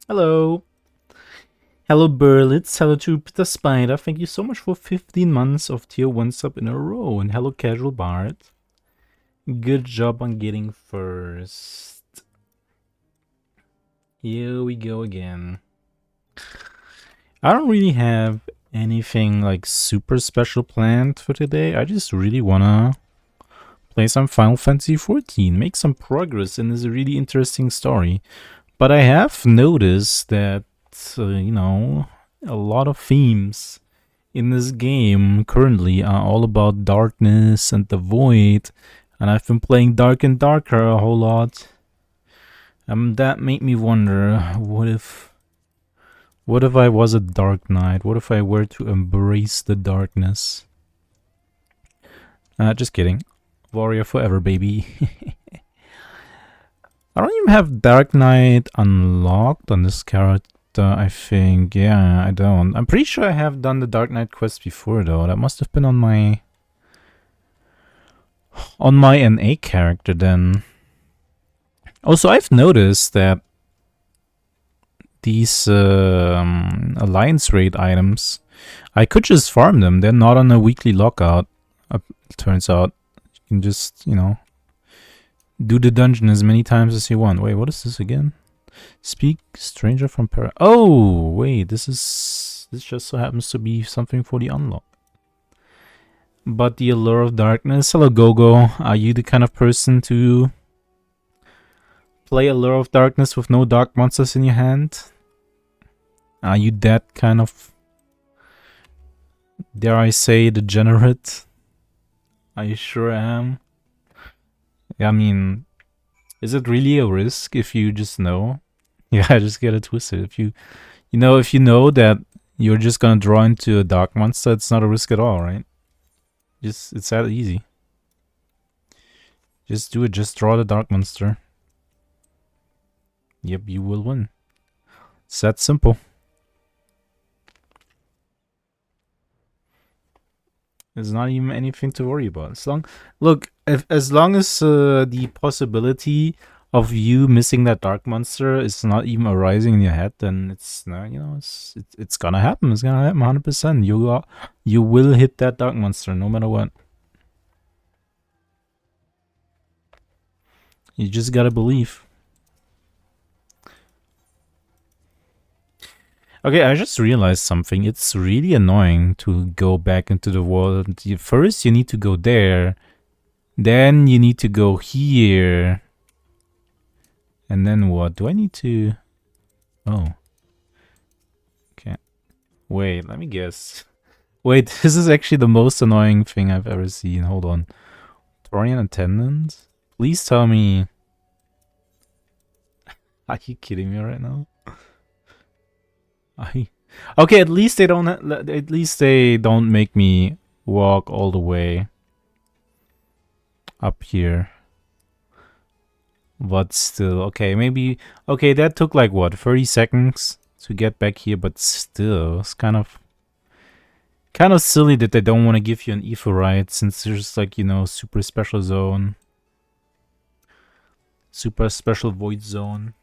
Hello. Hello, Berlitz. Hello, Jupiter Spider. Thank you so much for 15 months of tier 1 sub in a row. And hello, Casual Bard. Good job on getting first. Here we go again. I don't really have anything like super special planned for today. I just really wanna play some Final Fantasy XIV, make some progress in this really interesting story. But I have noticed that, a lot of themes in this game currently are all about darkness and the void, and I've been playing Dark and Darker a whole lot. That made me wonder, what if I was a Dark Knight? What if I were to embrace the darkness? Just kidding. Warrior forever, baby. I don't even have Dark Knight unlocked on this character, I think. Yeah, I don't. I'm pretty sure I have done the Dark Knight quest before, though. That must have been on my NA character then. Also, I've noticed that these Alliance Raid items, I could just farm them. They're not on a weekly lockout, it turns out. You can just, do the dungeon as many times as you want. Wait, what is this again? Speak stranger from para. Oh, wait, this just so happens to be something for the unlock. But the allure of darkness. Hello, Gogo. Are you the kind of person to play Allure of Darkness with no dark monsters in your hand? Are you that kind of, dare I say, degenerate? I sure am. I mean, is it really a risk if you just know? Yeah, I just get it twisted. If you know that you're just gonna draw into a dark monster, it's not a risk at all, right? It's that easy. Just do it. Just draw the dark monster. Yep, you will win. It's that simple. There's not even anything to worry about. As long as the possibility of you missing that dark monster is not even arising in your head, then it's it's gonna happen. It's gonna happen 100%. You will hit that dark monster no matter what. You just gotta believe. Okay, I just realized something. It's really annoying to go back into the world. First, you need to go there. Then you need to go here. And then what? Do I need to... Oh. Okay. Wait, let me guess. Wait, this is actually the most annoying thing I've ever seen. Hold on. Torian attendant? Please tell me... Are you kidding me right now? Okay, at least they don't. At least they don't make me walk all the way up here. But still, okay, maybe. Okay, that took like what, 30 seconds to get back here. But still, it's kind of silly that they don't want to give you an Aetheryte since there's like super special zone, super special void zone.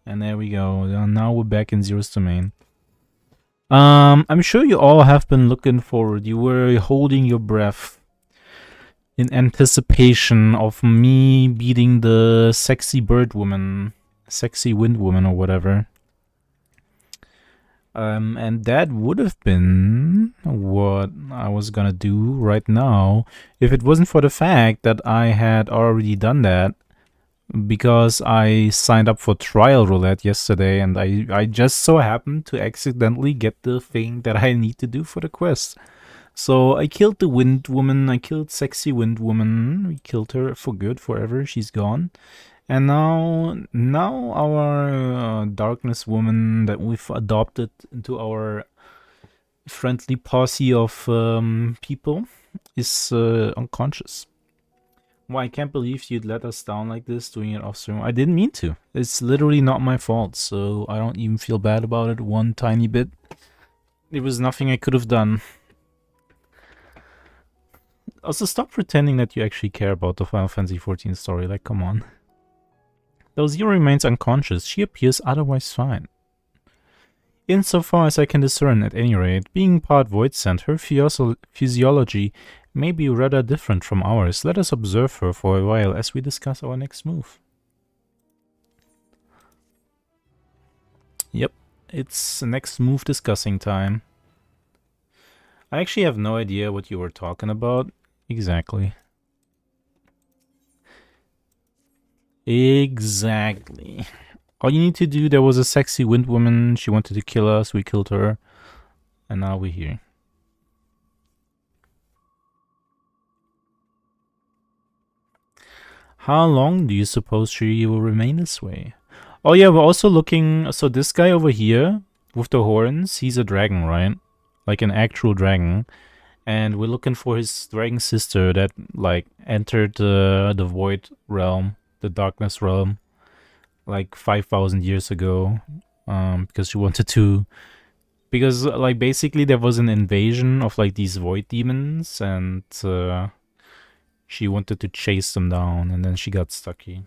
And there we go. Now we're back in Zero's domain. I'm sure you all have been looking forward. You were holding your breath in anticipation of me beating the sexy bird woman, sexy wind woman, or whatever. And that would have been what I was gonna do right now if it wasn't for the fact that I had already done that. Because I signed up for trial roulette yesterday and I just so happened to accidentally get the thing that I need to do for the quest. So I killed the wind woman, I killed sexy wind woman, we killed her for good, forever, she's gone. And now our darkness woman that we've adopted into our friendly posse of people is unconscious. Well, I can't believe you'd let us down like this doing it off stream. I didn't mean to. It's literally not my fault, so I don't even feel bad about it one tiny bit. There was nothing I could have done. Also, stop pretending that you actually care about the Final Fantasy XIV story. Like, come on. Though Zero remains unconscious, she appears otherwise fine. Insofar as I can discern, at any rate, being part void sent, her physiology may be rather different from ours. Let us observe her for a while as we discuss our next move. Yep, it's next move discussing time. I actually have no idea what you were talking about. Exactly. Exactly. All you need to do, there was a sexy wind woman, she wanted to kill us, we killed her, and now we're here. How long do you suppose she will remain this way? Oh yeah, we're also looking, so this guy over here, with the horns, he's a dragon, right? Like an actual dragon. And we're looking for his dragon sister that, like, entered the void realm, the darkness realm, like 5,000 years ago. Because she wanted to... Because, like, basically there was an invasion of, like, these void demons, and she wanted to chase them down, and then she got stuck here.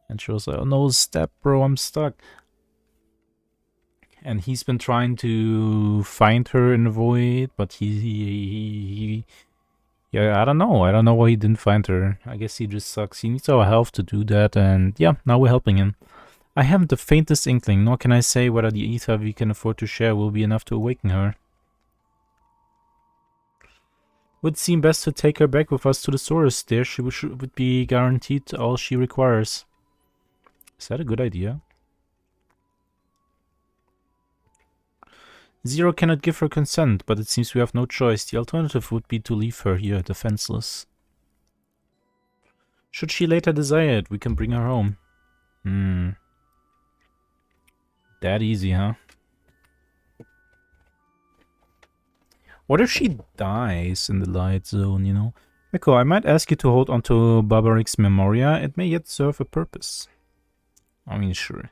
And she was like, oh no, step, bro, I'm stuck. And he's been trying to find her in the void, but he yeah, I don't know. I don't know why he didn't find her. I guess he just sucks. He needs our help to do that, and yeah, now we're helping him. I haven't the faintest inkling, nor can I say whether the ether we can afford to share will be enough to awaken her. Would seem best to take her back with us to the source. There she would be guaranteed all she requires. Is that a good idea? Zero cannot give her consent, but it seems we have no choice. The alternative would be to leave her here defenseless. Should she later desire it, we can bring her home. That easy, huh? What if she dies in the light zone, you know? Echo, I might ask you to hold onto Barbaric's Memoria. It may yet serve a purpose. I mean, sure.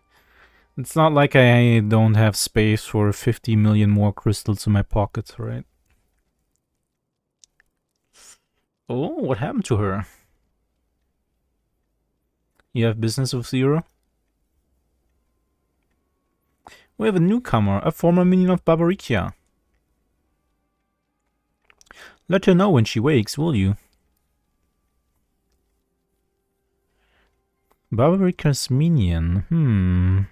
It's not like I don't have space for 50 million more crystals in my pocket, right? Oh, what happened to her? You have business with Zero? We have a newcomer, a former minion of Barbaricia. Let her know when she wakes, will you? Barbarica's minion,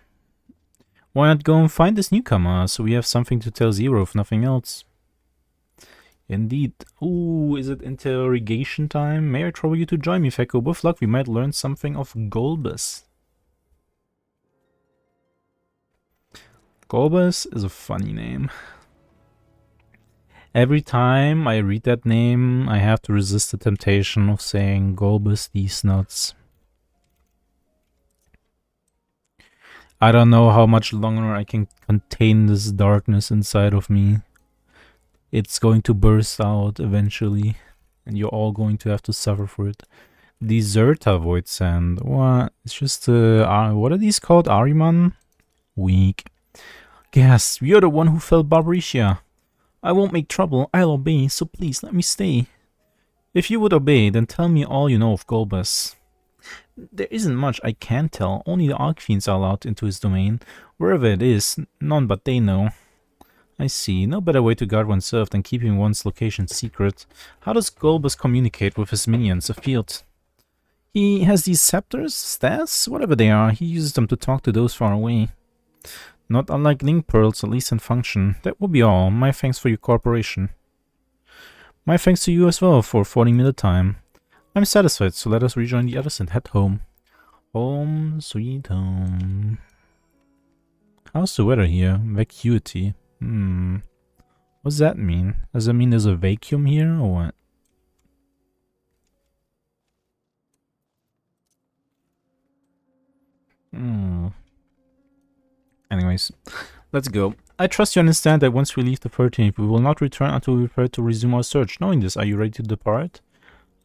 Why not go and find this newcomer, so we have something to tell Zero, if nothing else? Indeed. Ooh, is it interrogation time? May I trouble you to join me, Feko? With luck, we might learn something of Golbus. Golbus is a funny name. Every time I read that name, I have to resist the temptation of saying Golbus these nuts. I don't know how much longer I can contain this darkness inside of me. It's going to burst out eventually, and you're all going to have to suffer for it. Deserta Void Sand. What? It's just, what are these called? Ariman? Weak. Gas, you're the one who fell Barbaricia. I won't make trouble, I'll obey, so please let me stay. If you would obey, then tell me all you know of Golbus. There isn't much I can tell, only the Archfiends are allowed into his domain. Wherever it is, none but they know. I see, no better way to guard oneself than keeping one's location secret. How does Golbus communicate with his minions afield? He has these scepters, staffs, whatever they are, he uses them to talk to those far away. Not unlike link pearls, at least in function. That will be all. My thanks for your cooperation. My thanks to you as well for affording me the time. I'm satisfied, so let us rejoin the others and head home. Home, sweet home. How's the weather here? Vacuity. What does that mean? Does that mean there's a vacuum here, or what? Anyways, let's go. I trust you understand that once we leave the 13th, we will not return until we prepare to resume our search. Knowing this, are you ready to depart?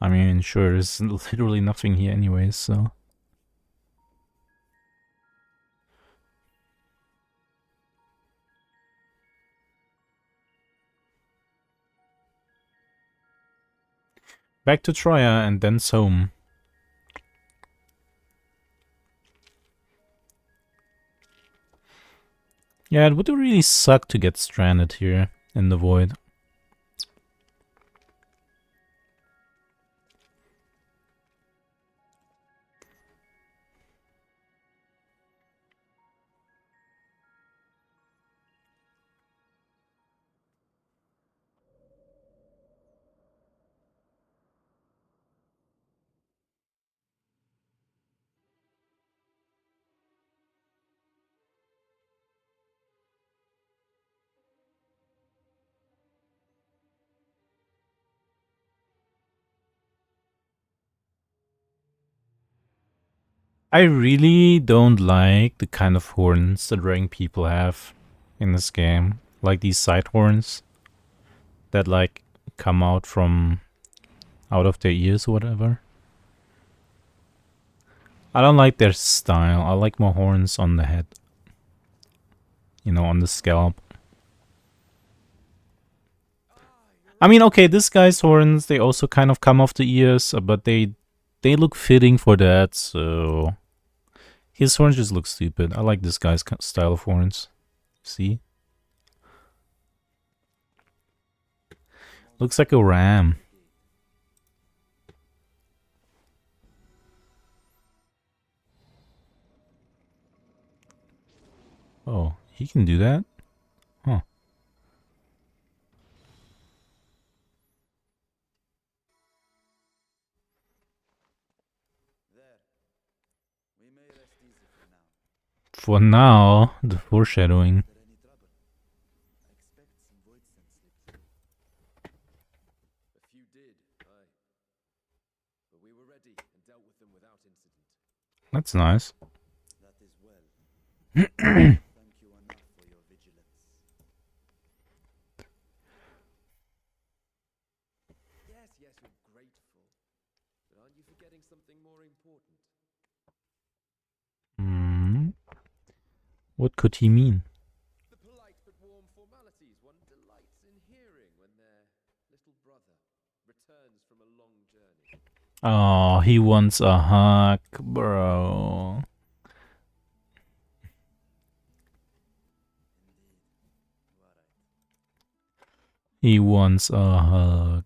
I mean, sure, there's literally nothing here anyways, so... Back to Troya and thence home. Yeah, it would really suck to get stranded here in the void. I really don't like the kind of horns that rang people have in this game. Like these side horns that like come out from out of their ears or whatever. I don't like their style. I like more horns on the head. You know, on the scalp. I mean, okay, this guy's horns, they also kind of come off the ears, but they look fitting for that, so his horns just look stupid. I like this guy's style of horns. See? Looks like a ram. Oh, he can do that? Huh. For now, the foreshadowing. That's nice. Hmm. What could he mean? Oh, he wants a hug, bro. He wants a hug.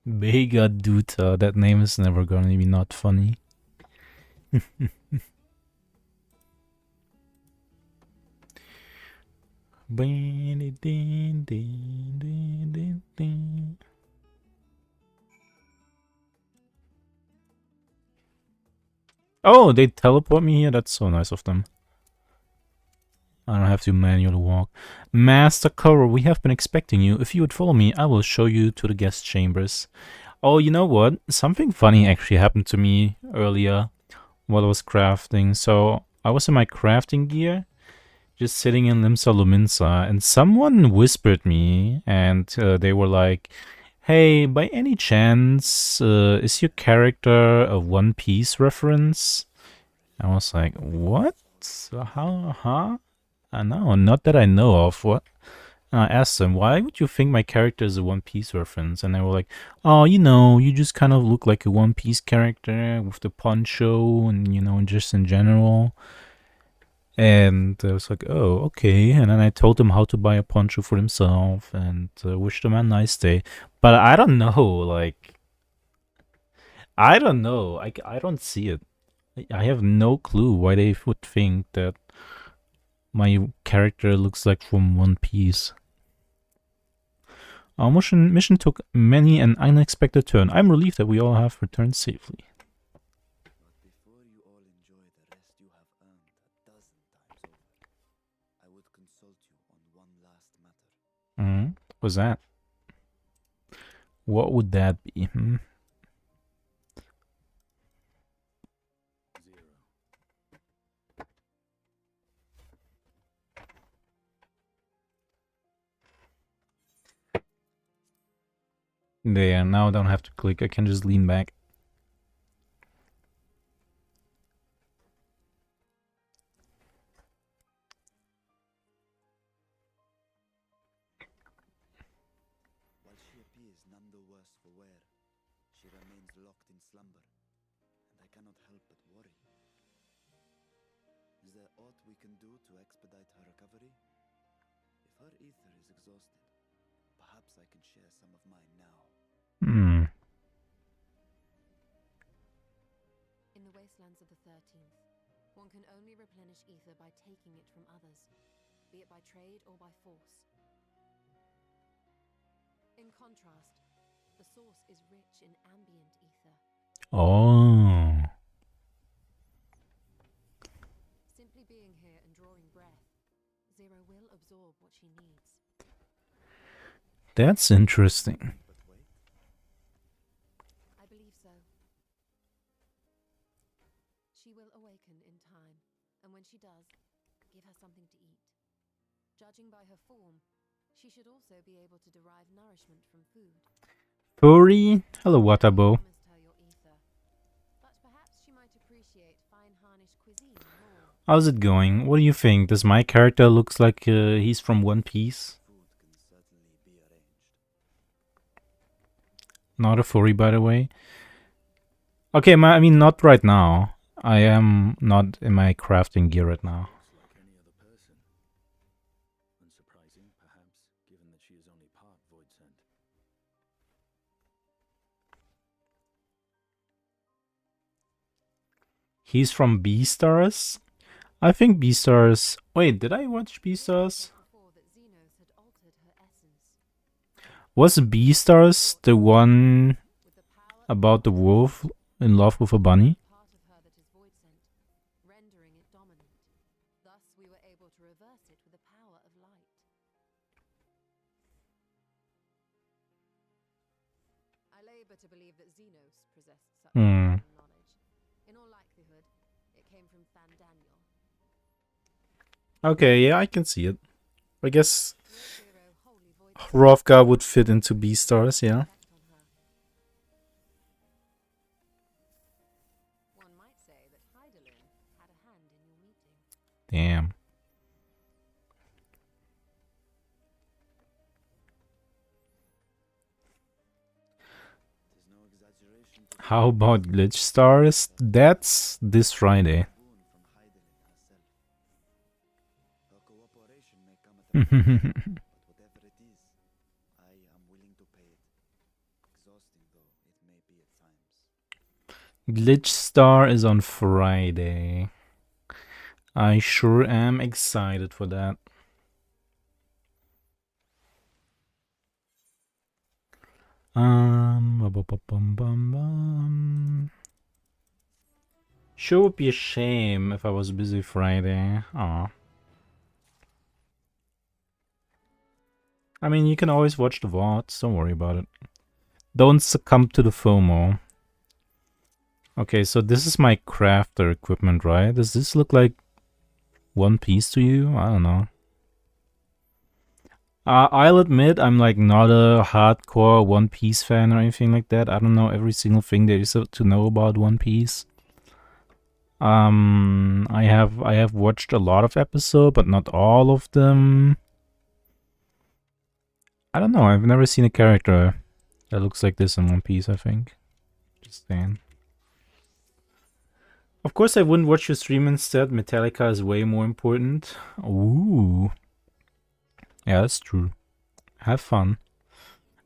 Mega Duta. That name is never gonna be not funny. Oh, they teleport me here? That's so nice of them. I don't have to manually walk. Master Cover, we have been expecting you. If you would follow me, I will show you to the guest chambers. Oh, you know what? Something funny actually happened to me earlier while I was crafting. So I was in my crafting gear, just sitting in Limsa Luminsa, and someone whispered me, and they were like, "Hey, by any chance, is your character a One Piece reference?" I was like, "What? How? Huh? No, not that I know of. What?" And I asked them, "Why would you think my character is a One Piece reference?" And they were like, "Oh, you know, you just kind of look like a One Piece character with the poncho and, you know, just in general." And I was like, "Oh, okay." And then I told him how to buy a poncho for himself and wished him a nice day. But I don't know, like, I don't know. I don't see it. I have no clue why they would think that my character looks like from One Piece. Our mission took many an unexpected turn. I'm relieved that we all have returned safely. What was that? What would that be? There, now I don't have to click, I can just lean back. While she appears none the worse for wear, she remains locked in slumber, and I cannot help but worry. Is there aught we can do to expedite her recovery? If her ether is exhausted, perhaps I can share some of mine now. In the wastelands of the 13th, one can only replenish ether by taking it from others, be it by trade or by force. In contrast, the source is rich in ambient ether. Oh. Simply being here and drawing breath, Zero will absorb what she needs. That's interesting. But wait, I believe so. She will awaken in time, and when she does, give her something to eat. Judging by her form, she should also be able to derive nourishment from food. Furry? Hello, Watabo. Promised her your ether, but perhaps she might appreciate fine harnish cuisine more. How's it going? What do you think? Does my character looks like he's from One Piece? food can certainly be arranged. Not a furry, by the way. Okay, I mean, not right now. I am not in my crafting gear right now. Looks like any other person. Unsurprising, perhaps, given that she is only part void sent. He's from Beastars? I think Beastars... Wait, did I watch Beastars? Before that Xenos had altered her essence. Was Beastars the one With the power about the wolf in love with a bunny? part of her that is void sent, rendering it dominant. Thus we were able to reverse it with the power of light. I labor to believe that Xenos possessed such knowledge. In all likelihood, it came from Fan Daniel. Okay, yeah, I can see it. I guess Your hero, wholly void Rovka would fit into Beastars, yeah. effect on her. One might say that Hydaelyn had a hand in your meeting. Damn. Tis no exaggeration to How about Glitch Stars? That's this Friday. boon from Hydaelyn herself. Her cooperation may come at a price, but whatever it is, I am willing to pay it. Exhausting though it may be at times. Glitch Star is on Friday. I sure am excited for that. Sure would be a shame if I was busy Friday. Aw. I mean, you can always watch the VODs, don't worry about it. Don't succumb to the FOMO. Okay, so this is my crafter equipment, right? Does this look like One Piece to you? I don't know. I'll admit I'm like not a hardcore One Piece fan or anything like that. I don't know every single thing there is to know about One Piece. I have watched a lot of episodes, but not all of them. I don't know. I've never seen a character that looks like this in One Piece. I think. Just saying. Of course, I wouldn't watch your stream instead. Metallica is way more important. Ooh. Yeah, that's true. Have fun.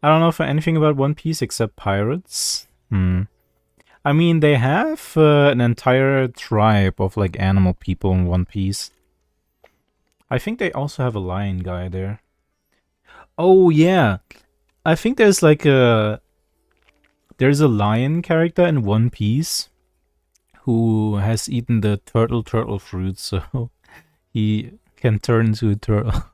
I don't know for anything about One Piece except pirates. I mean, they have an entire tribe of like animal people in One Piece. I think they also have a lion guy there. Oh yeah, I think there's like there's a lion character in One Piece who has eaten the turtle fruit, so he can turn into a turtle.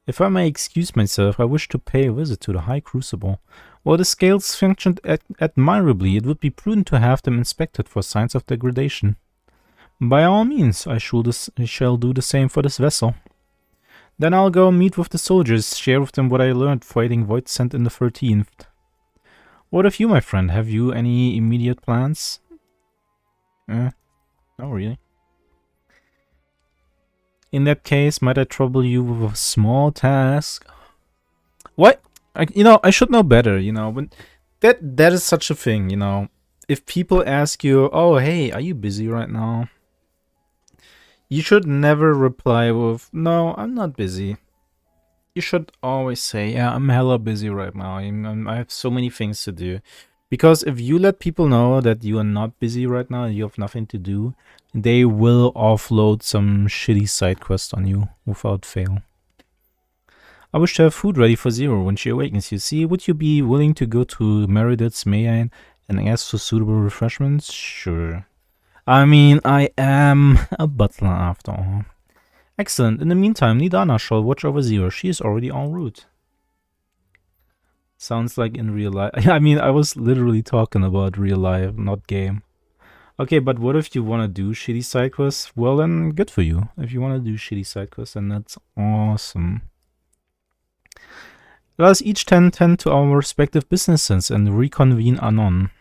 If I may excuse myself, I wish to pay a visit to the High Crucible. While the scales functioned admirably, it would be prudent to have them inspected for signs of degradation. By all means, I shall do the same for this vessel. Then I'll go meet with the soldiers, share with them what I learned fighting Void Sent in the 13th. What of you, my friend? Have you any immediate plans? No, really. In that case, might I trouble you with a small task? What? I should know better, when that is such a thing, If people ask you, oh, hey, are you busy right now? You should never reply with, no, I'm not busy. You should always say, yeah, I'm hella busy right now. I have so many things to do. Because if you let people know that you are not busy right now and you have nothing to do, they will offload some shitty side quest on you without fail. I wish to have food ready for Zero when she awakens. You see, would you be willing to go to Meredith's Mayan and ask for suitable refreshments? Sure. I mean, I am a butler after all. Excellent. In the meantime, Nidana shall watch over Zero. She is already en route. Sounds like in real life. I mean, I was literally talking about real life, not game. Okay, but what if you want to do shitty side quests? Well, then good for you. If you want to do shitty side quests, then that's awesome. Let us each tend to our respective businesses and reconvene anon.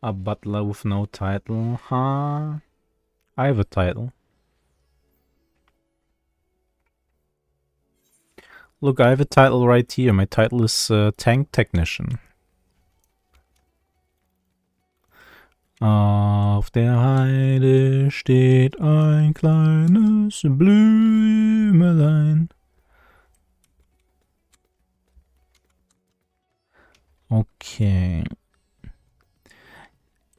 A butler with no title, huh? I have a title. Look, I have a title right here. My title is Tank Technician. Auf der Heide steht ein kleines Blümelein. Okay.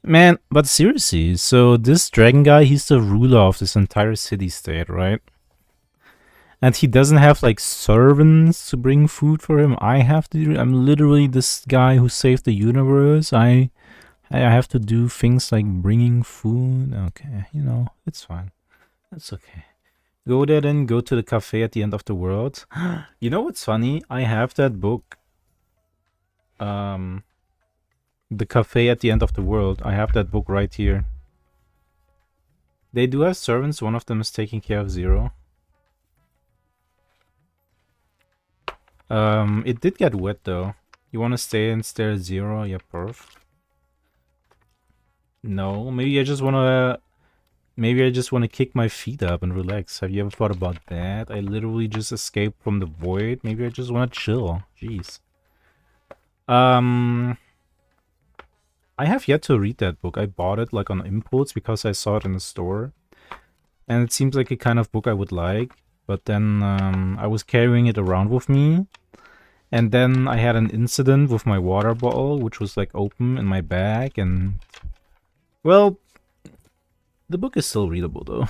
Man, but seriously, so this dragon guy, he's the ruler of this entire city-state, right? And he doesn't have, like, servants to bring food for him. I'm literally this guy who saved the universe. I have to do things like bringing food. Okay, it's fine. It's okay. Go there then, go to the cafe at the end of the world. You know what's funny? I have that book. The cafe at the end of the world. I have that book right here. They do have servants. One of them is taking care of Zero. It did get wet though. You want to stay and stare at Zero? Yeah, perf. No, maybe I just want to kick my feet up and relax. Have you ever thought about that? I literally just escaped from the void. Maybe I just want to chill. Jeez. I have yet to read that book. I bought it like on impulse because I saw it in the store. And it seems like a kind of book I would like. But then I was carrying it around with me. And then I had an incident with my water bottle, which was like open in my bag. And, well, the book is still readable though.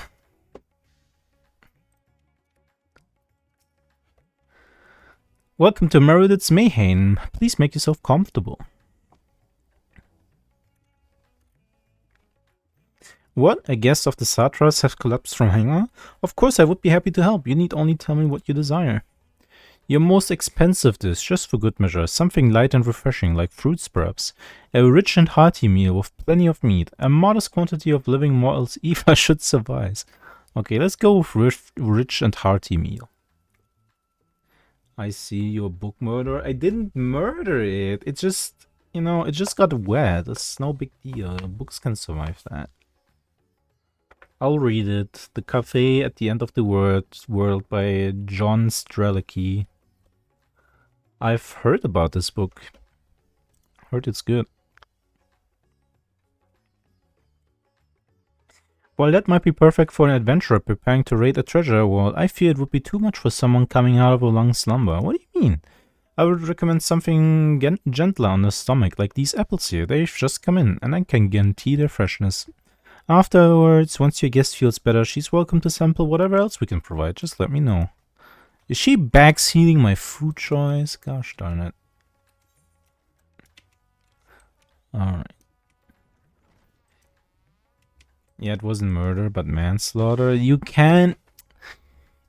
Welcome to Meredith's Mayhem. Please make yourself comfortable. What? A guest of the Satras has collapsed from hunger? Of course, I would be happy to help. You need only tell me what you desire. Your most expensive dish, just for good measure. Something light and refreshing, like fruits perhaps. A rich and hearty meal with plenty of meat. A modest quantity of living mortals either should suffice. Okay, let's go with rich and hearty meal. I see your book murder. I didn't murder it. It just, it just got wet. It's no big deal. Books can survive that. I'll read it. The Cafe at the End of the World by John Strelicky. I've heard about this book. Heard it's good. While that might be perfect for an adventurer preparing to raid a treasure world, I fear it would be too much for someone coming out of a long slumber. What do you mean? I would recommend something gentler on the stomach, like these apples here. They've just come in, and I can guarantee their freshness. Afterwards, once your guest feels better, she's welcome to sample whatever else we can provide. Just let me know. Is she backseating my food choice? Gosh darn it. Alright. Yeah, it wasn't murder, but manslaughter. You can't...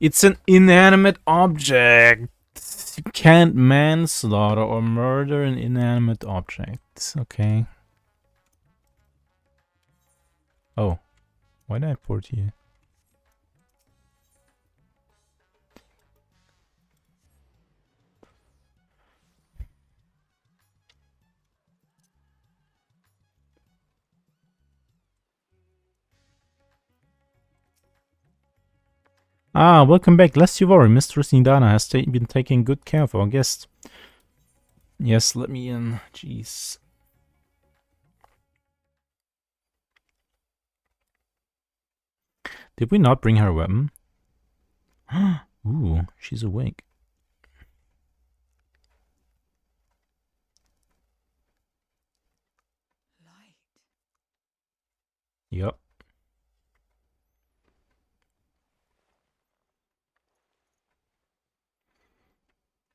It's an inanimate object. You can't manslaughter or murder an inanimate object. Okay. Oh. Why did I port you? Ah, welcome back. Lest you worry, Mistress Nidana has been taking good care of our guest. Yes, let me in. Jeez. Did we not bring her a weapon? Ooh, she's awake. Light. Yup.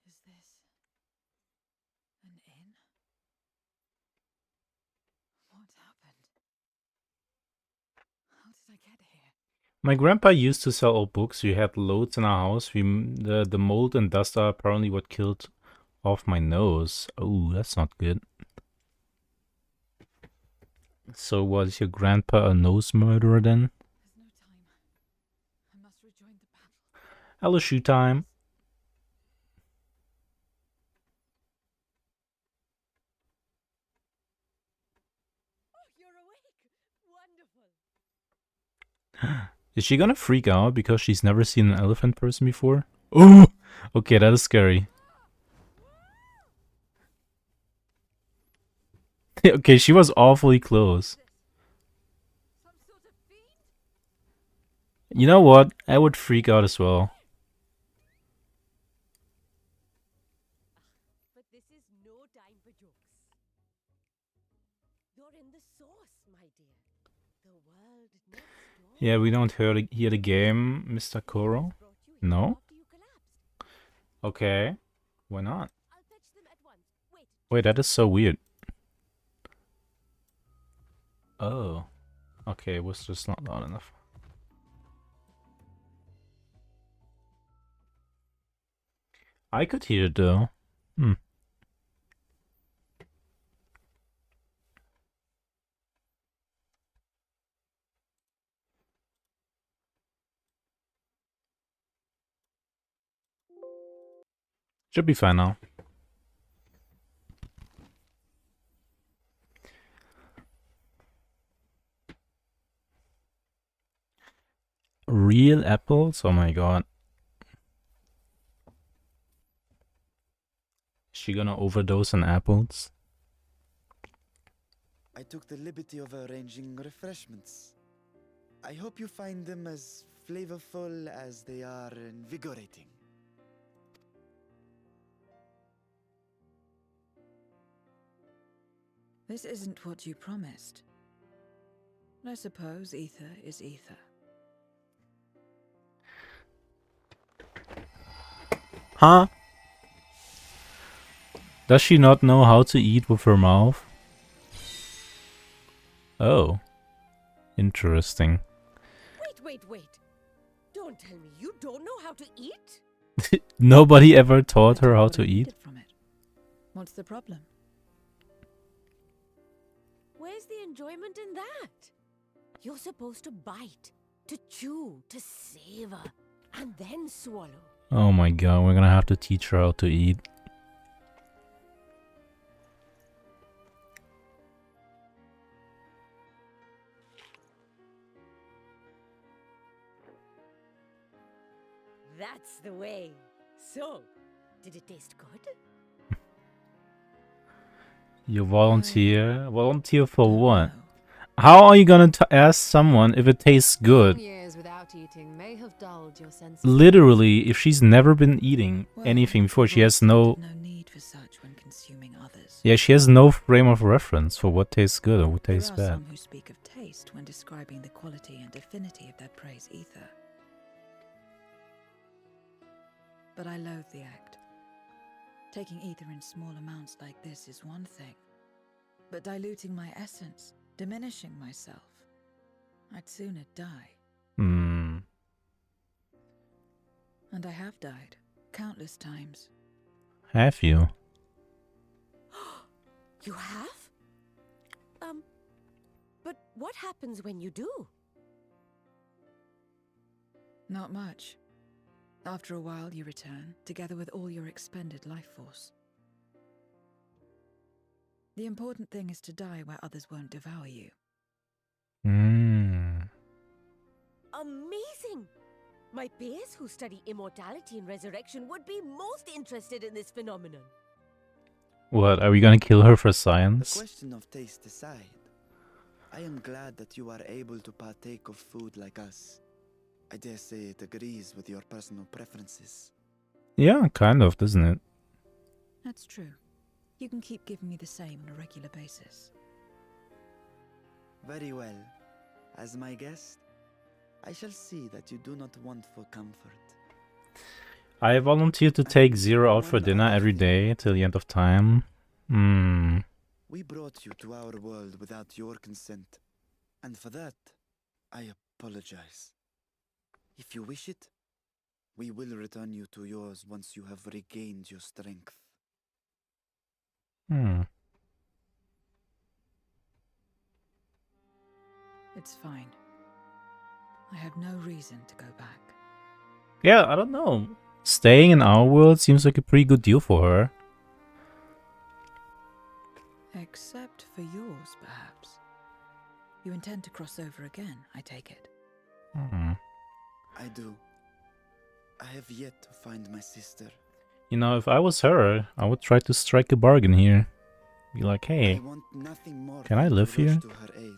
Is this an inn? What happened? How did I get here? My grandpa used to sell old books. We had loads in our house. The mold and dust are apparently what killed off my nose. Oh, that's not good. So was your grandpa a nose murderer then? There's no time. I must rejoin the battle. Hello, shoe time. Oh, you're awake! Wonderful! Is she gonna freak out because she's never seen an elephant person before? Oh, okay, that is scary. Okay, she was awfully close. Some sort of fiend? You know what? I would freak out as well. But this is no time for jokes. You're in the sauce, my dear. The world next door. Yeah, we don't hear the game, Mr. Koro. Brought you here No? after you collapsed. Okay. Why not? I'll fetch them at once. Wait. Wait, that is so weird. Oh. Okay, it was just not loud enough. I could hear it though. Hmm. Should be fine now. Real apples? Oh my god. Is she gonna overdose on apples? I took the liberty of arranging refreshments. I hope you find them as flavorful as they are invigorating. This isn't what you promised. I suppose ether is ether. Huh? Does she not know how to eat with her mouth? Oh. Interesting. Wait. Don't tell me you don't know how to eat? Nobody ever taught I her took how what to I eat? needed from it. What's the problem? Where's the enjoyment in that? You're supposed to bite, to chew, to savor, and then swallow. Oh my god, we're gonna have to teach her how to eat. That's the way. So, did it taste good? You volunteer? Volunteer for what? No. How are you gonna ask someone if it tastes Long good? years without eating may have dulled your senses. Literally, if she's never been eating Well, anything before, she we've has always no... thought of no need for such when consuming others. Yeah, she has no frame of reference for what tastes good or what There tastes are bad. some who speak of taste when describing the quality and affinity of their prey's ether. But I loathe the act. Taking ether in small amounts like this is one thing, but diluting my essence, diminishing myself, I'd sooner die. Hmm. And I have died, countless times, Have you? You have? But what happens when you do? Not much. After a while, you return, together with all your expended life force. The important thing is to die where others won't devour you. Hmm. Amazing! My peers who study immortality and resurrection would be most interested in this phenomenon. What, are we gonna kill her for The science? question of taste aside, I am glad that you are able to partake of food like us. I dare say it agrees with your personal preferences. Yeah, kind of, doesn't it? That's true. You can keep giving me the same on a regular basis. Very well. As my guest, I shall see that you do not want for comfort. I volunteer to take Zero out for dinner every day till the end of time. Hmm. We brought you to our world without your consent, and for that, I apologize. If you wish it, we will return you to yours once you have regained your strength. Hmm. It's fine. I have no reason to go back. Yeah, I don't know. Staying in our world seems like a pretty good deal for her. Except for yours, perhaps. You intend to cross over again, I take it. Hmm. I do. I have yet to find my sister. You know, if I was her, I would try to strike a bargain here. Be like, I hey, want nothing more can than I to live rush here? to her aid,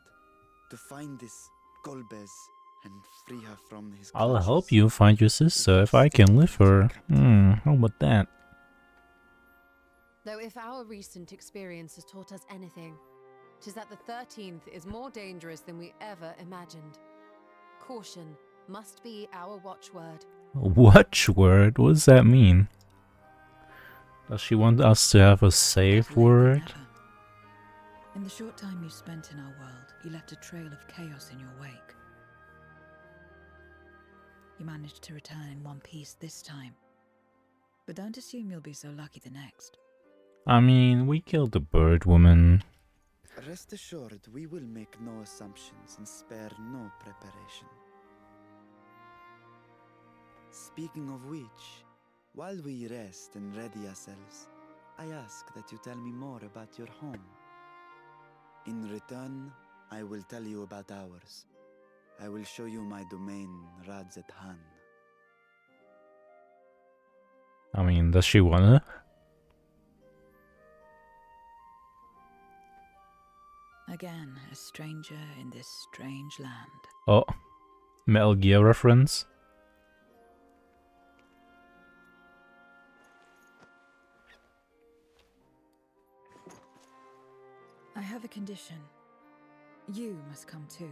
to find this Golbez and free her from his I'll clutches. help you find your sister if I can live her. How about that? Though if our recent experience has taught us anything, 'tis that the 13th is more dangerous than we ever imagined. Caution must be our watchword. Watchword? What does that mean? Does she want us to have a safe Better late than word? never. In the short time you spent in our world, you left a trail of chaos in your wake. You managed to return in one piece this time. But don't assume you'll be so lucky the next. I mean, we killed the bird woman. Rest assured, we will make no assumptions and spare no preparation. Speaking of which, while we rest and ready ourselves, I ask that you tell me more about your home. In return, I will tell you about ours. I will show you my domain, Radzet Han. I mean, does she wanna? Again, a stranger in this strange land. Oh, Metal Gear reference. I have a condition. You must come too.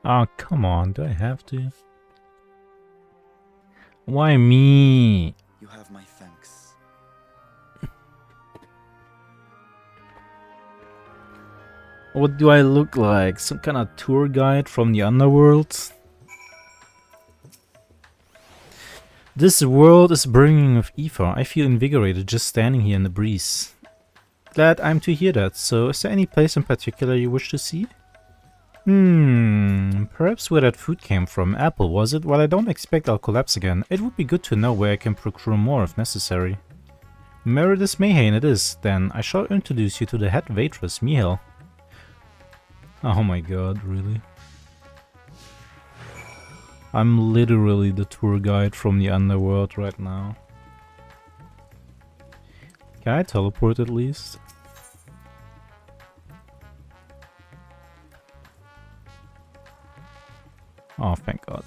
Oh, come on, do I have to? Why me? You have my thanks. What do I look like? Some kind of tour guide from the underworld? This world is brimming with ether. I feel invigorated just standing here in the breeze. Glad I'm to hear that. So, is there any place in particular you wish to see? Perhaps where that food came from. Apple, was it? While I don't expect I'll collapse again, it would be good to know where I can procure more if necessary. Meredith Mayhain it is, then. I shall introduce you to the head waitress, Mihail. Oh my god, really? I'm literally the tour guide from the underworld right now. Can I teleport at least? Oh, thank god.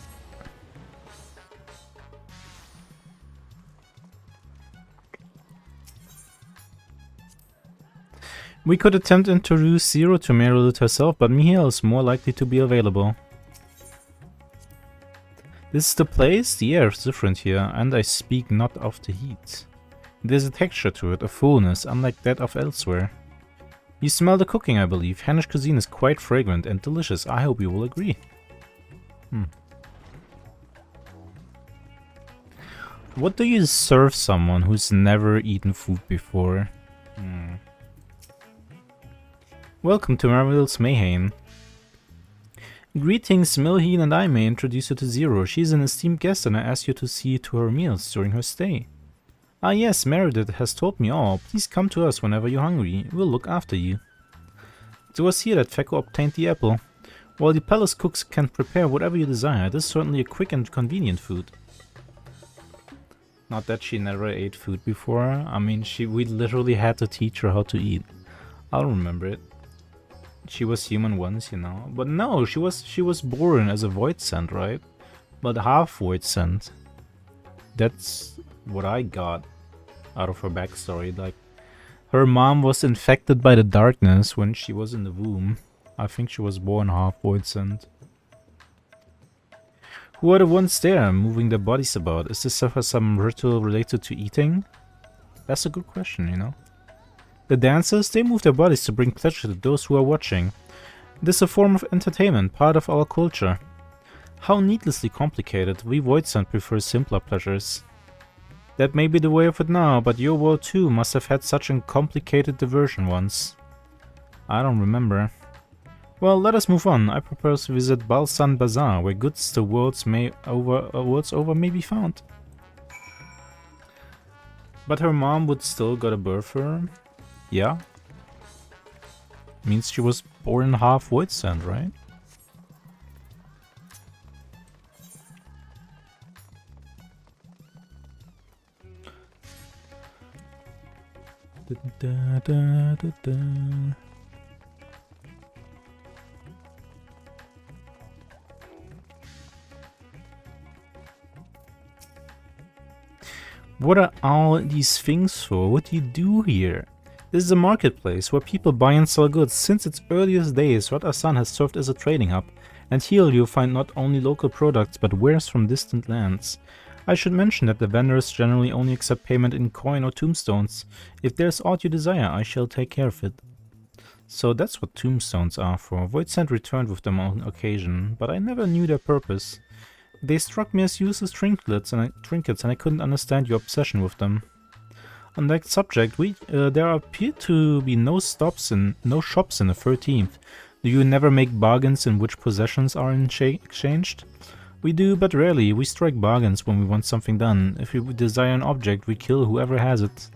We could attempt to introduce Zero to Meredith herself, but Mihail is more likely to be available. This is the place? The air is different here, and I speak not of the heat. There's a texture to it, a fullness, unlike that of elsewhere. You smell the cooking, I believe. Hannish cuisine is quite fragrant and delicious. I hope you will agree. What do you serve someone who's never eaten food before? Hmm. Welcome to Marvel's Mayhem. Greetings, Milheen, and I may introduce you to Zero. She's an esteemed guest and I ask you to see to her meals during her stay. Ah yes, Meredith has told me all. Please come to us whenever you're hungry. We'll look after you. It was here that Feko obtained the apple. While the palace cooks can prepare whatever you desire, it is certainly a quick and convenient food. Not that she never ate food before. I mean, we literally had to teach her how to eat. I'll remember it. She was human once, you know. But no, she was born as a void scent, right? But half void scent. That's what I got out of her backstory. Like, her mom was infected by the darkness when she was in the womb. I think she was born half void scent. Who are the ones there, moving their bodies about? Is this some ritual related to eating? That's a good question, you know. The dancers, they move their bodies to bring pleasure to those who are watching. This is a form of entertainment, part of our culture. How needlessly complicated, we Voidsand prefer simpler pleasures. That may be the way of it now, but your world too must have had such a complicated diversion once. I don't remember. Well, let us move on. I propose to visit Balsan Bazaar, where goods the worlds over may be found. But her mom would still gotta birth her. Yeah. Means she was born half void sand, right? Da, da, da, da. What are all these things for? What do you do here? This is a marketplace where people buy and sell goods. Since its earliest days, Ratasan has served as a trading hub, and here you'll find not only local products, but wares from distant lands. I should mention that the vendors generally only accept payment in coin or tombstones. If there's aught you desire, I shall take care of it. So that's what tombstones are for. Voidsand returned with them on occasion, but I never knew their purpose. They struck me as useless trinkets, and I couldn't understand your obsession with them. On that subject, there appear to be no shops in the 13th. Do you never make bargains in which possessions are exchanged? We do, but rarely. We strike bargains when we want something done. If we desire an object, we kill whoever has it.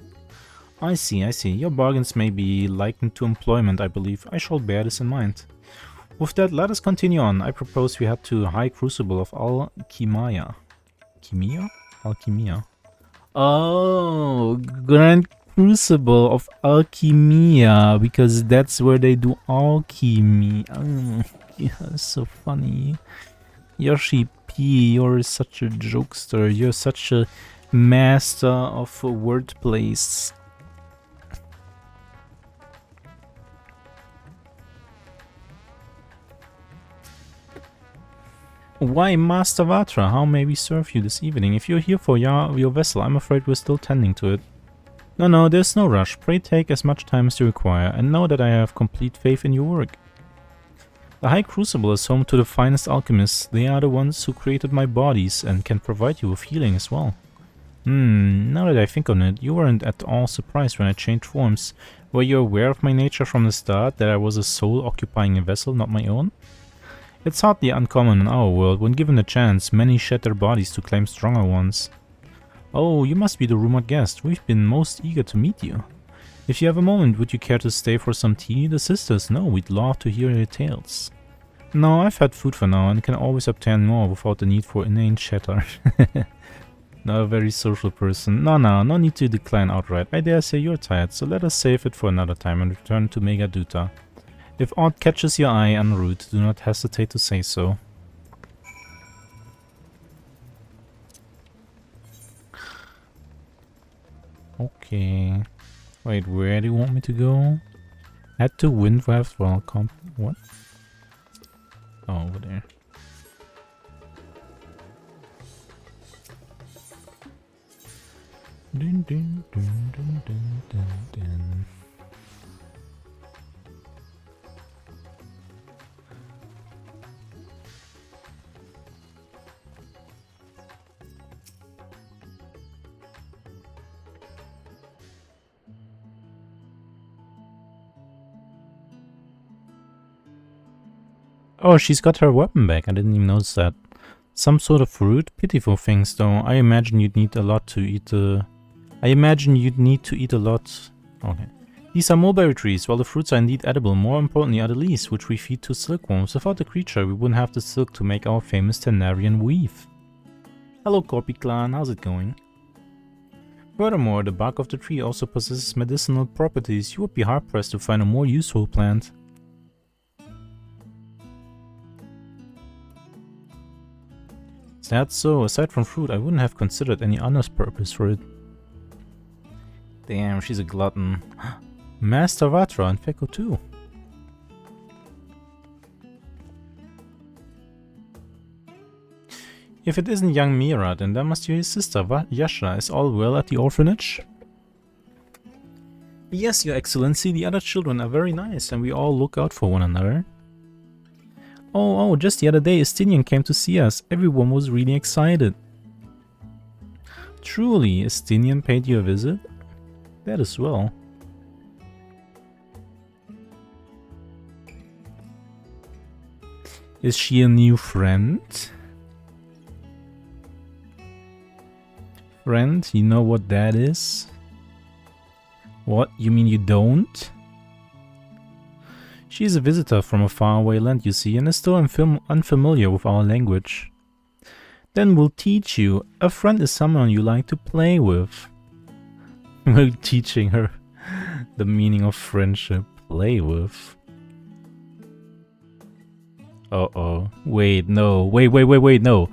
I see. Your bargains may be likened to employment, I believe. I shall bear this in mind. With that, let us continue on. I propose we head to High Crucible of Alchemia. Alchemia? Oh, Grand Crucible of Alchemia, because that's where they do alchemy. Oh, yeah, so funny. Yoshi P, you're such a jokester. You're such a master of wordplays. Why, Master Vatra, how may we serve you this evening? If you're here for your vessel, I'm afraid we're still tending to it. No, there's no rush. Pray take as much time as you require, and know that I have complete faith in your work. The High Crucible is home to the finest alchemists. They are the ones who created my bodies and can provide you with healing as well. Now that I think on it, you weren't at all surprised when I changed forms. Were you aware of my nature from the start, that I was a soul occupying a vessel, not my own? It's hardly uncommon in our world. When given a chance, many shed their bodies to claim stronger ones. Oh, you must be the rumored guest. We've been most eager to meet you. If you have a moment, would you care to stay for some tea? The sisters know we'd love to hear your tales. No, I've had food for now and can always obtain more without the need for inane chatter. Not a very social person. No need to decline outright. I dare say you're tired, so let us save it for another time and return to Megaduta. If aught catches your eye en route, do not hesitate to say so. Okay. Wait, where do you want me to go? Add to Windwaft while what? Oh, over there. Dun, dun, dun, dun, dun, dun, dun. Oh, she's got her weapon back. I didn't even notice that. Some sort of fruit? Pitiful things, though. I imagine you'd need a lot to eat I imagine you'd need to eat a lot. Okay. These are mulberry trees. While the fruits are indeed edible, more importantly are the leaves, which we feed to silkworms. Without the creature, we wouldn't have the silk to make our famous Tenarian weave. Hello, Corpi clan. How's it going? Furthermore, the bark of the tree also possesses medicinal properties. You would be hard-pressed to find a more useful plant. Is that so? Aside from fruit, I wouldn't have considered any other purpose for it. Damn, she's a glutton. Master Vatra and Feko too. If it isn't young Mira, then that must be his sister, Yasha. Is all well at the orphanage? Yes, Your Excellency, the other children are very nice and we all look out for one another. Oh, just the other day Estinian came to see us. Everyone was really excited. Truly, Estinian paid you a visit? That as well. Is she a new friend? Friend, you know what that is? What? You mean you don't? She is a visitor from a faraway land, you see, and is still unfamiliar with our language. Then we'll teach you. A friend is someone you like to play with. We're teaching her the meaning of friendship. Play with. Uh-oh. Wait, no. Wait, no.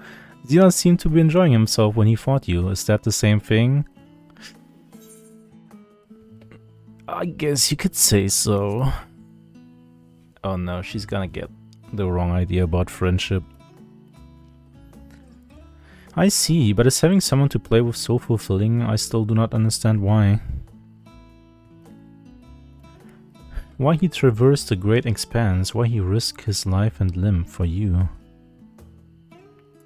Xenos seemed to be enjoying himself when he fought you. Is that the same thing? I guess you could say so. Oh no, she's gonna get the wrong idea about friendship. I see, but is having someone to play with so fulfilling? I still do not understand why. Why he traversed the great expanse, why he risked his life and limb for you.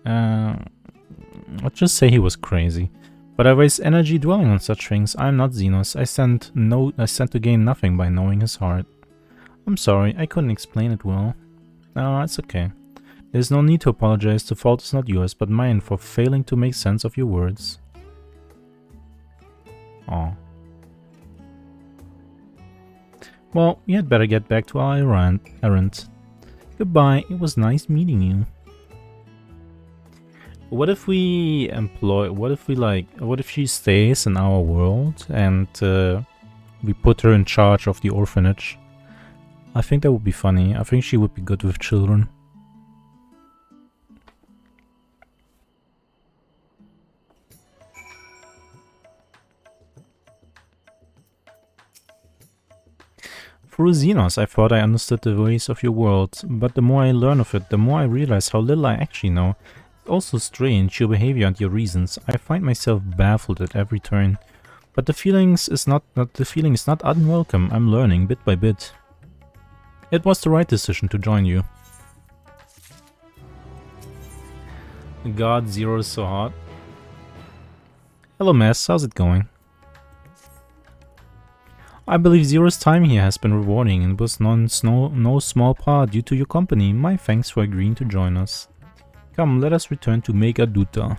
I'll just say he was crazy. But I waste energy dwelling on such things. I am not Xenos. I stand to gain nothing by knowing his heart. I'm sorry, I couldn't explain it well. No, it's okay. There's no need to apologize. The fault is not yours, but mine for failing to make sense of your words. Aw. Well, we had better get back to our errand. Goodbye, it was nice meeting you. What if we what if she stays in our world and we put her in charge of the orphanage? I think that would be funny. I think she would be good with children. Through Xenos, I thought I understood the ways of your world, but the more I learn of it, the more I realize how little I actually know. It's also strange, your behavior and your reasons. I find myself baffled at every turn. But the feeling is not unwelcome. I'm learning bit by bit. It was the right decision to join you. God, Zero is so hot. Hello, Mess. How's it going? I believe Zero's time here has been rewarding and was no small part due to your company. My thanks for agreeing to join us. Come, let us return to Megaduta.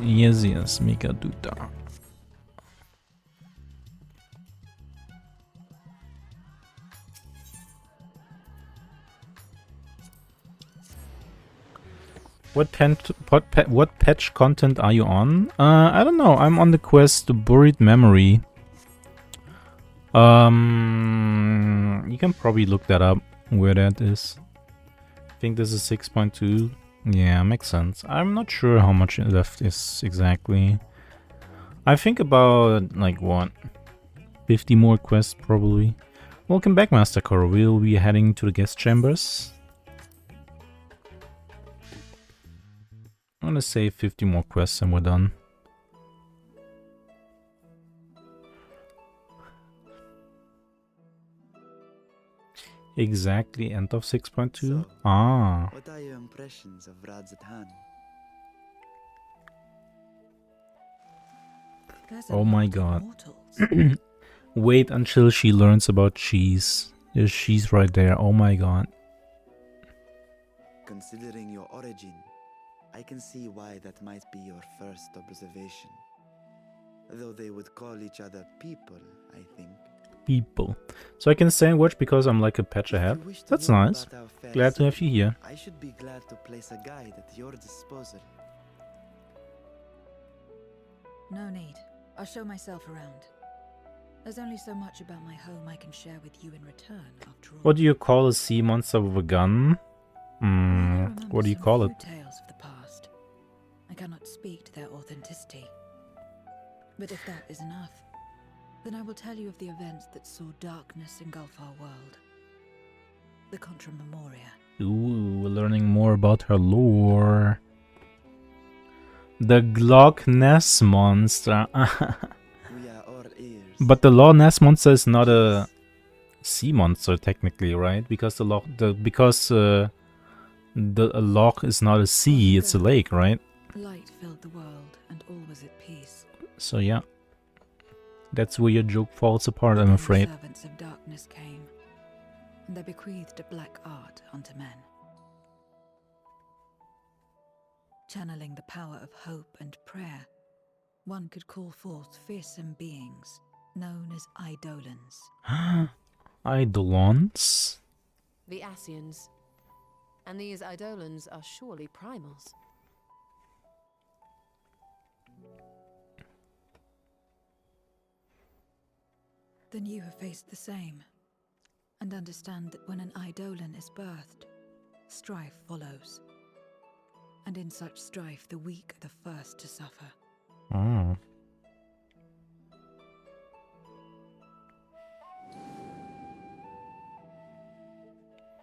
Yes, Megaduta. What patch content are you on? I don't know. I'm on the quest to Buried Memory. You can probably look that up, where that is. I think this is 6.2. Yeah, makes sense. I'm not sure how much left is exactly. I think about, like, what? 50 more quests, probably. Welcome back, Master Koro. We'll be heading to the guest chambers. I'm gonna say 50 more quests and we're done. Exactly, end of 6.2. So, Ah. what are your impressions of Radzatan? There's a Oh my lot of god. mortals. Wait until she learns about cheese. She's right there. Oh my god. Considering your origin, I can see why that might be your first observation. Though they would call each other people, I think. People. So I can sandwich because I'm like a patch If ahead. you wish to That's learn nice. about our fair Glad to have city, you here. I should be glad to place a guide at your disposal. No need. I'll show myself around. There's only so much about my home I can share with you in return, after all. What do you call a sea monster with a gun? What do you call it? Tales of the past. I cannot speak to their authenticity. But if that is enough, then I will tell you of the events that saw darkness engulf our world. The Contra Memoria. Ooh, we're learning more about her lore. The Loch Ness monster. We are all ears. But the Loch Ness monster is not a sea monster technically, right? Because the loch is not a sea, it's a lake, right? Light filled the world, and all was at peace. So yeah, that's where your joke falls apart, I'm afraid. The servants of darkness came, and they bequeathed a black art unto men. Channeling the power of hope and prayer, one could call forth fearsome beings known as Eidolons. Eidolons? The Asians. And these Eidolons are surely primals. Then you have faced the same, and understand that when an Eidolon is birthed, strife follows. And in such strife, the weak are the first to suffer. Oh.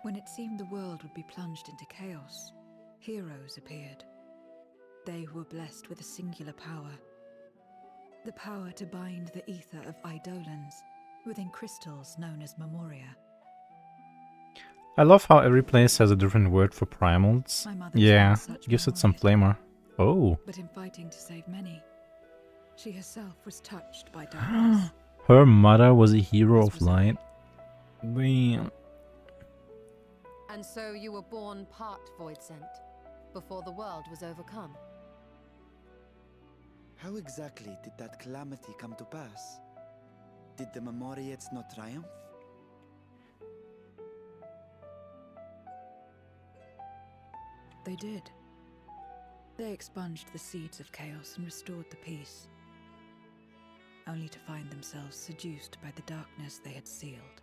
When it seemed the world would be plunged into chaos, heroes appeared. They were blessed with a singular power. The power to bind the ether of Eidolons within crystals known as Memoria. I love how every place has a different word for primals. My mother was Yeah, not such gives it some Memoria. flavor. Oh. But in fighting to save many, she herself was touched by darkness. Her mother was a hero of light. Damn. And so you were born part void sent, before the world was overcome. How exactly did that calamity come to pass? Did the Memoriates not triumph? They did. They expunged the seeds of chaos and restored the peace, only to find themselves seduced by the darkness they had sealed.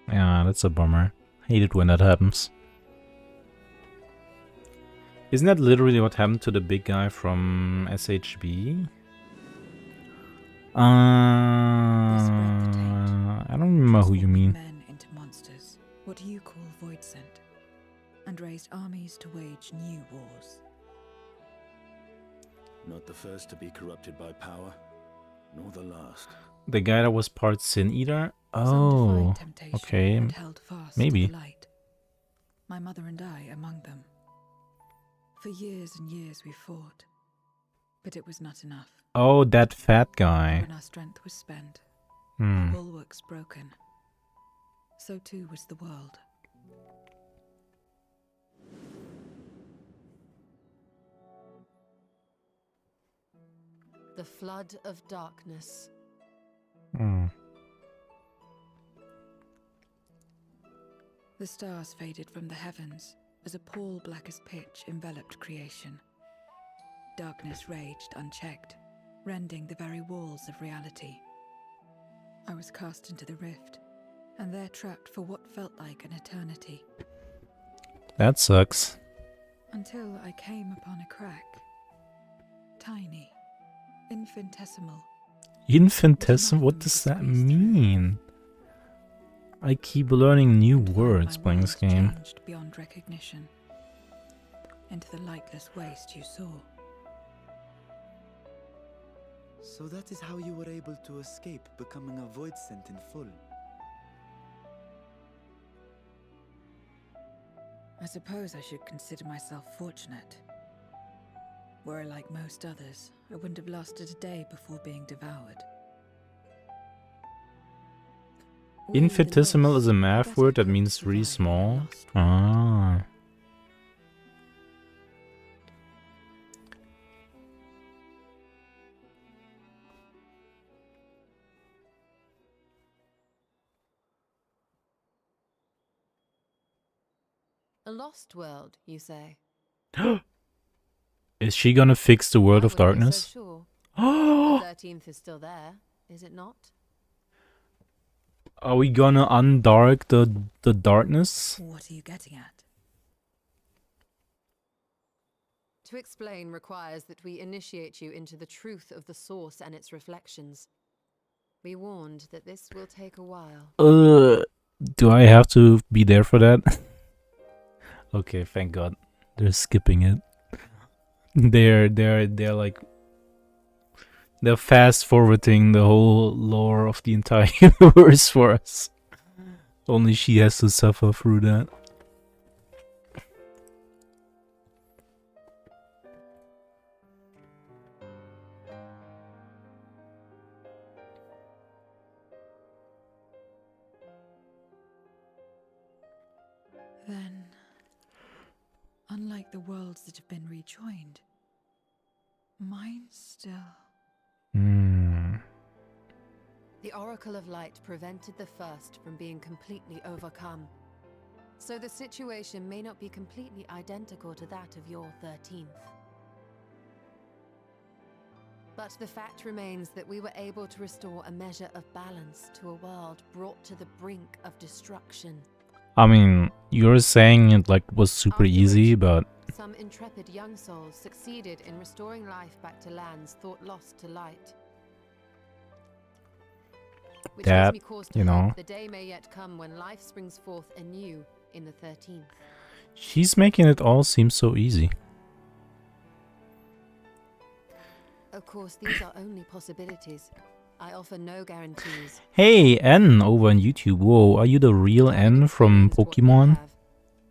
Yeah, that's a bummer. Hate it when that happens. Isn't that literally what happened to the big guy from SHB? I don't remember who you mean. Men into monsters, what you call void sent, and raised armies to wage new wars. Not the first to be corrupted by power, nor the last. The guy that was part Sin Eater? Some Oh, defied temptation okay. and held fast Maybe. to the light. My mother and I among them. For years and years we fought, but it was not enough. Oh, that fat guy. When our strength was spent, Hmm. our bulwarks broken, so too was the world. The flood of darkness. Hmm. The stars faded from the heavens as a pall black as pitch enveloped creation. Darkness raged unchecked, rending the very walls of reality. I was cast into the rift, and there trapped for what felt like an eternity, That sucks. until I came upon a crack. Tiny, infinitesimal. Infinitesimal? What does that mean? I keep learning new until words my playing this world game. changed beyond recognition, into the lightless waste you saw. So that is how you were able to escape becoming a void sent in full. I suppose I should consider myself fortunate. Were I like most others, I wouldn't have lasted a day before being devoured. Infinitesimal is a math word that means really small. Ah. A lost world, you say? Is she gonna fix the world I of wouldn't be darkness? so sure. Oh! The 13th is still there, is it not? Are we gonna undark the darkness? What are you getting at? To explain requires that we initiate you into the truth of the source and its reflections. We warned that this will take a while. Do I have to be there for that? Okay, thank God. They're skipping it. They're like they're fast forwarding the whole lore of the entire universe for us. Only she has to suffer through that. Then, unlike the worlds that have been rejoined, mine still... The Oracle of Light prevented the first from being completely overcome. So the situation may not be completely identical to that of your 13th. But the fact remains that we were able to restore a measure of balance to a world brought to the brink of destruction. I mean, you're saying it like was super After easy, which, but some intrepid young souls succeeded in restoring life back to lands thought lost to light. Which that, gives me cause to you know, hope the day may yet come when life springs forth anew in the 13th. she's making it all seem so easy. Of course, these are only possibilities. I offer no guarantees. Hey, N over on YouTube. Whoa, are you the real Having N from experienced what we Pokemon? have,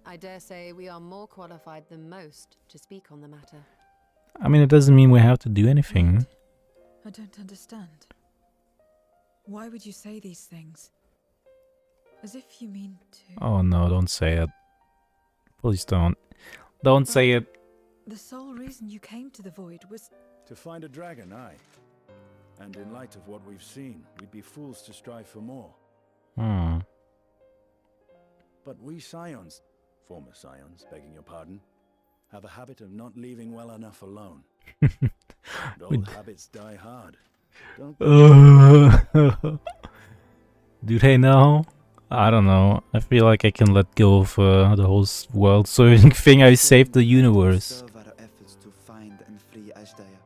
I dare say we are more qualified than most to speak on the matter. I mean, it doesn't mean we have to do anything. Wait, I don't understand. Why would you say these things? As if you mean to... Oh no, don't say it. Please don't. Don't say it. The sole reason you came to the Void was... To find a dragon, aye. And in light of what we've seen, we'd be fools to strive for more. Hmm. But we scions, former scions, begging your pardon, have a habit of not leaving well enough alone. And old habits die hard. Don't Do they know? I don't know. I feel like I can let go of the whole world serving thing. I saved the universe. Serve our efforts to find and free Ashdaya.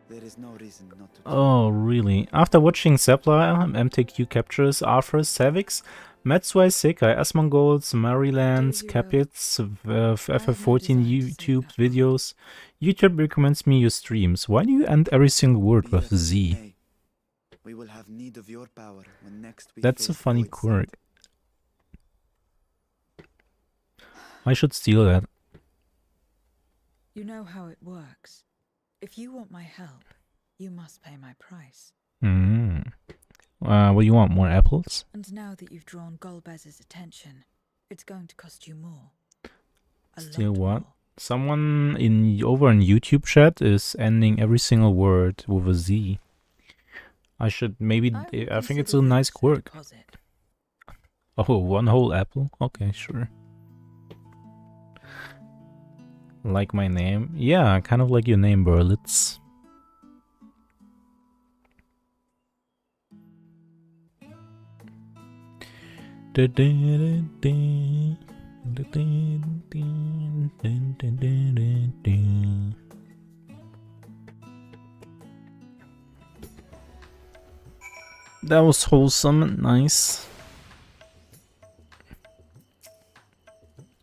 There is no reason not to. Oh, really? After watching Zepla, MTQ Captures, Arthur, Savix, Matsuai Sekai, Asmongols, Marylands, Capits, FF14 YouTube videos, YouTube recommends me your streams. Why do you end every single word with Z? Hey, we will have need of your power when next we That's a face funny Void quirk. Sent. I should steal that. You know how it works. If you want my help, you must pay my price. What do you want? More apples? And now that you've drawn Golbez's attention, it's going to cost you more. A Steal lot what? more. Someone over in YouTube chat is ending every single word with a Z. I should maybe. I think it's a consider nice this a quirk. deposit. Oh, one whole apple? Okay, sure. Like my name? Yeah, kind of like your name, Berlitz. That was wholesome and nice.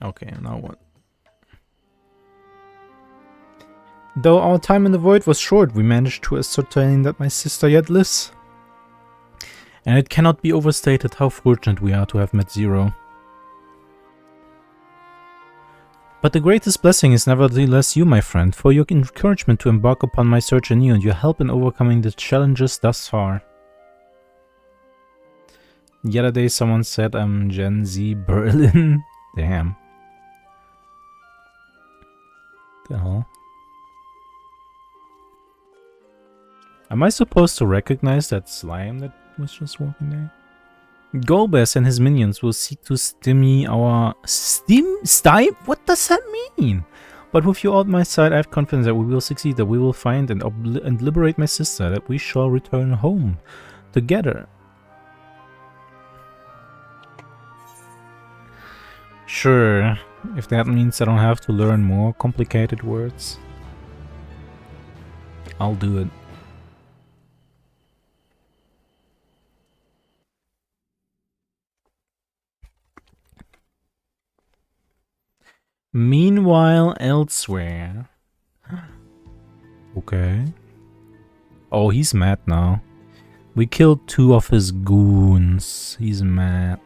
Okay, now what? Though our time in the void was short, we managed to ascertain that my sister yet lives. And it cannot be overstated how fortunate we are to have met Zero. But the greatest blessing is nevertheless you, my friend, for your encouragement to embark upon my search anew and your help in overcoming the challenges thus far. The other day someone said I'm Gen Z Berlin. Damn. The hell? Am I supposed to recognize that slime that was just walking there? Golbez and his minions will seek to stymie our... Stime? What does that mean? But with you all at my side, I have confidence that we will succeed, that we will find and liberate my sister, that we shall return home together. Sure, if that means I don't have to learn more complicated words, I'll do it. Meanwhile, elsewhere. Okay. Oh, he's mad now. We killed 2 of his goons. He's mad.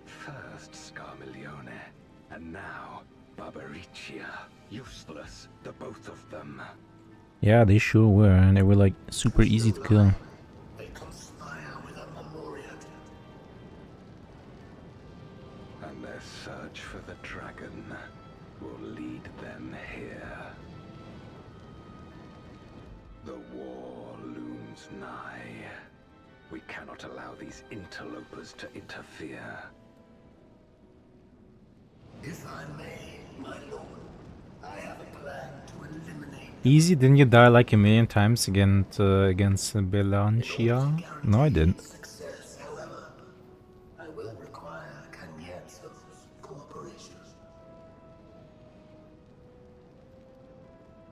First Scarmiglione, and now Barbariccia. Useless, the both of them. Yeah, they sure were, and they were like super easy to kill. They conspire with a Memoriat. And their search for the dragon will lead them here. The war looms nigh. We cannot allow these interlopers to interfere. If I may, my lord, I have a plan to eliminate... Easy, didn't you die like a million times against Belancia? No, I didn't. Success, however, I will require Cagnazzo's cooperation.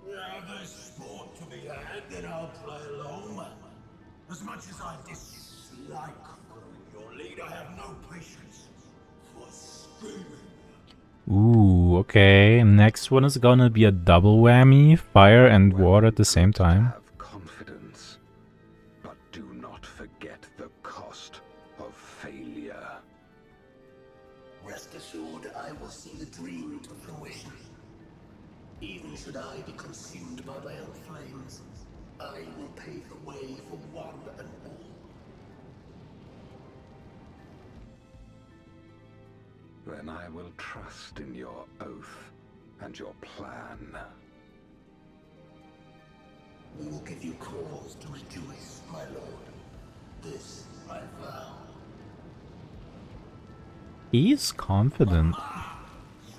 There's sport to be had, then I'll play along. As much as I dislike following your lead, I have no patience for screaming. Ooh, okay. Next one is gonna be a double whammy, fire and water at the same time. Have confidence, but do not forget the cost of failure. Rest assured, I will see the dream to fruition. Even should I be consumed by my own flames, I will pave the way for one and all. Then I will trust in your oath and your plan. We will give you cause to rejoice, my lord. This I vow. He's confident.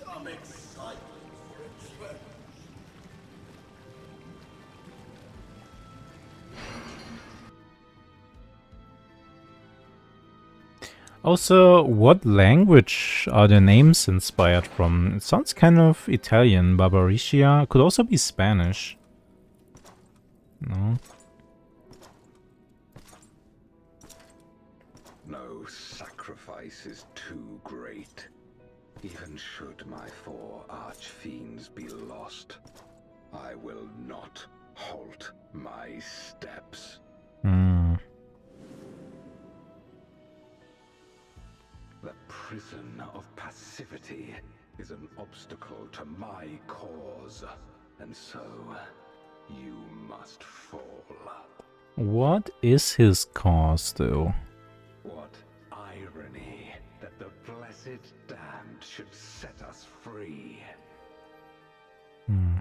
Some excitement for a change. Also, what language are their names inspired from? It sounds kind of Italian. Barbariccia could also be Spanish. No. No sacrifice is too great. Even should my 4 archfiends be lost, I will not halt my steps. Hmm. The prison of passivity is an obstacle to my cause, and so you must fall. What is his cause, though? What irony that the blessed damned should set us free. Hmm.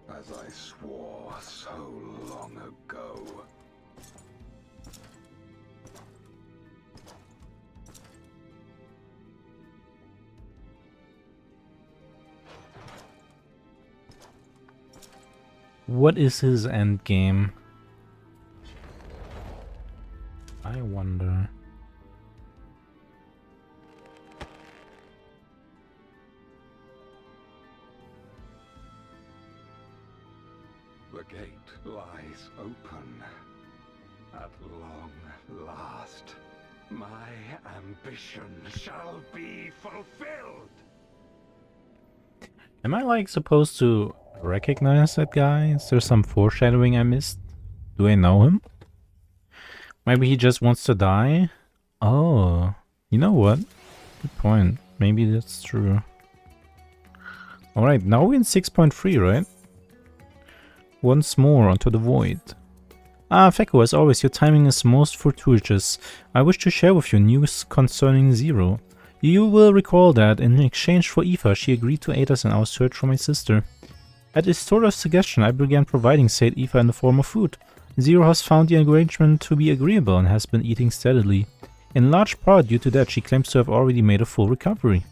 As I swore so long ago. What is his end game? I wonder. The gate lies open. At long last, my ambition shall be fulfilled. Am I like supposed to recognize that guy? Is there some foreshadowing I missed? Do I know him? Maybe he just wants to die? Oh, you know what? Good point. Maybe that's true. Alright, now we're in 6.3, right? Once more onto the void. Ah, Feko, as always, your timing is most fortuitous. I wish to share with you news concerning Zero. You will recall that, in exchange for Aoife, she agreed to aid us in our search for my sister. At his sort of suggestion, I began providing said Aoife in the form of food. Zero has found the arrangement to be agreeable and has been eating steadily. In large part due to that, she claims to have already made a full recovery.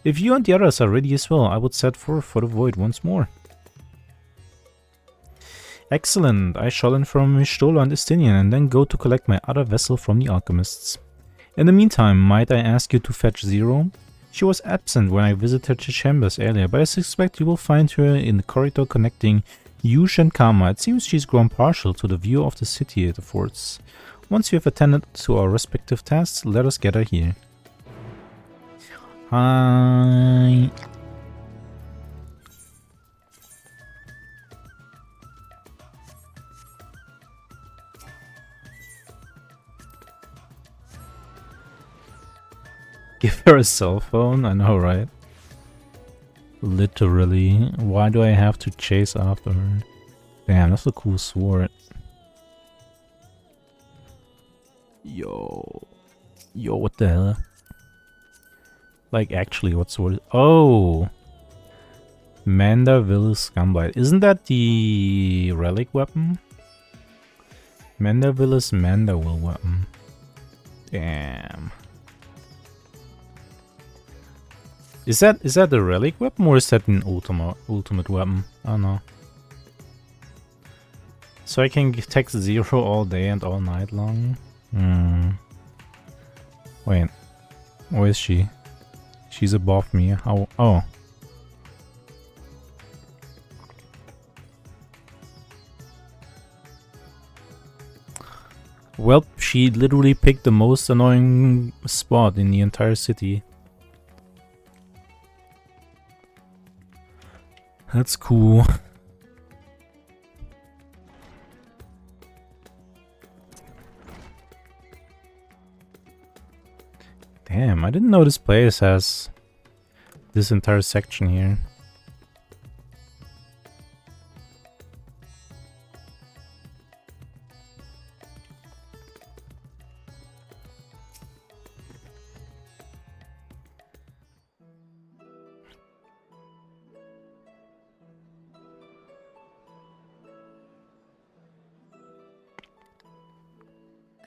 If you and the others are ready as well, I would set forth for the void once more. Excellent, I shall inform Mistola and Istinian and then go to collect my other vessel from the alchemists. In the meantime, might I ask you to fetch Zero? She was absent when I visited her chambers earlier, but I suspect you will find her in the corridor connecting Yush and Kama. It seems she's grown partial to the view of the city it affords. Once you have attended to our respective tasks, let us gather here. Hi. Give her a cell phone? I know, right? Literally. Why do I have to chase after her? Damn, that's a cool sword. Yo. Yo, what the hell? Like, actually, what sword is... Oh! Manderville's Gunblade. Isn't that the relic weapon? Manderville's Manderville weapon. Damn. Is that the relic weapon or is that an ultimate weapon? I don't know. So I can text Zero all day and all night long? Wait. Where is she? She's above me. How? Oh. Well, she literally picked the most annoying spot in the entire city. That's cool. Damn, I didn't know this place has this entire section here.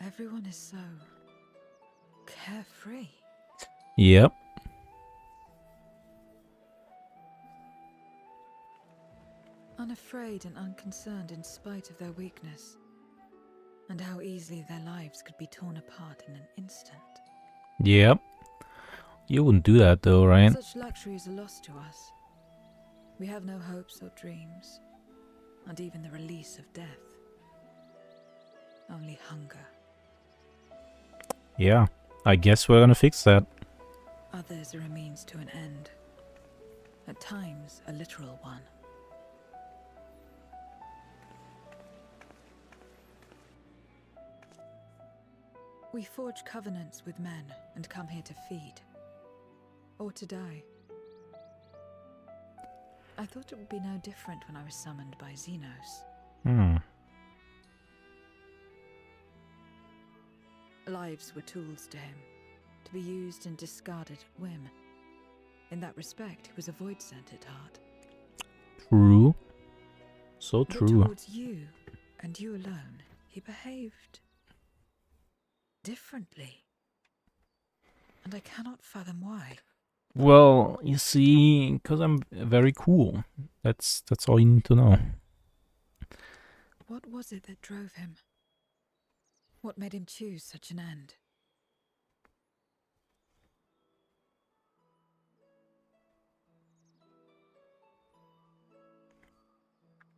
Everyone is so carefree. Yep. Unafraid and unconcerned in spite of their weakness. And how easily their lives could be torn apart in an instant. Yep. You wouldn't do that though, right? Such luxuries are lost to us. We have no hopes or dreams. Not even the release of death. Only hunger. Yeah. I guess we're gonna fix that. Others are a means to an end. At times, a literal one. We forge covenants with men and come here to feed. Or to die. I thought it would be no different when I was summoned by Xenos. Lives were tools to him, to be used and discarded at whim. In that respect, he was a void-sent at heart. True. So But true. towards you, and you alone, he behaved differently. And I cannot fathom why. Well, you see, because I'm very cool. That's all you need to know. What was it that drove him? What made him choose such an end?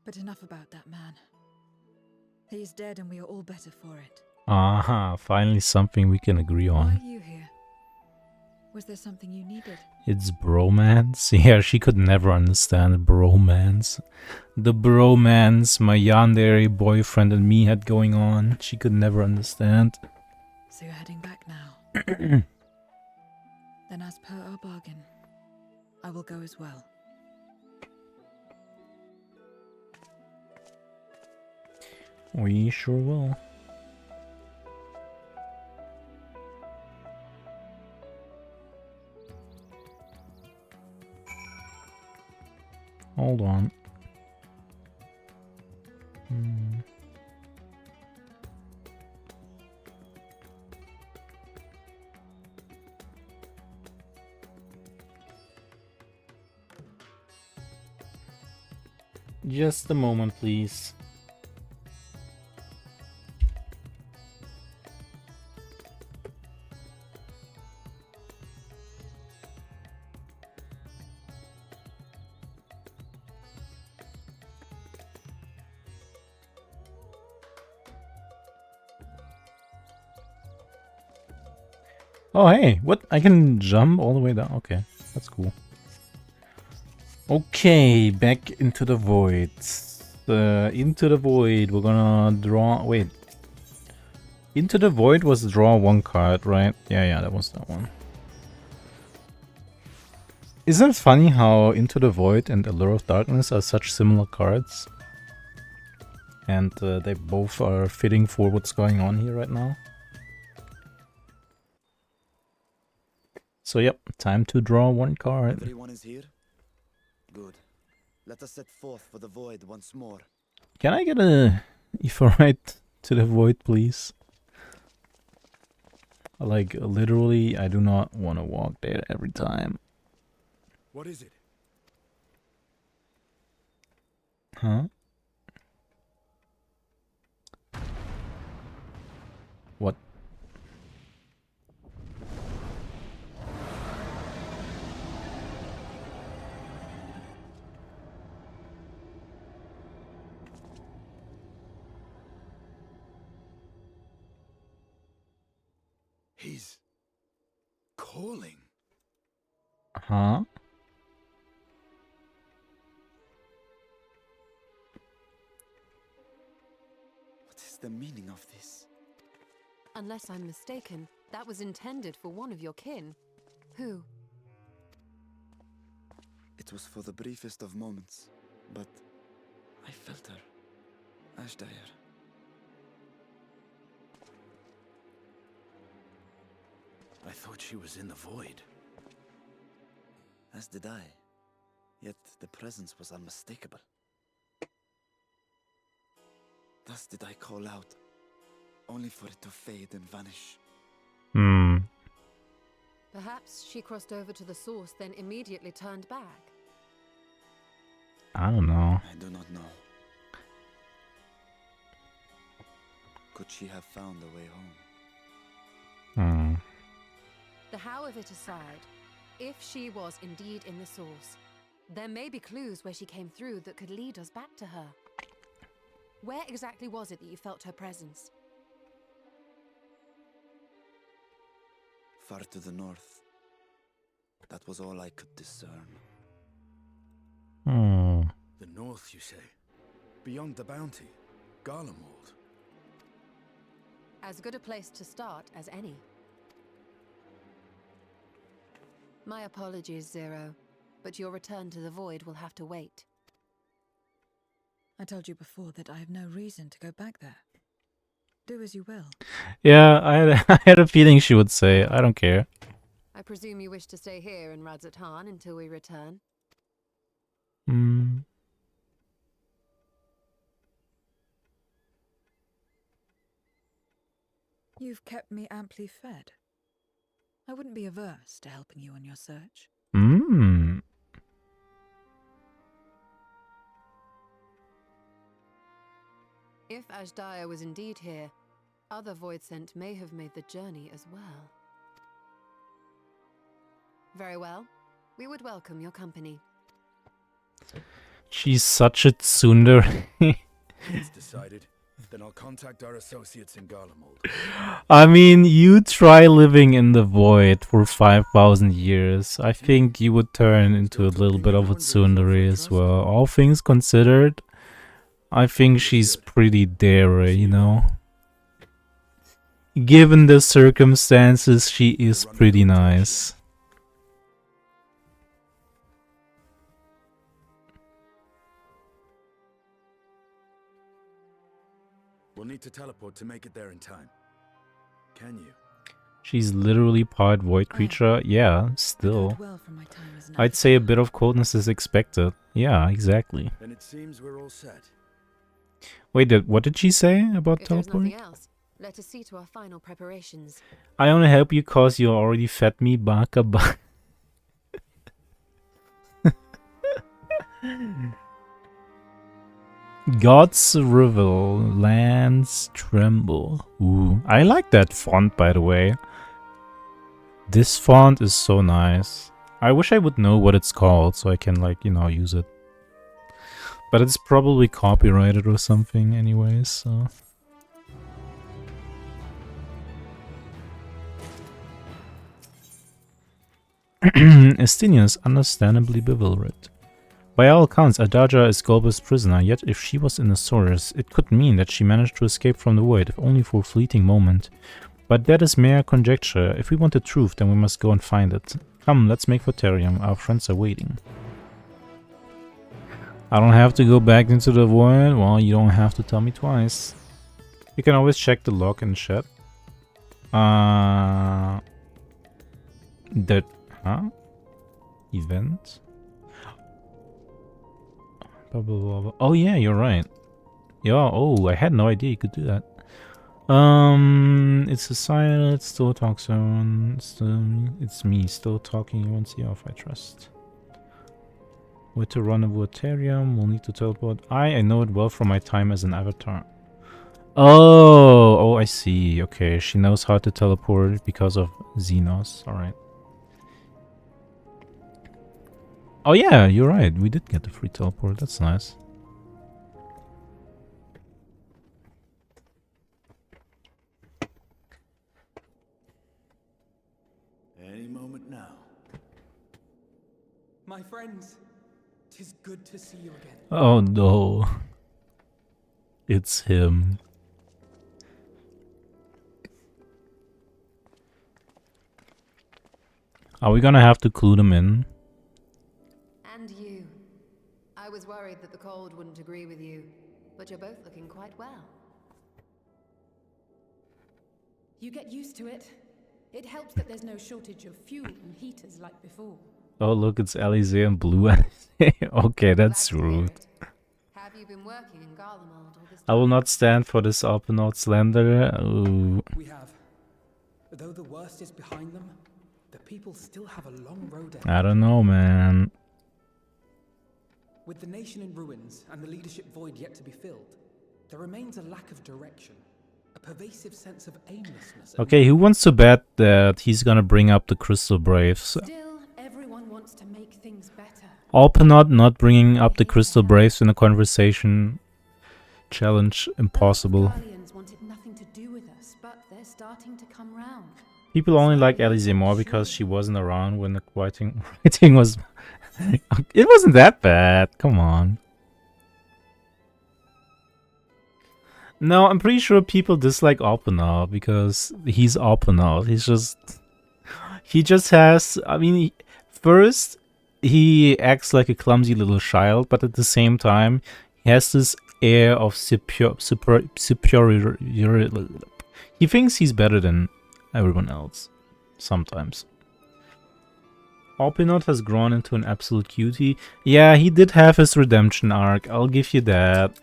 But enough about that man. He is dead and we are all better for it. Aha, finally something we can agree Why on. are you here? Was there something you needed? It's bromance? Yeah, she could never understand bromance. The bromance my yandere boyfriend and me had going on, she could never understand. So you're heading back now. Then as per our bargain, I will go as well. We sure will. Hold on. Just a moment, please. Oh, hey, what? I can jump all the way down. Okay, that's cool. Okay, back into the void. Into the void, we're gonna draw... Wait. Into the void was draw one card, right? Yeah, that was that one. Isn't it funny how Into the Void and Allure of Darkness are such similar cards? And they both are fitting for what's going on here right now. So yep, time to draw one card. Everyone is here? Good. Let us set forth for the void once more. Can I get a Ephemerite to the void, please? Like, literally, I do not want to walk there every time. What is it? Huh? What? He's calling. Huh? What is the meaning of this? Unless I'm mistaken, that was intended for one of your kin. Who? It was for the briefest of moments, but I felt her. Ashdire. I thought she was in the void. As did I. Yet the presence was unmistakable. Thus did I call out, only for it to fade and vanish. Hmm. Perhaps she crossed over to the source, then immediately turned back. I don't know. I do not know. Could she have found a way home? Hmm. The how of it aside, if she was indeed in the source, there may be clues where she came through that could lead us back to her. Where exactly was it that you felt her presence? Far to the north. That was all I could discern. Hmm. The north, you say? Beyond the bounty? Garlemald? As good a place to start as any. My apologies, Zero, but your return to the void will have to wait. I told you before that I have no reason to go back there. Do as you will. Yeah, I had a feeling she would say, I don't care. I presume you wish to stay here in Radzatan until we return? Hmm. You've kept me amply fed. I wouldn't be averse to helping you on your search. Hmm. If Ashdaya was indeed here, other Voidsent may have made the journey as well. Very well. We would welcome your company. She's such a tsundere. It's decided. Then I'll contact our associates in Garlemald. I mean, you try living in the void for 5,000 years. I think you would turn into a little bit of a tsundere as well. All things considered, I think she's pretty dare, you know. Given the circumstances, she is pretty nice. We'll need to teleport to make it there in time. Can you? She's literally part void creature. Yeah, still. Well for my time as an I'd say a bit of coldness is expected. Yeah, exactly. Then it seems we're all set. Wait, what did she say about If there's teleporting? nothing else, let us see to our final preparations. I only help you cause you already fed me baka baka. Gods revel, lands tremble. Ooh, I like that font, by the way. This font is so nice. I wish I would know what it's called so I can, like, you know, use it. But it's probably copyrighted or something anyways, so... Estinian is understandably bewildered. By all accounts, Adaja is Golba's prisoner, yet if she was in the source, it could mean that she managed to escape from the void, if only for a fleeting moment. But that is mere conjecture. If we want the truth, then we must go and find it. Come, let's make for Terium. Our friends are waiting. I don't have to go back into the void? Well, you don't have to tell me twice. You can always check the log in chat. That... Huh? Event? Blah, blah, blah, blah. Oh yeah, you're right. Yeah, oh, I had no idea you could do that. It's a silent, still talk zone. It's me, still talking. You won't see off, I trust. Where to run a Waterium, we'll need to teleport. I know it well from my time as an avatar. Oh, I see. Okay, she knows how to teleport because of Xenos. Alright. Oh yeah, you're right. We did get the free teleport. That's nice. Any moment now. My friends, 'tis good to see you again. Oh no. It's him. Are we gonna have to clue them in? And you. I was worried that the cold wouldn't agree with you, but you're both looking quite well. You get used to it. It helps that there's no shortage of fuel and heaters like before. Oh look, it's Alize and Blue Alize. Okay, that's Glad to hear rude. it. Have you been working in Garlemald all this I will time? not stand for this Alpinaut slander. Ooh. We have. Though the worst is behind them, the people still have a long road ahead. I don't know, man. With the nation in ruins and the leadership void yet to be filled, there remains a lack of direction, a pervasive sense of aimlessness. Okay, who wants to bet that he's gonna bring up the Crystal Braves? Still, everyone wants to make things better. Alpinaut not bringing up the Crystal Braves in a conversation. Challenge impossible. Guardians wanted nothing to do with us, but they're starting to come round. People only like Alize more because she wasn't around when the writing was... It wasn't that bad. Come on. No, I'm pretty sure people dislike Alpinaut because he's Alpinaut. He just has... I mean, first, he acts like a clumsy little child, but at the same time, he has this air of superior... He thinks he's better than everyone else. Sometimes. Alpinaut has grown into an absolute cutie. Yeah, he did have his redemption arc. I'll give you that.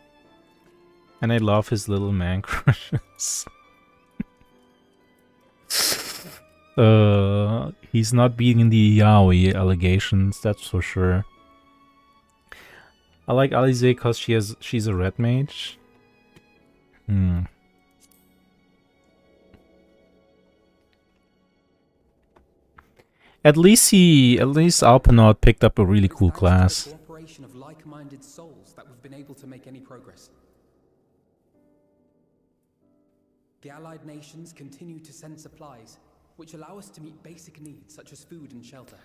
And I love his little man crushes. He's not beating the yaoi allegations, that's for sure. I like Alize because she's a red mage. At least Alpinaut picked up a really cool class. Cooperation of like-minded souls that we've been able to make any progress. The Allied nations continue to send supplies, which allow us to meet basic needs such as food and shelter.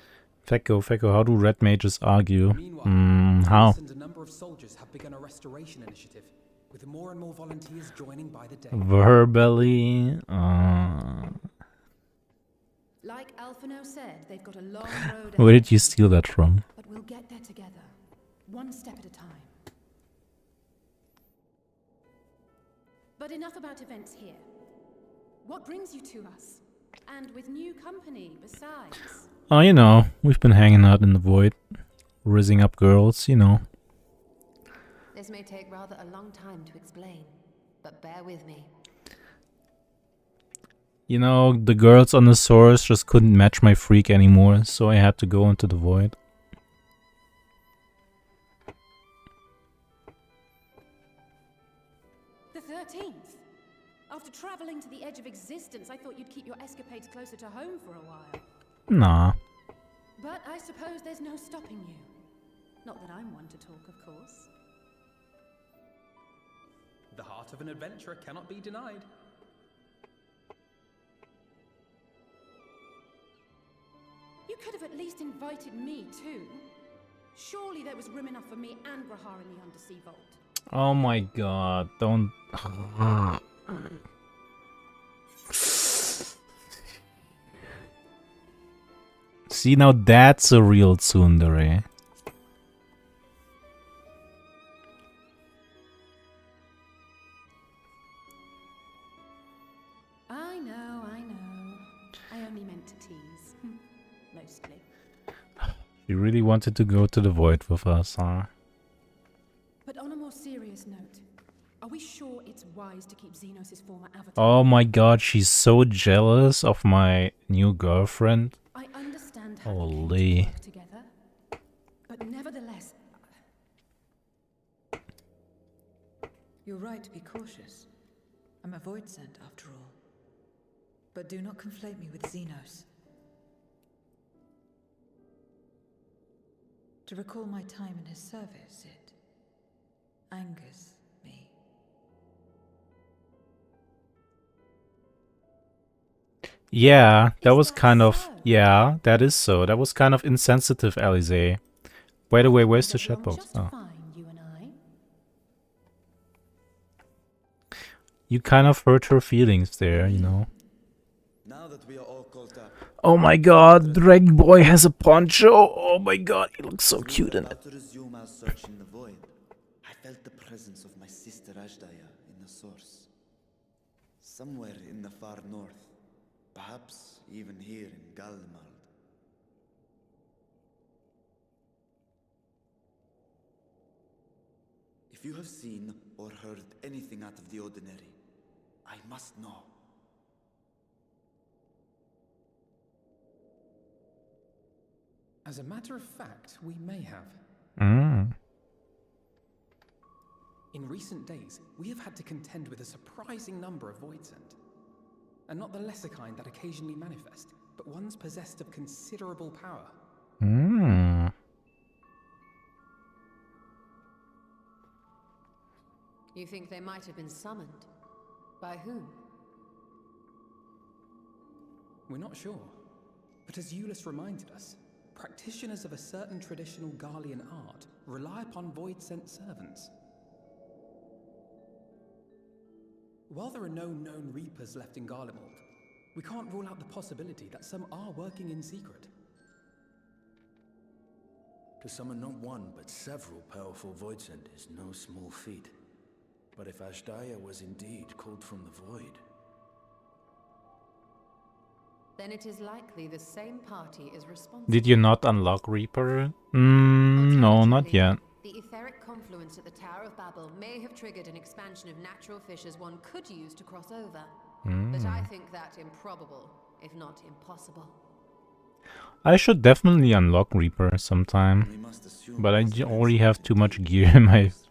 Fecko, how do red mages argue? Meanwhile, How? and a number of soldiers have begun a restoration initiative, with more and more volunteers joining by the day. Verbally. Like Alphino said, they've got a long road Where ahead, did you steal that from? but we'll get there together, one step at a time. But enough about events here. What brings you to us? And with new company, besides. Oh, you know, we've been hanging out in the void, rizzing up girls, you know. This may take rather a long time to explain, but bear with me. You know, the girls on the source just couldn't match my freak anymore, so I had to go into the void. The 13th. After traveling to the edge of existence, I thought you'd keep your escapades closer to home for a while. Nah. But I suppose there's no stopping you. Not that I'm one to talk, of course. The heart of an adventurer cannot be denied. You could have at least invited me too. Surely there was room enough for me and Grahar in the undersea vault. Oh my god, don't... See, now that's a real tsundere. I know. I only meant to tease. Mostly. You really wanted to go to the void with us, huh? But on a more serious note, are we sure it's wise to keep Xenos' former avatar? Oh my god, she's so jealous of my new girlfriend. I understand how Holy. you came to work together, but nevertheless, You're right to be cautious. I'm a void sent, after all. But do not conflate me with Xenos. To recall my time in his service, it angers me. Yeah, that Is was that kind of... so? Yeah, that is so. That was kind of insensitive, Alize. By the way, where's the Get along chat box? just Oh. fine, you and I. You kind of hurt her feelings there, you know. Now that we are all caught up, Oh my god, Dragon Boy has a poncho. Oh my god, he looks so we were cute in it. about to resume our search in the void. I felt the presence of my sister Ashdaya in the source. Somewhere in the far north. Perhaps even here in Galmald. If you have seen or heard anything out of the ordinary, I must know. As a matter of fact, we may have. Mm. In recent days, we have had to contend with a surprising number of void sent. And not the lesser kind that occasionally manifest, but ones possessed of considerable power. Mm. You think they might have been summoned? By whom? We're not sure. But as Euless reminded us, practitioners of a certain traditional Garlean art rely upon void-sent servants. While there are no known Reapers left in Garlemald, we can't rule out the possibility that some are working in secret. To summon not one, but several powerful Voidsent is no small feat. But if Ashdaya was indeed called from the void... Then it is likely the same party is responsible. Did you not unlock Reaper? No, not Alternatively, yet. The etheric confluence at the Tower of Babel may have triggered an expansion of natural fissures one could use to cross over. But I think that improbable, if not impossible. I should definitely unlock Reaper sometime. We must assume But I this already event have is too much indeed gear in my... history.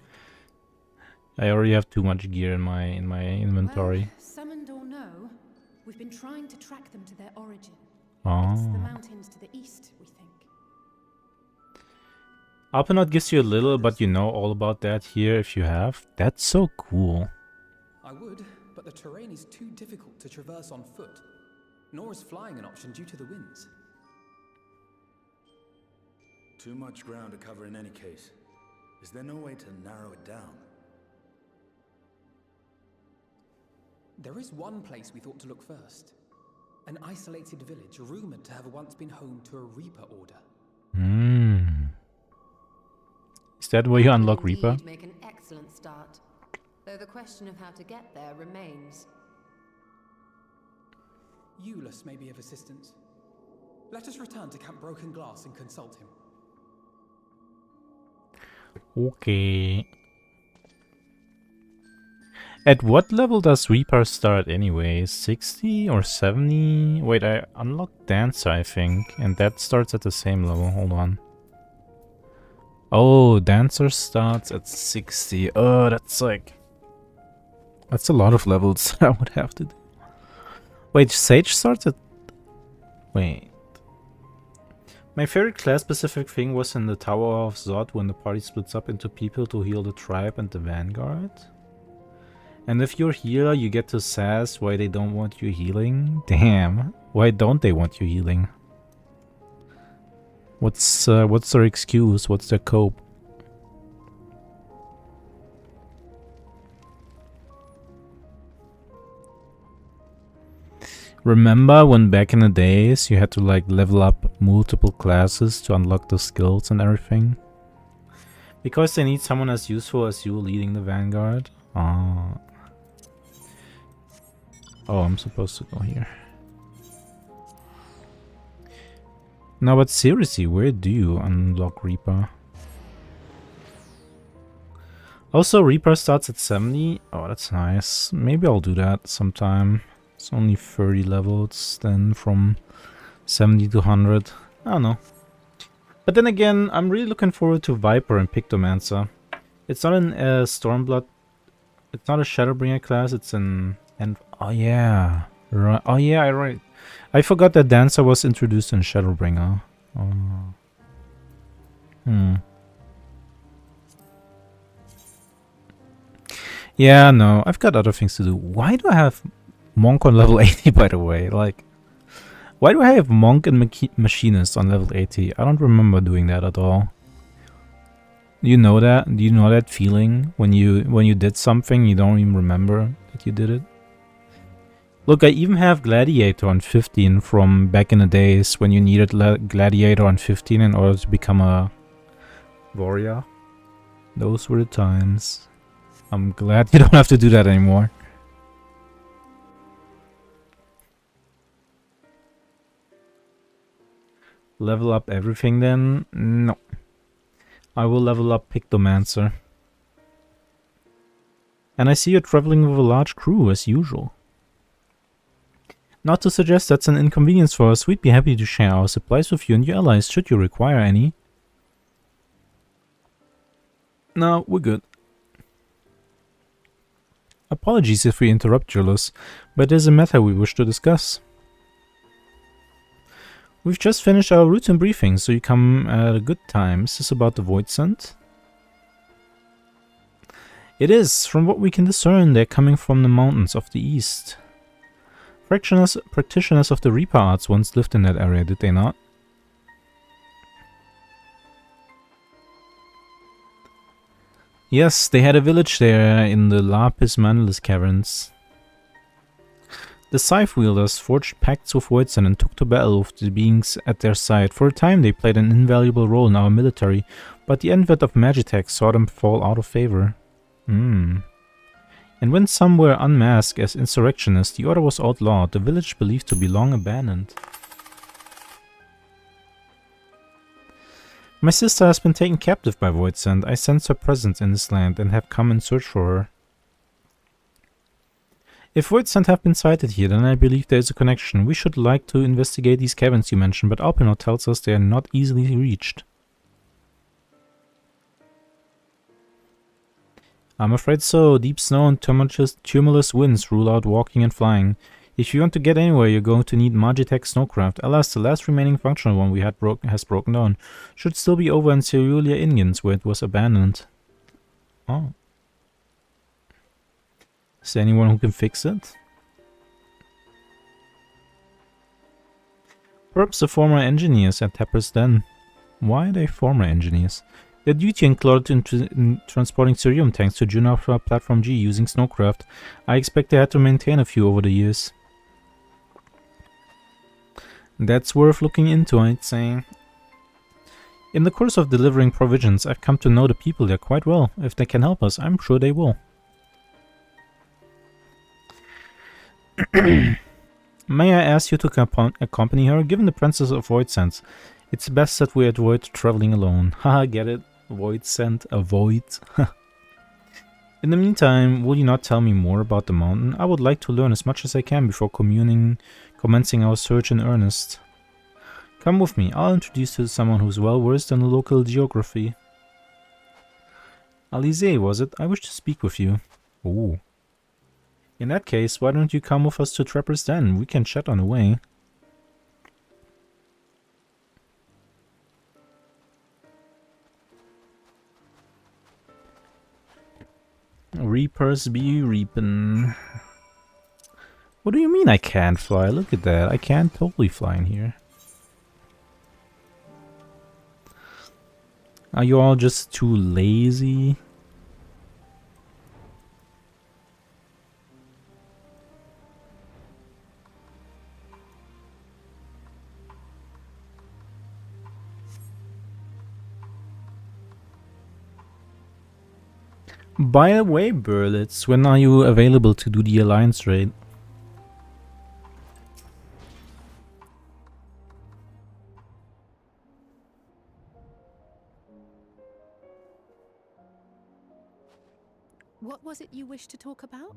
I already have too much gear in my inventory. Well, summoned or no, we've been trying to track them to their origin. It's Oh. the mountains to the east, we think. Alpenot gives you a little, but you know all about that here if you have. That's so cool. I would, but the terrain is too difficult to traverse on foot, nor is flying an option due to the winds. Too much ground to cover in any case. Is there no way to narrow it down? There is one place we thought to look first. An isolated village rumored to have once been home to a Reaper order. Is that where you unlock Indeed Reaper? Make an excellent start, though the question of how to get there remains. Euless may be of assistance. Let us return to Camp Broken Glass and consult him. Okay. At what level does Reaper start anyway? 60 or 70? Wait, I unlocked Dancer, I think. And that starts at the same level. Hold on. Oh, Dancer starts at 60. Oh, that's like... That's a lot of levels I would have to do. Wait, Sage starts at... Wait. My favorite class-specific thing was in the Tower of Zod when the party splits up into people to heal the tribe and the vanguard. And if you're healer, you get to sass why they don't want you healing. Damn, why don't they want you healing? What's their excuse? What's their cope? Remember when back in the days you had to like level up multiple classes to unlock the skills and everything? Because they need someone as useful as you leading the vanguard. Ah. Oh, I'm supposed to go here. No, but seriously, where do you unlock Reaper? Also, Reaper starts at 70. Oh, that's nice. Maybe I'll do that sometime. It's only 30 levels, then from 70 to 100. I don't know. But then again, I'm really looking forward to Viper and Pictomancer. It's not an Stormblood. It's not a Shadowbringer class, it's an... And oh yeah, right. Oh yeah, right. I forgot that Dancer was introduced in Shadowbringer. Oh. Yeah, no, I've got other things to do. Why do I have Monk on level 80, by the way? Like, why do I have Monk and Machinist on level 80? I don't remember doing that at all. Do you know that? Do you know that feeling when you did something you don't even remember that you did it? Look, I even have Gladiator on 15 from back in the days when you needed Gladiator on 15 in order to become a warrior. Those were the times. I'm glad you don't have to do that anymore. Level up everything then? No. I will level up Pictomancer. And I see you're traveling with a large crew as usual. Not to suggest that's an inconvenience for us, we'd be happy to share our supplies with you and your allies should you require any. No, we're good. Apologies if we interrupt, Julius, but there's a matter we wish to discuss. We've just finished our routine briefing, so you come at a good time. Is this about the Void Scent? It is. From what we can discern, they're coming from the mountains of the east. Practitioners of the Reaper arts once lived in that area, did they not? Yes, they had a village there in the Lapis Mandalis caverns. The Scythe wielders forged pacts with Voidsen and took to battle with the beings at their side. For a time they played an invaluable role in our military, but the advent of Magitech saw them fall out of favor. And when some were unmasked as insurrectionists, the order was outlawed, the village believed to be long abandoned. My sister has been taken captive by Voidsent. I sense her presence in this land and have come in search for her. If Voidsent have been sighted here, then I believe there is a connection. We should like to investigate these caverns you mentioned, but Alpinot tells us they are not easily reached. I'm afraid so. Deep snow and tumultuous winds rule out walking and flying. If you want to get anywhere, you're going to need Magitech Snowcraft. Alas, the last remaining functional one we had has broken down. Should still be over in Cerulean Indians, where it was abandoned. Oh. Is there anyone who can fix it? Perhaps the former engineers at Tapper's Den. Why are they former engineers? Their duty included in transporting cerium tanks to Juniper Platform G using snowcraft. I expect they had to maintain a few over the years. That's worth looking into, I'd say. In the course of delivering provisions, I've come to know the people there quite well. If they can help us, I'm sure they will. May I ask you to accompany her? Given the Princess of Void Sense, it's best that we avoid traveling alone. Haha, get it? Void Scent? Avoid? In the meantime, will you not tell me more about the mountain? I would like to learn as much as I can before commencing our search in earnest. Come with me, I'll introduce you to someone who's well versed in the local geography. Alize, was it? I wish to speak with you. Ooh. In that case, why don't you come with us to Trapper's Den? We can chat on the way. Reapers be reapin'. What do you mean I can't fly? Look at that. I can totally fly in here. Are you all just too lazy? By the way, Berlitz, when are you available to do the Alliance raid? What was it you wished to talk about?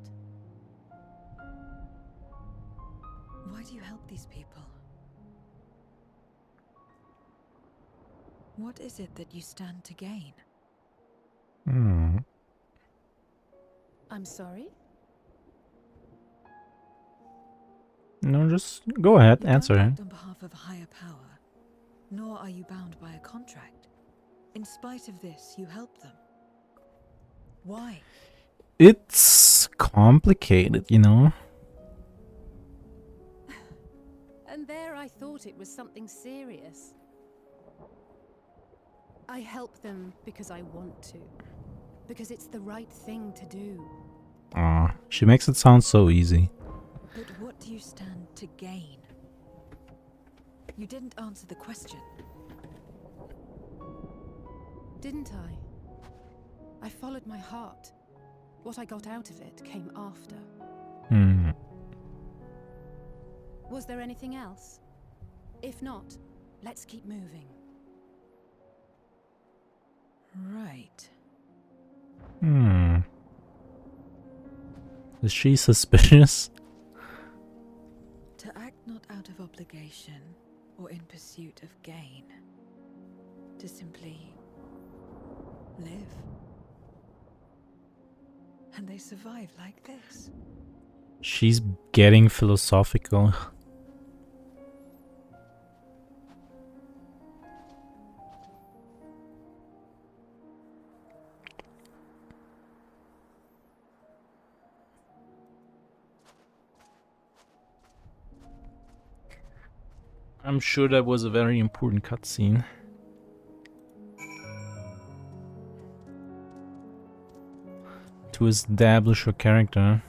Why do you help these people? What is it that you stand to gain? I'm sorry? No, just go ahead, You answer don't him. act on behalf of a higher power, nor are you bound by a contract. In spite of this, you help them. Why? It's complicated, you know? And there I thought it was something serious. I help them because I want to. Because it's the right thing to do. Aw, she makes it sound so easy. But what do you stand to gain? You didn't answer the question. Didn't I? I followed my heart. What I got out of it came after. Was there anything else? If not, let's keep moving. Right. Is she suspicious? To act not out of obligation or in pursuit of gain. To simply live. And they survive like this. She's getting philosophical. I'm sure that was a very important cutscene. To establish her character.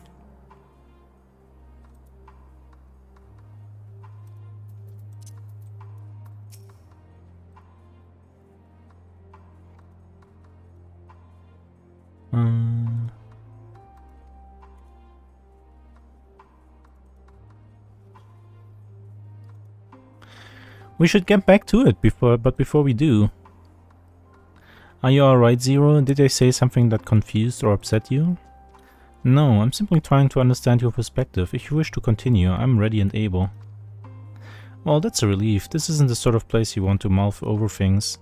We should get back to it but before we do. Are you alright, Zero? Did I say something that confused or upset you? No, I'm simply trying to understand your perspective. If you wish to continue, I'm ready and able. Well, that's a relief. This isn't the sort of place you want to mouth over things.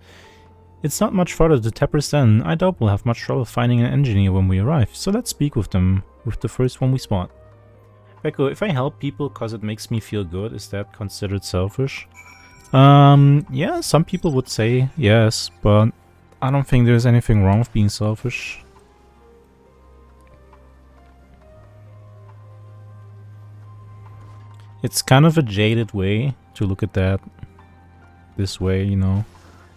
It's not much farther to Tapper's Den. I doubt we'll have much trouble finding an engineer when we arrive, so let's speak with them, with the first one we spot. Becco, if I help people cause it makes me feel good, is that considered selfish? Yeah, some people would say yes, but I don't think there's anything wrong with being selfish. It's kind of a jaded way to look at that. This way, you know.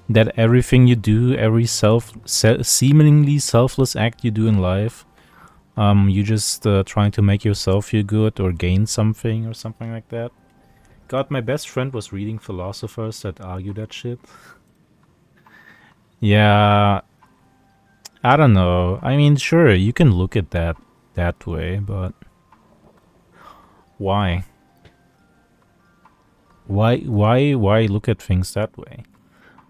That everything you do, every seemingly selfless act you do in life, you just trying to make yourself feel good or gain something or something like that. God, my best friend was reading philosophers that argue that shit. Yeah, I don't know. I mean, sure, you can look at that way, but why? Why look at things that way?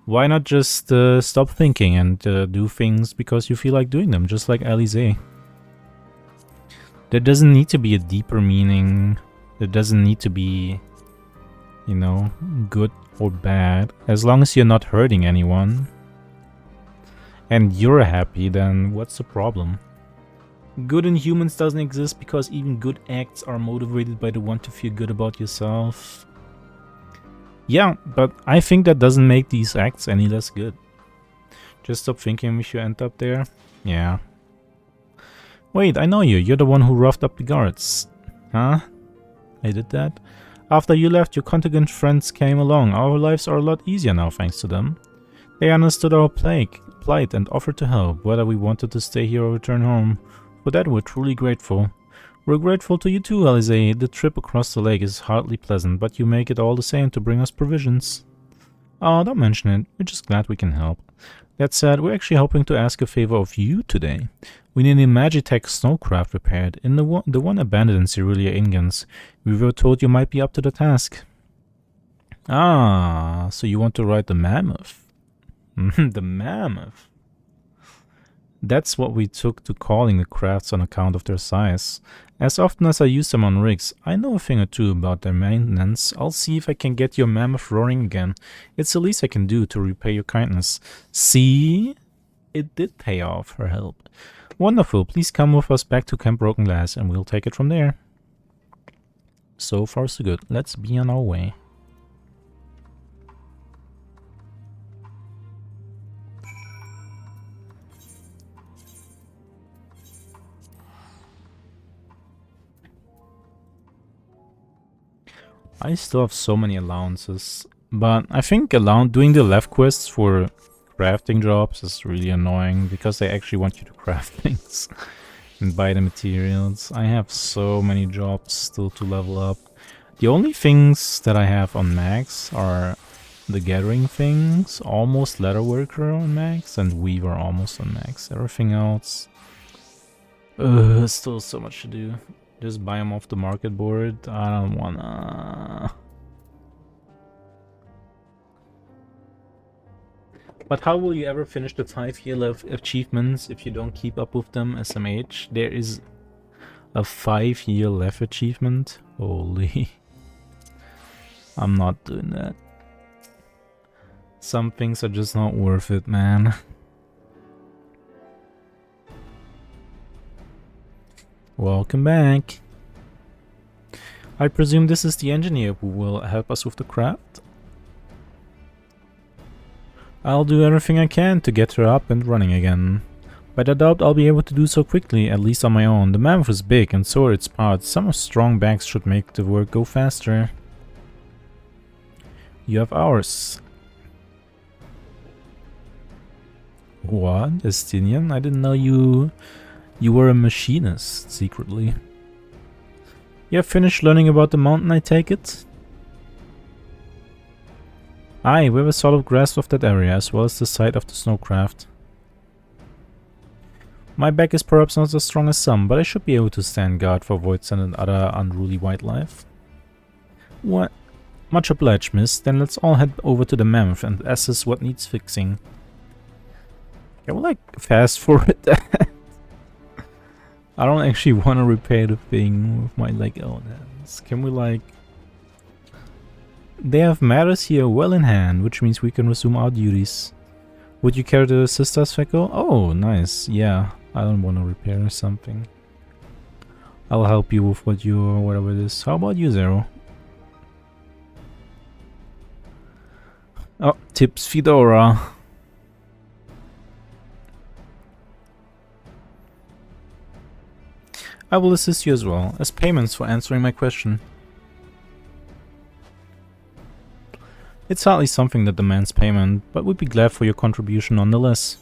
Why not just stop thinking and do things because you feel like doing them, just like Alize? There doesn't need to be a deeper meaning. There doesn't need to be, you know, good or bad. As long as you're not hurting anyone and you're happy, then what's the problem? Good in humans doesn't exist because even good acts are motivated by the want to feel good about yourself. Yeah, but I think that doesn't make these acts any less good. Just stop thinking if you end up there. Yeah. Wait, I know you. You're the one who roughed up the guards. Huh? I did that? After you left, your contingent friends came along. Our lives are a lot easier now thanks to them. They understood our plight and offered to help, whether we wanted to stay here or return home. For that, we're truly grateful. We're grateful to you too, Alize. The trip across the lake is hardly pleasant, but you make it all the same to bring us provisions. Oh, don't mention it. We're just glad we can help. That said, we're actually hoping to ask a favor of you today. We need a Magitech snowcraft repaired in the one abandoned in Cerealia Ingens. We were told you might be up to the task. Ah, so you want to ride the mammoth? The mammoth. That's what we took to calling the crafts on account of their size. As often as I use them on rigs, I know a thing or two about their maintenance. I'll see if I can get your mammoth roaring again. It's the least I can do to repay your kindness. See? It did pay off, her help. Wonderful, please come with us back to Camp Broken Glass and we'll take it from there. So far so good. Let's be on our way. I still have so many allowances, but I think doing the left quests for crafting jobs is really annoying because they actually want you to craft things and buy the materials. I have so many jobs still to level up. The only things that I have on max are the gathering things, almost leatherworker on max, and weaver almost on max. Everything else, still so much to do. Just buy them off the market board. I don't wanna. But how will you ever finish the 5-year achievements if you don't keep up with them, SMH? There is a 5-year left achievement? Holy. I'm not doing that. Some things are just not worth it, man. Welcome back. I presume this is the engineer who will help us with the craft. I'll do everything I can to get her up and running again. But I doubt I'll be able to do so quickly, at least on my own. The mammoth is big and so are its parts. Some strong backs should make the work go faster. You have ours. What? Estinian? I didn't know you were a machinist, secretly. You have finished learning about the mountain, I take it? Aye, we have a solid grasp of that area, as well as the site of the snowcraft. My back is perhaps not as strong as some, but I should be able to stand guard for Voidsent and other unruly wildlife. What? Much obliged, miss. Then let's all head over to the mammoth and assess what needs fixing. Can we, like, fast forward that? I don't actually want to repair the thing with my, like, own hands. Can we, like... They have matters here well in hand, which means we can resume our duties. Would you care to assist us, Feko? Oh, nice. Yeah, I don't want to repair something. I'll help you with whatever it is. How about you, Zero? Oh, tips Fedora. I will assist you as well, as payments for answering my question. It's hardly something that demands payment, but we'd be glad for your contribution nonetheless.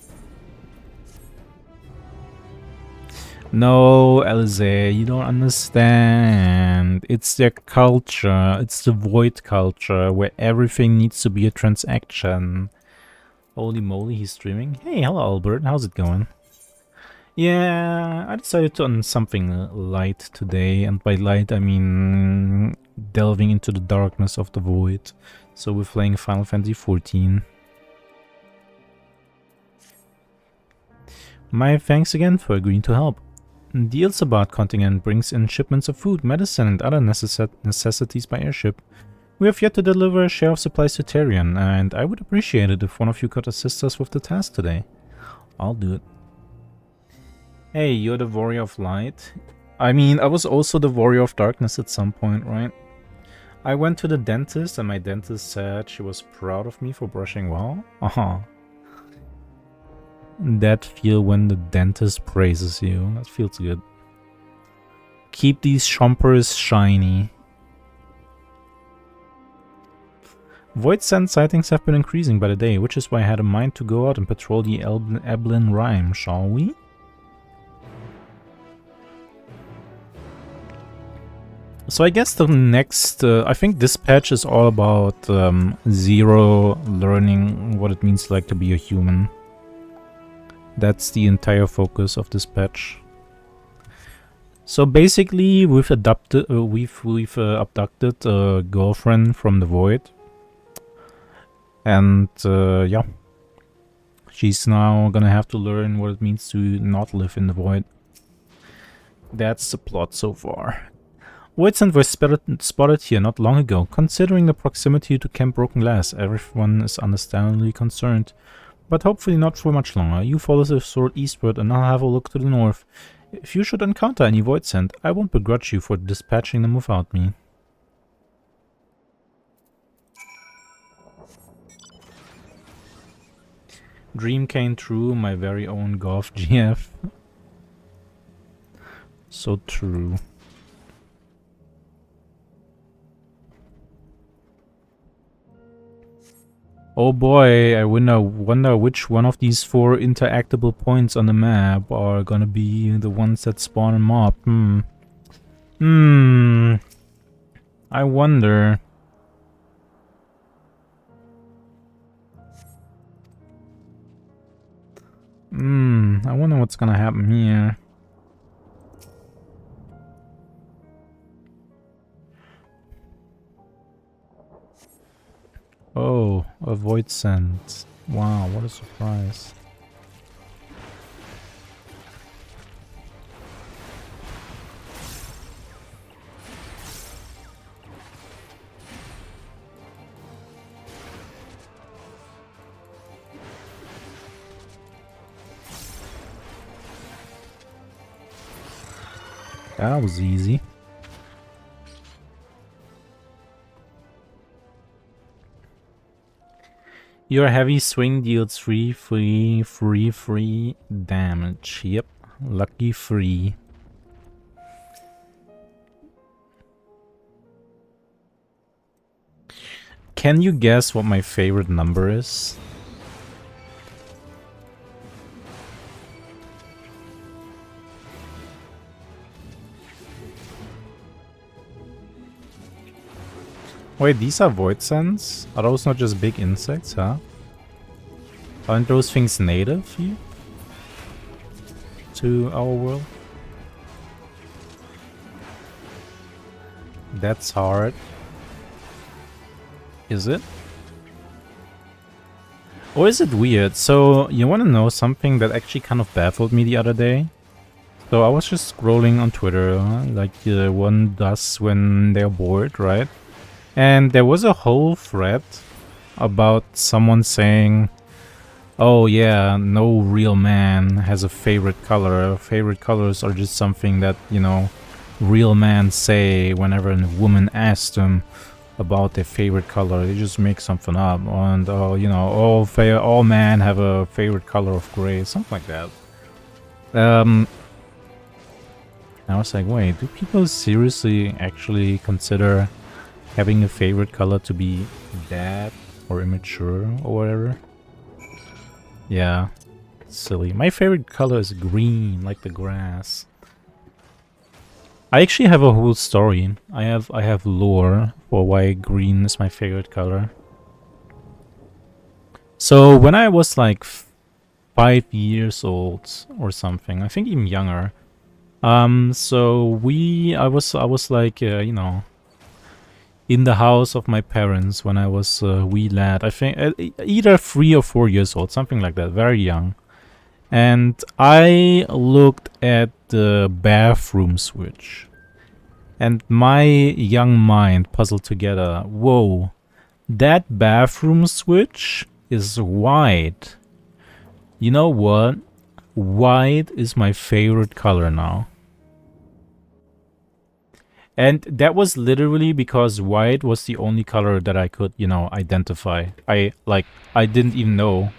No, Alize, you don't understand. It's their culture. It's the void culture, where everything needs to be a transaction. Holy moly, he's streaming. Hey, hello Albert, how's it going? Yeah, I decided to on something light today, and by light I mean delving into the darkness of the void. So we're playing Final Fantasy XIV. My thanks again for agreeing to help. The Ilsabad contingent brings in shipments of food, medicine, and other necessities by airship. We have yet to deliver a share of supplies to Tyrion, and I would appreciate it if one of you could assist us with the task today. I'll do it. Hey, you're the warrior of light? I mean, I was also the warrior of darkness at some point, right? I went to the dentist, and my dentist said she was proud of me for brushing well. That feel when the dentist praises you. That feels good. Keep these chompers shiny. Void Sand sightings have been increasing by the day, which is why I had a mind to go out and patrol the Eblin Rime, shall we? So I guess the next... I think this patch is all about Zero learning what it means like to be a human. That's the entire focus of this patch. So basically, we've abducted a girlfriend from the void, and yeah, she's now gonna have to learn what it means to not live in the void. That's the plot so far. Voidsend was spotted here not long ago. Considering the proximity to Camp Broken Glass, everyone is understandably concerned. But hopefully not for much longer. You follow the sword eastward and I'll have a look to the north. If you should encounter any Voidsend, I won't begrudge you for dispatching them without me. Dream came true, my very own Golf GF. So true. Oh boy, I wonder which one of these 4 interactable points on the map are gonna be the ones that spawn a mob. I wonder. I wonder what's gonna happen here. Oh, a void scent. Wow, what a surprise. That was easy. Your heavy swing deals free damage. Yep, lucky free. Can you guess what my favorite number is? Wait, these are void sands? Are those not just big insects, huh? Aren't those things native here? To our world? That's hard. Is it? Or is it weird? So, you wanna know something that actually kind of baffled me the other day? So I was just scrolling on Twitter, like one does when they're bored, right? And there was a whole thread about someone saying, oh yeah, no real man has a favorite color. Favorite colors are just something that, you know, real men say whenever a woman asks them about their favorite color. They just make something up. And, you know, all men have a favorite color of gray. Something like that. I was like, wait, do people seriously actually consider having a favorite color to be that or immature or whatever. Yeah, silly. My favorite color is green, like the grass. I actually have a whole story. I have lore for why green is my favorite color. So when I was like 5 years old or something, I think even younger. So I was like, you know, in the house of my parents when I was a wee lad. I think either 3 or 4 years old, something like that, very young. And I looked at the bathroom switch. And my young mind puzzled together, whoa, that bathroom switch is white. You know what? White is my favorite color now. And that was literally because white was the only color that I could, you know, identify. I didn't even know.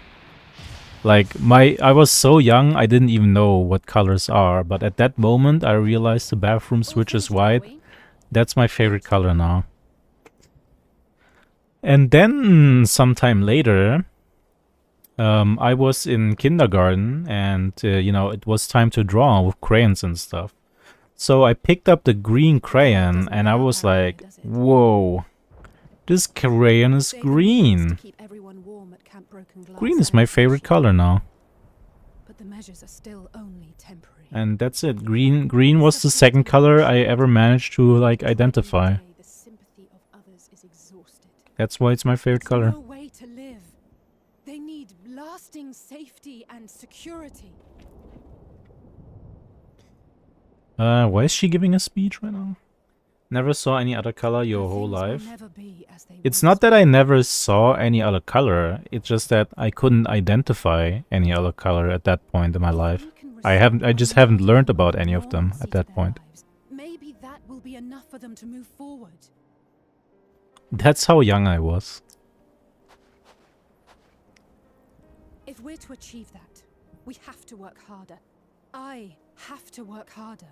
Like, I was so young, I didn't even know what colors are. But at that moment, I realized the bathroom switch is white. That's my favorite color now. And then, sometime later, I was in kindergarten, and, you know, it was time to draw with crayons and stuff. So I picked up the green crayon, and I was like, whoa, this crayon is green. Green is my favorite color now. But the measures are still only temporary. And that's it. Green was the second color I ever managed to, like, identify. That's why it's my favorite color. No way to live. They need lasting safety and security. Why is she giving a speech right now? Never saw any other color your whole life. It's not that I never saw any other color. It's just that I couldn't identify any other color at that point in my life. I just haven't learned about any of them at that point. Maybe that will be enough for them to move forward. That's how young I was. If we're to achieve that, we have to work harder. I have to work harder.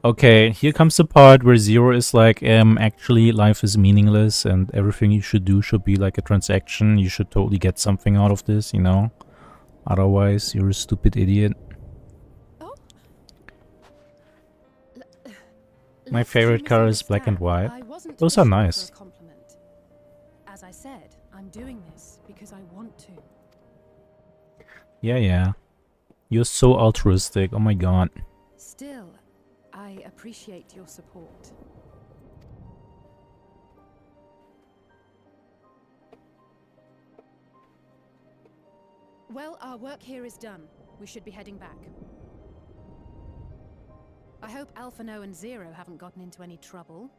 Okay, here comes the part where Zero is like, actually life is meaningless and everything you should do should be like a transaction. You should totally get something out of this, you know? Otherwise, you're a stupid idiot. Oh. My favorite color is black and white. Those are nice. As I said, I'm doing this because I want to. Yeah. You're so altruistic, oh my god. Still, I appreciate your support. Well, our work here is done. We should be heading back. I hope Alphano and Zero haven't gotten into any trouble.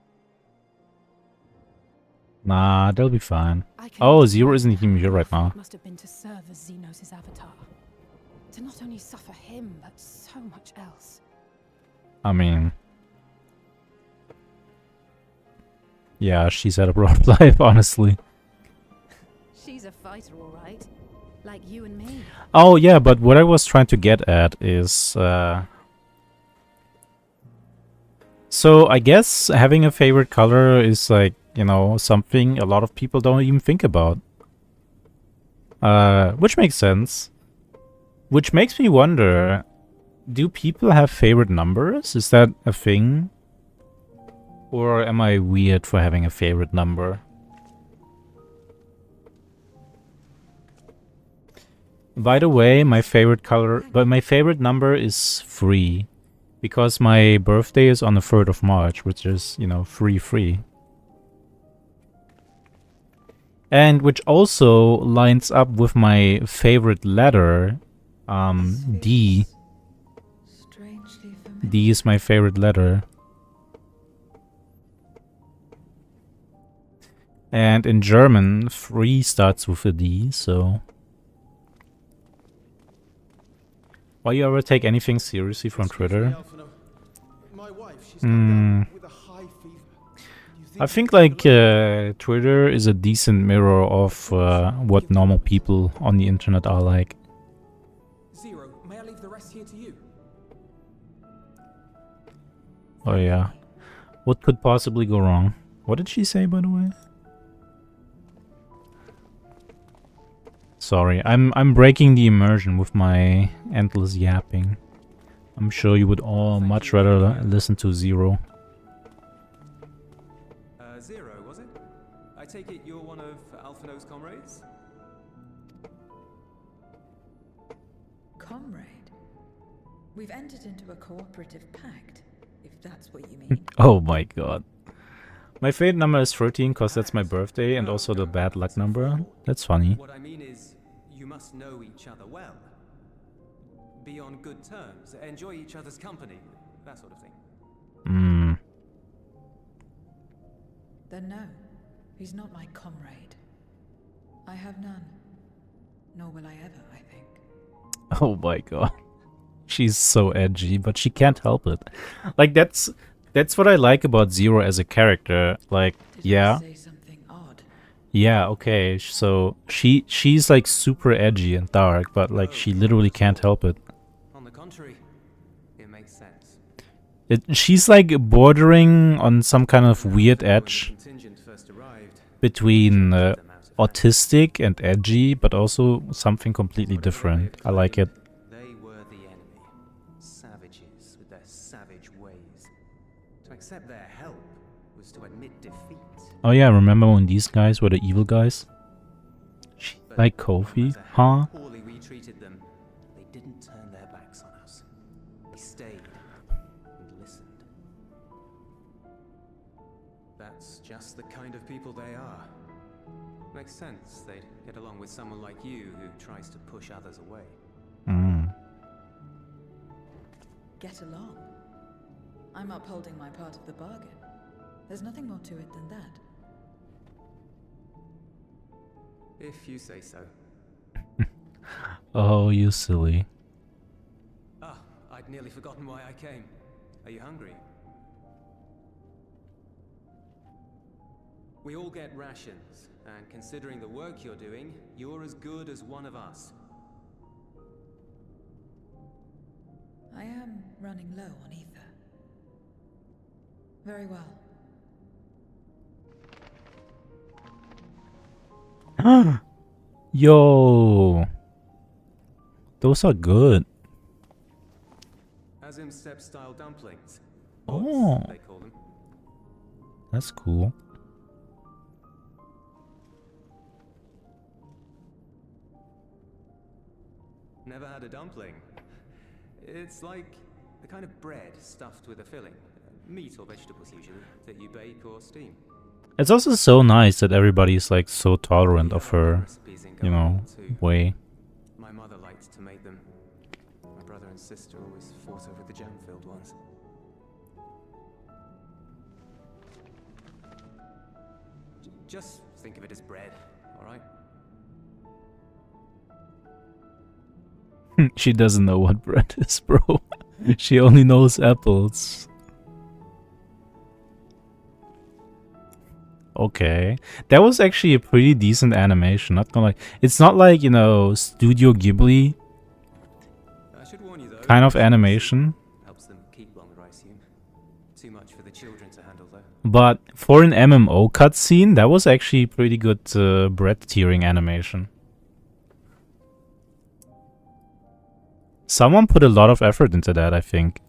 Nah, they'll be fine. Oh, Zero isn't even here right now. Must have been to serve as Xenos' avatar. To not only suffer him, but so much else. I mean... yeah, she's had a rough life, honestly. She's a fighter, all right. Like you and me. Oh, yeah, but what I was trying to get at is... so, I guess having a favorite color is like, you know, something a lot of people don't even think about. Which makes sense. Which makes me wonder, do people have favorite numbers? Is that a thing? Or am I weird for having a favorite number? By the way, my favorite number is 3. Because my birthday is on the 3rd of March, which is, you know, 3-3. And which also lines up with my favorite letter, D. D is my favorite letter. And in German, 3 starts with a D, so... Why you ever take anything seriously from Twitter? I think like Twitter is a decent mirror of what normal people on the internet are like. Zero, may I leave the rest here to you? Oh yeah. What could possibly go wrong? What did she say, by the way? Sorry, I'm breaking the immersion with my endless yapping. I'm sure you would all much rather listen to Zero. Zero, was it? I take it you're one of Alphino's comrades? Comrade? We've entered into a cooperative pact, if that's what you mean. Oh my god. My fate number is 13 because that's my birthday and also the bad luck number. That's funny. What I mean is, you must know each other well. Be on good terms, enjoy each other's company, that sort of thing. Hmm. Then no, he's not my comrade. I have none. Nor will I ever, I think. Oh my god. She's so edgy, but she can't help it. Like, that's what I like about Zero as a character. Like, Did yeah. I say something odd? Yeah, okay. So she's like super edgy and dark, but like she literally can't help it. On the contrary, it makes sense. She's like bordering on some kind of weird edge Contingent first arrived, between autistic and edgy, but also something completely different. I like it. they were the enemy. Savages with their savage ways. To accept their help was to admit defeat. Oh yeah, remember when these guys were the evil guys? Like Kofi? Huh? Poorly we treated them, they didn't turn their backs on us. They stayed and listened. That's just the kind of people they are. Makes sense they'd get along with someone like you who tries to push others away. Mm. Get along. I'm upholding my part of the bargain. There's nothing more to it than that. If you say so. Oh, you silly. Ah, I'd nearly forgotten why I came. Are you hungry? We all get rations, and considering the work you're doing, you're as good as one of us. I am running low on ether. Very well. Yo. Those are good. Azim step style dumplings. Oh. They call them. That's cool. Never had a dumpling. It's like the kind of bread stuffed with a filling. Meat or vegetables usually, that you bake or steam. It's also so nice that everybody's like so tolerant of her, you know, way. My mother liked to make them. My brother and sister always fought over the jam-filled ones. Just think of it as bread, alright? She doesn't know what bread is, bro. She only knows apples. Okay. That was actually a pretty decent animation, not gonna lie. It's not like, you know, Studio Ghibli I should warn you though, kind of animation. helps them keep longer, I assume. Too much for the children to handle though. But for an MMO cutscene, that was actually pretty good bread tearing animation. Someone put a lot of effort into that, I think.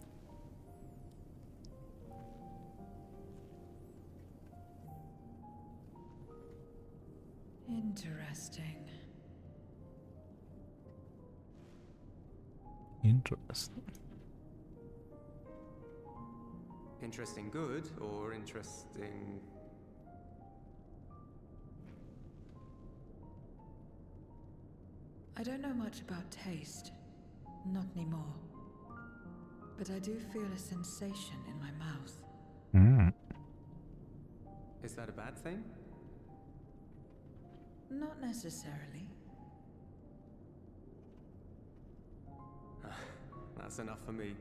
Interesting. Interesting. Interesting good or interesting... I don't know much about taste. Not anymore. But I do feel a sensation in my mouth. Mm. Is that a bad thing? Not necessarily. That's enough for me.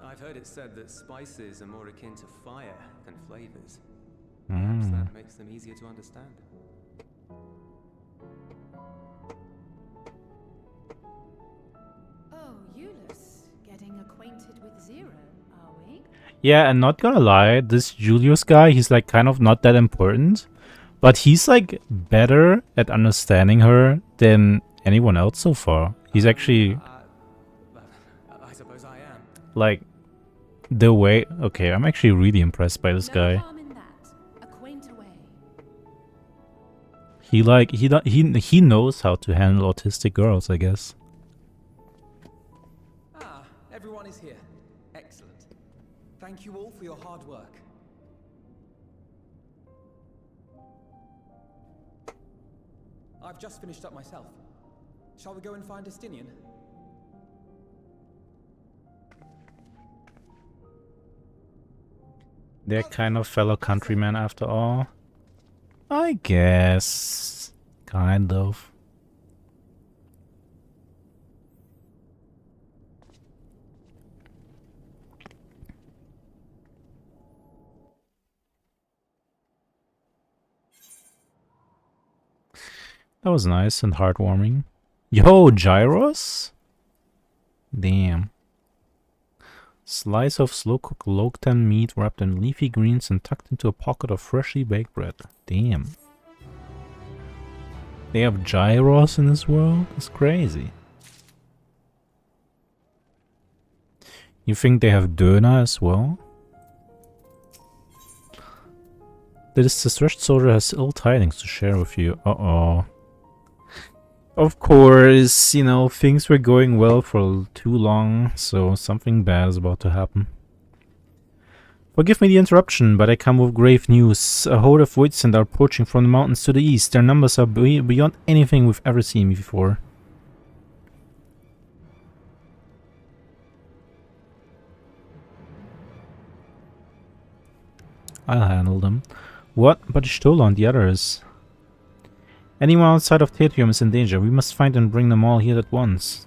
I've heard it said that spices are more akin to fire than flavors. Perhaps that makes them easier to understand. Oh, Euless, getting acquainted with Zero, are we? Yeah, and not gonna lie, this Julius guy, he's like kind of not that important, but he's like better at understanding her than anyone else so far. He's actually I suppose I am. like the way. Okay, I'm actually really impressed by this No guy. harm in that. Acquaint away. He knows how to handle autistic girls, I guess. Ah, everyone is here. Excellent. Thank you all for your hard work. I've just finished up myself. Shall we go and find Estinian? They're kind of fellow countrymen after all. I guess. Kind of. That was nice and heartwarming. Yo, gyros? Damn. Slice of slow-cooked lotan meat wrapped in leafy greens and tucked into a pocket of freshly baked bread. Damn. They have gyros in this world? That's crazy. You think they have döner as well? This distressed soldier has ill tidings to share with you. Uh-oh. Of course, you know, things were going well for too long, so something bad is about to happen. Forgive me the interruption, but I come with grave news. A horde of Voidsent are approaching from the mountains to the east. Their numbers are beyond anything we've ever seen before. I'll handle them. What? But Stola and the others. Anyone outside of Tetrium is in danger. We must find and bring them all here at once.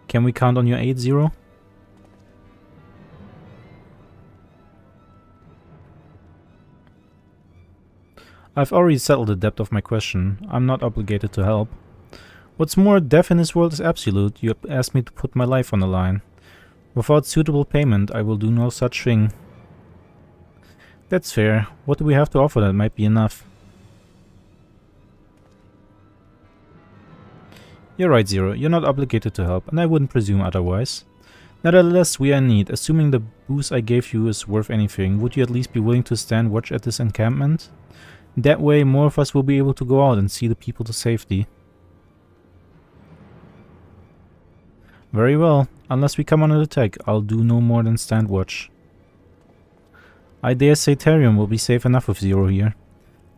Can we count on your aid, Zero? I've already settled the depth of my question. I'm not obligated to help. What's more, death in this world is absolute. You asked me to put my life on the line. Without suitable payment, I will do no such thing. That's fair. What do we have to offer that might be enough? You're right, Zero. You're not obligated to help, and I wouldn't presume otherwise. Nevertheless, we are in need. Assuming the boost I gave you is worth anything, would you at least be willing to stand watch at this encampment? That way, more of us will be able to go out and see the people to safety. Very well. Unless we come under attack, I'll do no more than stand watch. I dare say Therium will be safe enough with Zero here.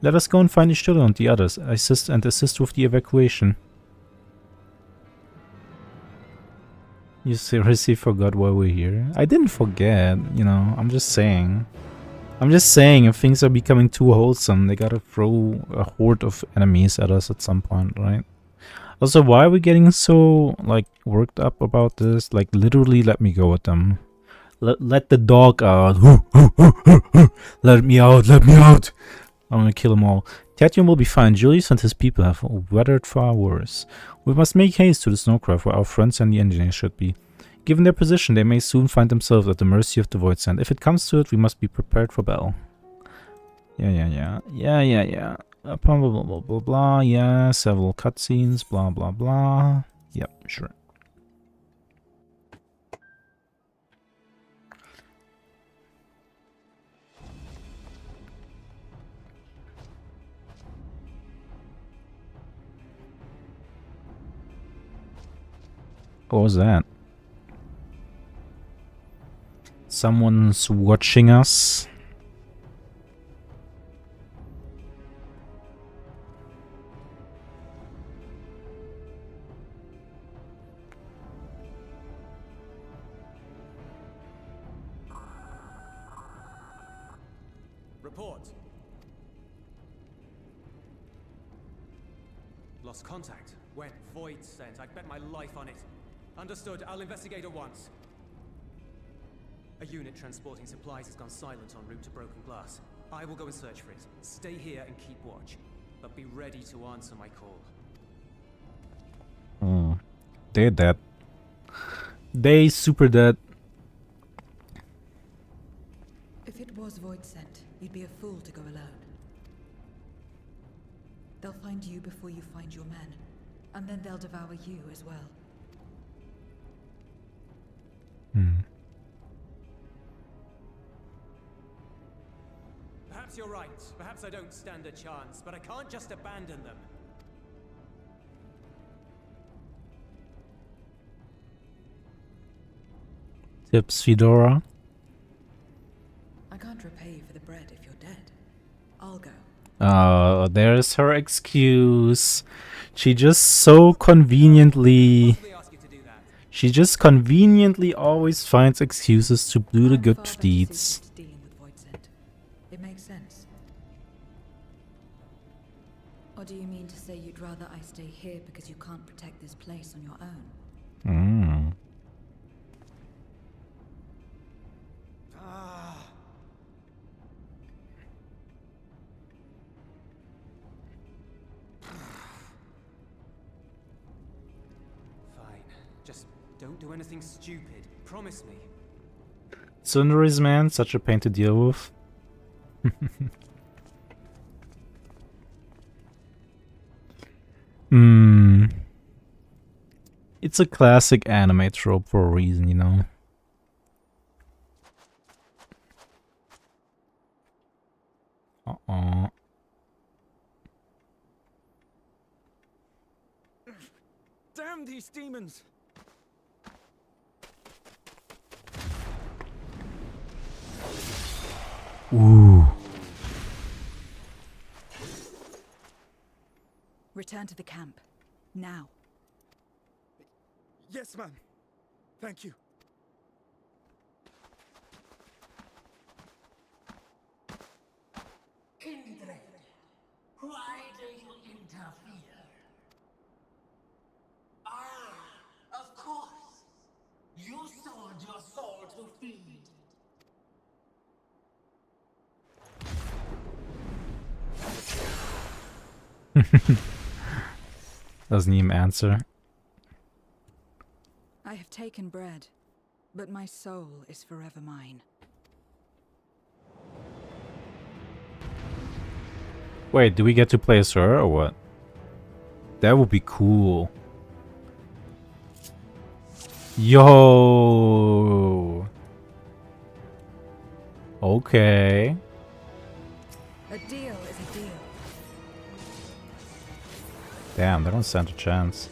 Let us go and find Ishtola and the others, assist with the evacuation. You seriously forgot why we're here? I didn't forget, you know, I'm just saying. If things are becoming too wholesome, they gotta throw a horde of enemies at us at some point, right? Also, why are we getting so, like, worked up about this? Like, literally, let me go with them. Let the dog out. Let me out, let me out! I'm gonna kill them all. Tatium will be fine. Julius and his people have weathered far worse. We must make haste to the snowcraft where our friends and the engineers should be. Given their position, they may soon find themselves at the mercy of the Voidsent. If it comes to it, we must be prepared for battle. Yeah. Blah, blah, blah, blah, blah. Yeah, several cutscenes. Blah, blah, blah. Yep, sure. What was that? Someone's watching us. Report. Lost contact. When? Void sent. I'd bet my life on it. Understood. I'll investigate at once. A unit transporting supplies has gone silent en route to Broken Glass. I will go and search for it. Stay here and keep watch. But be ready to answer my call. They're dead. They super dead. Void Scent, you'd be a fool to go alone. They'll find you before you find your men, and then they'll devour you as well. Perhaps you're right. Perhaps I don't stand a chance, but I can't just abandon them. Tips Fedora. I can't repay you for the bread if you're dead. I'll go. There's her excuse. She just so conveniently... Possibly ask you to do that. She just conveniently always finds excuses to do the I'm good far better deeds. suited to dealing with Void Scent. It makes sense. Or do you mean to say you'd rather I stay here because you can't protect this place on your own? Mm. Fine. Just don't do anything stupid. Promise me. Sundaries, man, such a pain to deal with. Hmm. It's a classic anime trope for a reason, you know. Uh-oh. Damn these demons! Ooh. Return to the camp. Now. Yes, ma'am. Thank you. Kindred, why do you interfere? Ah, of course. You sold your soul to feed. Doesn't even answer. I have taken bread, but my soul is forever mine. Wait, do we get to play as her or what? That would be cool. Yo. Okay. A deal is a deal. Damn, they don't stand a chance.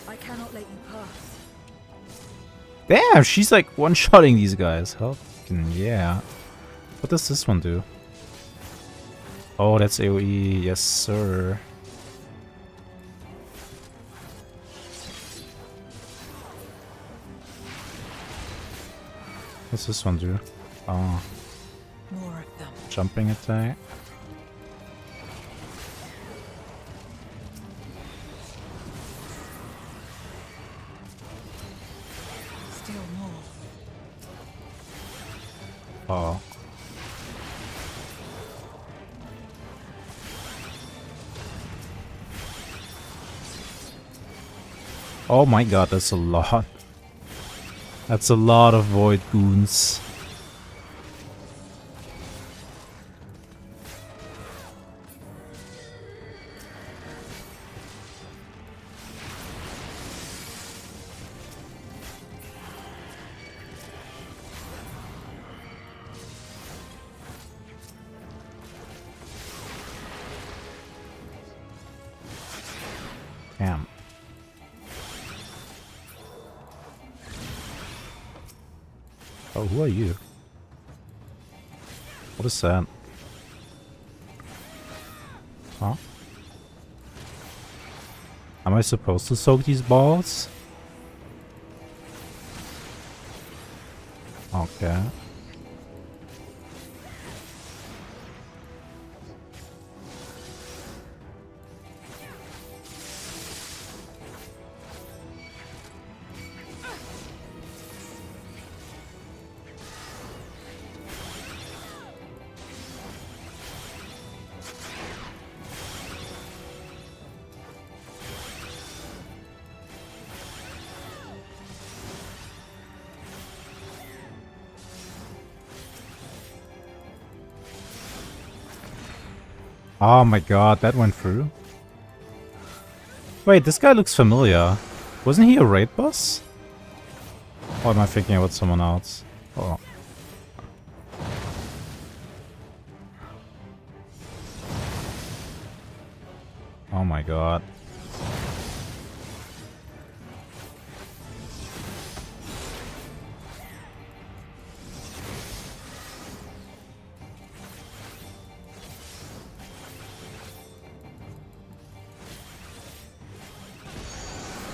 I cannot let you pass. Damn, she's like one-shotting these guys. Fucking yeah. What does this one do? Oh, that's AoE. Yes, sir. What's this one do? Oh, More of them. jumping attack. Still more. Oh. Oh my god, that's a lot. That's a lot of void goons. Damn. Oh, who are you? What is that? Huh? Am I supposed to soak these balls? Okay. Oh my god, that went through. Wait, this guy looks familiar. Wasn't he a raid boss? Or am I thinking about someone else? Oh. Oh my god.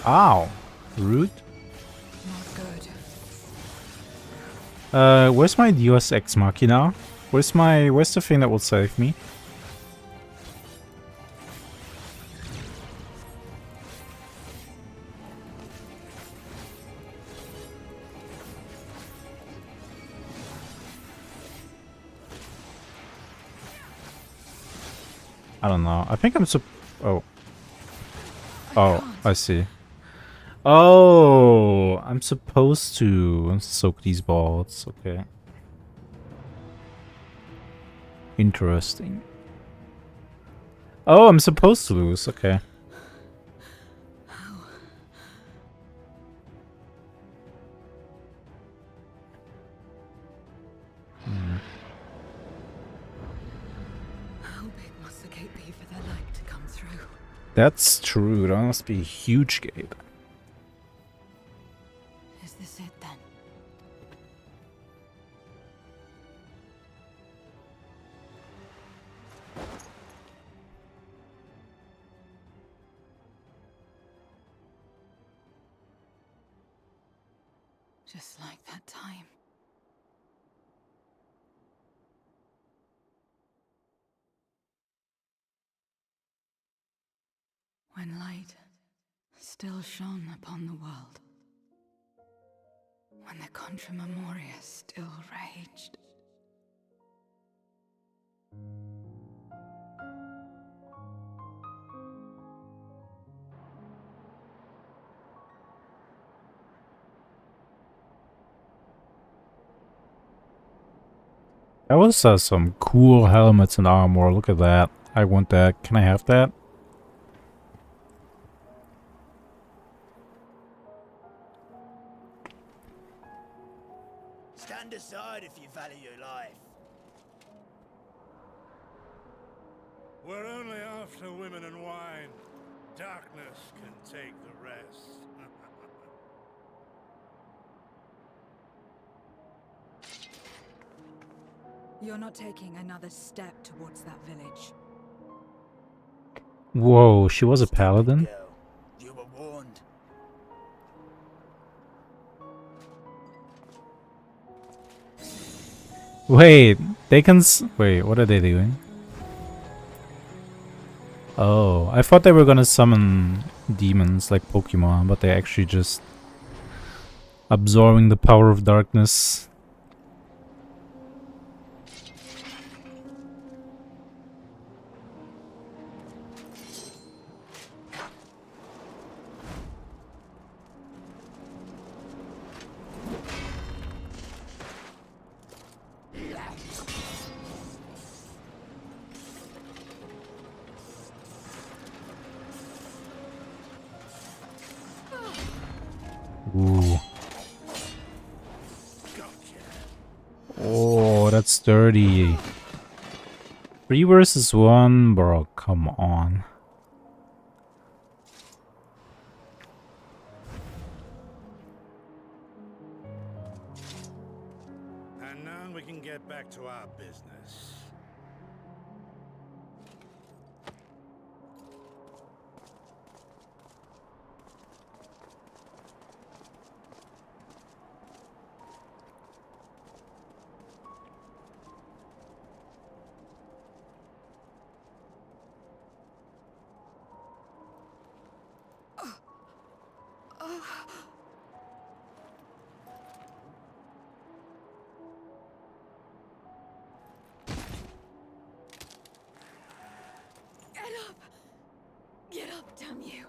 Ow. Rude. Not good. Where's my Deus Ex Machina? Where's the thing that will save me? I don't know. I think I'm oh. Oh, I see. Oh, I'm supposed to soak these balls. Okay. Interesting. Oh, I'm supposed to lose. Okay. How big must the gate be for the light to come through? That's true. That must be a huge gate. Is this it then? Just like that time. When light still shone upon the world. When the Contra Memoria still raged. That was some cool helmets and armor. Look at that. I want that. Can I have that? Stand aside if you value your life. We're only after women and wine. Darkness can take the rest. You're not taking another step towards that village. Whoa, she was a paladin? Girl, you were warned. Wait, they can wait, what are they doing? Oh, I thought they were gonna summon demons like Pokemon, but they're actually just absorbing the power of darkness. Ooh. Oh, that's dirty. 3 versus 1, bro, come on. And now we can get back to our business. Get up! Get up, damn you!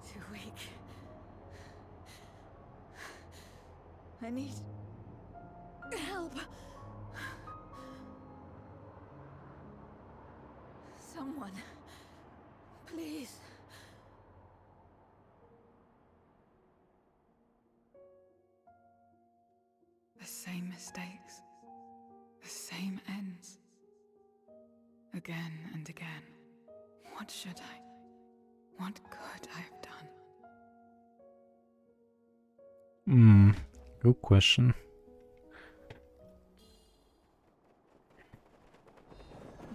Too weak. I need help. Someone, please. The same mistakes, the same ends. Again and again. What should I? What could I have done? Good question.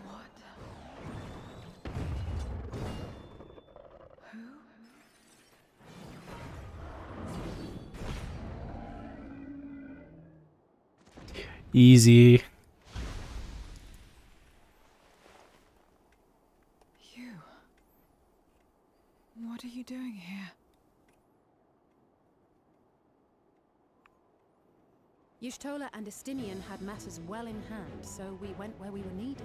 What? Who? Easy. You. What are you doing here? Y'shtola and Estinian had matters well in hand, so we went where we were needed.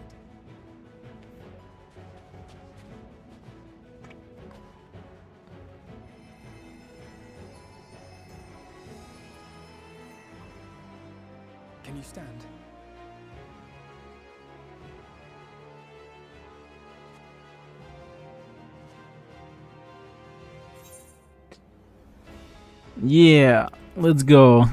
Can you stand? Yeah, let's go.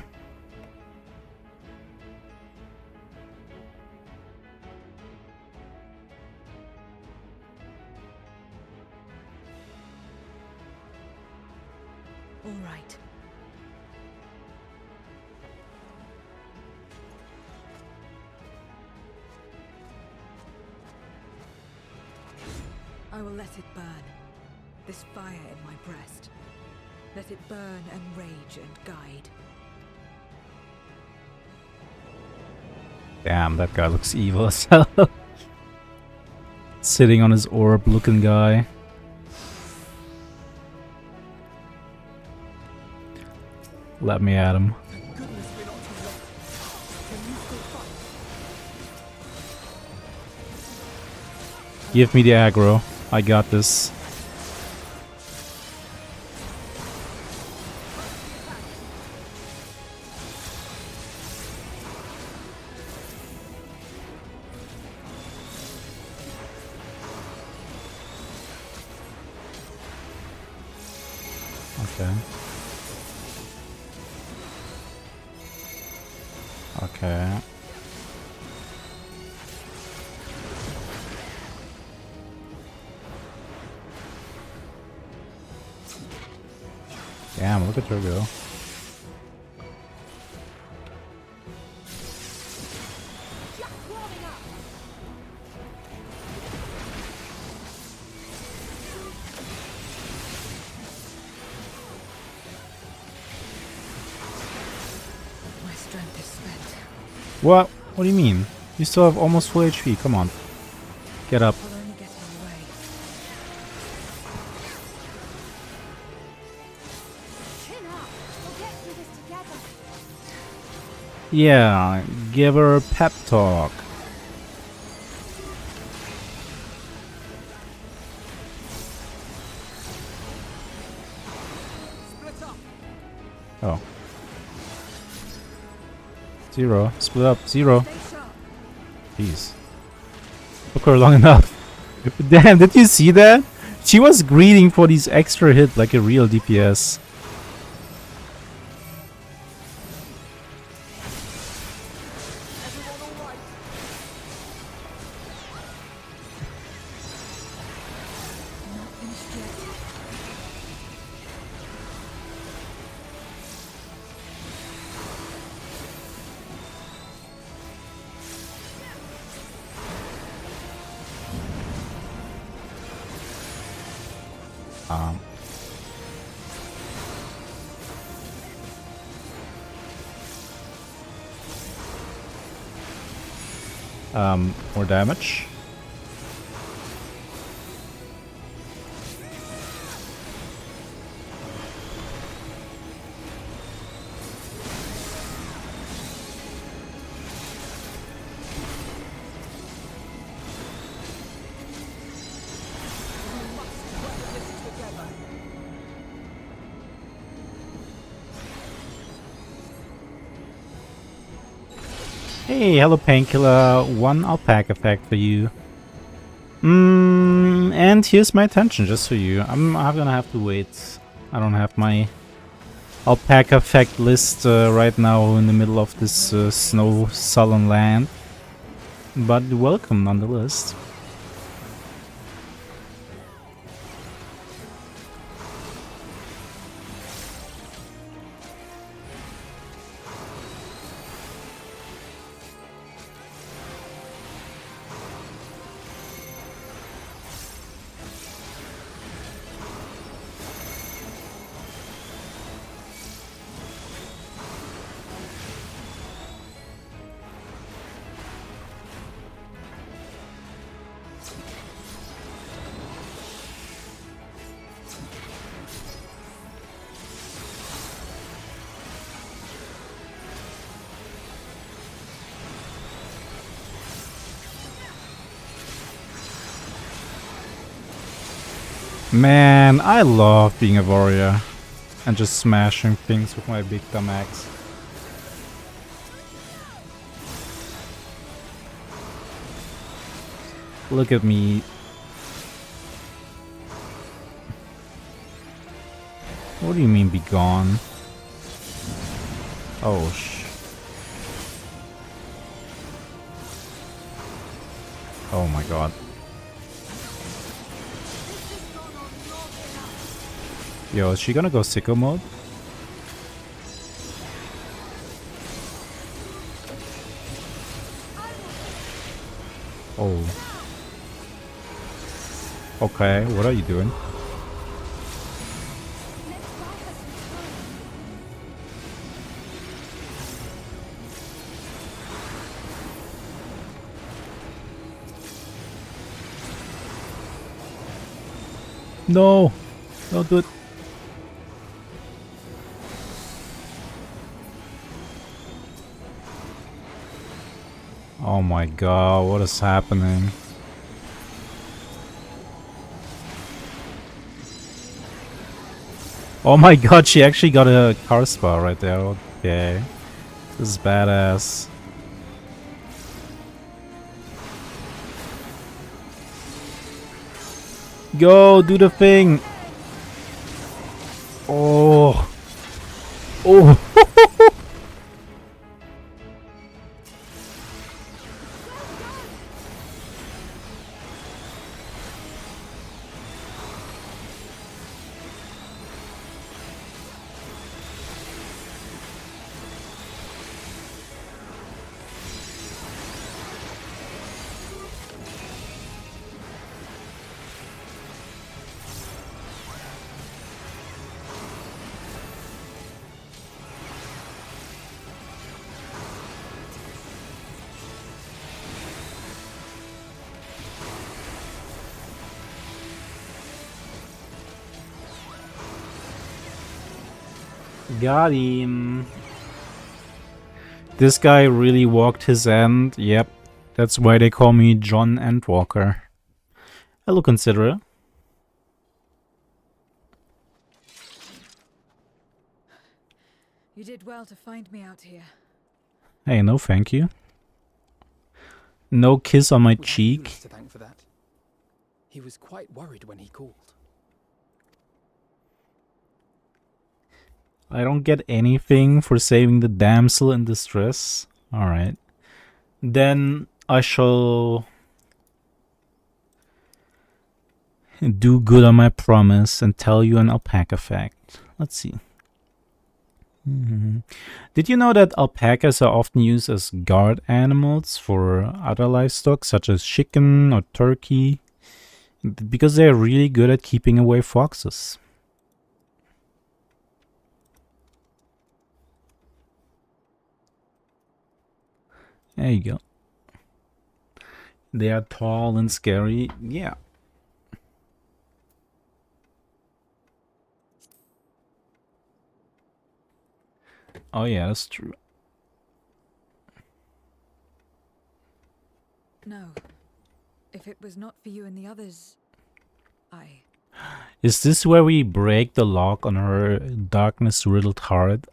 All right. I will let it burn. This fire in my breast. Let it burn and rage and guide. Damn, that guy looks evil as hell. Sitting on his orb looking guy. Let me at him. Give me the aggro. I got this. Okay. Okay. Damn, look at her go. My strength is spent. What? What do you mean? You still have almost full HP. Come on. Get up. I'll only get in the way. Chin up. We'll get through this together. Yeah, give her a pep talk. Split up. Oh. 0. Split up. 0. Stay sharp. Jeez. Took her long enough. Damn, did you see that? She was greeting for these extra hit like a real DPS. Not finished yet. Um. More damage. Together. 'Cause Hey, hello painkiller. One alpaca effect for you. And here's my attention just for you. I'm gonna have to wait. I don't have my alpaca effect list right now in the middle of this snow sullen land. But welcome nonetheless. Man, I love being a warrior and just smashing things with my big dumb axe. Look at me. What do you mean be gone? Oh oh my god. Yo, is she gonna go sicko mode? Oh. Okay, what are you doing? No! Don't do it. Oh my god, what is happening? Oh my god, she actually got a car spot right there. Okay. This is badass. Go, do the thing! Oh! Oh! Got him. This guy really walked his end. Yep. That's why they call me John Endwalker. Hello, considerate. You did well to find me out here. Hey, no thank you. No kiss on my We have cheek. Euless to thank for that. He was quite worried when he called. I don't get anything for saving the damsel in distress. Alright. Then I shall do good on my promise and tell you an alpaca fact. Let's see. Did you know that alpacas are often used as guard animals for other livestock, such as chicken or turkey? Because they're really good at keeping away foxes. There you go. They are tall and scary. Yeah. Oh yeah, that's true. No. If it was not for you and the others, I... Is this where we break the lock on her darkness-riddled heart?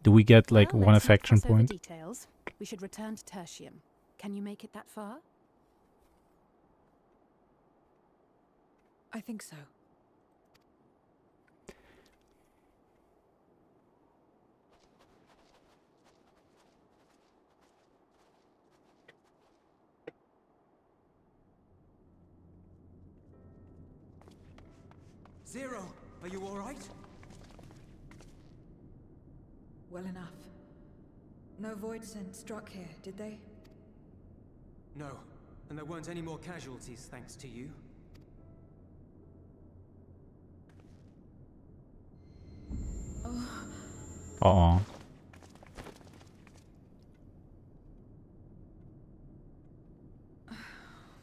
Do we get like Well, one let's not affection fuss over point? details. We should return to Tertium. Can you make it that far? I think so. Zero, are you all right? Well enough. No void scent struck here, did they? No, and there weren't any more casualties thanks to you. Uh-oh.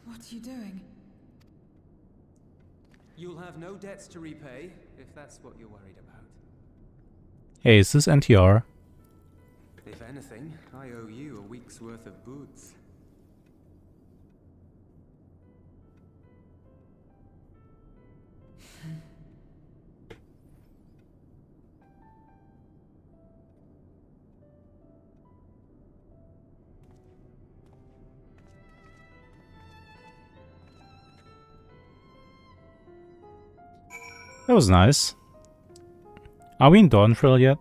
What are you doing? You'll have no debts to repay, if that's what you're worried about. Hey, is this NTR? If anything, I owe you a week's worth of boots. That was nice. Are we in Dawnfrill yet?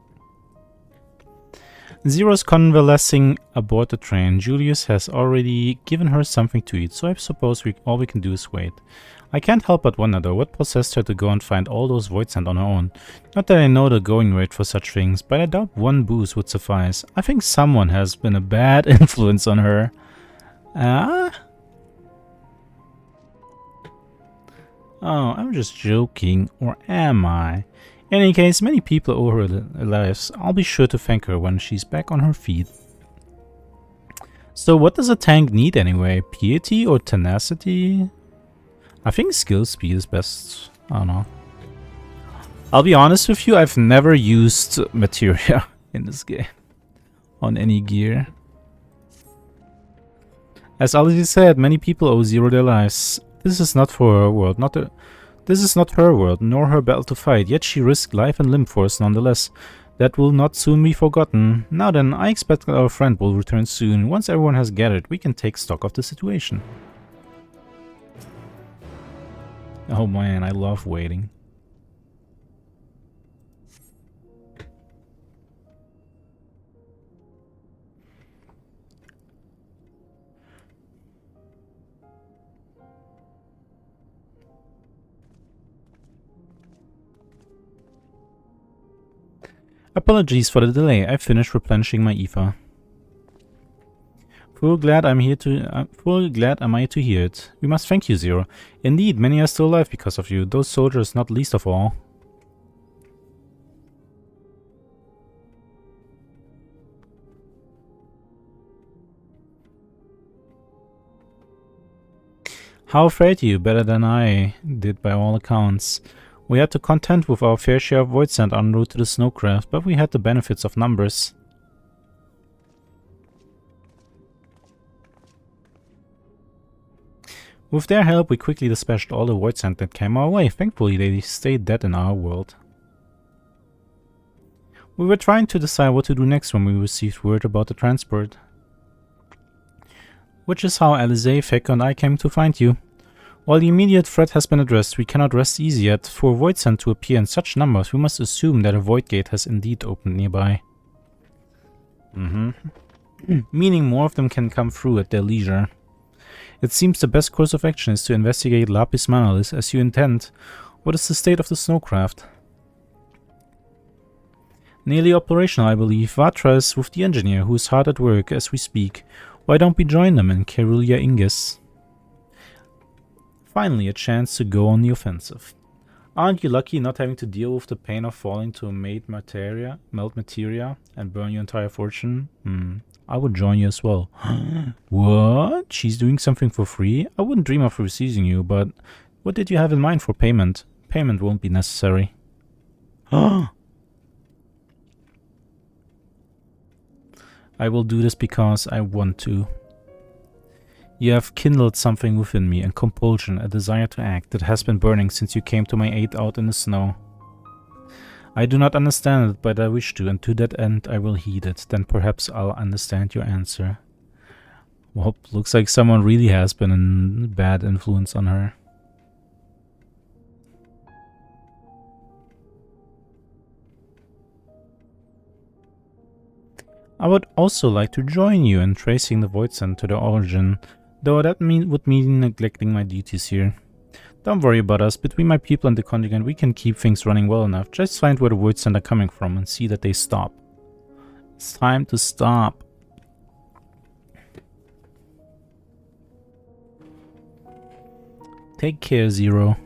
Zero's convalescing aboard the train. Julius has already given her something to eat, so I suppose all we can do is wait. I can't help but wonder though, what possessed her to go and find all those void scent on her own. Not that I know the going rate for such things, but I doubt one boost would suffice. I think someone has been a bad influence on her. Oh, I'm just joking, or am I? In any case, many people owe her lives. I'll be sure to thank her when she's back on her feet. So what does a tank need anyway? Piety or tenacity? I think skill speed is best. I don't know. I'll be honest with you, I've never used materia in this game. On any gear. As already said, many people owe Zero their lives. This is not for her world, this is not her world, nor her battle to fight, yet she risked life and limb for us nonetheless. That will not soon be forgotten. Now then, I expect that our friend will return soon. Once everyone has gathered, we can take stock of the situation. Oh man, I love waiting. Apologies for the delay. I finished replenishing my ether. Full glad am I to hear it. We must thank you, Zero. Indeed, many are still alive because of you. Those soldiers, not least of all. How afraid you? Better than I did by all accounts. We had to contend with our fair share of void sand en route to the snowcraft, but we had the benefits of numbers. With their help, we quickly dispatched all the void sand that came our way. Thankfully, they stayed dead in our world. We were trying to decide what to do next when we received word about the transport. Which is how Alizé, Fekka and I came to find you. While the immediate threat has been addressed, we cannot rest easy yet. For void sand to appear in such numbers, we must assume that a void gate has indeed opened nearby. Meaning more of them can come through at their leisure. It seems the best course of action is to investigate Lapis Manalis as you intend. What is the state of the snowcraft? Nearly operational, I believe. Vatra is with the engineer, who is hard at work as we speak. Why don't we join them in Cerulia Ingis? Finally, a chance to go on the offensive. Aren't you lucky not having to deal with the pain of falling to melt materia, and burn your entire fortune? I would join you as well. What? She's doing something for free? I wouldn't dream of refusing you, but what did you have in mind for payment? Payment won't be necessary. I will do this because I want to. You have kindled something within me, a compulsion, a desire to act that has been burning since you came to my aid out in the snow. I do not understand it, but I wish to, and to that end I will heed it. Then perhaps I'll understand your answer. Well, looks like someone really has been a bad influence on her. I would also like to join you in tracing the Void Send to the origin, though that would mean neglecting my duties here. Don't worry about us. Between my people and the contingent, we can keep things running well enough. Just find where the Void Send are coming from and see that they stop. It's time to stop. Take care, Zero.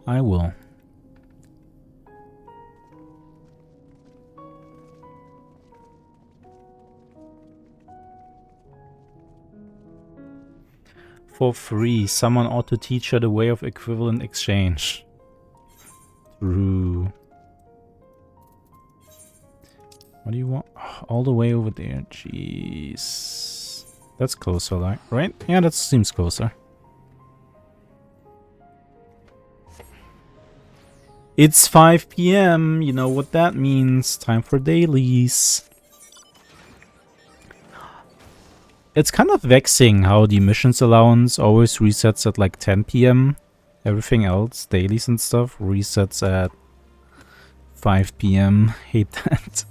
I will. For free, someone ought to teach her the way of equivalent exchange. True. What do you want? All the way over there. Jeez. That's closer, like, right? Yeah, that seems closer. It's 5 PM. You know what that means. Time for dailies. It's kind of vexing how the missions allowance always resets at like 10 PM. Everything else, dailies and stuff, resets at 5 PM. Hate that.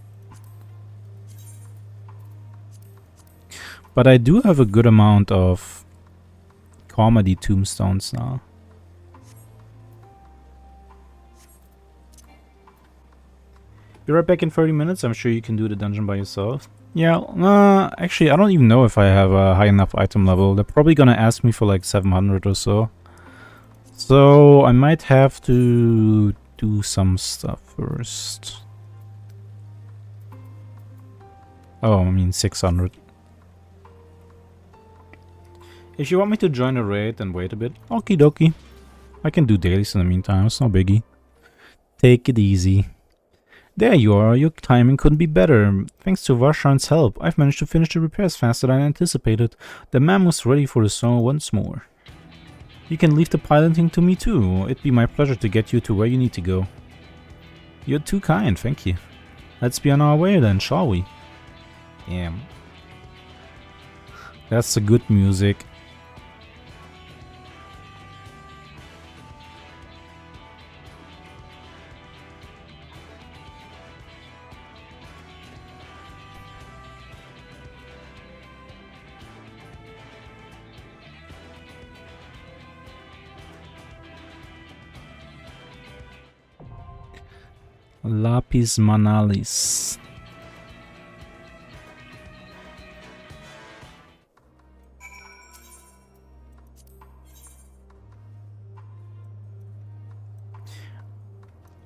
But I do have a good amount of comedy tombstones now. Be right back in 30 minutes. I'm sure you can do the dungeon by yourself. Yeah, actually, I don't even know if I have a high enough item level. They're probably gonna ask me for like 700 or so. So I might have to do some stuff first. Oh, I mean 600. If you want me to join a raid and wait a bit, okie dokie. I can do dailies in the meantime, it's no biggie. Take it easy. There you are, your timing couldn't be better. Thanks to Varshan's help, I've managed to finish the repairs faster than I anticipated. The man was ready for the song once more. You can leave the piloting to me too. It'd be my pleasure to get you to where you need to go. You're too kind, thank you. Let's be on our way then, shall we? Damn. That's the good music. Lapis Manalis.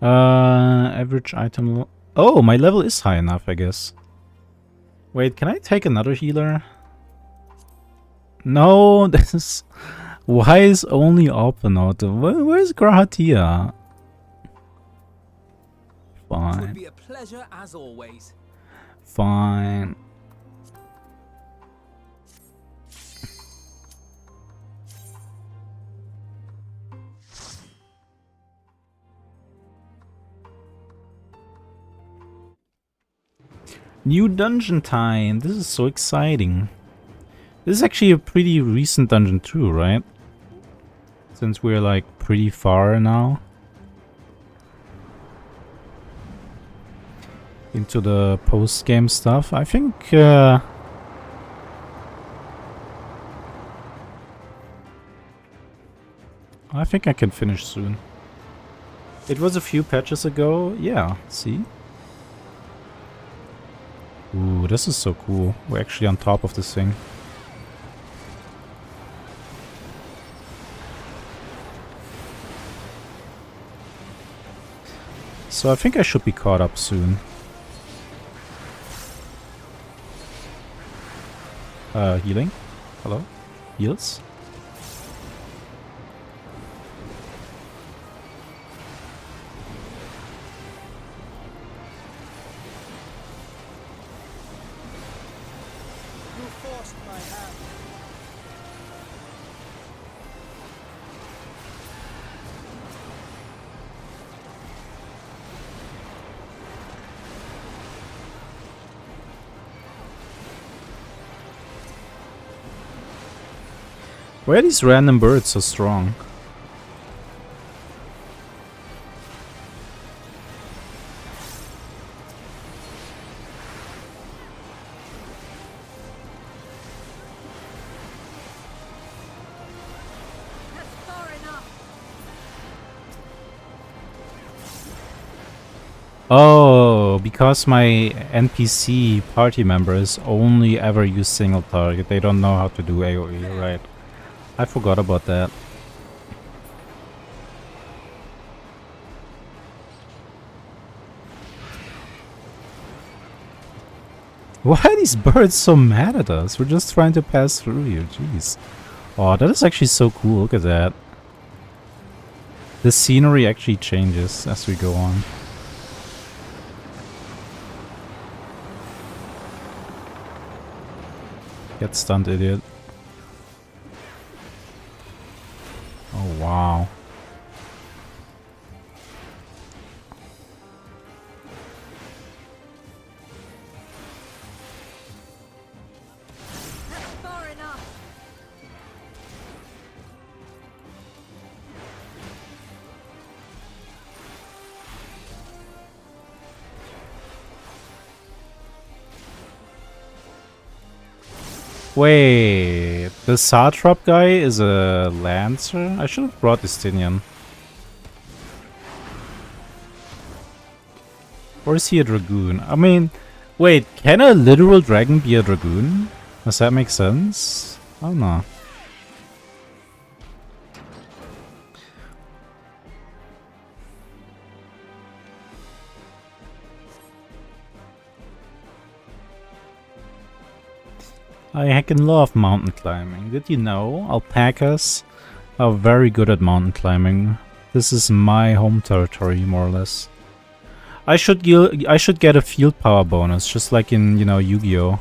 Average item. Oh, my level is high enough, I guess. Wait, can I take another healer? No, this is. Why is only Alpanaut? Where's Grahatia? Fine. It would be a pleasure as always. Fine. New dungeon time. This is so exciting. This is actually a pretty recent dungeon too, right? Since we're like pretty far now into the post-game stuff. I think I can finish soon. It was a few patches ago. Yeah, see? Ooh, this is so cool. We're actually on top of this thing. So I think I should be caught up soon. Healing? Hello? Heals? You forced my hand. Why are these random birds so strong? Oh, because my NPC party members only ever use single target. They don't know how to do AoE, right? I forgot about that. Why are these birds so mad at us? We're just trying to pass through here, jeez. Oh, that is actually so cool, look at that. The scenery actually changes as we go on. Get stunned, idiot. Oh, wow. Wait, the Satrap guy is a Lancer? I should have brought Justinian. Or is he a Dragoon? I mean, wait, can a literal dragon be a Dragoon? Does that make sense? I don't know. I heckin' love mountain climbing. Did you know alpacas are very good at mountain climbing? This is my home territory, more or less. I should get a field power bonus, just like in, you know, Yu-Gi-Oh!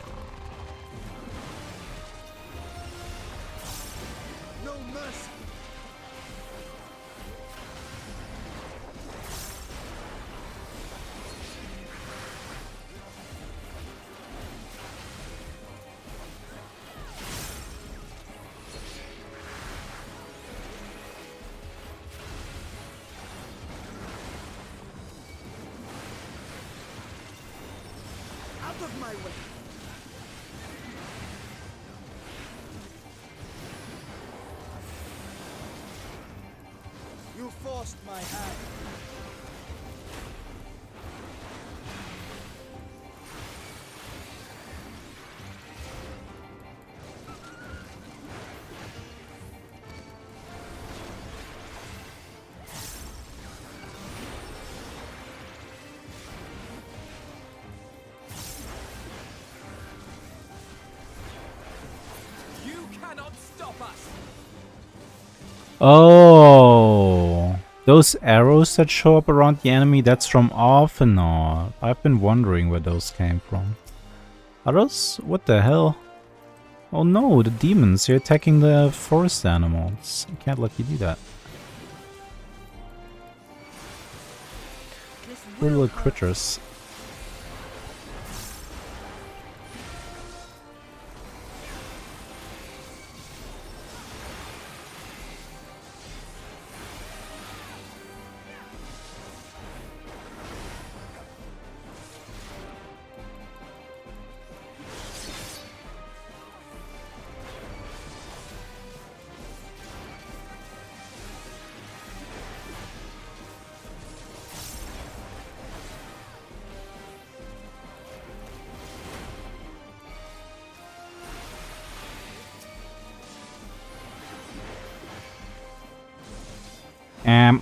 You forced my hand. You cannot stop us! Oh, those arrows that show up around the enemy, that's from Arfenor. I've been wondering where those came from. Are those? What the hell? Oh no, the demons, they're attacking the forest animals. I can't let you do that. Poor little critters.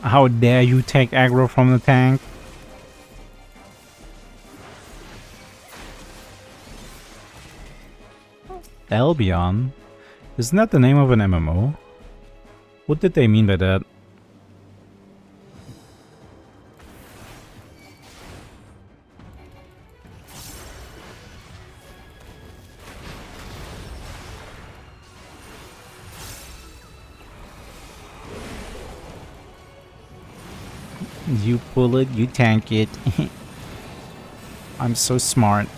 How dare you take aggro from the tank? Albion? Isn't that the name of an MMO? What did they mean by that? You pull it, you tank it. I'm so smart.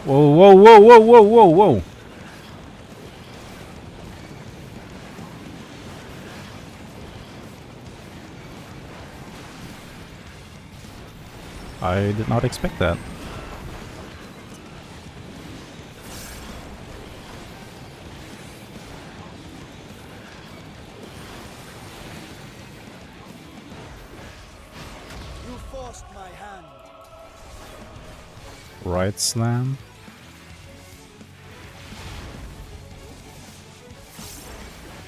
Whoa, whoa, whoa, whoa, whoa, whoa, whoa. I did not expect that. You forced my hand. Right slam.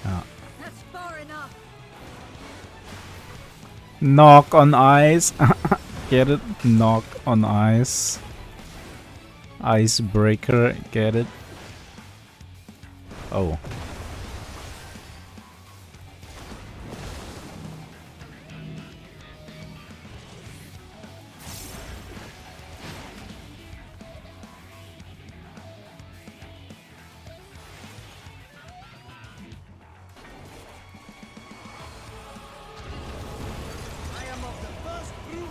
Ah. That's far enough. Knock on ice. Get it? Knock on ice. Icebreaker. Get it? Oh. I am of the first brood.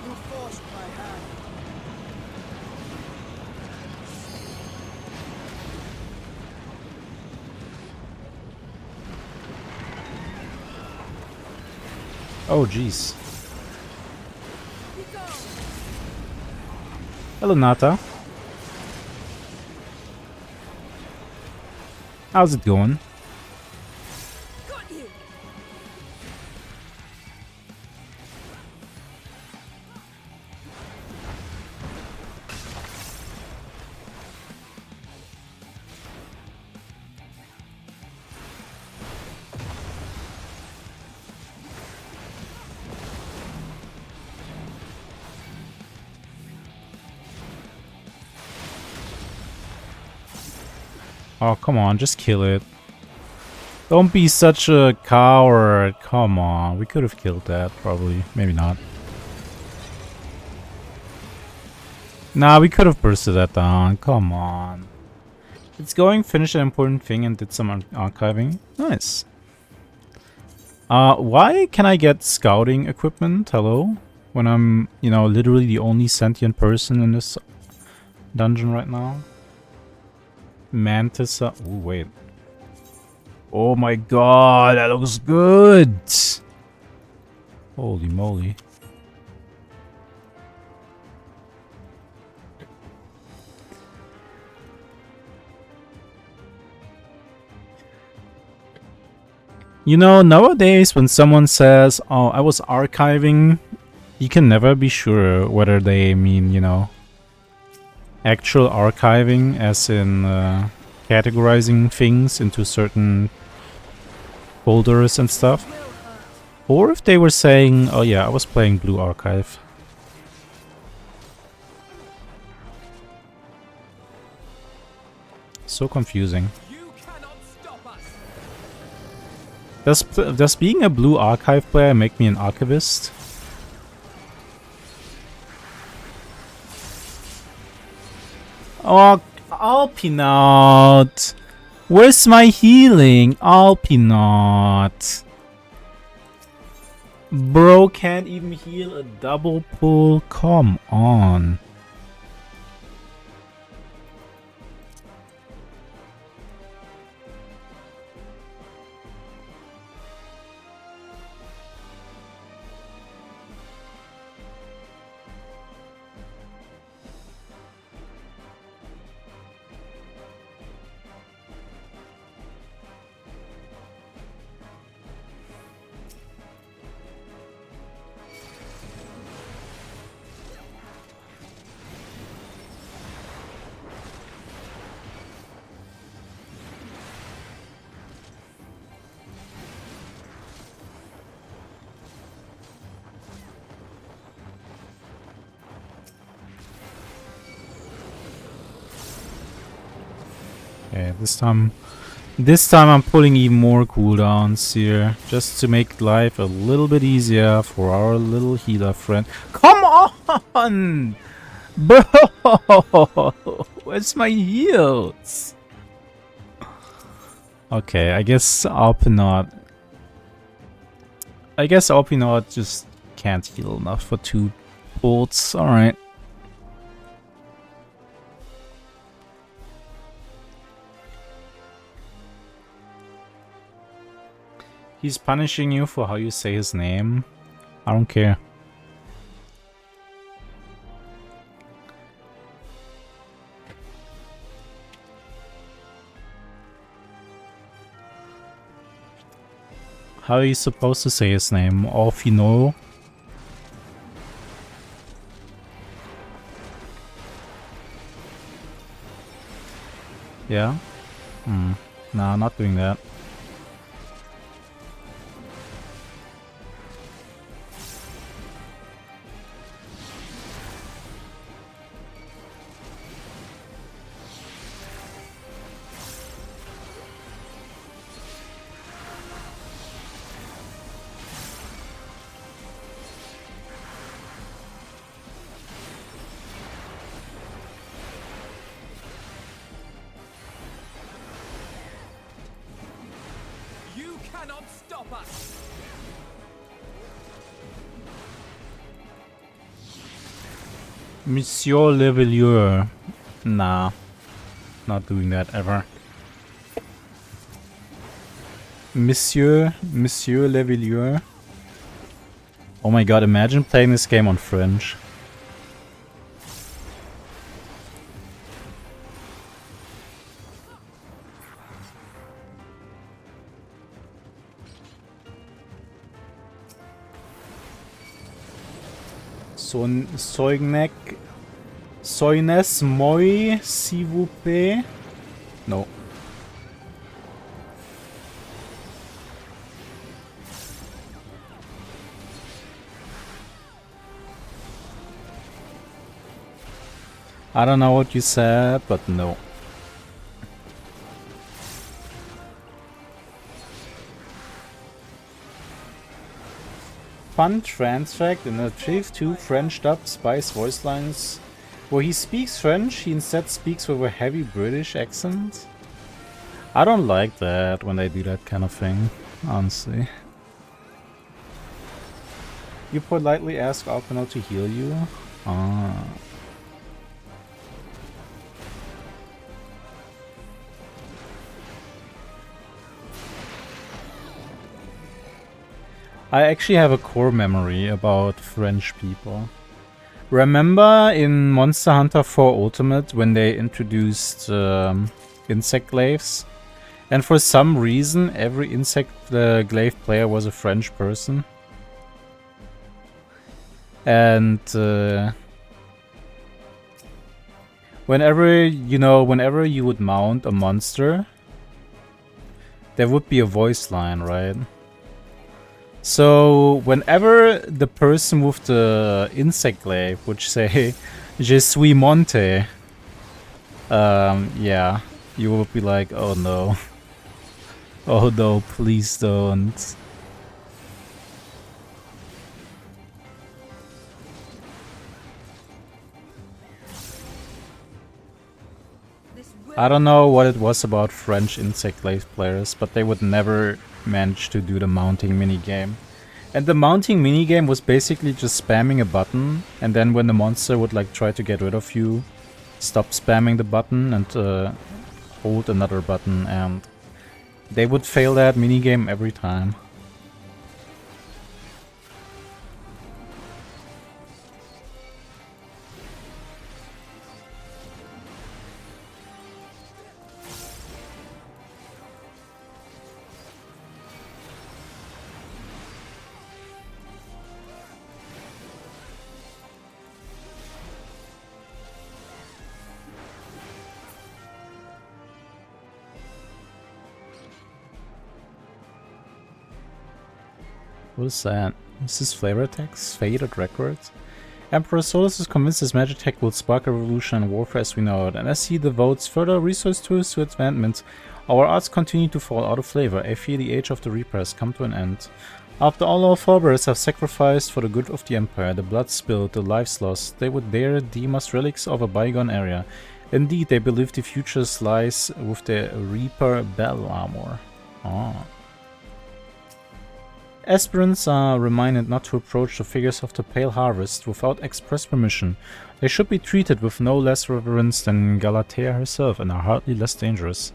You forced my hand. Oh, jeez. Hello, Nata. How's it going? Got you. Oh, come on, just kill it. Don't be such a coward. Come on, we could have killed that, probably. Maybe not. Nah, we could have bursted that down. Come on. It's going, finished an important thing and did some archiving. Nice. Why can I get scouting equipment? Hello? When I'm, you know, literally the only sentient person in this dungeon right now? Mantis. Ooh, wait. Oh my god, that looks good! Holy moly. You know, nowadays when someone says, oh, I was archiving, you can never be sure whether they mean, you know, actual archiving, as in categorizing things into certain folders and stuff. Or if they were saying, oh yeah, I was playing Blue Archive. So confusing. Does being a Blue Archive player make me an archivist? Oh, Alpinot! Where's my healing? Alpinot! Bro can't even heal a double pull? Come on. Okay, this time This time I'm pulling even more cooldowns here, just to make life a little bit easier for our little healer friend. Come on! Bro! Where's my heals? Okay, I guess Alpinot just can't heal enough for 2 bolts. Alright. He's punishing you for how you say his name. I don't care. How are you supposed to say his name? Orfino? Yeah? Nah, not doing that. You cannot stop us! Monsieur Levelier. Nah. Not doing that ever. Monsieur Levelier. Oh my god, imagine playing this game on French. Soignes moi, s'il vous plaît. No. I don't know what you said, but no. Fun trans fact: in Achieve 2 French dub Spice voice lines, where he speaks French, he instead speaks with a heavy British accent. I don't like that when they do that kind of thing, honestly. You politely ask Alpino to heal you? Ah. I actually have a core memory about French people. Remember in Monster Hunter 4 Ultimate when they introduced insect glaives? And for some reason every insect glaive player was a French person. And whenever you would mount a monster, there would be a voice line, right? So whenever the person with the insect glaive would say "Je suis monté," yeah, you would be like, "Oh no, oh no, please don't." I don't know what it was about French insect glaive players, but they would never manage to do the mounting minigame. And the mounting minigame was basically just spamming a button, and then when the monster would like try to get rid of you, stop spamming the button and hold another button, and they would fail that minigame every time. What is that? Is this flavor text? Faded records? Emperor Solus is convinced his magic tech will spark a revolution in warfare as we know it, and as he devotes further resource tools to advancements, our arts continue to fall out of flavor. I fear the age of the Reaper has come to an end. After all our forebears have sacrificed for the good of the Empire, the blood spilled, the lives lost, they would dare deem us relics of a bygone era. Indeed, they believe the future lies with the Reaper battle armor. Ah. Aspirants are reminded not to approach the figures of the Pale Harvest without express permission. They should be treated with no less reverence than Galatea herself and are hardly less dangerous.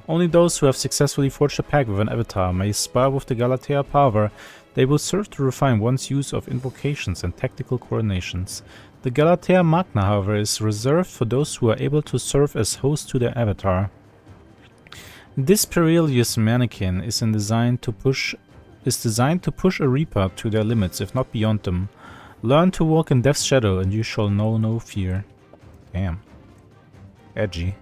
Only those who have successfully forged a pact with an avatar may spar with the Galatea power. They will serve to refine one's use of invocations and tactical coordinations. The Galatea Magna, however, is reserved for those who are able to serve as host to their avatar. This perilous mannequin is designed to push a Reaper to their limits, if not beyond them. Learn to walk in Death's shadow and you shall know no fear. Damn. Edgy.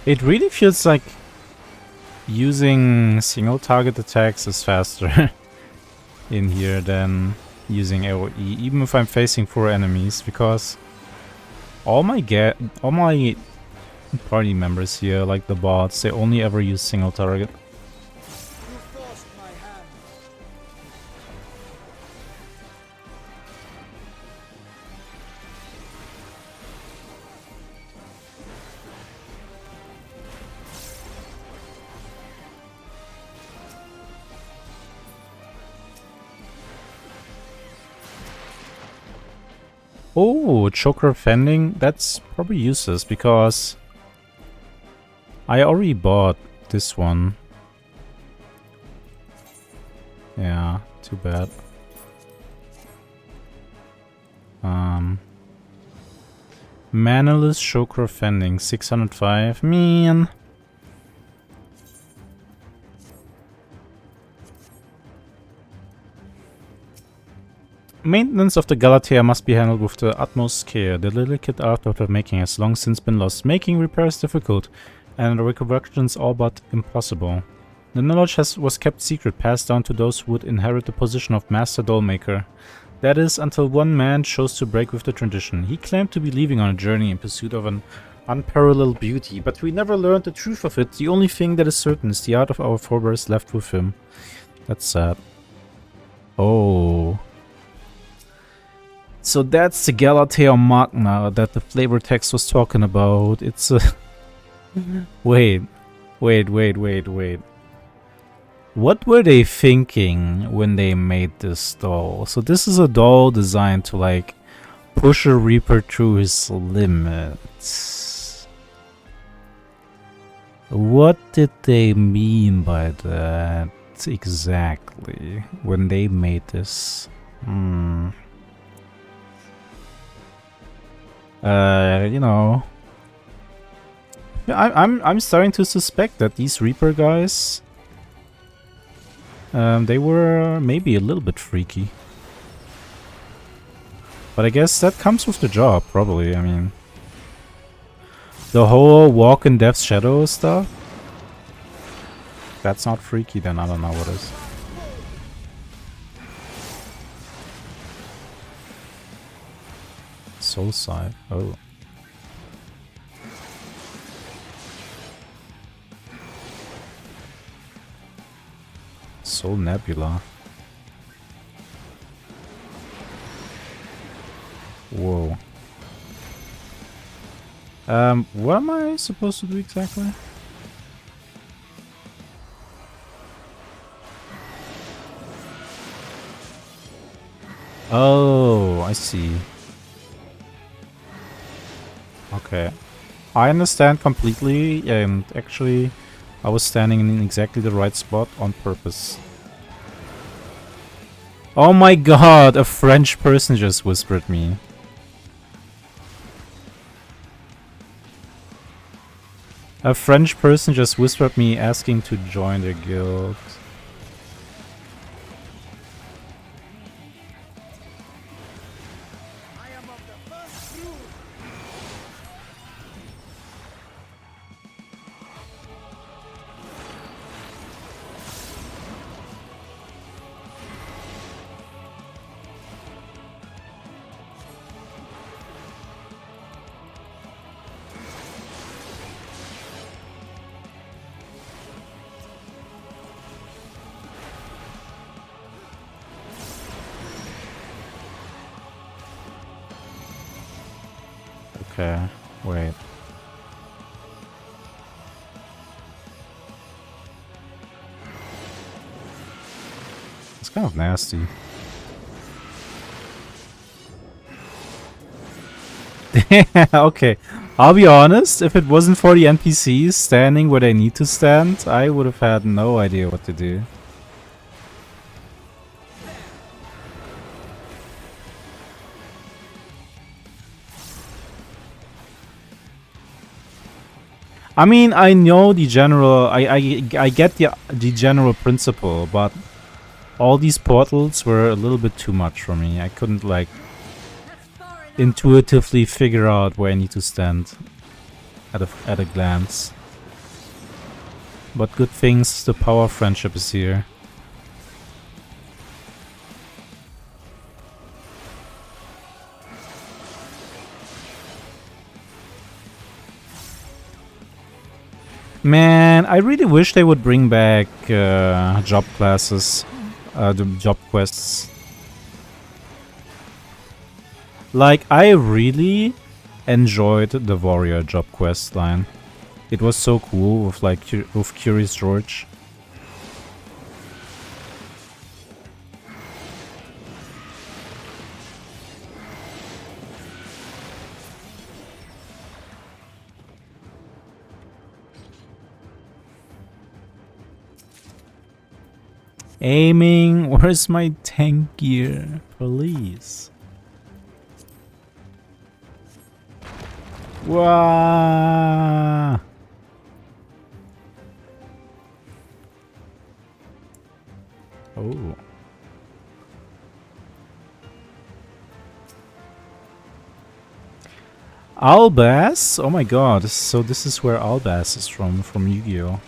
It really feels like using single target attacks is faster in here than using AoE, even if I'm facing 4 enemies, because all my party members here, like the bots, they only ever use single target. Oh, choker fending? That's probably useless because I already bought this one. Yeah, too bad. Manaless choker fending, 605. Man. Maintenance of the Galatea must be handled with the utmost care. The delicate art of making has long since been lost, making repairs difficult, and the reconstructions all but impossible. The knowledge was kept secret, passed down to those who would inherit the position of Master Dollmaker. That is, until one man chose to break with the tradition. He claimed to be leaving on a journey in pursuit of an unparalleled beauty, but we never learned the truth of it. The only thing that is certain is the art of our forebears left with him. That's sad. Oh. So that's the Galatea Magna that the flavor text was talking about. It's a... Wait. What were they thinking when they made this doll? So this is a doll designed to, like, push a Reaper to his limits. What did they mean by that exactly when they made this? You know, I'm starting to suspect that these Reaper guys, they were maybe a little bit freaky. But I guess that comes with the job, probably. I mean, the whole walk in Death's shadow stuff, that's not freaky, then I don't know what is. Soul side. Oh. Soul Nebula. Whoa. What am I supposed to do exactly? Oh, I see. Okay. I understand completely, and actually, I was standing in exactly the right spot on purpose. Oh my god, a French person just whispered me. A French person just whispered me asking to join their guild. Okay, wait. It's kind of nasty. Okay, I'll be honest, if it wasn't for the NPCs standing where they need to stand, I would have had no idea what to do. I mean, I know the general, I get the general principle, but all these portals were a little bit too much for me. I couldn't, like, intuitively figure out where I need to stand at a glance. But good things, the power of friendship is here. Man, I really wish they would bring back job classes, the job quests. Like, I really enjoyed the warrior job quest line. It was so cool with, like, with Curious George. Aiming, where's my tank gear? Please. Wow. Oh. Albaz? Oh my god, so this is where Albaz is from Yu-Gi-Oh!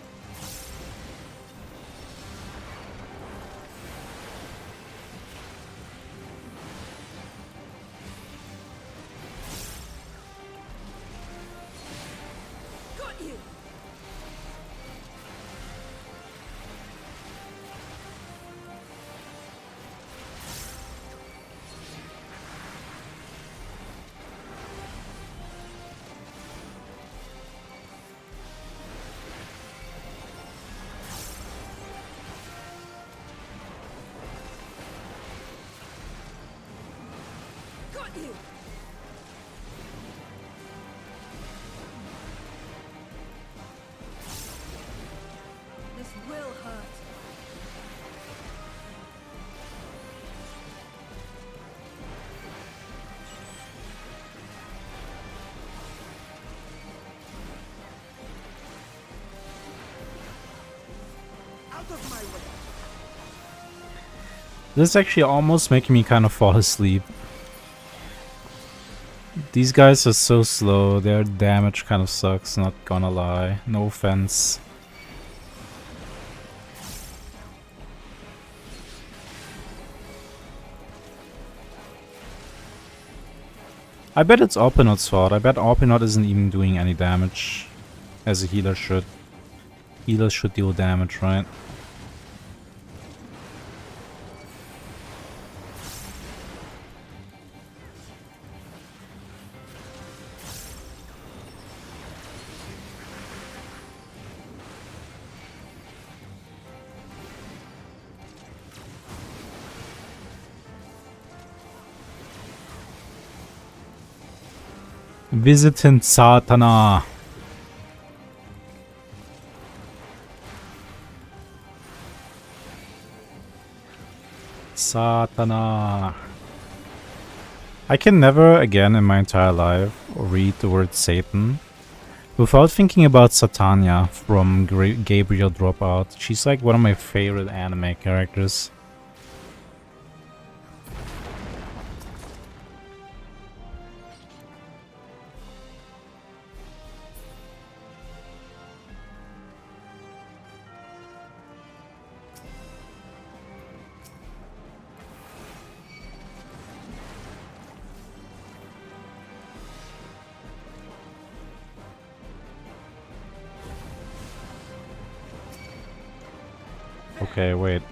This will hurt. This is actually almost making me kind of fall asleep. These guys are so slow, their damage kind of sucks, not gonna lie. No offense. I bet it's Alpinot's fault. I bet Alpinot isn't even doing any damage, as a healer should. Healers should deal damage, right? Visitant Satana. Satana. I can never again in my entire life read the word Satan without thinking about Satania from Gabriel Dropout. She's like one of my favorite anime characters. Okay, wait.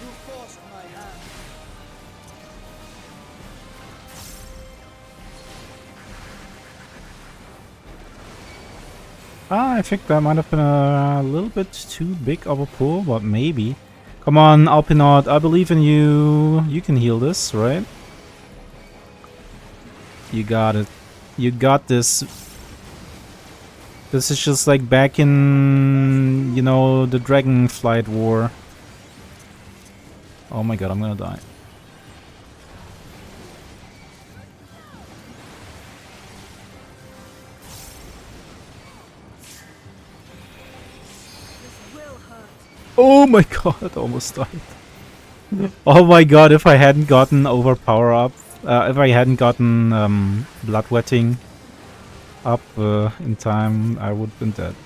You forced my hand. I think that might have been a little bit too big of a pull, but maybe. Come on, Alpinot, I believe in you. You can heal this, right? You got it. You got this. This is just like back in, you know, the Dragonflight War. Oh my god, I'm gonna die. Oh my god, almost died. Oh my god, if I hadn't gotten overpower up, if I hadn't gotten bloodwetting up in time, I would have been dead.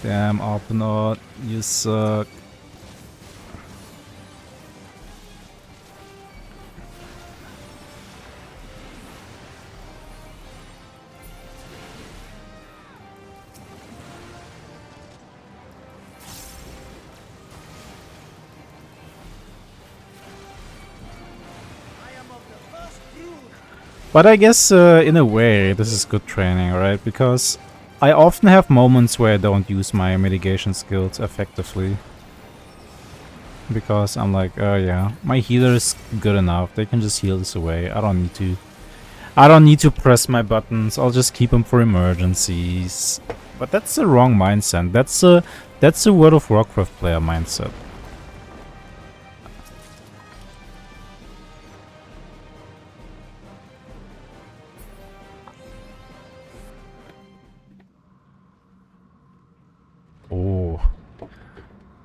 Damn, Alpinot, you suck. But I guess in a way this is good training, right? Because I often have moments where I don't use my mitigation skills effectively. Because I'm like, oh yeah, my healer is good enough. They can just heal this away. I don't need to press my buttons. I'll just keep them for emergencies. But that's the wrong mindset. That's a World of Warcraft player mindset. Oh.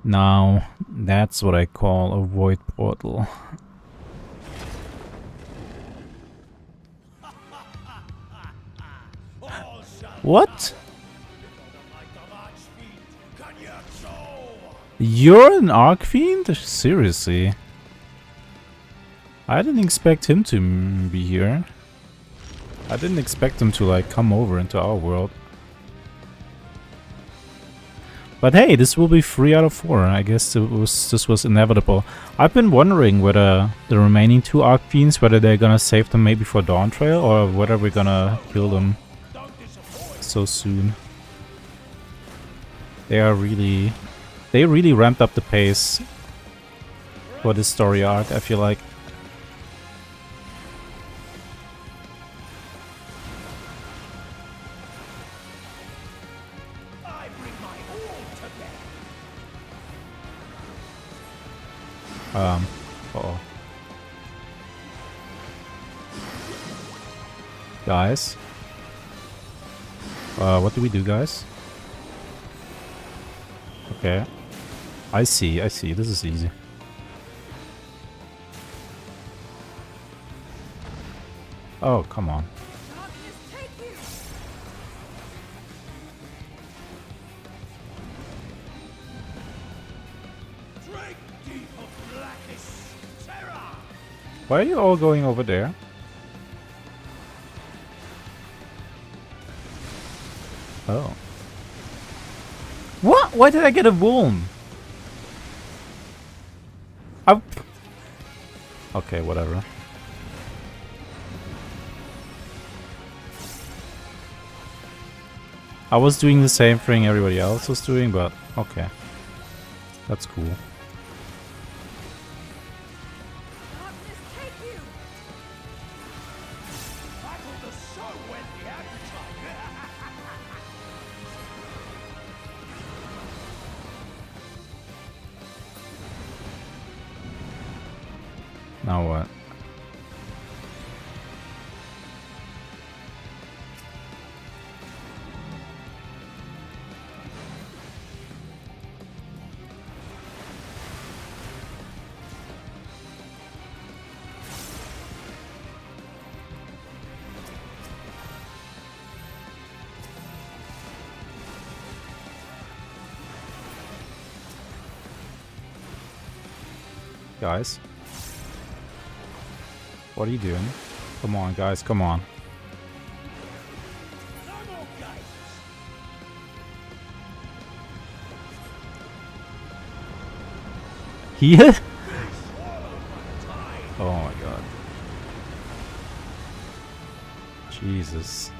Now, that's what I call a void portal. What? You're an Archfiend? Seriously? I didn't expect him to be here. I didn't expect him to like come over into our world. But hey, this will be 3 out of 4. I guess this was inevitable. I've been wondering whether the remaining 2 Archfiends, whether they're gonna save them maybe for Dawn Trail, or whether we're gonna kill them so soon. They really ramped up the pace for this story arc, I feel like. Uh-oh. Guys. What do we do, guys? Okay. I see. This is easy. Oh, come on. Why are you all going over there? Oh. What? Why did I get a wound? Okay, whatever. I was doing the same thing everybody else was doing, but okay. That's cool. Now what? Guys, what are you doing? Come on, guys, come on. Here? Oh my god. Jesus.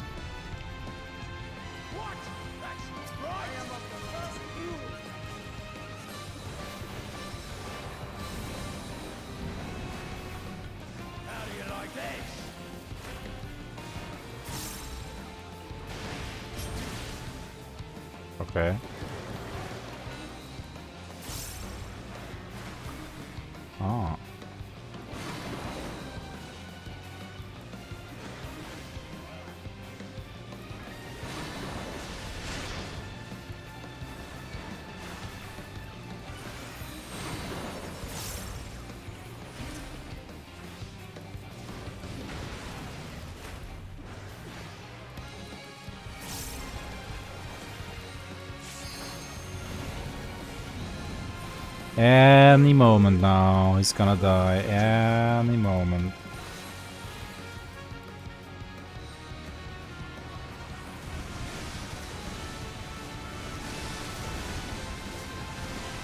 Okay. Oh. Any moment now, he's gonna die. Any moment.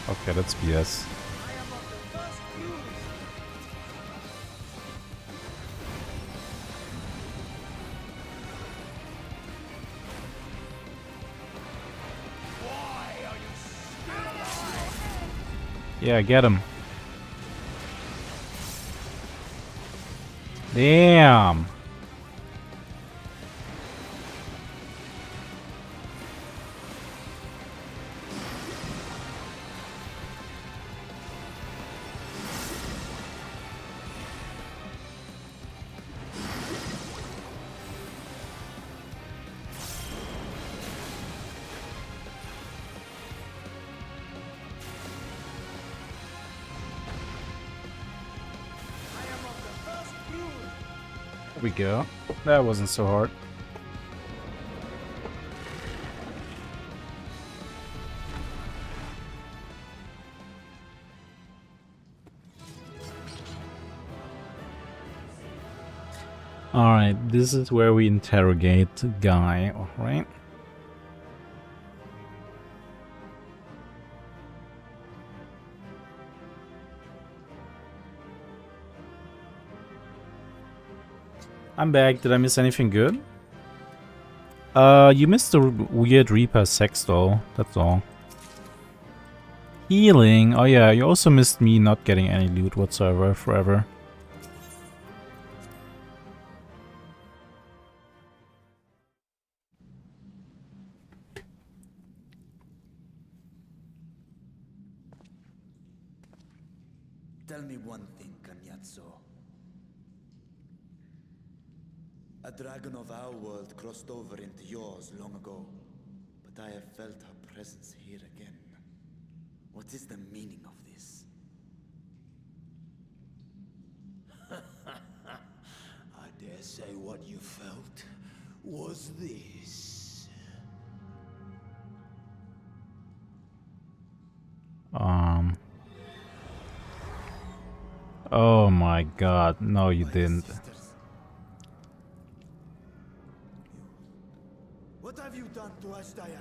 Okay, that's BS. Yeah, get him. Damn. There we go. That wasn't so hard. Alright, this is where we interrogate Guy, alright? I'm back. Did I miss anything good? You missed the weird Reaper sex doll, that's all. Healing. Oh yeah, you also missed me not getting any loot whatsoever forever. Tell me one thing, Cagnazzo. A dragon of our world crossed over into yours long ago, but I have felt her presence here again. What is the meaning of this? I dare say what you felt was this. Oh my god, no you didn't. What have you done to Ashtaya?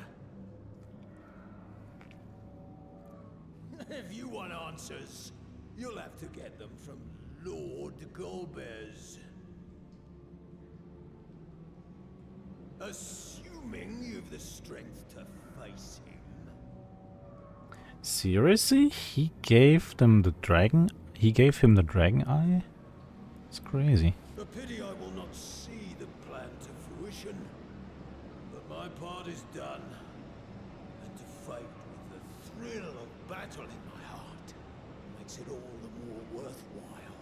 If you want answers, you'll have to get them from Lord Golbez. Assuming you've the strength to face him. Seriously? He gave them the dragon? He gave him the dragon eye? It's crazy. A pity I will not see the plan to fruition. But my part is done. And to fight with the thrill of battle in my heart makes it all the more worthwhile.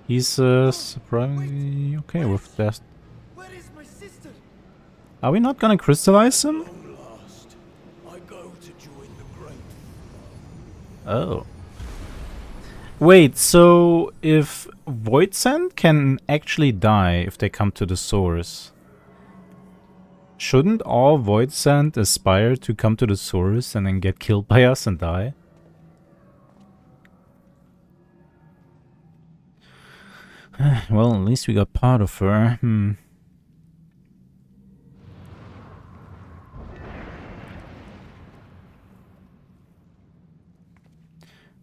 He's surprisingly okay with that. Where is my sister? Are we not gonna crystallize him? Long last, I go to join the great. Oh. Wait, so if Void Sand can actually die if they come to the source, shouldn't all Void Sand aspire to come to the source and then get killed by us and die? Well, at least we got part of her.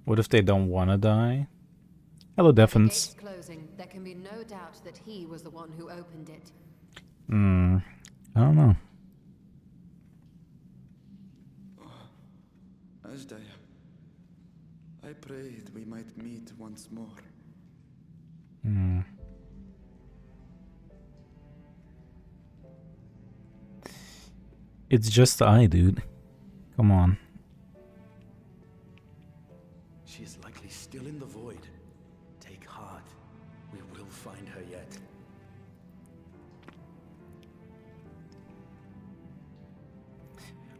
What if they don't want to die? Hello, With the Defens. gates closing, there can be no doubt that he was the one who opened it. I don't know. Ashdaya, I prayed we might meet once more. It's just I, dude. Come on. She is likely still in the void. Take heart. We will find her yet.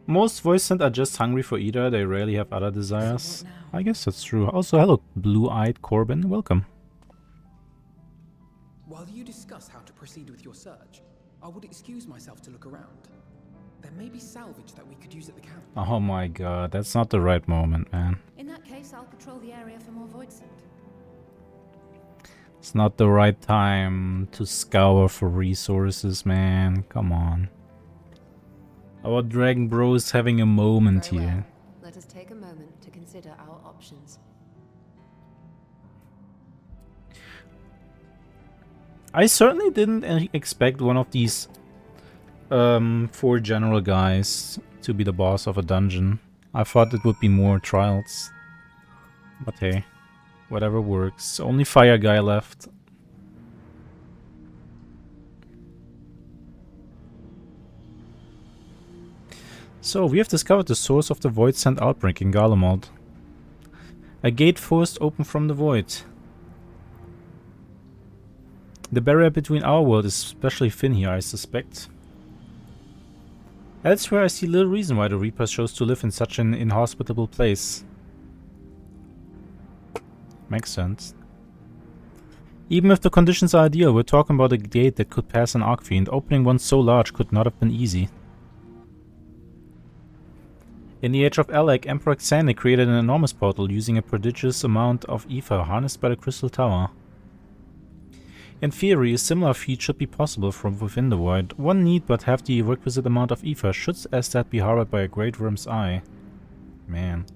Most voice sent are just hungry for either. They rarely have other desires. So what now? I guess that's true. Also, hello, blue-eyed Corbin. Welcome. While you discuss how to proceed with your search, I would excuse myself to look around. There may be salvage that we could use at the camp. Oh my god, that's not the right moment, man. In that case, I'll patrol the area for more void scent. It's not the right time to scour for resources, man. Come on. Our Dragon Bro is having a moment Very here. well. Let us take a moment to consider our options. I certainly didn't expect one of these 4 general guys to be the boss of a dungeon. I thought it would be more trials. But hey, whatever works. Only fire guy left. So, we have discovered the source of the Void Sand outbreak in Garlemald. A gate forced open from the void. The barrier between our world is especially thin here, I suspect. Elsewhere, I see little reason why the Reapers chose to live in such an inhospitable place. Makes sense. Even if the conditions are ideal, we're talking about a gate that could pass an Archfiend. Opening one so large could not have been easy. In the age of Alec, Emperor Xander created an enormous portal using a prodigious amount of ether harnessed by the Crystal Tower. In theory, a similar feat should be possible from within the void. One need but have the requisite amount of ether, should as that be harbored by a great worm's eye. Man.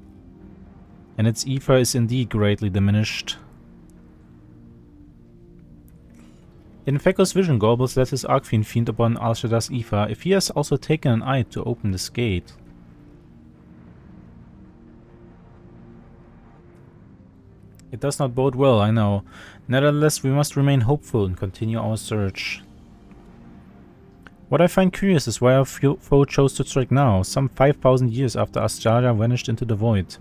And its ether is indeed greatly diminished. In Feko's vision, Gorbals let his Archfiend feed upon Al-Shadda's ether, if he has also taken an eye to open this gate. It does not bode well, I know. Nevertheless, we must remain hopeful and continue our search. What I find curious is why our foe chose to strike now, some 5,000 years after Astyaria vanished into the void.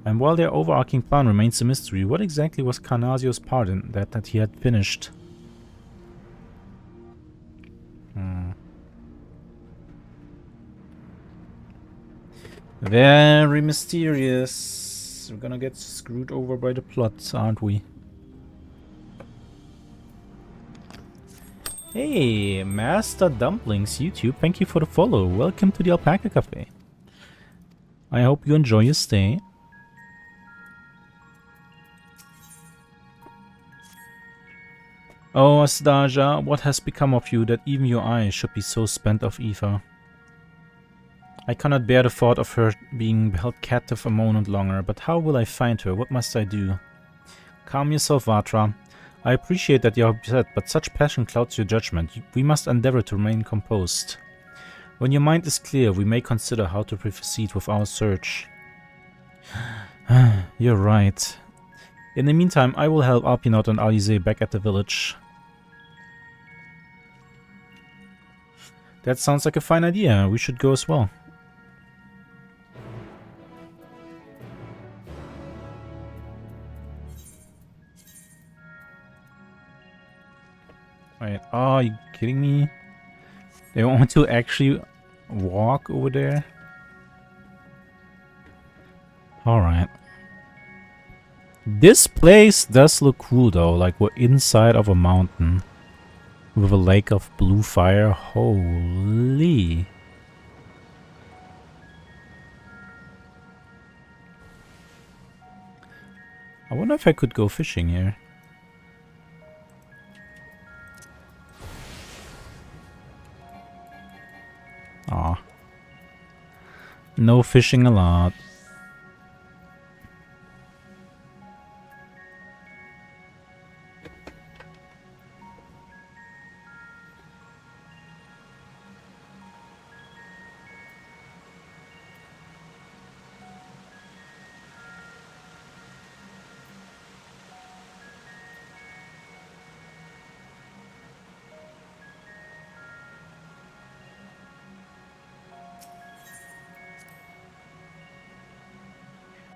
And while their overarching plan remains a mystery, what exactly was Carnasio's part in that he had finished? Very mysterious. We're gonna get screwed over by the plot, aren't we? Hey, Master Dumplings YouTube, thank you for the follow. Welcome to the Alpaca Cafe. I hope you enjoy your stay. Oh, Astasia, what has become of you that even your eyes should be so spent of ether? I cannot bear the thought of her being held captive a moment longer, but how will I find her? What must I do? Calm yourself, Vatra. I appreciate that you're upset, but such passion clouds your judgment. We must endeavor to remain composed. When your mind is clear, we may consider how to proceed with our search. You're right. In the meantime, I will help Arpinot and Alize back at the village. That sounds like a fine idea. We should go as well. Wait, oh, are you kidding me? They want to actually walk over there? Alright. This place does look cool though, like we're inside of a mountain with a lake of blue fire. Holy. I wonder if I could go fishing here. Aw. No fishing allowed.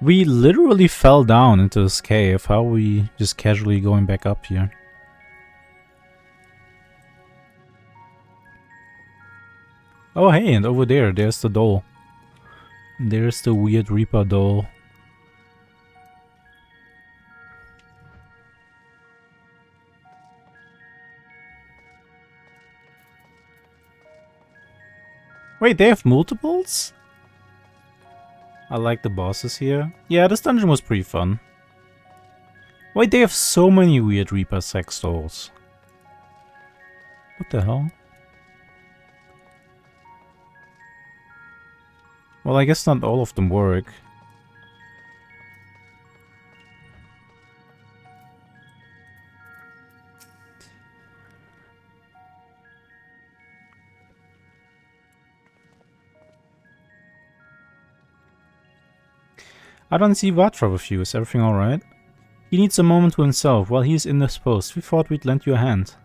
We literally fell down into this cave. How are we just casually going back up here? Oh hey, and over there, there's the doll. There's the weird Reaper doll. Wait, they have multiples? I like the bosses here. Yeah, this dungeon was pretty fun. Wait, they have so many weird Reaper sex dolls. What the hell? Well, I guess not all of them work. I don't see Vatra with you. Is everything alright? He needs a moment to himself. While he's indisposed, we thought we'd lend you a hand.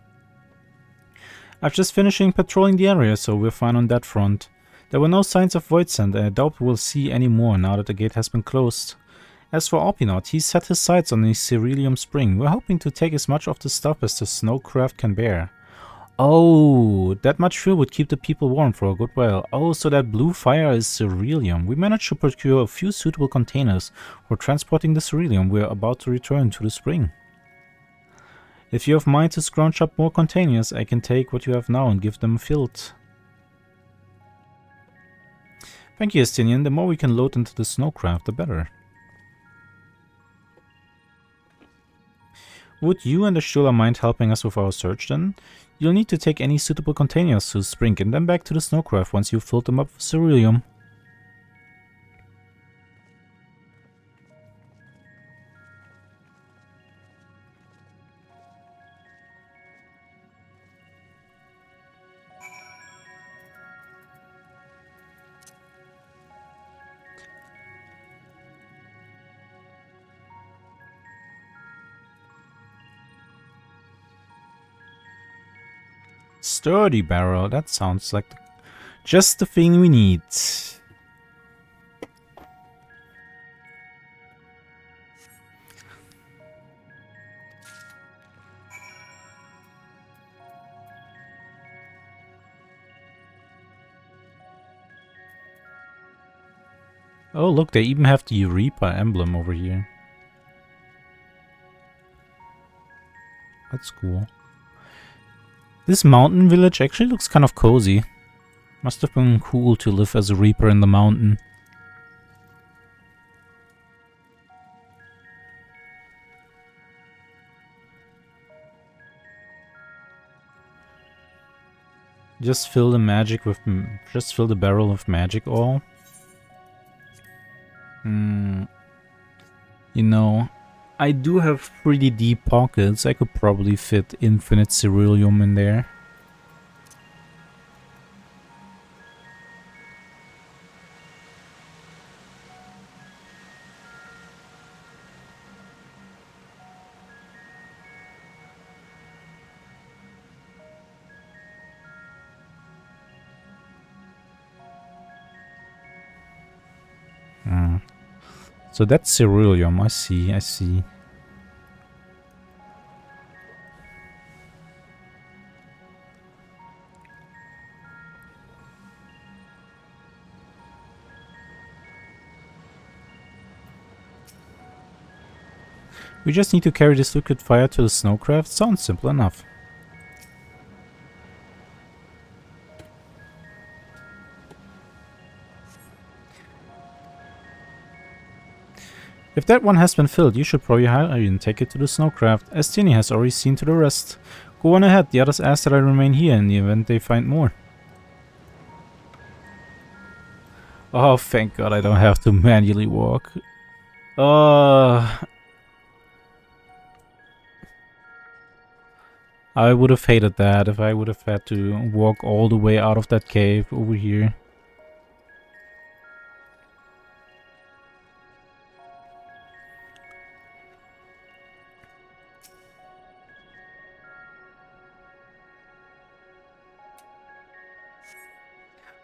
I'm just finishing patrolling the area, so we're fine on that front. There were no signs of Void Sand, and I doubt we'll see any more now that the gate has been closed. As for Opinot, he's set his sights on the Ceruleum Spring. We're hoping to take as much of the stuff as the snowcraft can bear. Oh, that much fuel would keep the people warm for a good while. Oh, so that blue fire is ceruleum. We managed to procure a few suitable containers for transporting the ceruleum we're about to return to the spring. If you have mind to scrounge up more containers, I can take what you have now and give them a field. Thank you, Estinian. The more we can load into the snowcraft, the better. Would you and the Shula mind helping us with our search then? You'll need to take any suitable containers to the spring and then back to the snowcraft once you've filled them up with ceruleum. Sturdy barrel, that sounds like just the thing we need. Oh look, they even have the Reaper emblem over here. That's cool. This mountain village actually looks kind of cozy. Must have been cool to live as a Reaper in the mountain. Just fill the magic with... just fill the barrel with magic ore. You know, I do have pretty deep pockets. I could probably fit infinite ceruleum in there. So that's ceruleum, I see, I see. We just need to carry this liquid fire to the snowcraft. Sounds simple enough. If that one has been filled, you should probably hurry and take it to the snowcraft, as Tini has already seen to the rest. Go on ahead, the others ask that I remain here in the event they find more. Oh, thank God I don't have to manually walk. I would have hated that if I would have had to walk all the way out of that cave over here.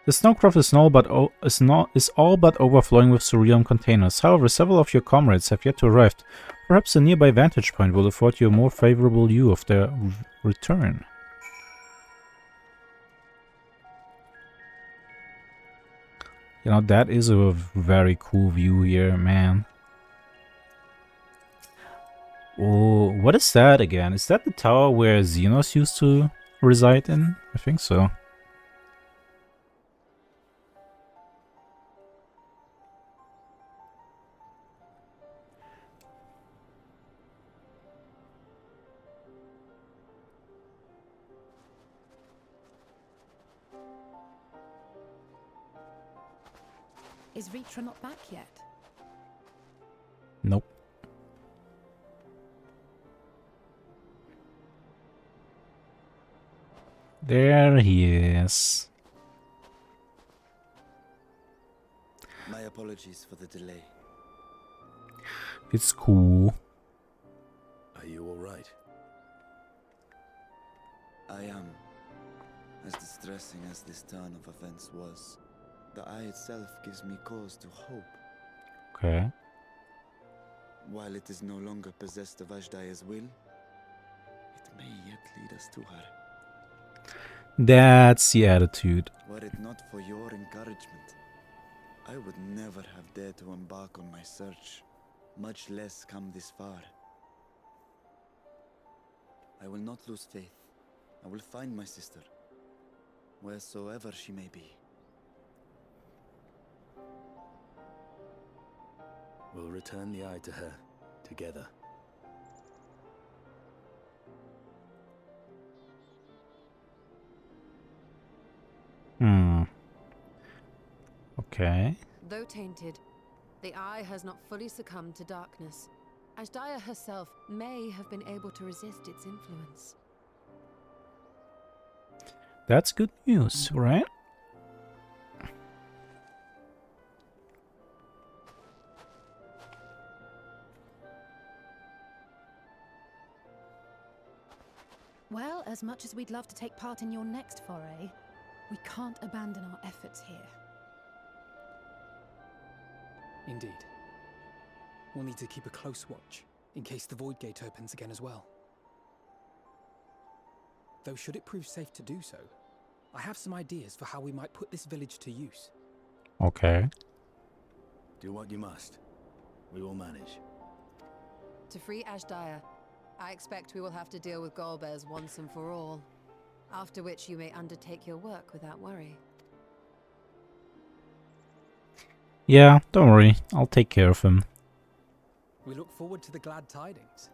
The snowcraft is all but overflowing with cerealium containers. However, several of your comrades have yet to arrive. Perhaps a nearby vantage point will afford you a more favorable view of their return. You know, that is a very cool view here, man. Oh, what is that again? Is that the tower where Xenos used to reside in? I think so. Is Ritra not back yet? Nope. There he is. My apologies for the delay. It's cool. Are you all right? I am. As distressing as this turn of events was, the eye itself gives me cause to hope. Okay. While it is no longer possessed of Ashdaya's will, it may yet lead us to her. That's the attitude. Were it not for your encouragement, I would never have dared to embark on my search, much less come this far. I will not lose faith. I will find my sister, wheresoever she may be. We'll return the eye to her, together. Okay. Though tainted, the eye has not fully succumbed to darkness. Ashdaya herself may have been able to resist its influence. That's good news, right? Well, as much as we'd love to take part in your next foray, we can't abandon our efforts here. Indeed. We'll need to keep a close watch, in case the Void Gate opens again as well. Though should it prove safe to do so, I have some ideas for how we might put this village to use. Okay. Do what you must. We will manage. To free Ashdaya, I expect we will have to deal with Golbez once and for all. After which you may undertake your work without worry. Yeah, don't worry. I'll take care of him. We look forward to the glad tidings.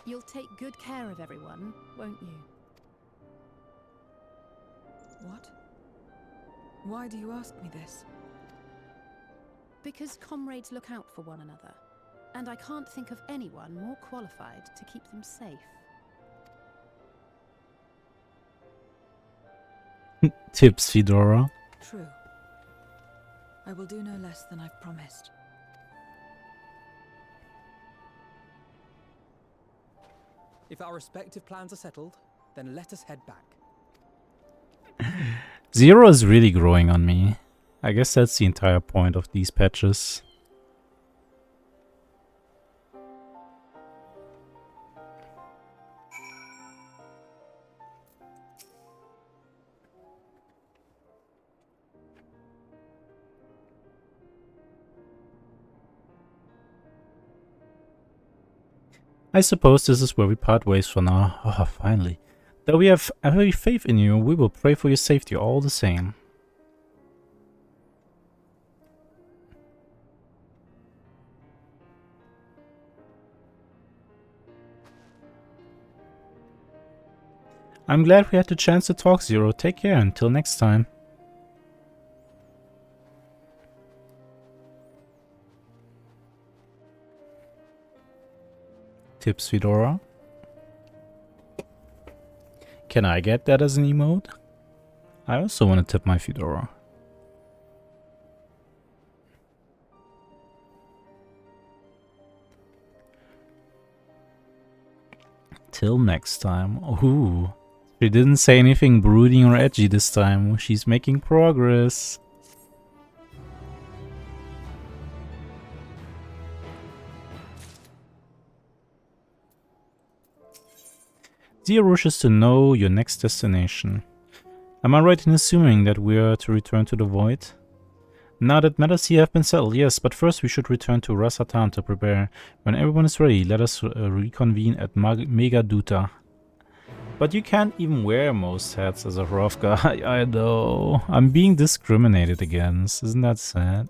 You'll take good care of everyone, won't you? What? Why do you ask me this? Because comrades look out for one another, and I can't think of anyone more qualified to keep them safe. Tips, Fedora. True. I will do no less than I've promised. If our respective plans are settled, then let us head back. Zero is really growing on me. I guess that's the entire point of these patches. I suppose this is where we part ways for now. Oh, finally. Though we have every faith in you, we will pray for your safety all the same. I'm glad we had the chance to talk, Zero. Take care until next time. Tips Fedora. Can I get that as an emote? I also want to tip my Fedora. Till next time. Ooh. She didn't say anything brooding or edgy this time. She's making progress. Zero wishes to know your next destination. Am I right in assuming that we are to return to the Void? Now that matters here have been settled, yes, but first we should return to Rasatan to prepare. When everyone is ready, let us reconvene at Mega Duta. But you can't even wear most hats as a Hrovka. I know. I'm being discriminated against. Isn't that sad?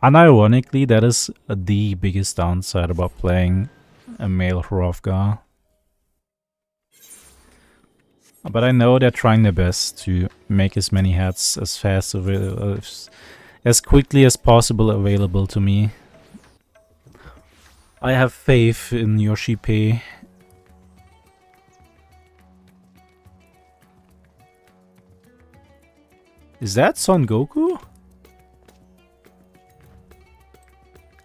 Unironically, that is the biggest downside about playing a male Hrovka. But I know they're trying their best to make as many hats as fast as quickly as possible available to me. I have faith in Yoshi-P. Is that Son Goku?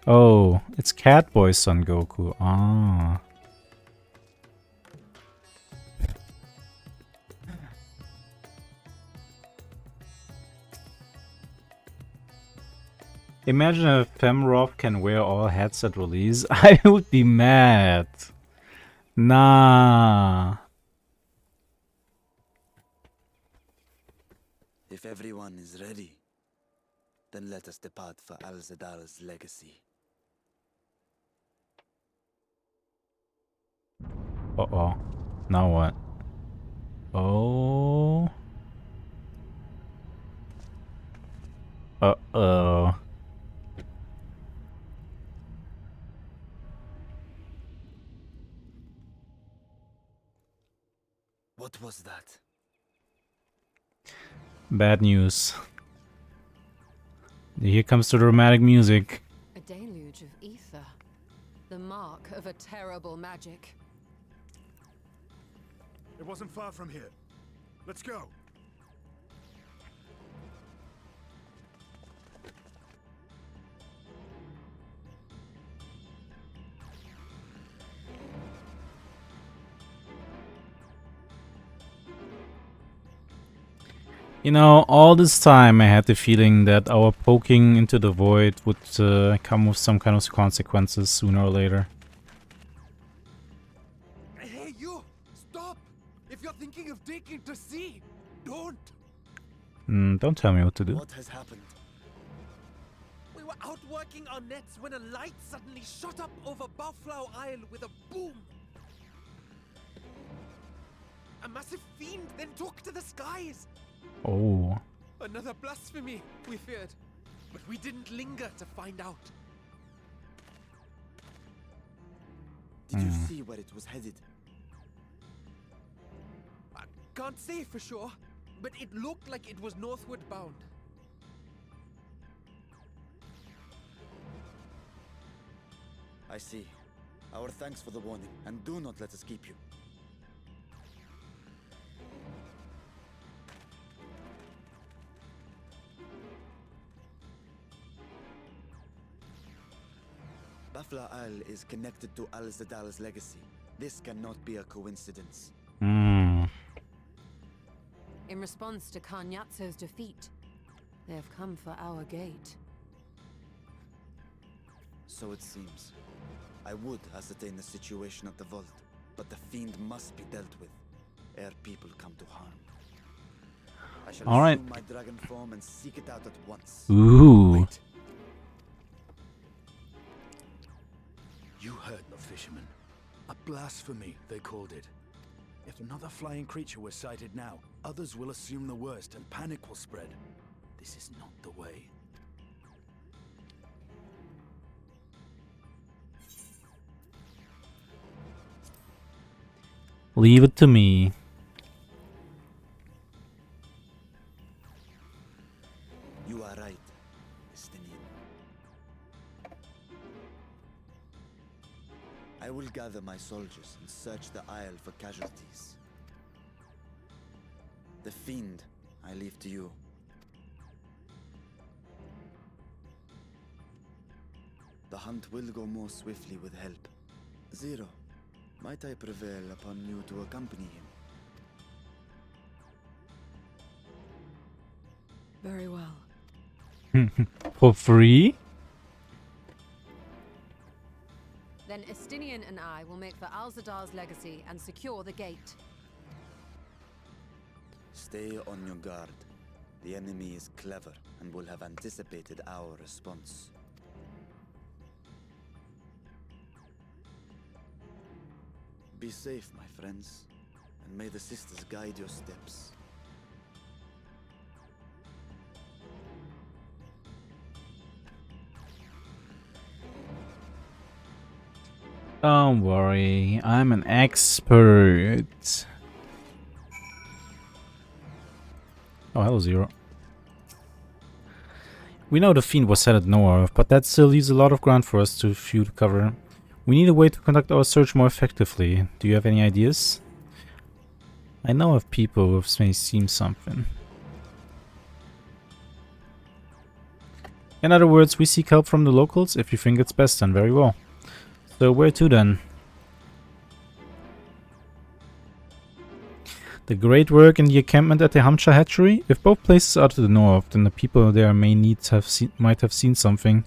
Oh, it's Catboy Son Goku. Ah. Imagine if Femrov can wear all hats at release. I would be mad. Nah. If everyone is ready, then let us depart for Al-Zadal's legacy. Uh-oh. Now what? Oh. Uh-oh. What was that? Bad news. Here comes the dramatic music. A deluge of ether. The mark of a terrible magic. It wasn't far from here. Let's go. You know, all this time I had the feeling that our poking into the void would come with some kind of consequences sooner or later. Hey, you! Stop! If you're thinking of taking to sea, don't! Don't tell me what to do. What has happened? We were out working our nets when a light suddenly shot up over Buffalo Isle with a boom. A massive fiend then took to the skies. Oh. Another blasphemy, we feared. But we didn't linger to find out. Did you see where it was headed? I can't say for sure, but it looked like it was northward bound. I see. Our thanks for the warning, and do not let us keep you. Buffalo Isle is connected to Al-Zadal's legacy. This cannot be a coincidence. In response to Karnyatso's defeat, they have come for our gate. So it seems. I would ascertain the situation at the vault, but the fiend must be dealt with, ere people come to harm. I shall assume my dragon form and seek it out at once. Ooh. Wait. heard the fishermen. A blasphemy, they called it. If another flying creature was sighted now, others will assume the worst and panic will spread. This is not the way. Leave it to me. You are right, Estinian. I will gather my soldiers and search the Isle for casualties. The fiend, I leave to you. The hunt will go more swiftly with help. Zero, might I prevail upon you to accompany him? Very well. For free? Then Estinian and I will make for Alzadar's legacy and secure the gate. Stay on your guard. The enemy is clever and will have anticipated our response. Be safe, my friends, and may the sisters guide your steps. Don't worry, I'm an expert. Oh, hello, Zero. We know the fiend was headed north, but that still leaves a lot of ground for us to cover. We need a way to conduct our search more effectively. Do you have any ideas? I know of people who may seem something. In other words, we seek help from the locals. If you think it's best, then very well. So where to then? The great work in the encampment at the Hamcha hatchery? If both places are to the north, then the people there might have seen something.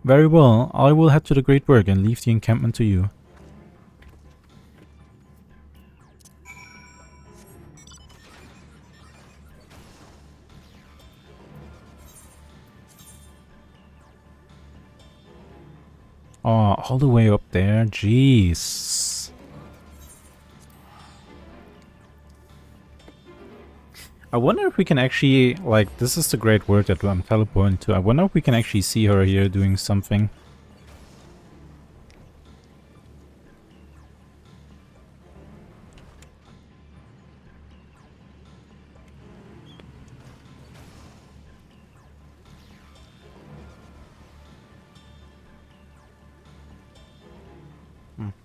Very well, I will head to the great work and leave the encampment to you. Oh, all the way up there? Jeez. I wonder if we can actually, like, this is the great work that I'm teleporting to. I wonder if we can actually see her here doing something.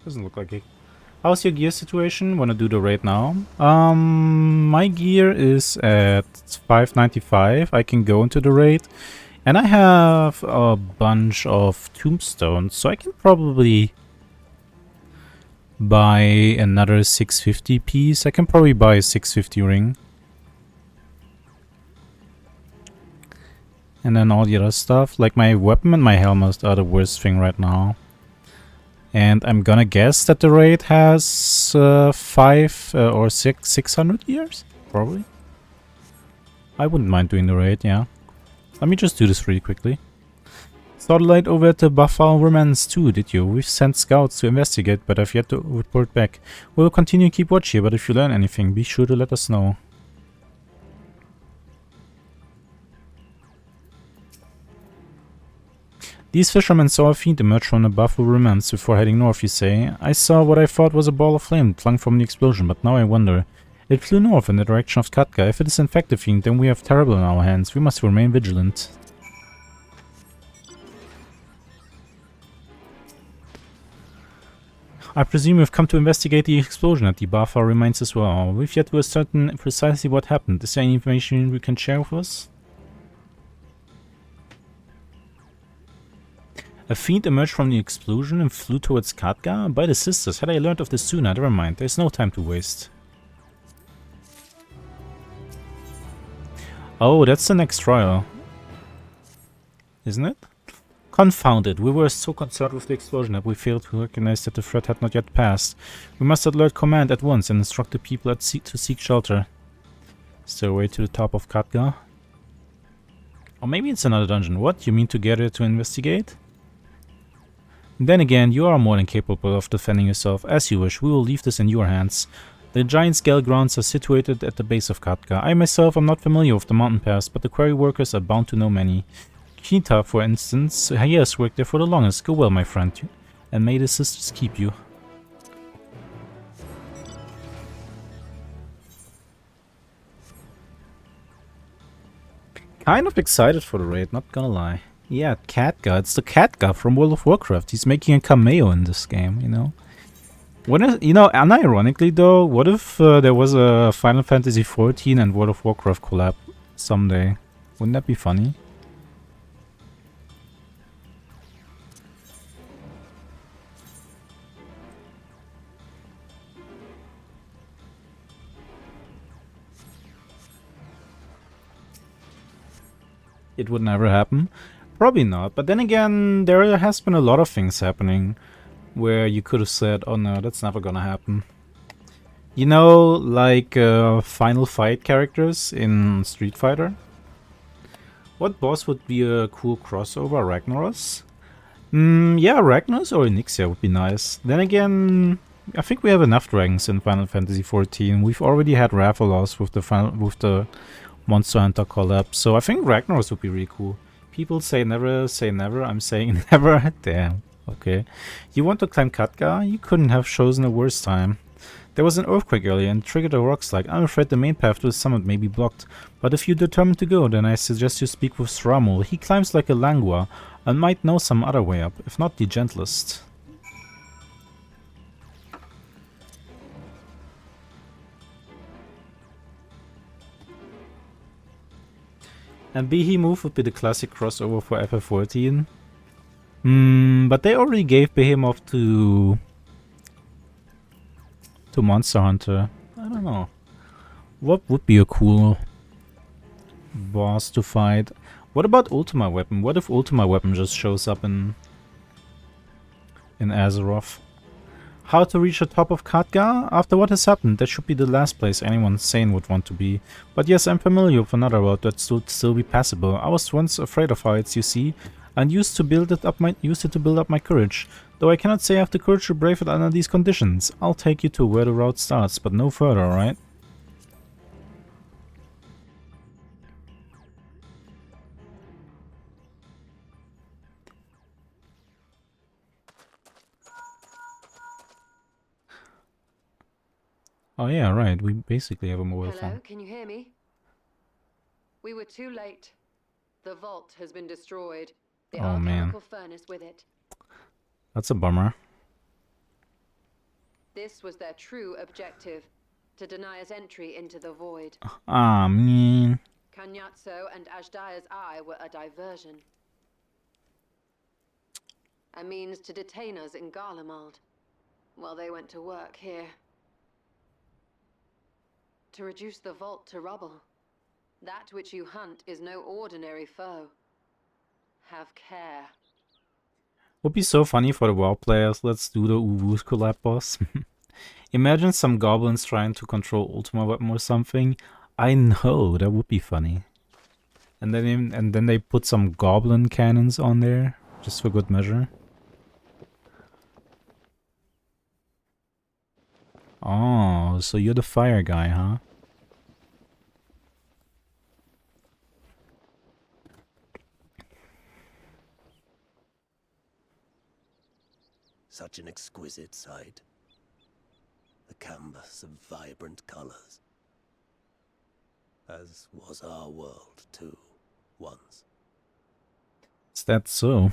Doesn't look like it. How's your gear situation? Wanna do the raid now? My gear is at 595. I can go into the raid. And I have a bunch of tombstones, so I can probably buy another 650 piece. I can probably buy a 650 ring. And then all the other stuff. Like my weapon and my helmet are the worst thing right now. And I'm gonna guess that the raid has 600 years? Probably. I wouldn't mind doing the raid, yeah. Let me just do this really quickly. Saw the light over at the Buffalo Romance too, did you? We've sent scouts to investigate, but I've yet to report back. We'll continue to keep watch here, but if you learn anything, be sure to let us know. These fishermen saw a fiend emerge from the Buffalo Romance before heading north, you say? I saw what I thought was a ball of flame flung from the explosion, but now I wonder. It flew north in the direction of Katka. If it is in fact a fiend, then we have terrible in our hands. We must remain vigilant. I presume we've come to investigate the explosion at the Buffalo Romance as well. We've yet to ascertain precisely what happened. Is there any information we can share with us? A fiend emerged from the explosion and flew towards Katka? By the sisters, had I learned of this sooner, never mind, there's no time to waste. Oh, that's the next trial. Isn't it? Confounded, we were so concerned with the explosion that we failed to recognize that the threat had not yet passed. We must alert command at once and instruct the people to seek shelter. Stairway to the top of Katka. Or maybe it's another dungeon. What? You mean to get here to investigate? Then again, you are more than capable of defending yourself. As you wish, we will leave this in your hands. The giant scale grounds are situated at the base of Katka. I myself am not familiar with the mountain pass, but the quarry workers are bound to know many. Kita, for instance, he has worked there for the longest. Go well, my friend, and may the sisters keep you. Kind of excited for the raid, not gonna lie. Yeah, Katka. It's the Katka from World of Warcraft. He's making a cameo in this game, you know? What is, you know, unironically though, what if there was a Final Fantasy XIV and World of Warcraft collab someday? Wouldn't that be funny? It would never happen. Probably not. But then again, there has been a lot of things happening where you could have said, oh no, that's never gonna happen. You know, like final fight characters in Street Fighter? What boss would be a cool crossover? Ragnaros? Yeah, Ragnaros or Onyxia would be nice. Then again, I think we have enough dragons in Final Fantasy XIV. We've already had Rathalos with the Monster Hunter collab, so I think Ragnaros would be really cool. People say never, I'm saying never. Damn, okay. You want to climb Katka? You couldn't have chosen a worse time. There was an earthquake earlier and triggered a rock slide. I'm afraid the main path to the summit may be blocked, but if you're determined to go, then I suggest you speak with Sramul. He climbs like a langua and might know some other way up, if not the gentlest. And Behemoth would be the classic crossover for FF14. But they already gave Behemoth to Monster Hunter. I don't know. What would be a cool boss to fight? What about Ultima Weapon? What if Ultima Weapon just shows up in Azeroth? How to reach the top of Khadgar? After what has happened, that should be the last place anyone sane would want to be. But yes, I'm familiar with another route that would still be passable. I was once afraid of heights, you see, and used it to build up my courage. Though I cannot say I have the courage to brave it under these conditions. I'll take you to where the route starts, but no further, alright? Oh yeah, right. We basically have a mobile phone. Hello, can you hear me? We were too late. The vault has been destroyed. The alchemical furnace with it. That's a bummer. This was their true objective, to deny us entry into the void. Ah, man. Kanyatso and Ajdaya's eye were a diversion. A means to detain us in Garlemald, while they went to work here. To reduce the vault to rubble. That which you hunt is no ordinary foe. Have care. Would be so funny for the WoW players. Let's do the Uwu's collab boss. Imagine some goblins trying to control Ultima Weapon or something. I know, that would be funny. And then they put some goblin cannons on there, just for good measure. Oh, so you're the fire guy, huh? Such an exquisite sight. A canvas of vibrant colors. As was our world, too, once. Is that so?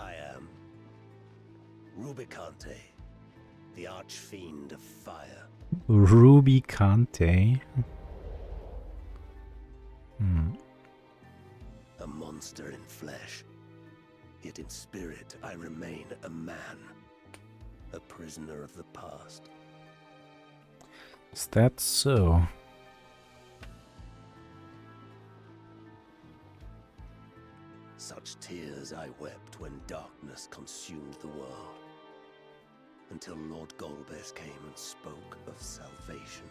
I am Rubicante, the archfiend of fire. Rubicante. A monster in flesh. Yet in spirit I remain a man. A prisoner of the past. Is that so? as I wept when darkness consumed the world. Until Lord Golbez came and spoke of salvation.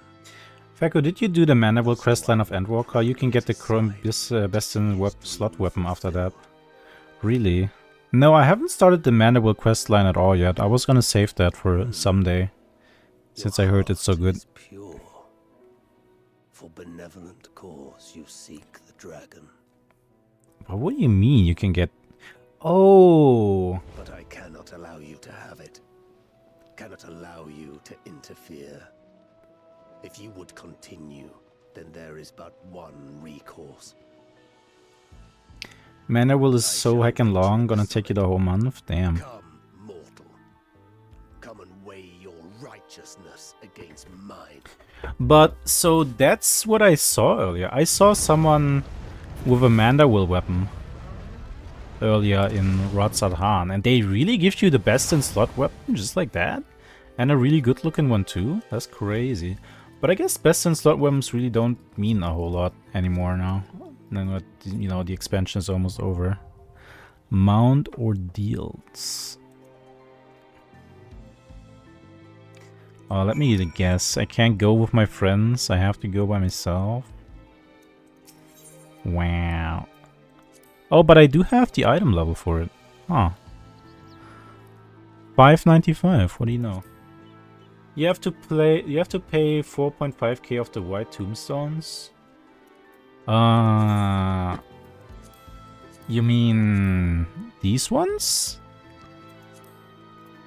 Faco, did you do the Mandible questline of Endwalker? You can get the Chrome Bastion slot weapon after that. Really? No, I haven't started the Mandible questline at all yet. I was gonna save that for someday, since I heard it's so good. Pure. For benevolent cause you seek the dragon. But what do you mean you can get... Oh! But I cannot allow you to have it. Cannot allow you to interfere. If you would continue, then there is but one recourse. Mandible is so heckin' long, gonna take you the whole month? Damn. Come, mortal. Come and weigh your righteousness against mine. But, so that's what I saw earlier. I saw someone with a Mandible weapon earlier in Ratzadhan, and they really give you the best in slot weapon just like that? And a really good looking one too? That's crazy. But I guess best in slot weapons really don't mean a whole lot anymore now. Then what, you know, the expansion is almost over. Mount Ordeals. Let me guess. I can't go with my friends. I have to go by myself. Wow. Oh, but I do have the item level for it. Huh. 595. What do you know? You have to pay 4.5k of the white tombstones. You mean these ones?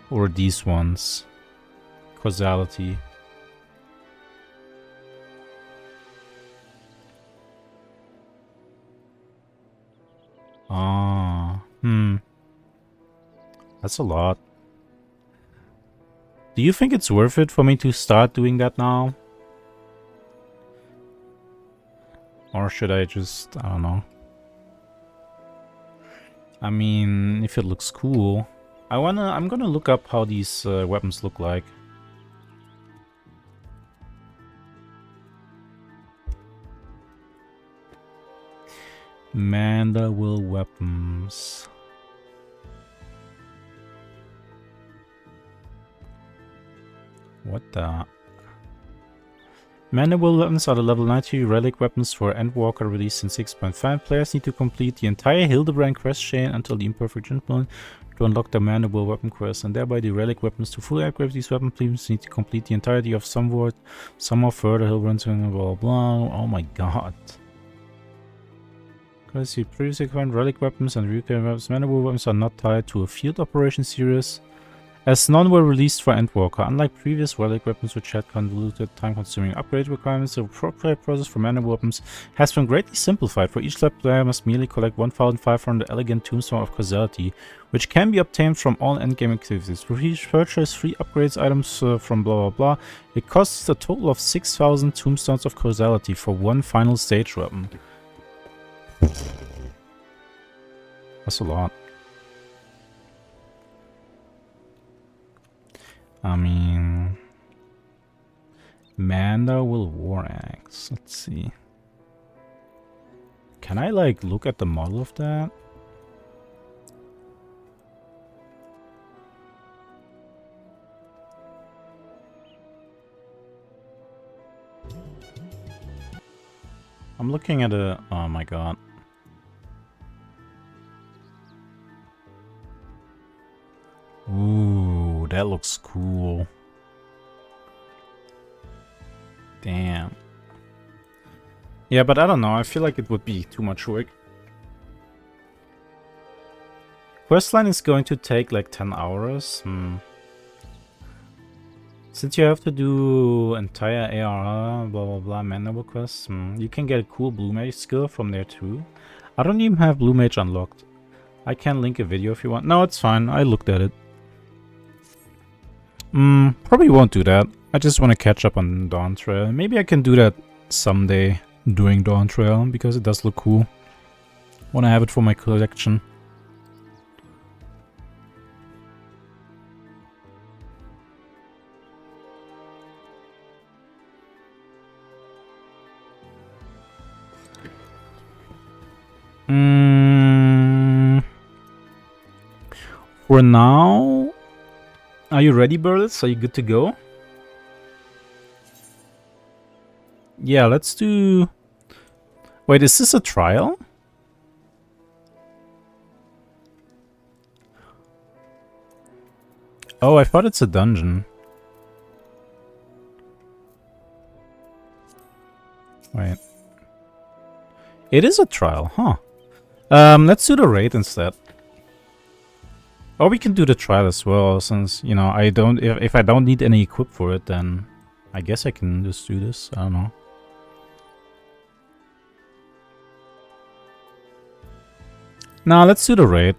Or these ones? Causality. That's a lot. Do you think it's worth it for me to start doing that now? Or should I just, I don't know. I mean, if it looks cool. I'm gonna look up how these weapons look like. Mandible weapons. What the? Mandible weapons are the level 90 relic weapons for Endwalker released in 6.5. Players need to complete the entire Hildebrand quest chain until the Imperfect Gentleman to unlock the Mandible weapon quest, and thereby the relic weapons to fully upgrade these weapons. Players need to complete the entirety of Somewhat, some of further Hildebrand, blah blah blah. Oh my god. Because you previously found relic weapons and recurring weapons, Mandible weapons are not tied to a field operation series, as none were released for Endwalker. Unlike previous relic weapons which had convoluted time-consuming upgrade requirements, the appropriate process for Mandible weapons has been greatly simplified. For each lab, player must merely collect 1,500 elegant tombstone of causality, which can be obtained from all endgame activities. For each purchase 3 upgrades items from blah blah blah, it costs a total of 6,000 tombstones of causality for one final stage weapon. That's a lot. I mean, Mandible War Axe. Let's see. Can I like look at the model of that? I'm looking at a... Oh my god. Ooh, that looks cool. Damn. Yeah, but I don't know. I feel like it would be too much work. Questline is going to take like 10 hours. Since you have to do entire ARR, blah blah blah, Mandible quests, you can get a cool Blue Mage skill from there too. I don't even have Blue Mage unlocked. I can link a video if you want. No, it's fine. I looked at it. Probably won't do that. I just want to catch up on Dawn Trail. Maybe I can do that someday during Dawn Trail, because it does look cool. Want to have it for my collection. For now, are you ready, Burles? Are you good to go? Yeah, let's do... Wait, is this a trial? Oh, I thought it's a dungeon. Wait. It is a trial, huh? Let's do the raid instead. Or we can do the trial as well, since, you know, I don't... If I don't need any equip for it, then I guess I can just do this. I don't know. Nah, let's do the raid.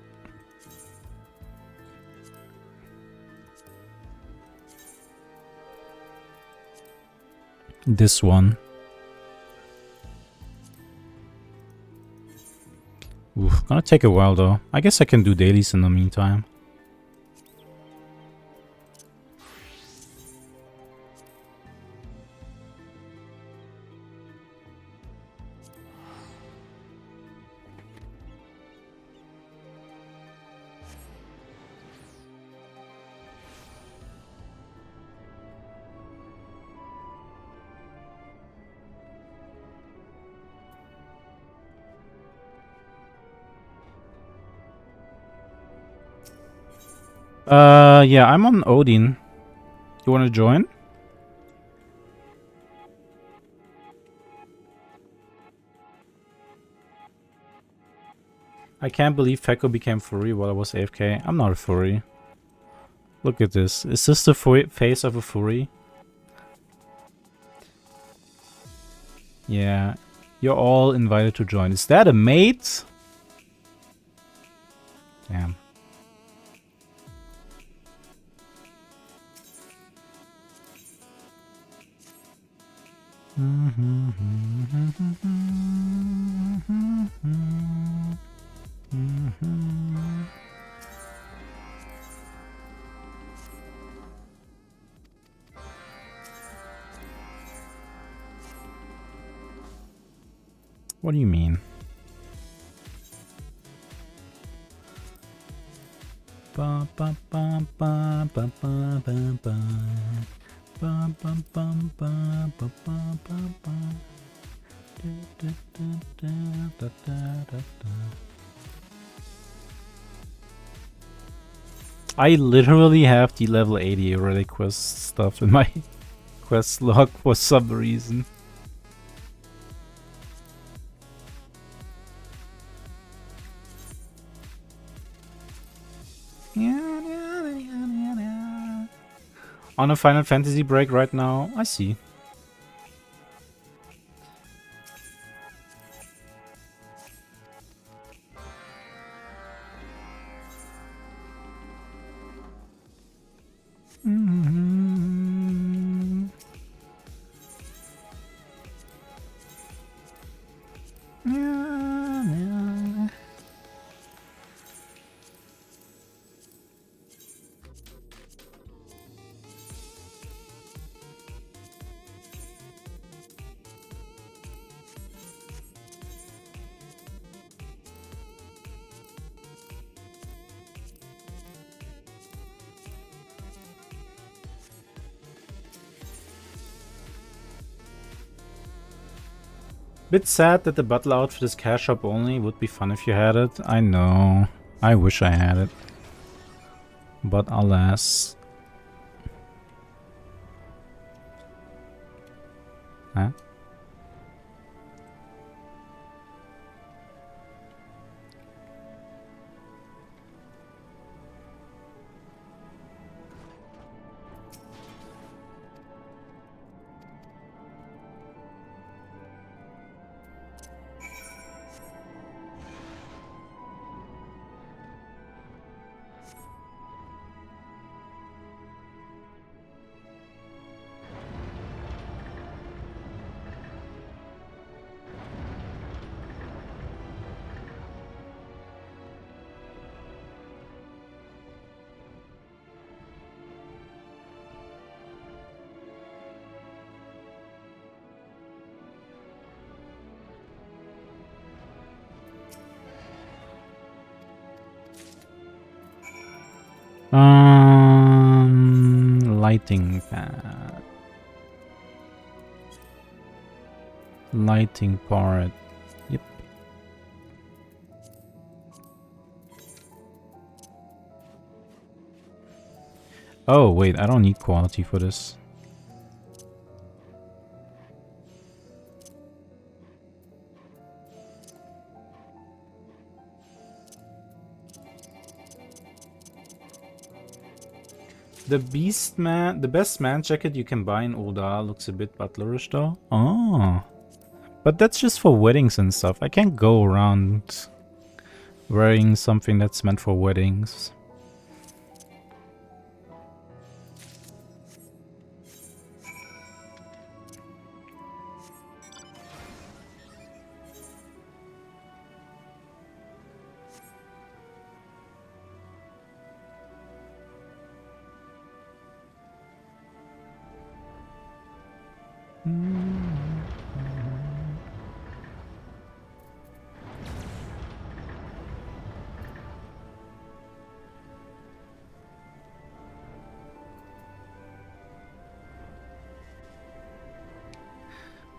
This one. Oof, gonna take a while though. I guess I can do dailies in the meantime. Yeah, I'm on Odin. You wanna join? I can't believe Fekko became furry while I was AFK. I'm not a furry. Look at this. Is this the face of a furry? Yeah. You're all invited to join. Is that a mate? Damn. What do you mean? Ba ba ba ba ba ba ba ba. Bum, bum, bum, bum, bum, bum, bum, bum. Da, da, da, da, da, da, da. I literally have the level 80 relic quest stuff in my quest log for some reason. On a Final Fantasy break right now, I see. Bit sad that the battle outfit is cash shop only. Would be fun if you had it. I know. I wish I had it. But alas. Huh? Lighting pad. Lighting part. Yep. Oh, wait, I don't need quality for this. The best man jacket you can buy in Ul'dah looks a bit butlerish though. Oh. But that's just for weddings and stuff. I can't go around wearing something that's meant for weddings.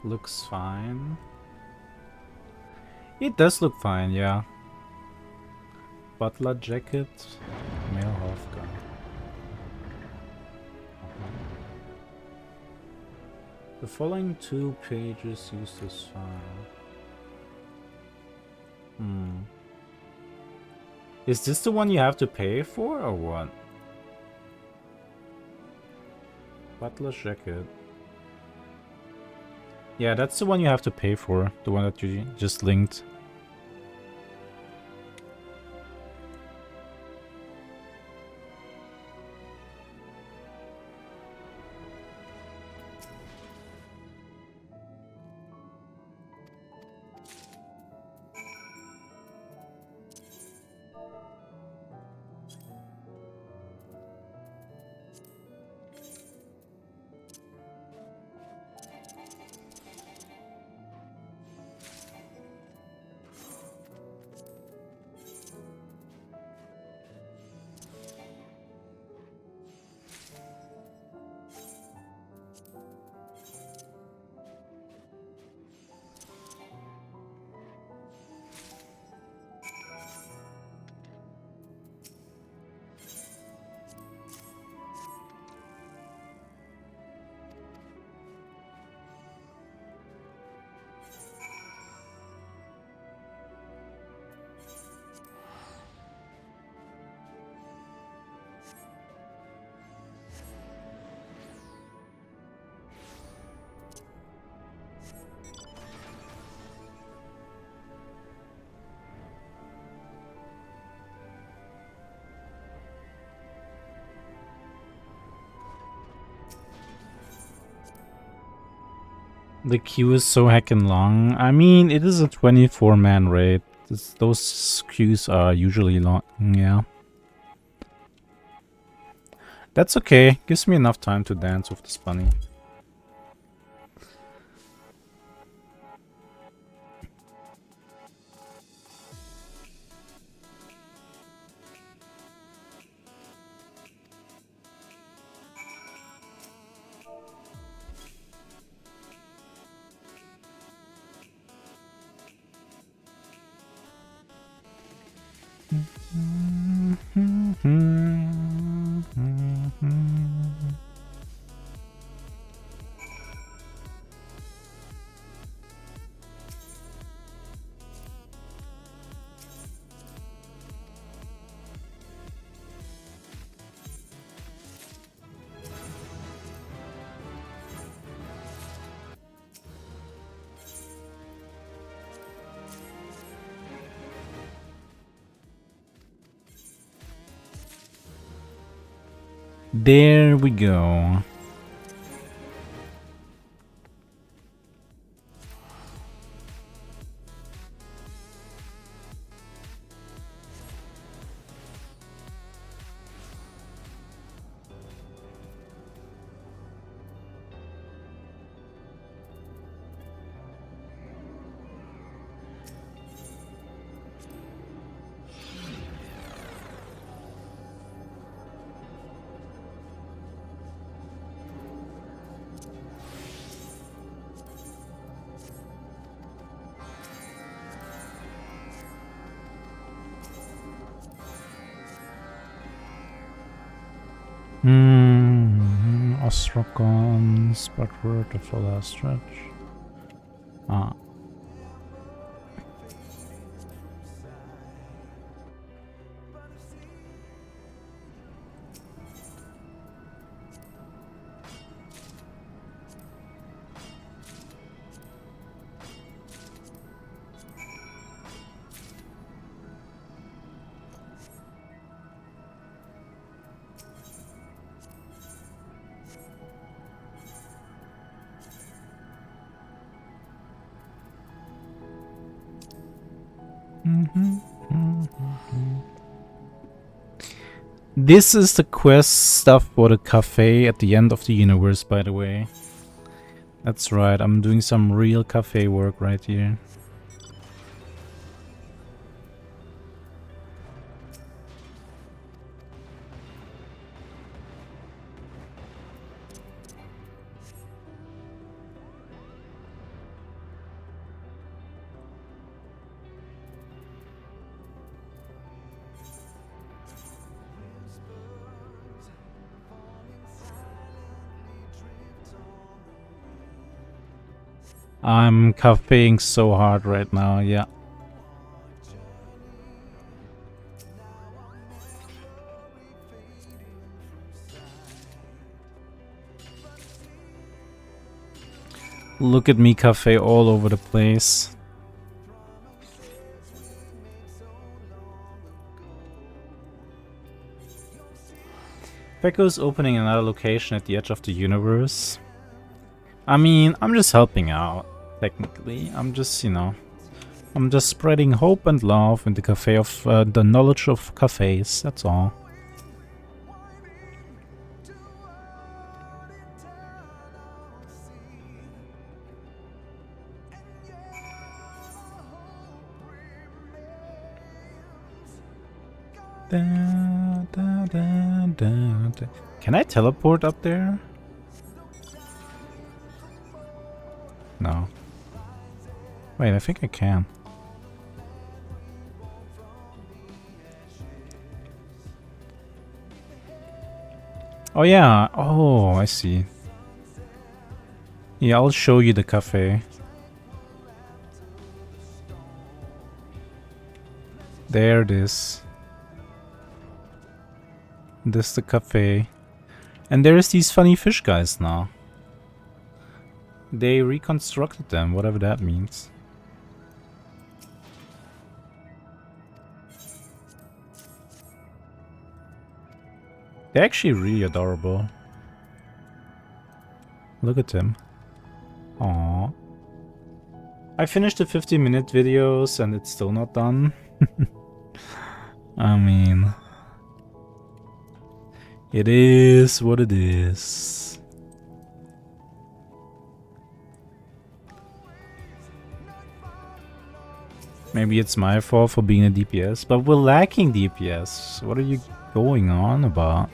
Looks fine. It does look fine, yeah. Butler jacket, male half guard. The following 2 pages use this file. Is this the one you have to pay for or what? Butler jacket. Yeah, that's the one you have to pay for. The one that you just linked. The queue is so heckin' long. I mean, it is a 24-man raid. Those queues are usually long, yeah. That's okay. Gives me enough time to dance with this bunny. There we go. Ostracons, but word the full last stretch. Ah. This is the quest stuff for the cafe at the end of the universe, by the way. That's right, I'm doing some real cafe work right here. I'm cafeing so hard right now, yeah. Look at me cafe all over the place. Becco's opening another location at the edge of the universe. I mean, I'm just helping out, technically. I'm just, you know, I'm just spreading hope and love in the cafe of the knowledge of cafes, that's all. Da, da, da, da, da. Can I teleport up there? No. Wait, I think I can. Oh yeah, oh, I see. Yeah, I'll show you the cafe. There it is. This is the cafe. And there's these funny fish guys now. They reconstructed them, whatever that means. They're actually really adorable. Look at him. Aww. I finished the 15-minute videos and it's still not done. I mean... It is what it is. Maybe it's my fault for being a DPS, but we're lacking DPS. What are you going on about?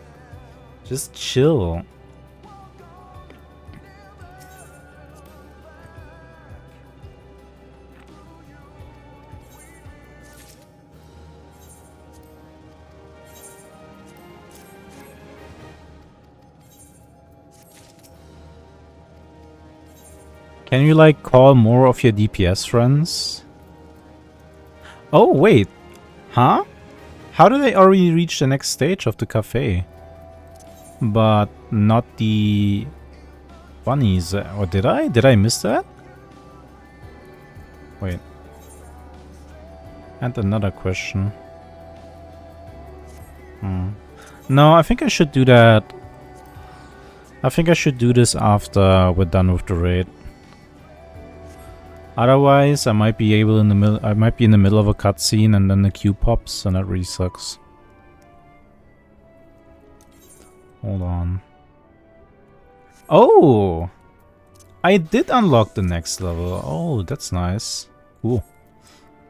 Just chill. Can you like call more of your DPS friends? Oh wait, huh? How did I already reach the next stage of the cafe? But not the bunnies, or did I? Did I miss that? Wait. And another question. No, I think I should do that. I think I should do this after we're done with the raid. Otherwise, I might be able in the middle. I might be in the middle of a cutscene and then the queue pops, and that really sucks. Hold on. Oh, I did unlock the next level. Oh, that's nice. Cool.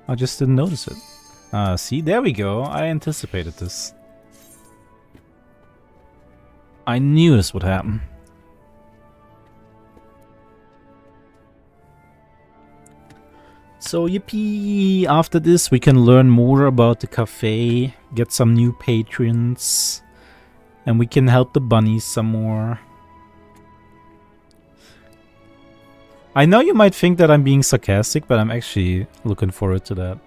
I just didn't notice it. See, there we go. I anticipated this. I knew this would happen. So yippee! After this we can learn more about the cafe, get some new patrons, And we can help the bunnies some more. I know you might think that I'm being sarcastic, but I'm actually looking forward to that.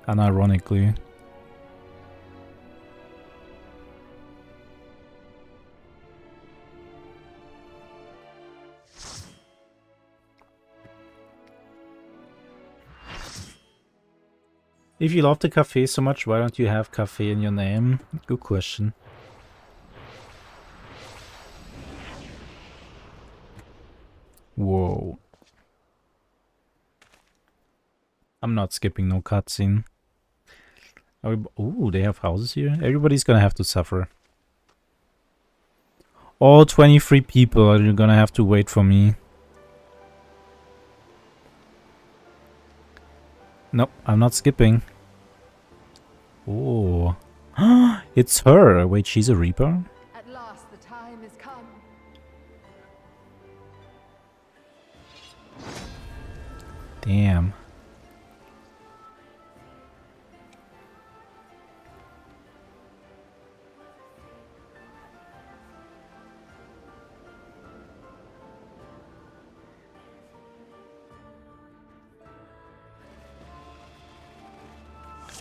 Unironically. If you love the cafe so much, why don't you have cafe in your name? Good question. Whoa. I'm not skipping no cutscene. Ooh, they have houses here? Everybody's gonna have to suffer. All 23 people are gonna have to wait for me. Nope, I'm not skipping. Oh. It's her. Wait, she's a Reaper? At last the time has come. Damn.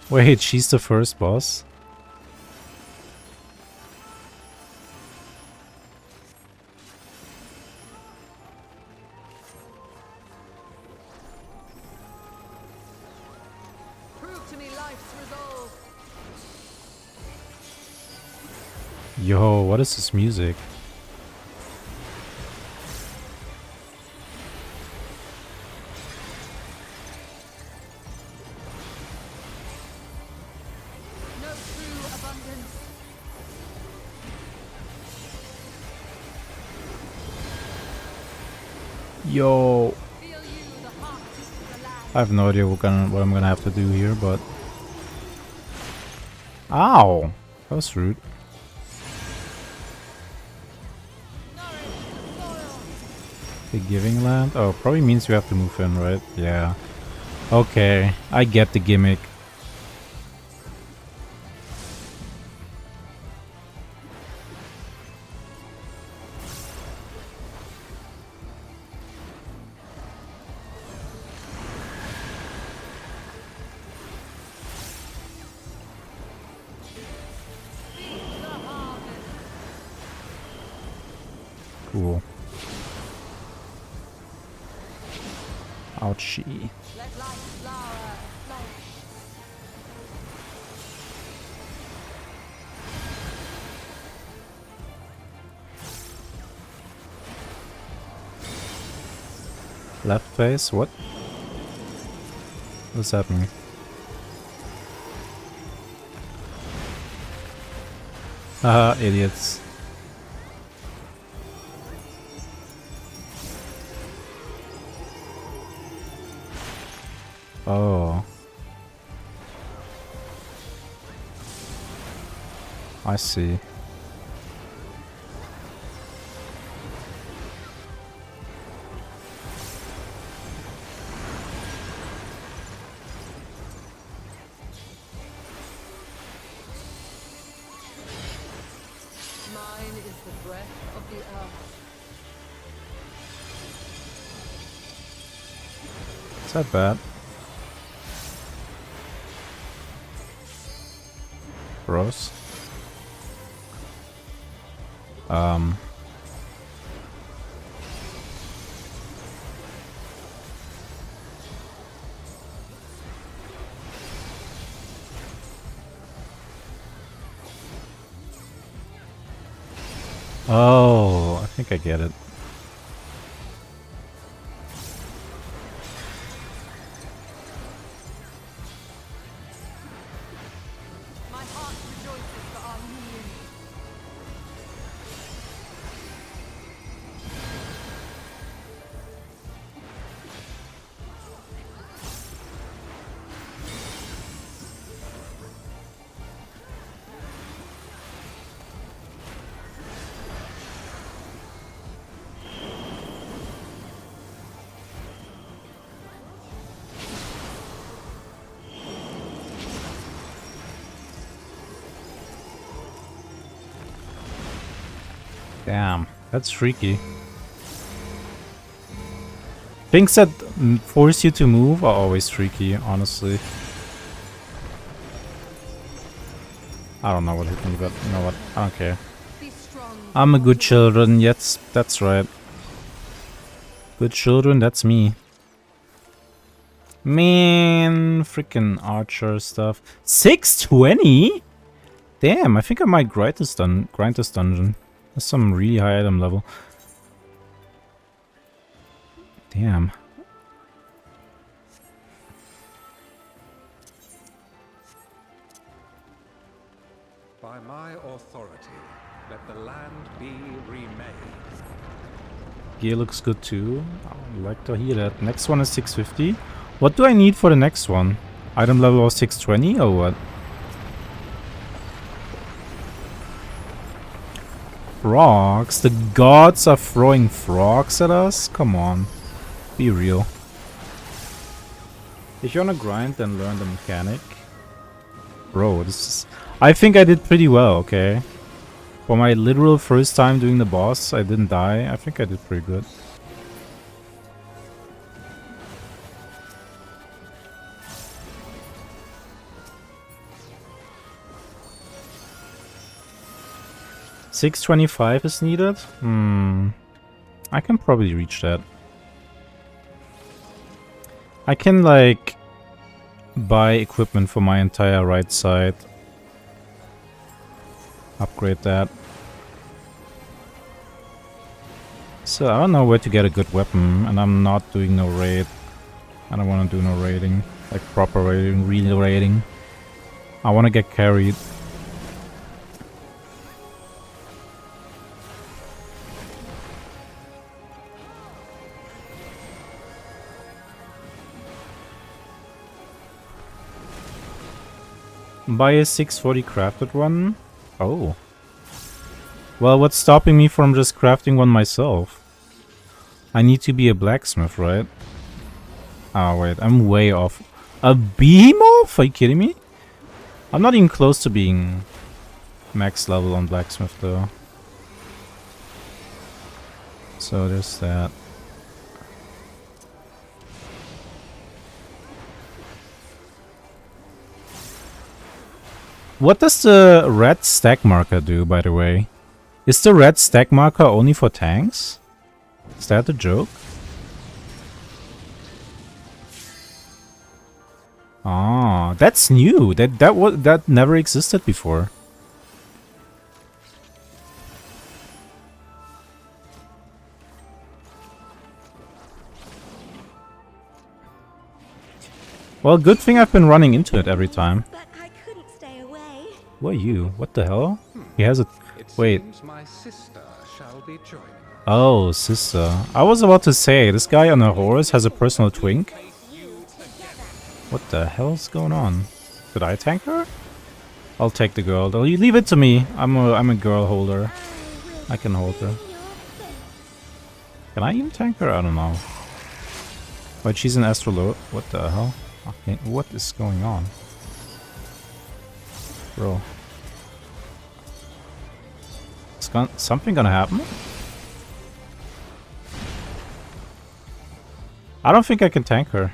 Wait, she's the first boss? Prove to me life's resolve. Yo, what is this music? No true abundance. Yo. Feel you the heart of the land. I have no idea what I'm gonna have to do here, but... Ow! That was rude. The giving land? Oh, probably means we have to move in, right? Yeah. Okay, I get the gimmick. Cool. Ouchie. Let life flower and flourish. Left face? What? What's happening? Haha, idiots. Oh. I see. Mine is the breath of the earth. Is that bad? Gross. Oh, I think I get it. My heart rejoices for our union. Damn, that's freaky. Things that force you to move are always freaky, honestly. I don't know what hit me, but you know what? I don't care. I'm a good children, yes, that's right. Good children, that's me. Man, freaking archer stuff. 620? Damn, I think I might grind this dungeon. That's some really high item level. Damn. By my authority, let the land be remade. Gear looks good too. I'd like to hear that. Next one is 650. What do I need for the next one? Item level was 620 or what? Frogs? The gods are throwing frogs at us? Come on. Be real. If you wanna grind, then learn the mechanic. Bro, this is... I think I did pretty well, okay? For my literal first time doing the boss, I didn't die. I think I did pretty good. $625 is needed? I can probably reach that. I can, like, buy equipment for my entire right side. Upgrade that. So, I don't know where to get a good weapon, and I'm not doing no raid. I don't want to do no raiding. Like, proper raiding, real raiding. I want to get carried. Buy a 640 crafted one? Oh. Well, what's stopping me from just crafting one myself? I need to be a blacksmith, right? Oh, wait, I'm way off. A beam off? Are you kidding me? I'm not even close to being max level on blacksmith, though. So there's that. What does the red stack marker do, by the way? Is the red stack marker only for tanks? Is that a joke? Ah, that's new. That never existed before. Well, good thing I've been running into it every time. But I couldn't stay away. Who are you? What the hell? He has a... Wait. My sister shall be joining. Oh, sister. I was about to say, this guy on a horse has a personal twink? What the hell's going on? Did I tank her? I'll take the girl. Though you leave it to me. I'm a girl holder. I can hold her. Can I even tank her? I don't know. But she's an astrolord. What the hell? Okay, what is going on? Bro. Is something gonna happen? I don't think I can tank her.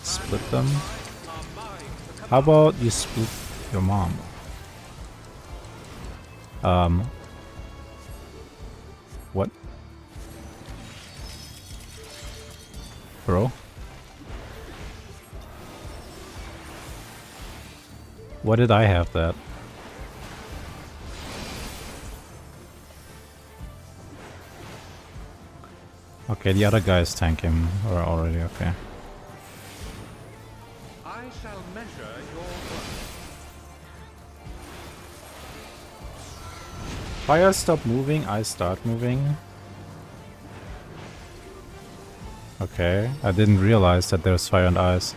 Split them. How about you split your mom? What? Bro? Why did I have that? Okay, the other guys tank him already, okay. I shall measure your work. Fire stop moving, I start moving. Okay, I didn't realize that there's fire and ice.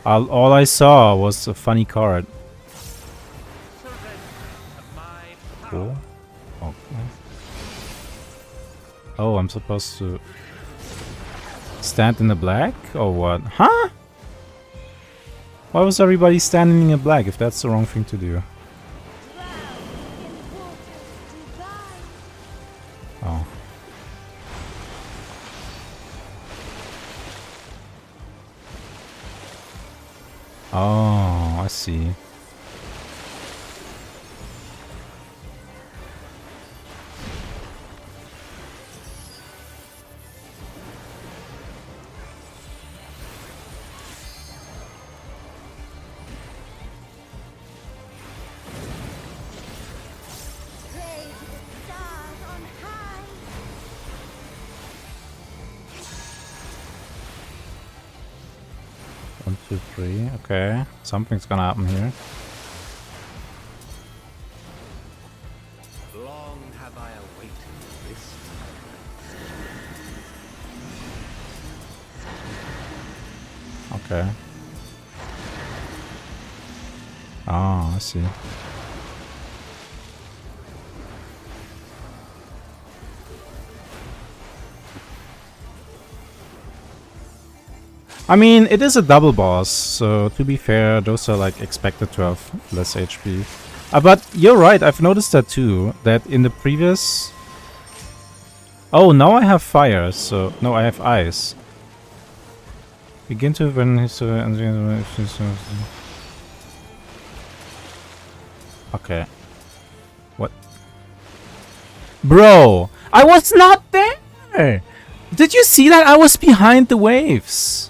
All I saw was a funny card. Cool. Okay. Oh, I'm supposed to stand in the black or what? Huh? Why was everybody standing in the black if that's the wrong thing to do? Oh. Oh, I see. One, two, three. Okay, something's gonna happen here. Long have I awaited this. Okay. Oh, I see. I mean, it is a double boss, so to be fair, those are like expected to have less HP. But you're right, I've noticed that too, that in the previous... Oh, now I have fire, so... No, I have ice. Begin to when his... Okay. What? Bro! I was not there! Did you see that? I was behind the waves.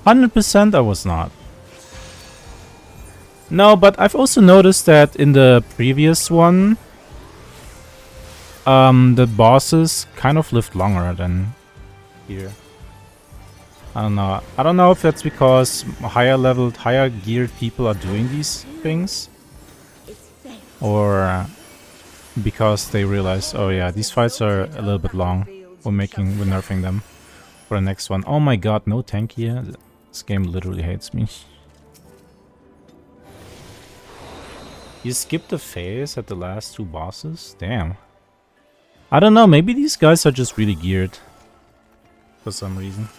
100% I was not. No, but I've also noticed that in the previous one, the bosses kind of lived longer than here. I don't know. I don't know if that's because higher leveled, higher geared people are doing these things, or because they realize, oh yeah, these fights are a little bit long. We're nerfing them for the next one. Oh my god, no tank here. This game literally hates me. You skipped the phase at the last two bosses? Damn. I don't know, maybe these guys are just really geared for some reason.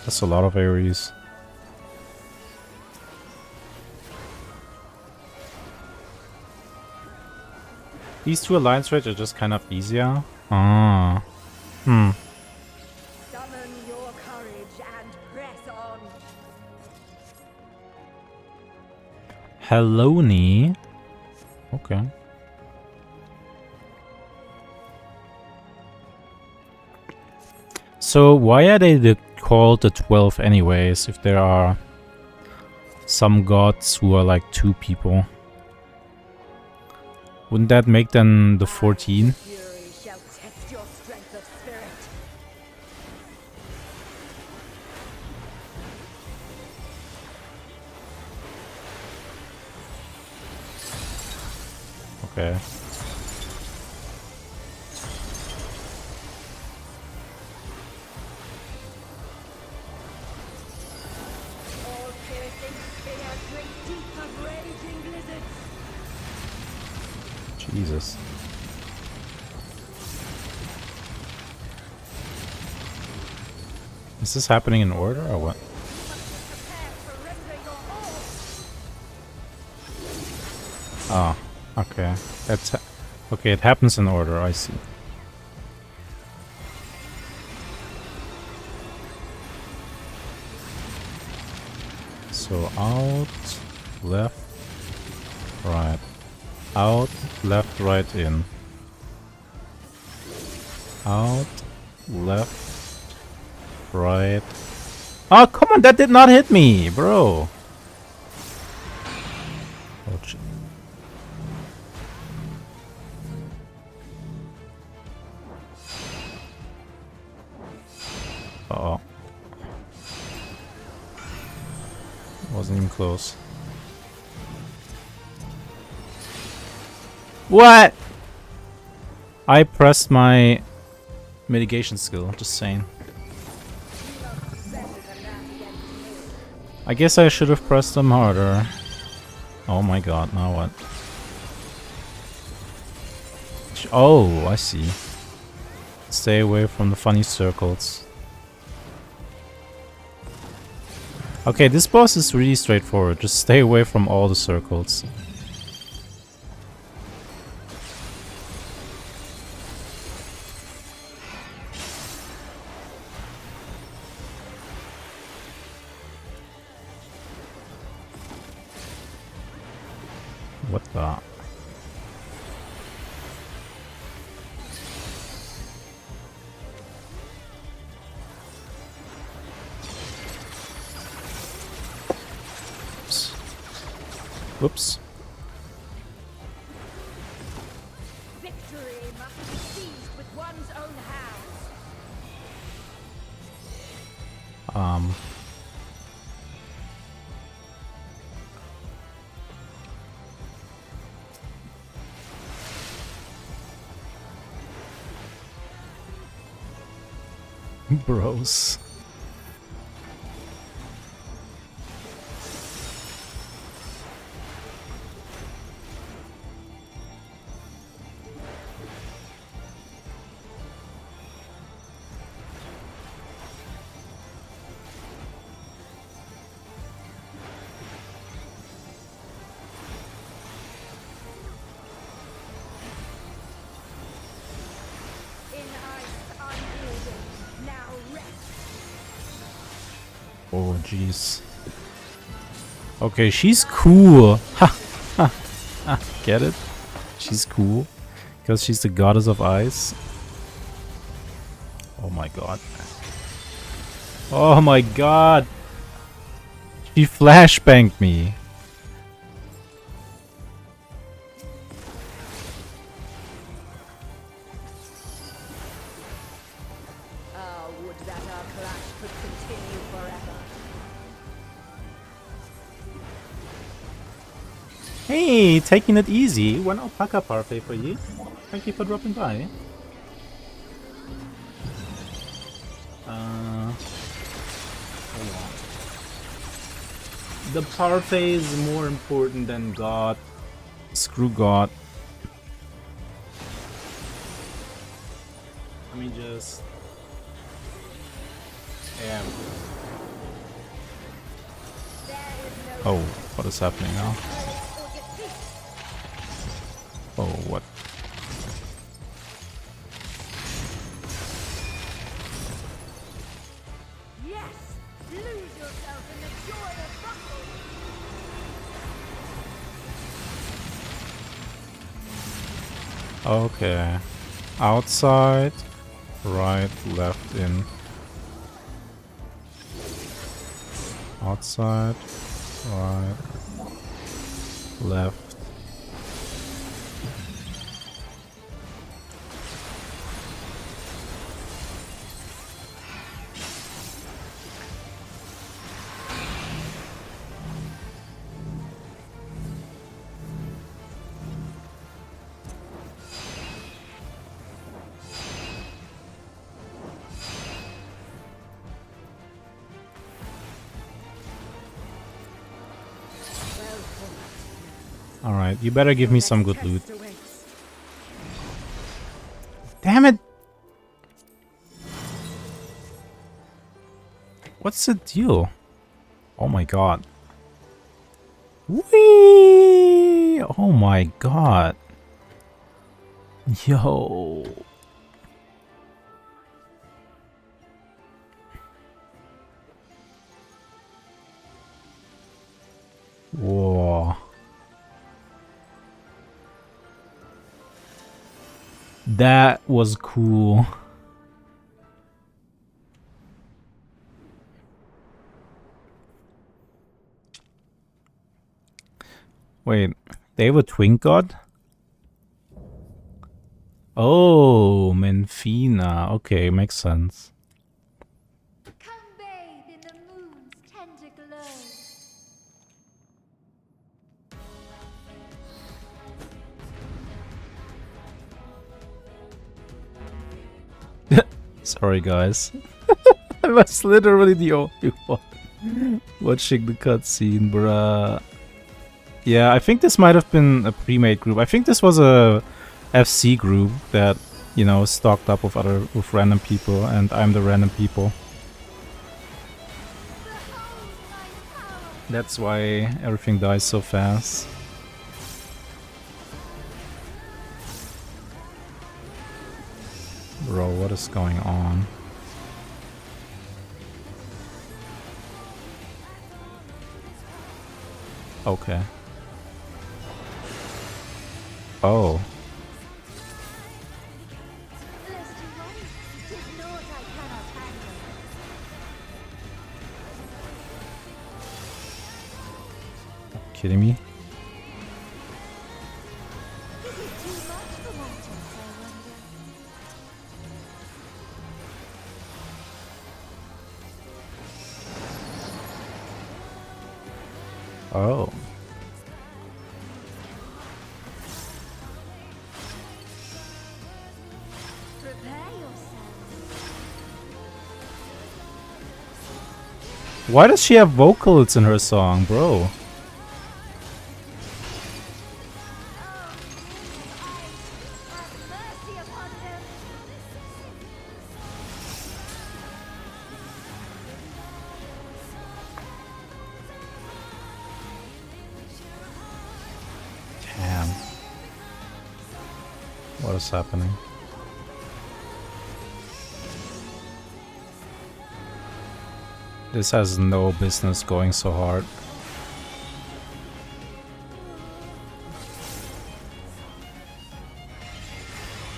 That's a lot of AoEs. These two alliance raids are just kind of easier. Ah. Hmm. Summon your courage and press on. Hello-ny. Okay. So why are they called the 12 anyways, if there are some gods who are like 2 people? Wouldn't that make them the 14? Fury shall test your strength of spirit. Okay. Jesus. Is this happening in order or what? Oh, okay. That's okay, it happens in order, I see. So out, left, right. Out, left, right, in. Out, left, right. Oh, come on, that did not hit me, bro. Oh, shit. Uh-oh. Wasn't even close. What? I pressed my mitigation skill, just saying. I guess I should have pressed them harder. Oh my god, now what? Oh, I see. Stay away from the funny circles. Okay, this boss is really straightforward. Just stay away from all the circles. What the? Oops. Whoops. Victory must be seized with one's own hands. Bros. In ice unyielding, now rest. Oh, jeez. Okay, she's cool. Ha! Ha! Ha! Get it? She's cool. Because she's the goddess of ice. Oh my god. Oh my god! She flashbanged me. Ah, would that our clash could continue forever. Hey, taking it easy. One alpaca parfait for you. Thank you for dropping by. Hold on. The parfait is more important than God. Screw God. Let me just... Yeah. Oh, what is happening now? Oh, what? Yes! Lose yourself in the joy of battle! Okay. Outside, right, left, in. Outside, right, left. Alright, you better give me some good loot. Damn it! What's the deal? Oh my god. Whee! Oh my god. Yo. Whoa. That was cool. Wait, they have a twin god? Oh, Menfina. Okay, makes sense. Come bathe in the moon's tender glow. Sorry, guys. I was literally the only one watching the cutscene, bruh. Yeah, I think this might have been a pre-made group. I think this was a FC group that, you know, stocked up with random people, and I'm the random people. That's why everything dies so fast. Bro, what is going on? Okay. Oh. Kidding me? Oh. Why does she have vocals in her song, bro? Damn. What is happening? This has no business going so hard.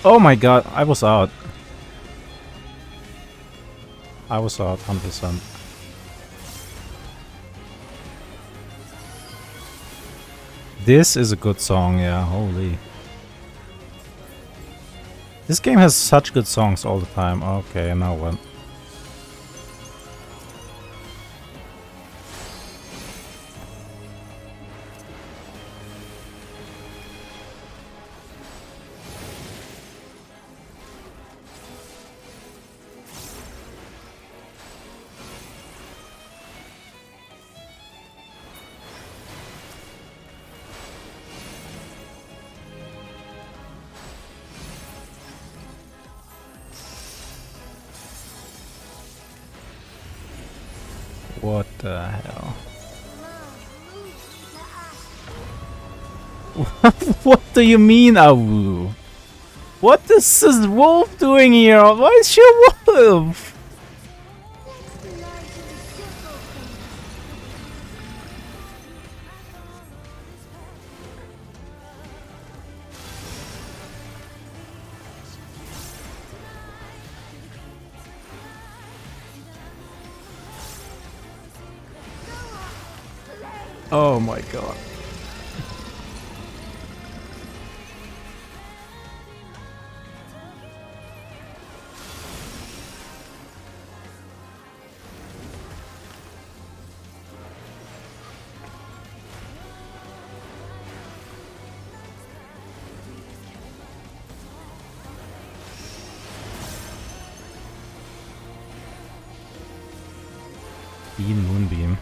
Oh my god, I was out. I was out 100%. This is a good song, yeah, holy. This game has such good songs all the time. Okay, now what? What the hell? What do you mean, Awu? What is this wolf doing here? Why is she a wolf? Oh my god. Beam Moonbeam.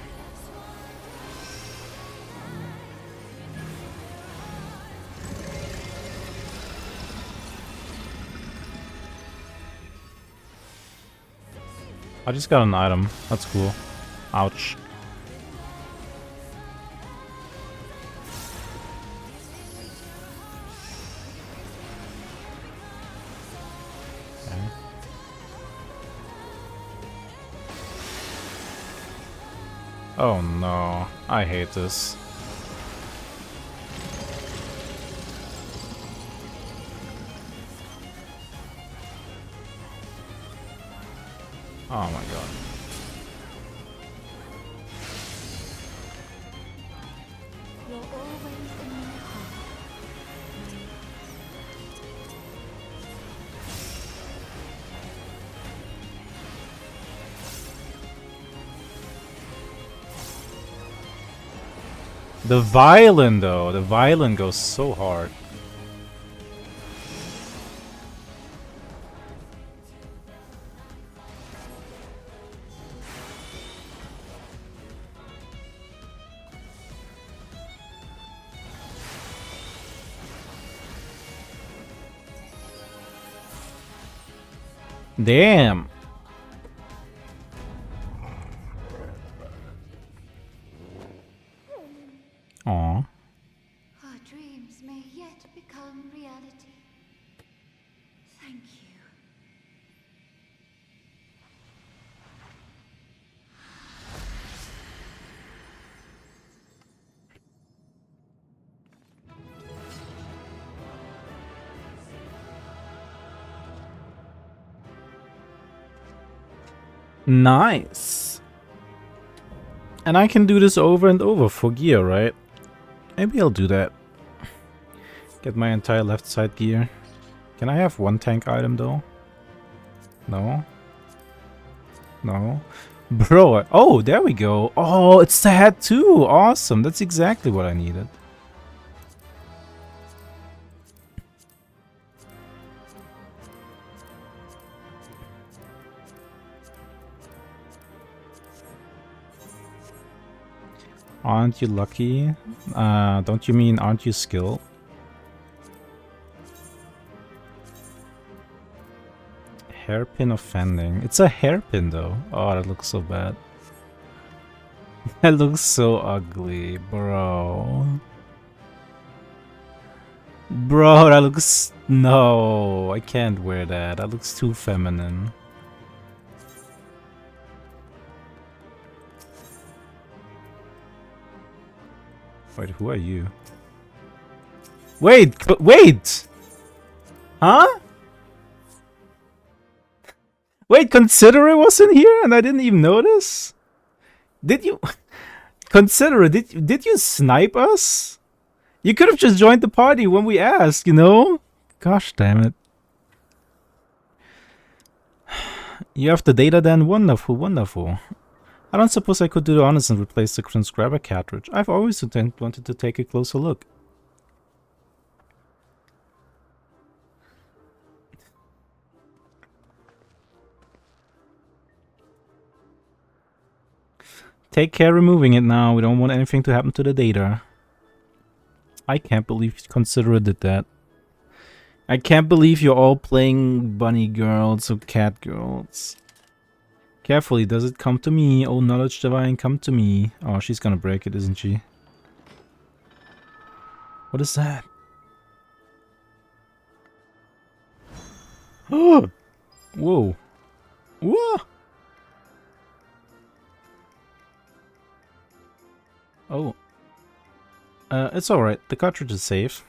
I just got an item. That's cool. Ouch. Okay. Oh no, I hate this. Oh my god. You're always The violin, though. The violin goes so hard. Damn. Aw. Our dreams may yet become reality. Thank you. Nice. And I can do this over and over for gear, right? Maybe I'll do that. Get my entire left side gear. Can I have one tank item though? No? No? Bro, oh, there we go. Oh, it's the hat too. Awesome. That's exactly what I needed. Aren't you lucky? Don't you mean aren't you skilled? Hairpin offending. It's a hairpin though. Oh, that looks so bad. That looks so ugly, bro. Bro, that looks... No, I can't wear that. That looks too feminine. Wait, who are you? Wait! Wait! Huh? Wait, Consider it was in here and I didn't even notice? Did you... Consider it, did you snipe us? You could have just joined the party when we asked, you know? Gosh damn it. You have the data then? Wonderful, wonderful. I don't suppose I could do the honors and replace the transcriber cartridge. I've always wanted to take a closer look. Take care removing it now. We don't want anything to happen to the data. I can't believe Consider did that. I can't believe you're all playing bunny girls or cat girls. Carefully, does it come to me? Oh, knowledge divine, come to me. Oh, she's gonna break it, isn't she? What is that? Oh! Whoa. Whoa! Oh. It's alright. The cartridge is safe.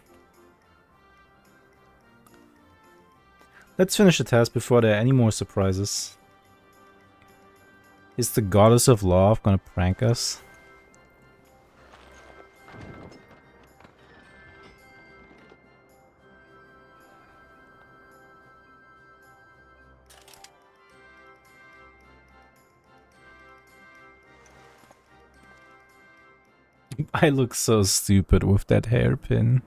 Let's finish the task before there are any more surprises. Is the goddess of love gonna prank us? I look so stupid with that hairpin.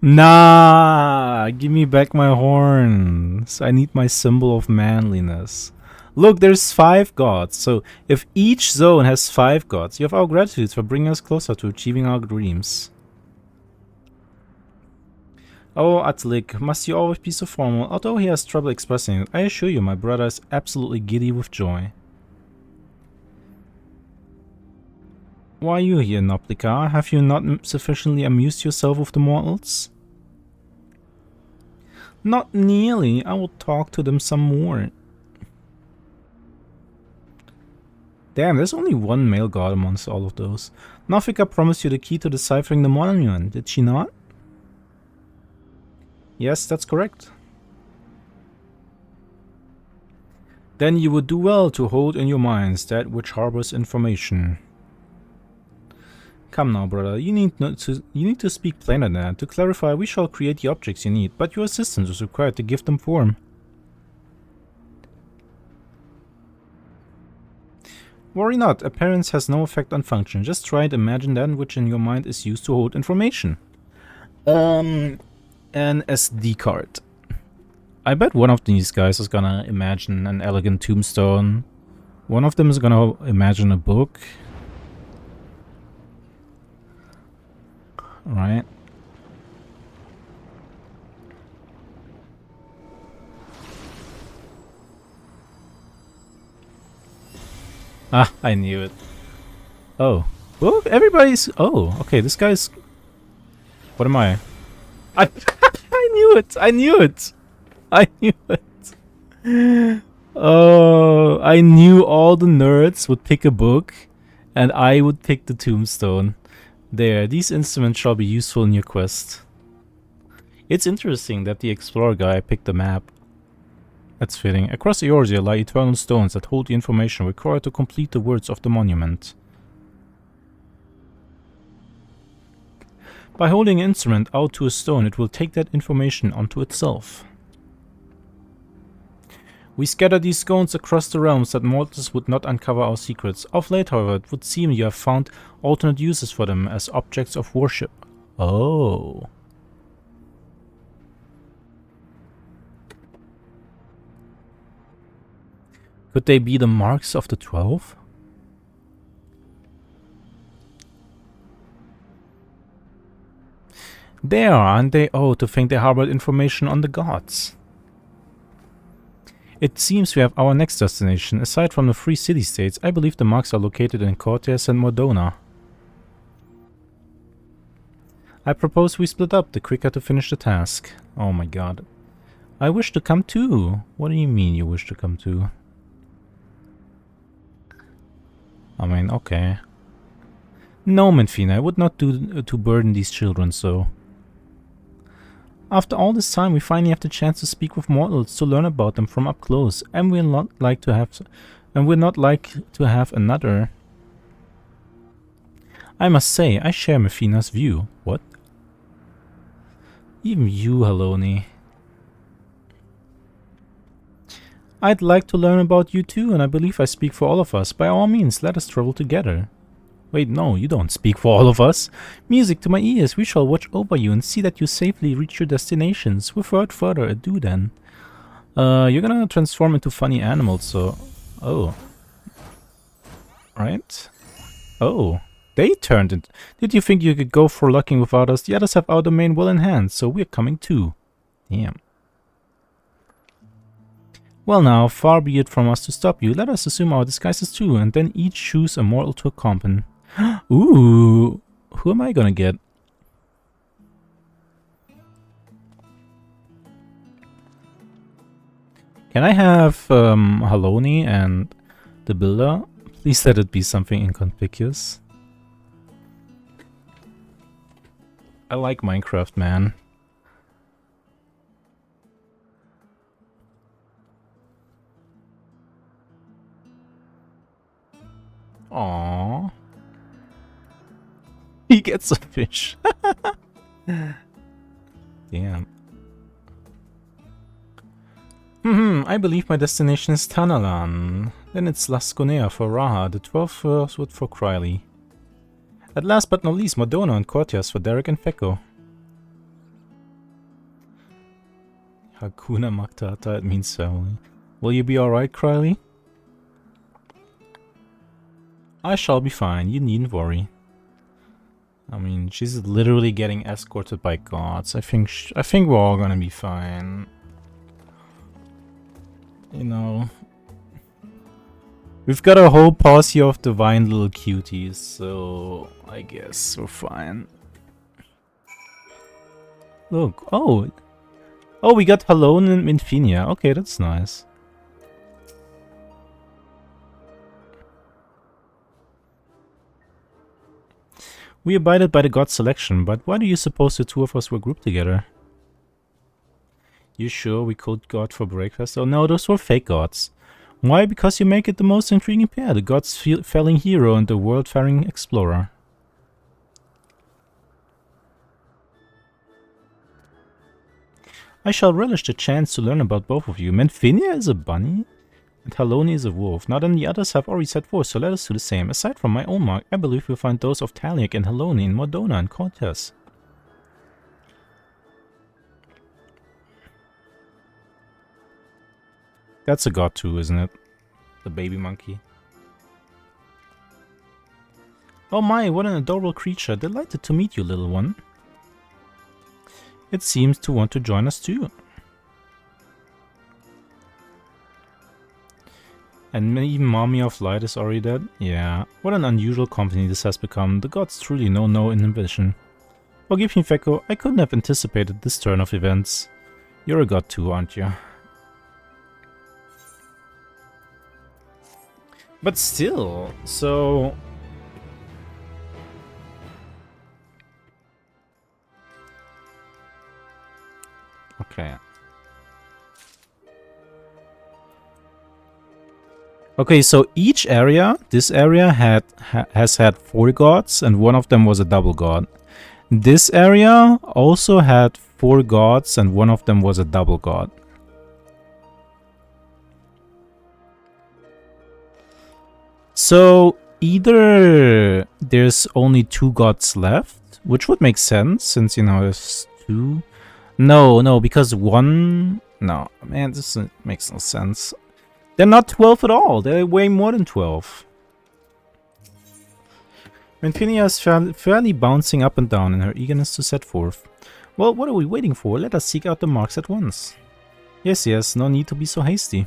Nah! Give me back my horns. I need my symbol of manliness. Look, there's 5 gods, so if each zone has 5 gods, you have our gratitude for bringing us closer to achieving our dreams. Oh, Atlik, must you always be so formal? Although he has trouble expressing it, I assure you my brother is absolutely giddy with joy. Why are you here, Noplica? Have you not sufficiently amused yourself with the mortals? Not nearly. I will talk to them some more. Damn, there's only one male god amongst all of those. Nafika promised you the key to deciphering the monument, did she not? Yes, that's correct. Then you would do well to hold in your minds that which harbors information. Come now, brother, you need to speak plainer than that. To clarify, we shall create the objects you need, but your assistance is required to give them form. Worry not, appearance has no effect on function. Just try and imagine that which in your mind is used to hold information. An SD card. I bet one of these guys is gonna imagine an elegant tombstone. One of them is gonna imagine a book. Right. Ah, I knew it. Oh. Oh, everybody's... Oh, okay, this guy's... What am I? I knew it! I knew it! I knew it! Oh, I knew all the nerds would pick a book, and I would pick the tombstone. There, these instruments shall be useful in your quest. It's interesting that the explorer guy picked the map. That's fitting. Across Eorzea lie eternal stones that hold the information required to complete the words of the monument. By holding an instrument out to a stone, it will take that information onto itself. We scatter these stones across the realms that mortals would not uncover our secrets. Of late, however, it would seem you have found alternate uses for them as objects of worship. Oh. Could they be the marks of the 12? They are, aren't they? Oh, to think they harbored information on the gods. It seems we have our next destination. Aside from the 3 city-states, I believe the marks are located in Cortez and Modona. I propose we split up, the quicker to finish the task. Oh my god. I wish to come too. What do you mean you wish to come too? I mean, okay. No, Menfina, I would not do to burden these children so. After all this time, we finally have the chance to speak with mortals, to learn about them from up close, and we're not like to have another. I must say, I share Mefina's view. What? Even you, Haloni. I'd like to learn about you too, and I believe I speak for all of us. By all means, let us travel together. Wait, no, you don't speak for all of us. Music to my ears, we shall watch over you and see that you safely reach your destinations. Without further ado then. You're gonna transform into funny animals, so... Oh. Right? Oh. They turned it. Did you think you could go frolicking without us? The others have our domain well in hand, so we're coming too. Damn. Well now, far be it from us to stop you. Let us assume our disguises too, and then each choose a mortal to accompany. Ooh, who am I gonna get? Can I have Haloni and the builder? Please let it be something inconspicuous. I like Minecraft, man. Aww. He gets a fish. Damn. I believe my destination is Tanalan. Then it's Lasconea for Raha, the 12 Firstwood for Criley. At last but not least, Modona and Cortias for Derek and Fecco. Hakuna Matata, it means family. Will you be alright, Criley? I shall be fine, you needn't worry. I mean, she's literally getting escorted by gods. I think we're all gonna be fine. You know, we've got a whole posse of divine little cuties, so I guess we're fine. Look, oh, we got Halone and Minfinia. Okay, that's nice. We abided by the god's selection, but why do you suppose the two of us were grouped together? You sure we called God for breakfast? Oh no, those were fake gods. Why? Because you make it the most intriguing pair, the god's felling hero and the world-faring explorer. I shall relish the chance to learn about both of you. Menfinia is a bunny? And Haloni is a wolf. Now then, the others have already set forth, so let us do the same. Aside from my own mark, I believe we'll find those of Taliak and Haloni in Modona and Cortez. That's a god too, isn't it? The baby monkey. Oh my, what an adorable creature. Delighted to meet you, little one. It seems to want to join us too. And even Mommy of Light is already dead? Yeah. What an unusual company this has become. The gods truly know no inhibition. Forgive me, Feko, I couldn't have anticipated this turn of events. You're a god too, aren't you? But still, so... Okay. Okay, so each area, this area has had 4 gods, and one of them was a double god. This area also had 4 gods, and one of them was a double god. So either there's only 2 gods left, which would make sense, since, you know, there's 2. No, because 1... No, man, this makes no sense. They're not 12 at all. They're way more than 12. Menfinia is fairly bouncing up and down in her eagerness to set forth. Well, what are we waiting for? Let us seek out the marks at once. Yes, no need to be so hasty.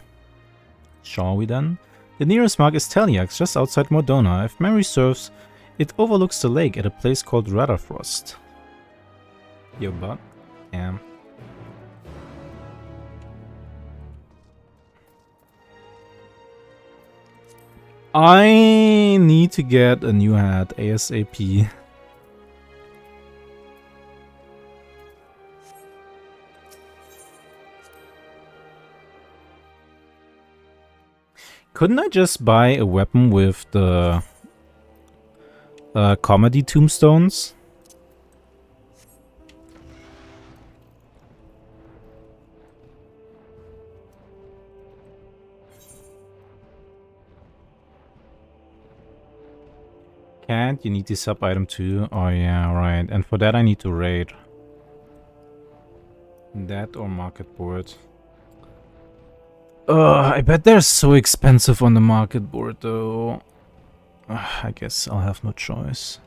Shall we then? The nearest mark is Taliax, just outside Modona. If memory serves, it overlooks the lake at a place called Radafrost. Your butt? Yeah. I need to get a new hat ASAP. Couldn't I just buy a weapon with the comedy tombstones? Can't, you need the sub item too? Oh yeah, right. And for that I need to raid. That or market board. I bet they're so expensive on the market board though. I guess I'll have no choice.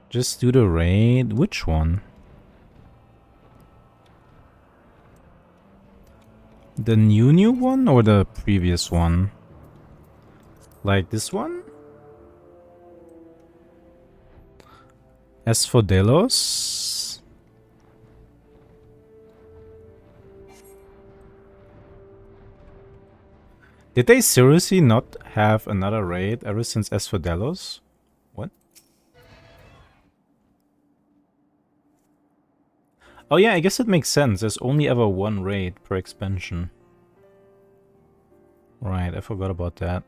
Just do the raid. Which one? The new one or the previous one? Like this one? As for Delos? Did they seriously not have another raid ever since Asphodelos? What? Oh yeah, I guess it makes sense. There's only ever one raid per expansion. Right, I forgot about that.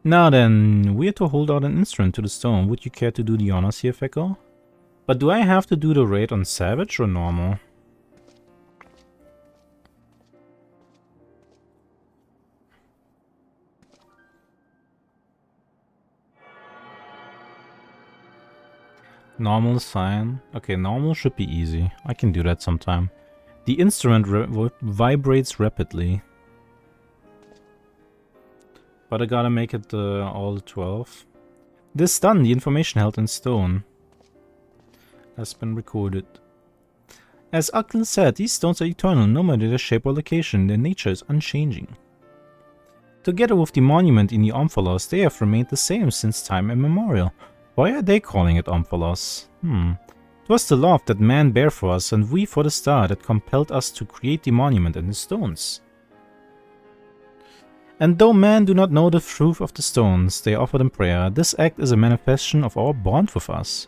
Now then, we are to hold out an instrument to the stone. Would you care to do the honors here, Feko? But do I have to do the raid on Savage or normal? Normal is fine. Okay, normal should be easy. I can do that sometime. The instrument vibrates rapidly. But I gotta make it all 12. This done, the information held in stone has been recorded. As Akhil said, these stones are eternal, no matter their shape or location. Their nature is unchanging. Together with the monument in the Omphalos, they have remained the same since time immemorial. Why are they calling it Omphalos? It was the love that man bare for us, and we for the star that compelled us to create the monument and the stones. And though men do not know the truth of the stones they offer them prayer, this act is a manifestation of our bond with us,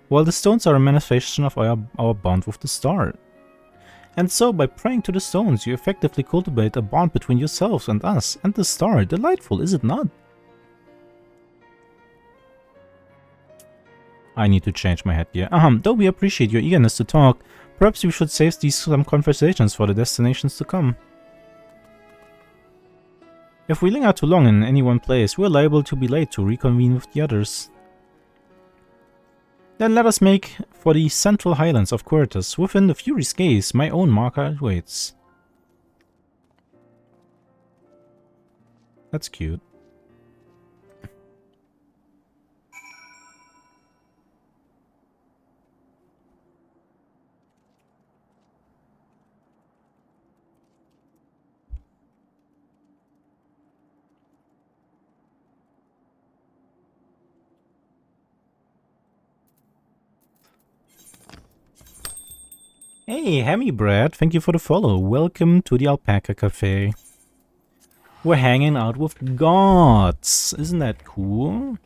while the stones are a manifestation of our bond with the star. And so, by praying to the stones, you effectively cultivate a bond between yourselves and us and the star. Delightful, is it not? I need to change my headgear. Though we appreciate your eagerness to talk, perhaps we should save these some conversations for the destinations to come. If we linger too long in any one place, we are liable to be late to reconvene with the others. Then let us make for the central highlands of Quertus. Within the Fury's gaze, my own marker waits. That's cute. Hey, Hammy Brad, thank you for the follow. Welcome to the Alpaca Cafe. We're hanging out with gods. Isn't that cool?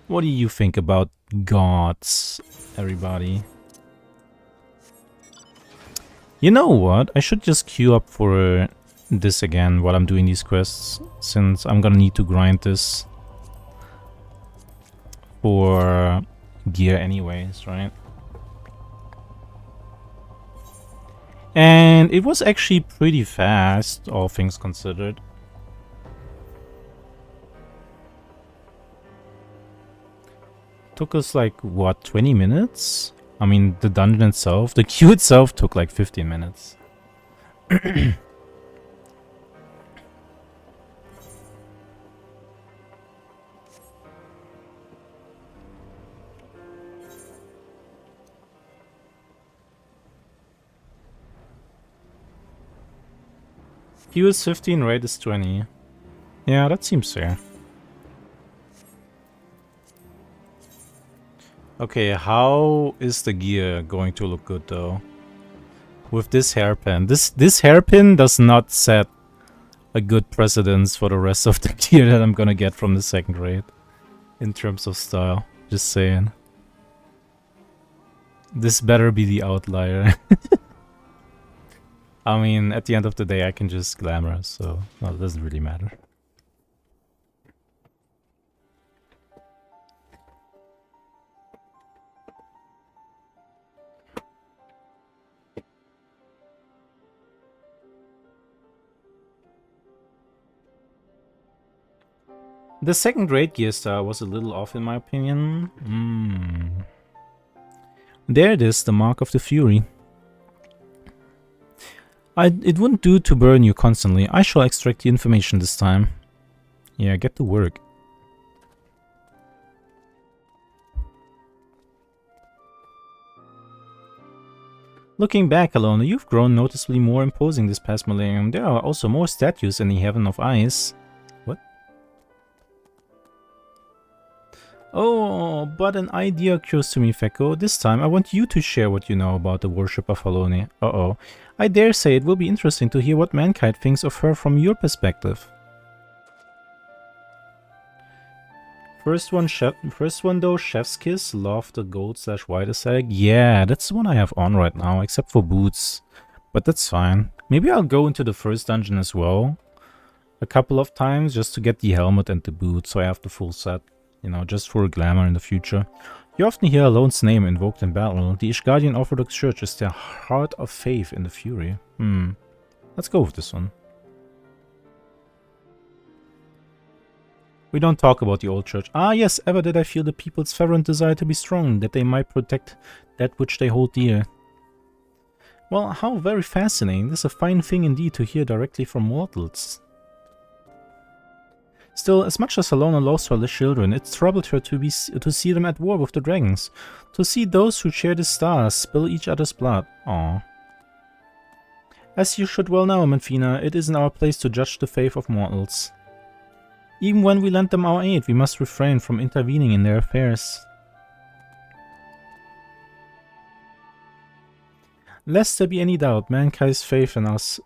What do you think about gods, everybody? You know what? I should just queue up for this again while I'm doing these quests, since I'm gonna need to grind this for gear anyways, right? And it was actually pretty fast, all things considered. Took us like, what, 20 minutes? I mean, the dungeon itself, the queue itself took like 15 minutes. Queue is 15, rate is 20. Yeah, that seems fair. Okay, how is the gear going to look good though? With this hairpin. This hairpin does not set a good precedence for the rest of the gear that I'm gonna get from the second raid. In terms of style. Just saying. This better be the outlier. I mean, at the end of the day, I can just glamour, so well, it doesn't really matter. The second raid gear star was a little off in my opinion. There it is, the mark of the Fury. It wouldn't do to burn you constantly. I shall extract the information this time. Yeah, get to work. Looking back, Alona, you've grown noticeably more imposing this past millennium. There are also more statues in the Heaven of Ice. What? Oh, but an idea occurs to me, Feko. This time, I want you to share what you know about the worship of Halone. Uh-oh. I dare say it will be interesting to hear what mankind thinks of her from your perspective. First one though, Chef's Kiss, Love the Gold/White Asag. Yeah, that's the one I have on right now, except for boots. But that's fine. Maybe I'll go into the first dungeon as well. A couple of times, just to get the helmet and the boots, so I have the full set. You know, just for glamour in the future. You often hear Alone's name invoked in battle. The Ishgardian Orthodox Church is their heart of faith in the Fury. Let's go with this one. We don't talk about the old church. Ah yes, ever did I feel the people's fervent desire to be strong, that they might protect that which they hold dear. Well, how very fascinating. This is a fine thing indeed to hear directly from mortals. Still, as much as Alona lost her children, it troubled her to see them at war with the dragons. To see those who share the stars spill each other's blood. Aww. As you should well know, Manfina, it isn't our place to judge the faith of mortals. Even when we lend them our aid, we must refrain from intervening in their affairs. Lest there be any doubt, mankind's faith in us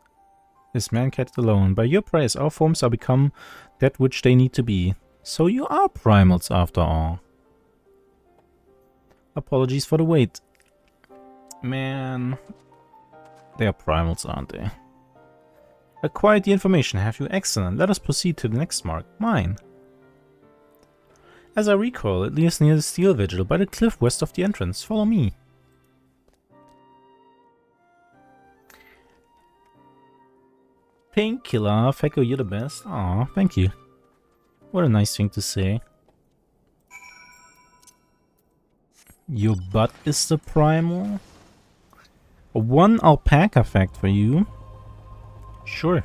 is mankind alone. By your praise, our forms are become that which they need to be. So you are primals after all. Apologies for the wait. Man, they are primals, aren't they? Acquired the information, have you? Excellent. Let us proceed to the next mark. Mine. As I recall, it lies near the steel vigil by the cliff west of the entrance. Follow me. Painkiller, Feko, you're the best. Aw, thank you. What a nice thing to say. Your butt is the primal? One alpaca fact for you. Sure.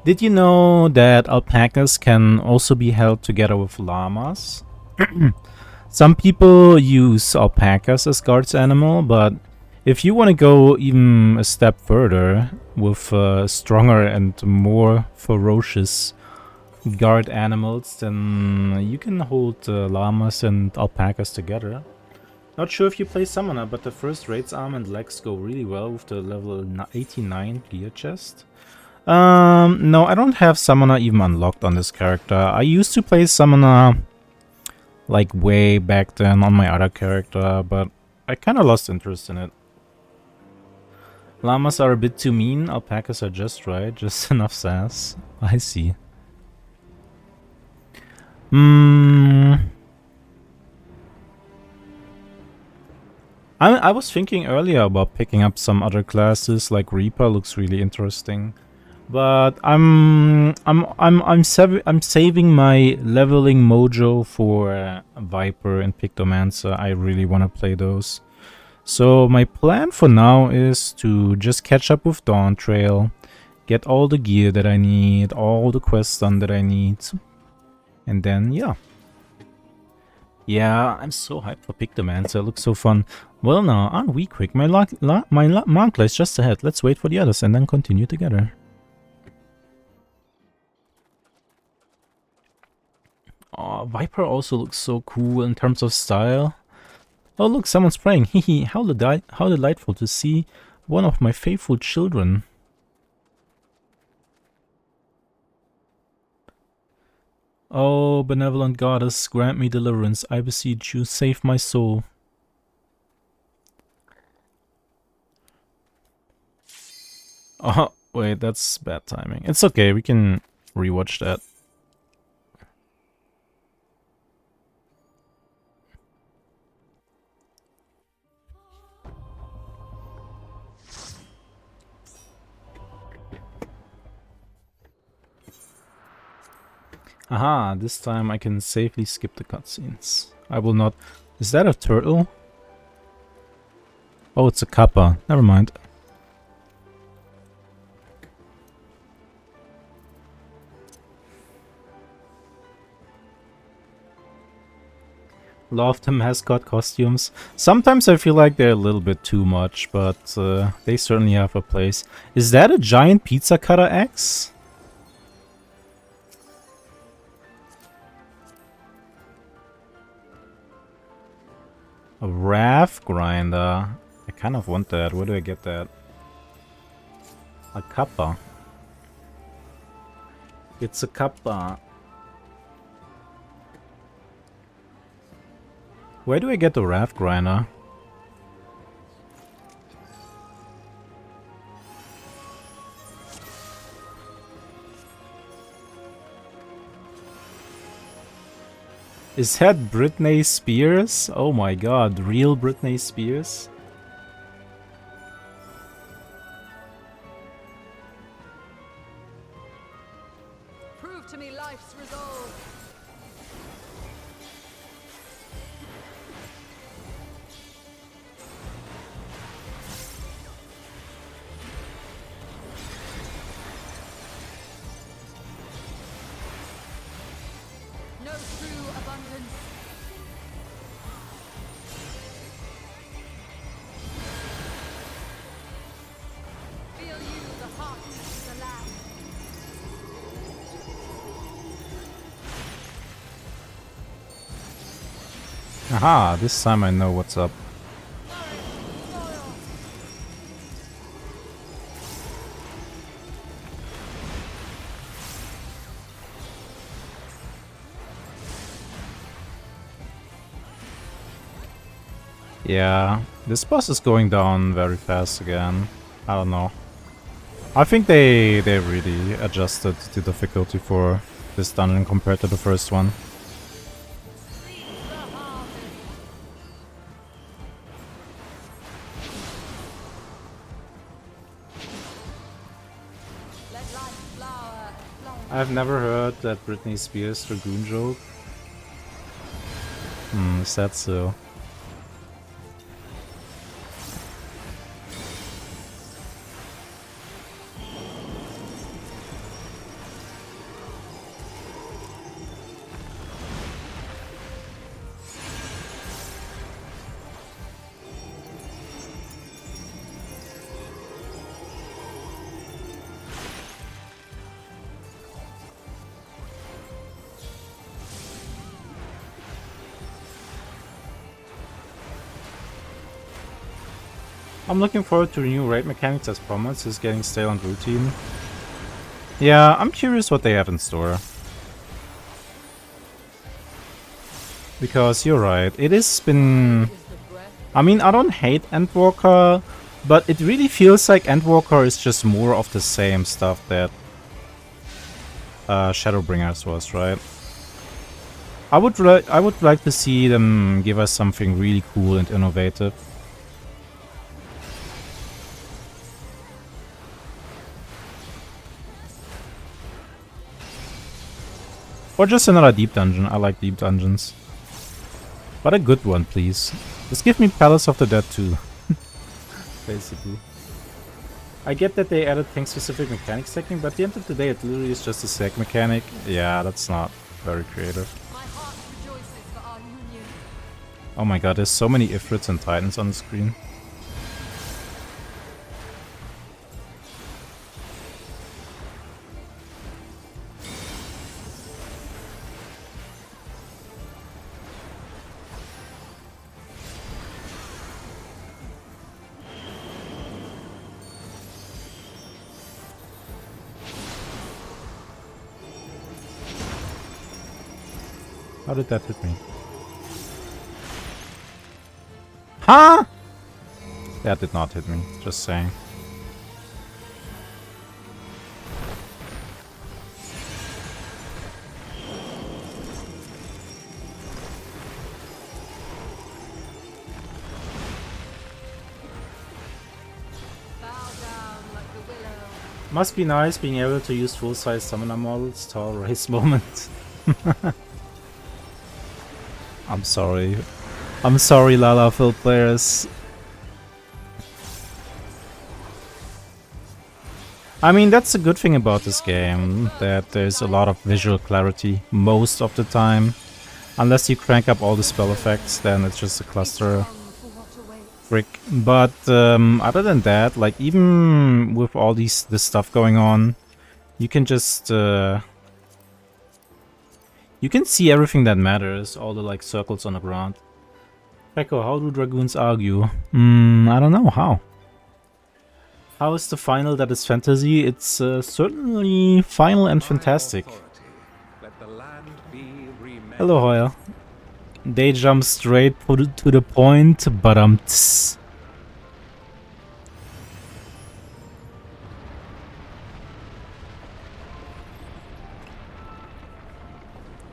Did you know that alpacas can also be held together with llamas? Some people use alpacas as guards animal, but if you want to go even a step further with stronger and more ferocious guard animals, then you can hold llamas and alpacas together. Not sure if you play Summoner, but the first raid's arm and legs go really well with the level 89 gear chest. No, I don't have Summoner even unlocked on this character. I used to play Summoner like way back then on my other character, but I kinda lost interest in it. Llamas are a bit too mean, alpacas are just right, just enough sass. I see. I was thinking earlier about picking up some other classes, like Reaper looks really interesting, but I'm saving my leveling mojo for Viper and Pictomancer. I really want to play those. So my plan for now is to just catch up with Dawn Trail, get all the gear that I need, all the quests done that I need, and then yeah. Yeah, I'm so hyped for Pictomancer, it looks so fun. Well now, aren't we quick? My mark lies just ahead. Let's wait for the others and then continue together. Oh, Viper also looks so cool in terms of style. Oh look, someone's praying. Hehe, how delightful to see one of my faithful children. Oh, benevolent goddess, grant me deliverance. I beseech you, save my soul. Oh, wait, that's bad timing. It's okay, we can rewatch that. Aha, this time I can safely skip the cutscenes. I will not... Is that a turtle? Oh, it's a kappa. Never mind. Love the mascot costumes. Sometimes I feel like they're a little bit too much, but they certainly have a place. Is that a giant pizza cutter axe? A raft grinder. I kind of want that. Where do I get that? A kappa. It's a kappa. Where do I get the raft grinder? Is that Britney Spears? Oh my god, real Britney Spears? Prove to me life's resolve. No true abundance. Feel you the heart of the land. Aha, this time I know what's up. Yeah, this boss is going down very fast again. I don't know. I think they really adjusted the difficulty for this dungeon compared to the first one. I've never heard that Britney Spears Dragoon joke. Is that so? I'm looking forward to new raid mechanics as promised. Is getting stale and routine. Yeah, I'm curious what they have in store. Because you're right, it has been... I mean, I don't hate Endwalker, but it really feels like Endwalker is just more of the same stuff that Shadowbringers was, right? I would like to see them give us something really cool and innovative. Or just another deep dungeon. I like deep dungeons. But a good one, please. Just give me Palace of the Dead too. Basically. I get that they added thing-specific mechanic stacking, but at the end of the day it literally is just a stack mechanic. Yeah, that's not very creative. Oh my god, there's so many Ifrits and Titans on the screen. How did that hit me? Huh? That did not hit me, just saying. Must be nice being able to use full-size summoner models to our race moment. I'm sorry. I'm sorry, Lalafell players. I mean, that's a good thing about this game, that there's a lot of visual clarity most of the time. Unless you crank up all the spell effects, then it's just a cluster frick. But other than that, like even with all this stuff going on, you can just you can see everything that matters, all the like circles on the ground. Pekko, how do dragoons argue? I don't know, how? How is the final that is fantasy? It's certainly final and fantastic. Hello, Hoyle. They jump straight to the point, but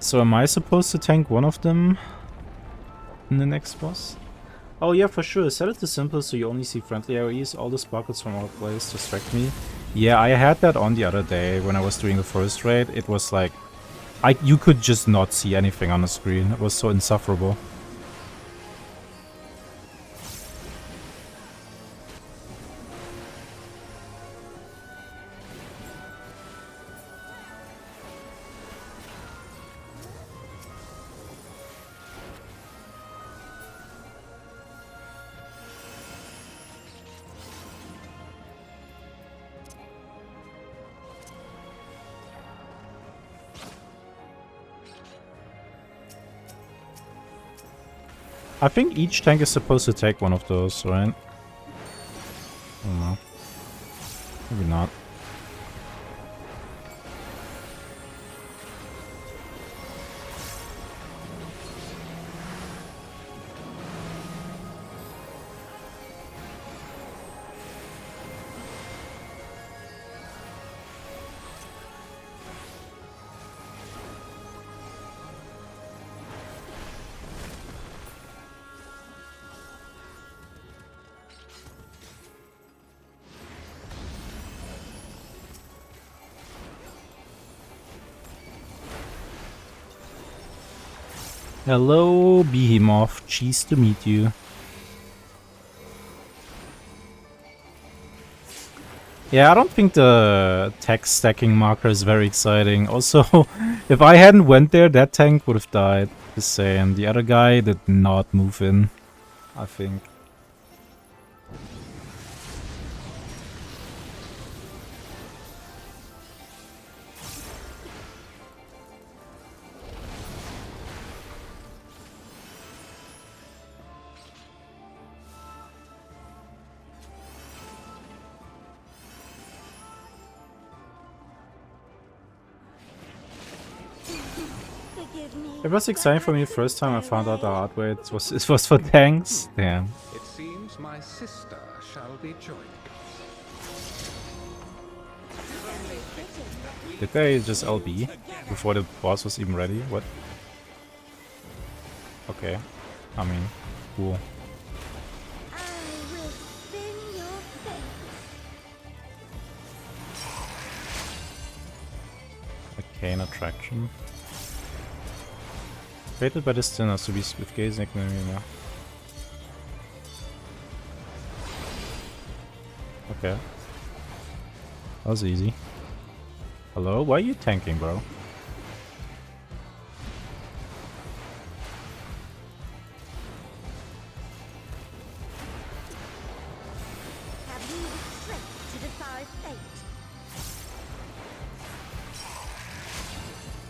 So am I supposed to tank one of them in the next boss? Oh yeah, for sure. Set it to simple so you only see friendly AoEs. All the sparkles from our place distract me. Yeah, I had that on the other day when I was doing the first raid. It was like... you could just not see anything on the screen. It was so insufferable. I think each tank is supposed to take one of those, right? I don't know. Maybe not. Hello, Behemoth. Cheese to meet you. Yeah, I don't think the text stacking marker is very exciting. Also, if I hadn't went there, that tank would have died. Just saying. The other guy did not move in, I think. It was exciting for me the first time I found out the hard way it was for tanks. Damn. It seems my sister shall be joined. Did they just LB before the boss was even ready? What? Okay. I mean, cool. Arcane attraction. Created by the sinners to be with gazing. Okay. That was easy. Hello? Why are you tanking, bro?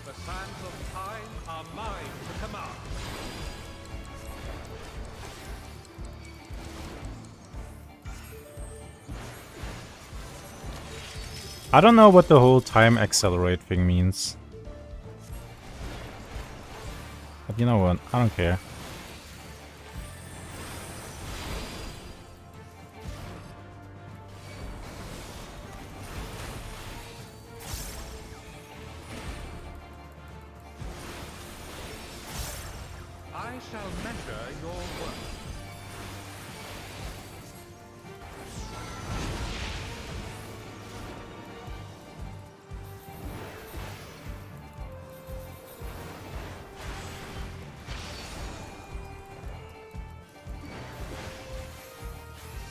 The sands of time are mine to command. I don't know what the whole time accelerate thing means. But you know what? I don't care. I shall measure your work.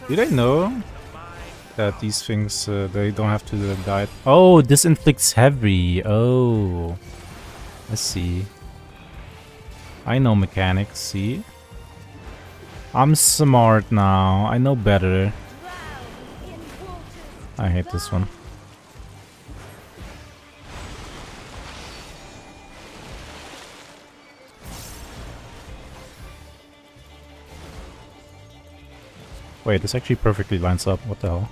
Did I know that these things, they don't have to die? Oh, this inflicts heavy. Oh. Let's see. I know mechanics, see? I'm smart now. I know better. I hate this one. Wait, this actually perfectly lines up. What the hell?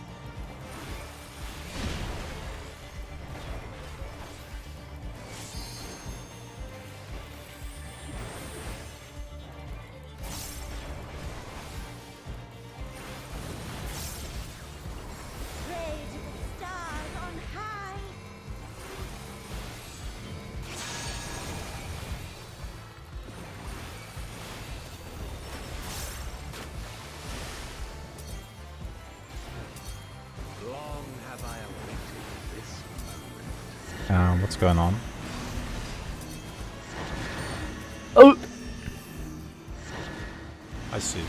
Long have I awaited this moment. What's going on? Oh! I see.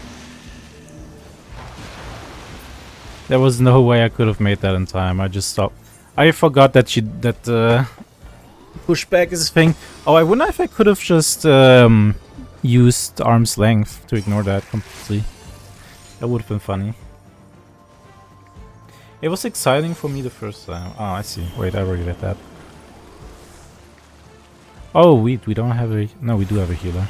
There was no way I could have made that in time. I just stopped. I forgot that pushback is a thing. Oh, I wonder if I could have just used arm's length to ignore that completely. That would have been funny. It was exciting for me the first time. Oh, I see. Wait, I already did that. Oh, we don't have a... No, we do have a healer.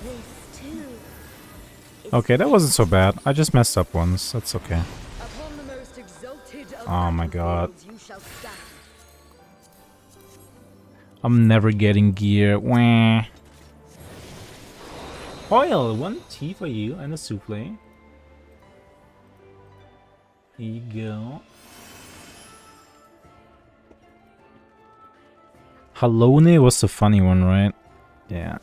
This too. Okay, that wasn't so bad. I just messed up once. That's okay. Upon the most exalted of Oh my god. battlefields you shall stand. I'm never getting gear. Wah. Oil, 1 tea for you and a souffle. Here you go. Halone was the funny one, right? Yeah.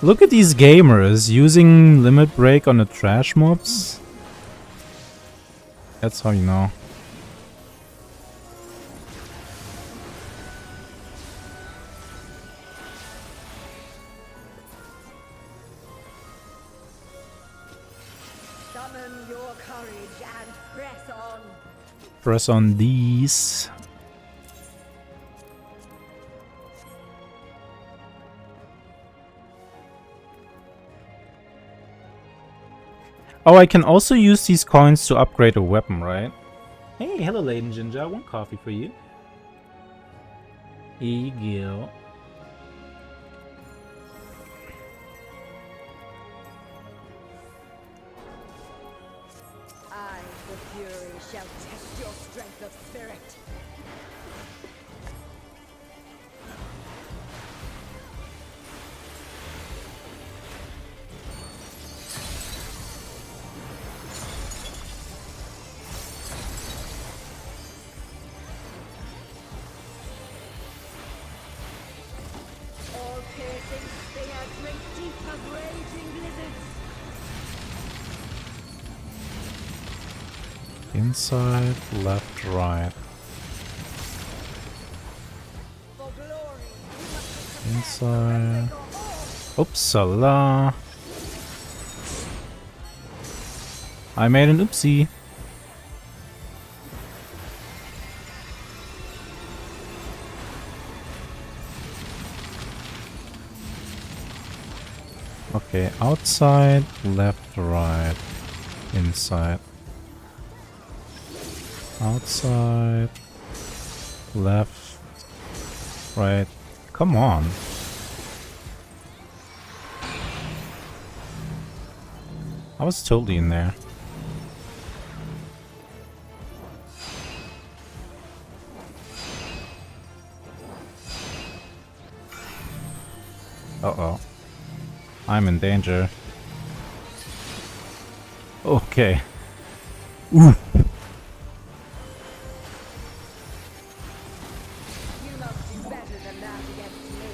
Look at these gamers using limit break on the trash mobs. That's how you know. Summon your courage and press on. Press on these. Oh, I can also use these coins to upgrade a weapon, right? Hey, hello, Lady Ginger. 1 coffee for you. Here you go. I, the Fury, shall test your strength of spirit. All piercing spears drink deep of raging blizzards. Inside, left, right. For glory, you must be Inside. Oopsala. I made an oopsie. Okay, outside, left, right, inside. Outside, left, right. Come on. I was totally in there. Uh-oh. I'm in danger. Okay. Ooh. You must do better than that against me.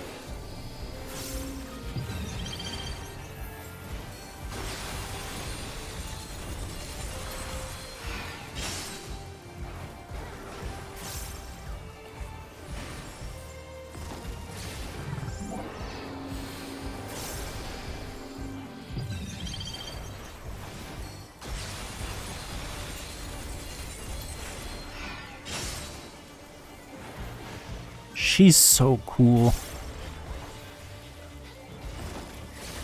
She's so cool.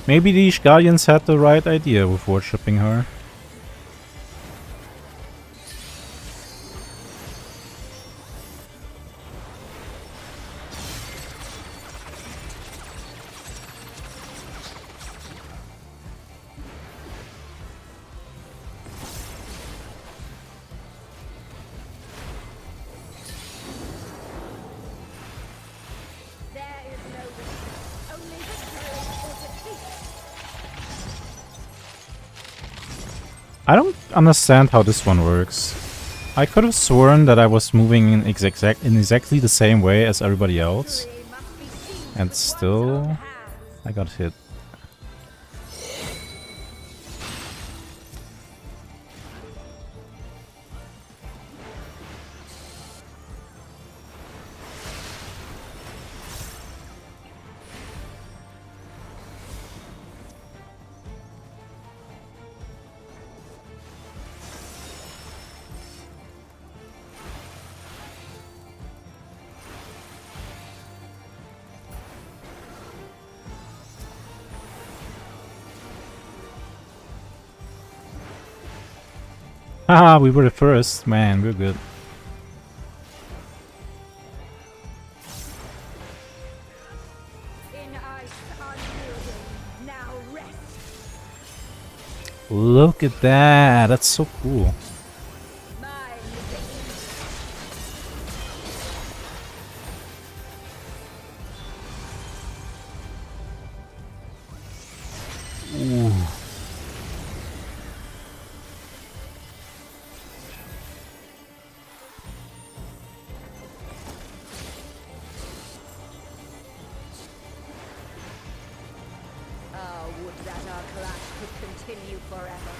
Maybe these Guardians had the right idea with worshipping her. There is no victory, only victory or defeat. I don't understand how this one works. I could have sworn that I was moving in exactly the same way as everybody else. Victory must be seen And with still, one's own hands. I got hit. Haha, we were the first. Man, we're good. In ice unyielding, now rest. Look at that. That's so cool. Ooh. Oh, would that our clash could continue forever.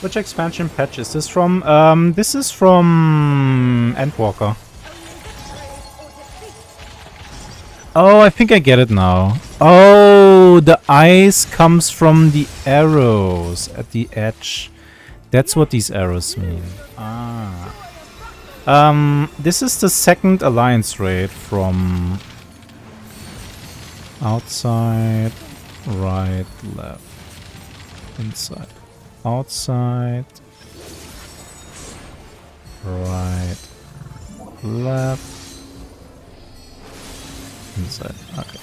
Which expansion patch is this from? This is from Endwalker. Oh, I think I get it now. Oh, the ice comes from the arrows at the edge. That's what these arrows mean. Ah. This is the second alliance raid from outside, right, left, inside. Outside, right, left, inside. Okay.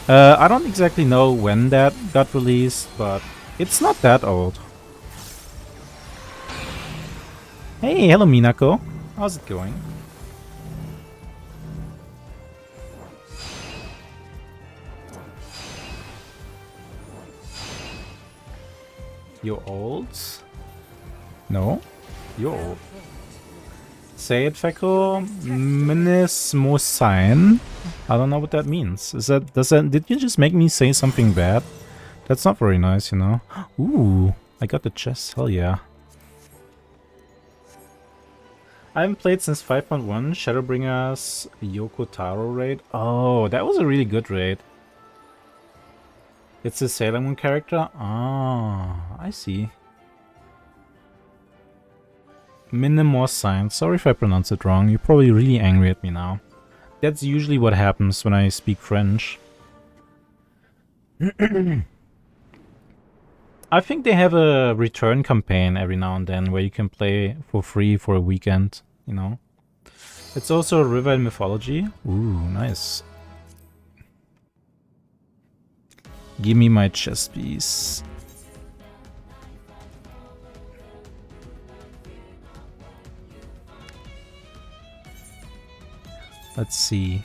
I don't exactly know when that got released, but it's not that old. Hey, hello Minako. How's it going? You're old? No? You're old. Say it, Feko. Minismosain. I don't know what that means. Did you just make me say something bad? That's not very nice, you know. Ooh, I got the chest. Hell yeah. I haven't played since 5.1 Shadowbringers Yoko Taro raid. Oh, that was a really good raid. It's a Sailor Moon character? Ah, I see. Minimorsign. Sorry if I pronounce it wrong. You're probably really angry at me now. That's usually what happens when I speak French. I think they have a return campaign every now and then where you can play for free for a weekend, you know. It's also a river in mythology. Ooh, nice. Give me my chess piece. Let's see.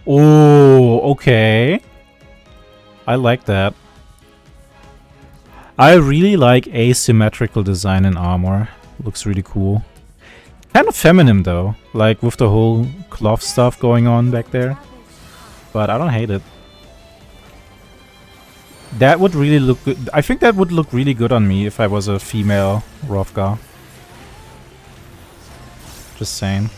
Oh, okay. I like that. I really like asymmetrical design in armor. Looks really cool. Kind of feminine though, like with the whole cloth stuff going on back there. But I don't hate it. That would really look good. I think that would look really good on me if I was a female Rovka. Just saying.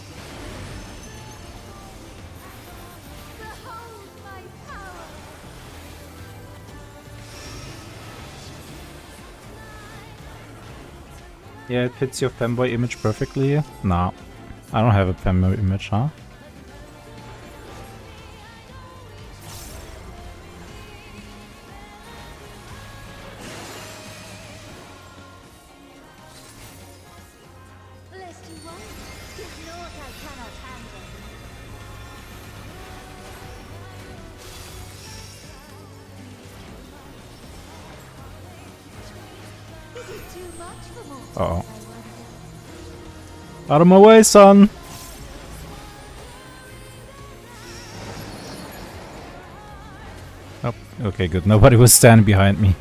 Yeah, it fits your femboy image perfectly. Nah, I don't have a femboy image, huh? Uh-oh. Out of my way, son! Oh, okay, good. Nobody was standing behind me.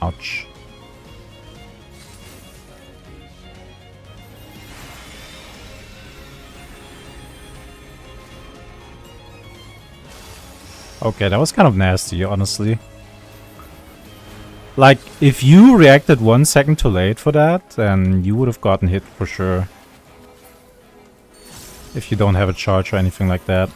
Ouch. Okay, that was kind of nasty, honestly. Like, if you reacted 1 second too late for that, then you would have gotten hit for sure. If you don't have a charge or anything like that.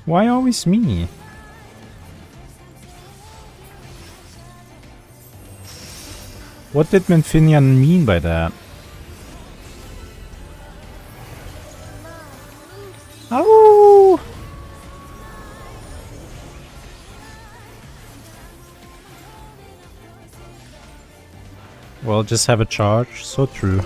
Why always me? What did Menfinian mean by that? Oh! Well, just have a charge. So true.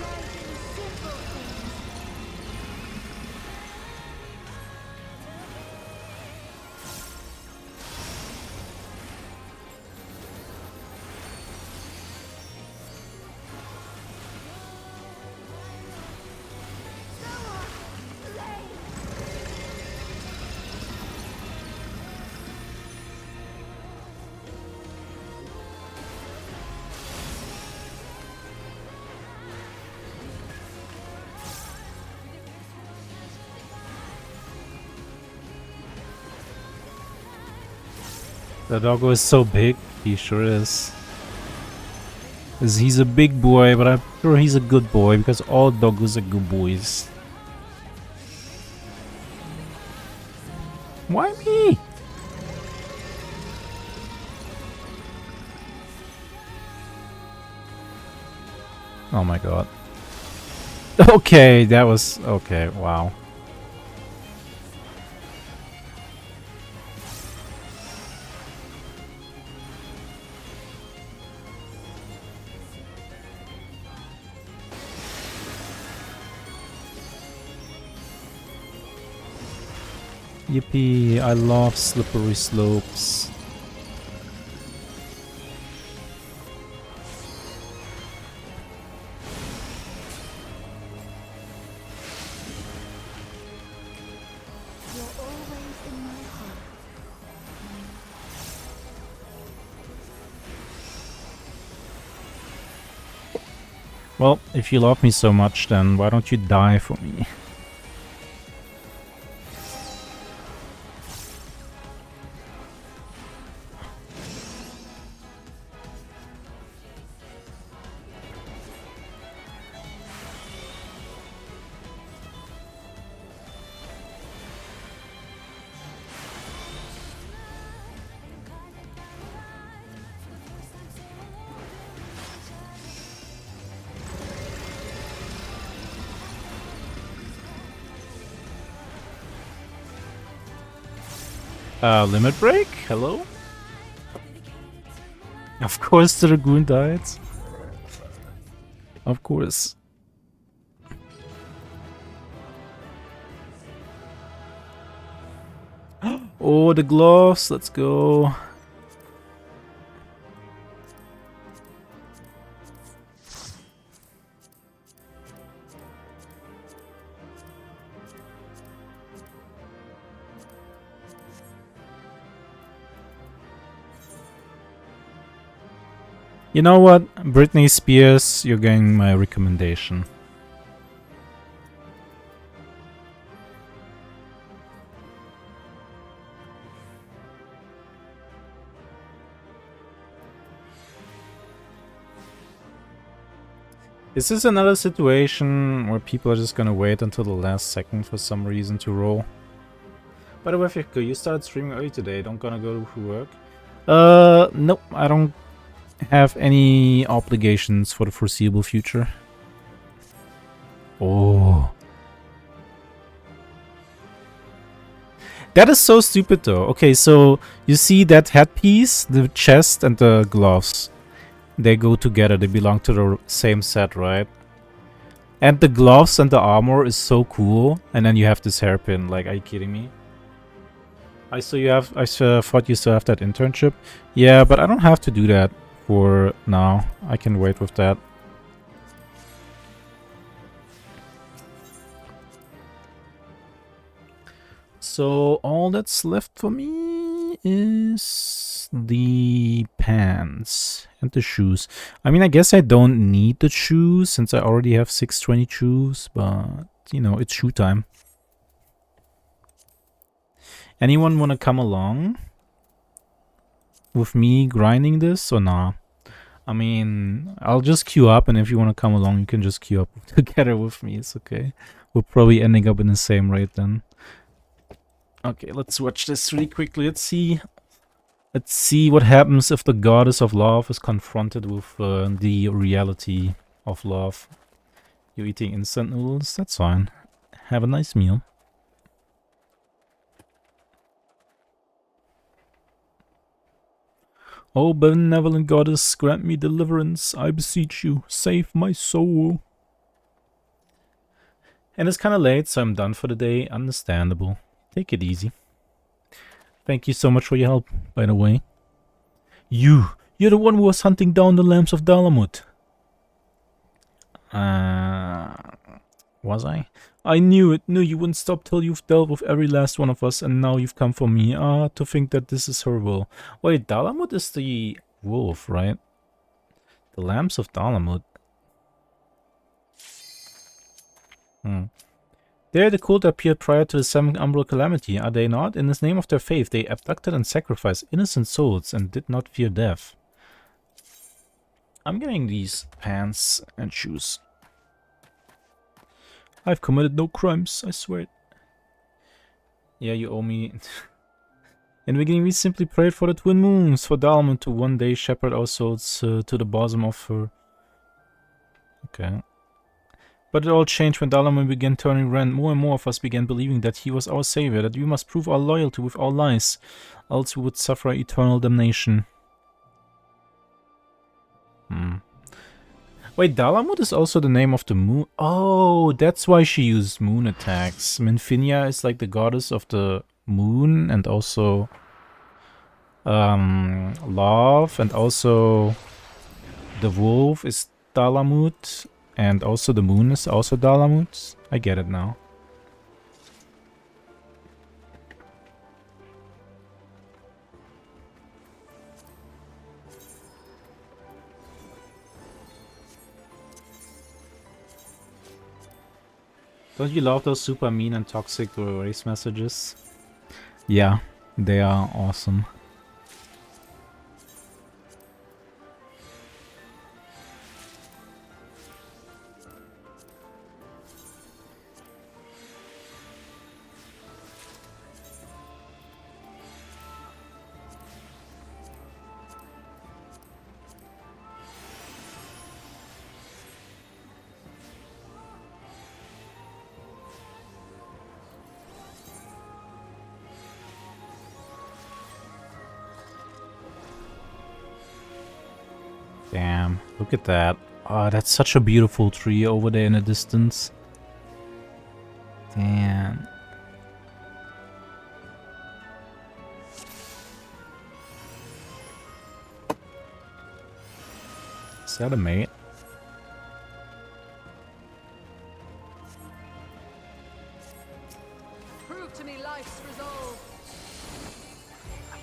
The doggo is so big, he sure is. He's a big boy, but I'm sure he's a good boy because all doggos are good boys. Why me? Oh my god. Okay, that was... okay, wow. Yippee, I love slippery slopes. Well, if you love me so much, then why don't you die for me? Limit break? Hello? Of course the Dragoon died. Of course. Oh, the gloves, let's go. You know what? Britney Spears, you're getting my recommendation. Is this another situation where people are just gonna wait until the last second for some reason to roll? By the way, Fikko, you started streaming early today. Don't gonna go to work? Nope, I don't have any obligations for the foreseeable future. Oh. That is so stupid though. Okay, so you see that headpiece, the chest and the gloves. They go together, they belong to the same set, right? And the gloves and the armor is so cool. And then you have this hairpin. Like, are you kidding me? I thought you still have that internship. Yeah, but I don't have to do that for now. I can wait with that. So all that's left for me is the pants and the shoes. I mean, I guess I don't need the shoes since I already have 620 shoes, but you know, it's shoe time. Anyone want to come along with me grinding this or nah? I mean, I'll just queue up, and if you want to come along, you can just queue up together with me. It's okay. We're probably ending up in the same rate then. Okay, let's watch this really quickly. Let's see what happens if the goddess of love is confronted with the reality of love. You're eating instant noodles? That's fine. Have a nice meal. Oh, benevolent goddess, grant me deliverance, I beseech you. Save my soul. And it's kind of late, so I'm done for the day. Understandable. Take it easy. Thank you so much for your help, by the way. You're the one who was hunting down the lamps of Dalamut. Was I? I knew it. Knew you wouldn't stop till you've dealt with every last one of us, and now you've come for me. To think that this is her will. Wait, Dalamut is the wolf, right? The lamps of Dalamut. They're the cult that appeared prior to the seventh umbral calamity, are they not? In the name of their faith, they abducted and sacrificed innocent souls and did not fear death. I'm getting these pants and shoes. I've committed no crimes, I swear it. Yeah, you owe me. In the beginning, we simply prayed for the twin moons, for Dalman to one day shepherd our souls to the bosom of her. Okay. But it all changed when Dalman began turning red. More and more of us began believing that he was our savior, that we must prove our loyalty with our lives, else we would suffer eternal damnation. Wait, Dalamut is also the name of the moon. Oh, that's why she used moon attacks. Minfinia is like the goddess of the moon and also love, and also the wolf is Dalamut, and also the moon is also Dalamut. I get it now. Don't you love those super mean and toxic race messages? Yeah, they are awesome. Damn, look at that. Oh, that's such a beautiful tree over there in the distance. Damn. Is that a mate? Prove to me life's resolve.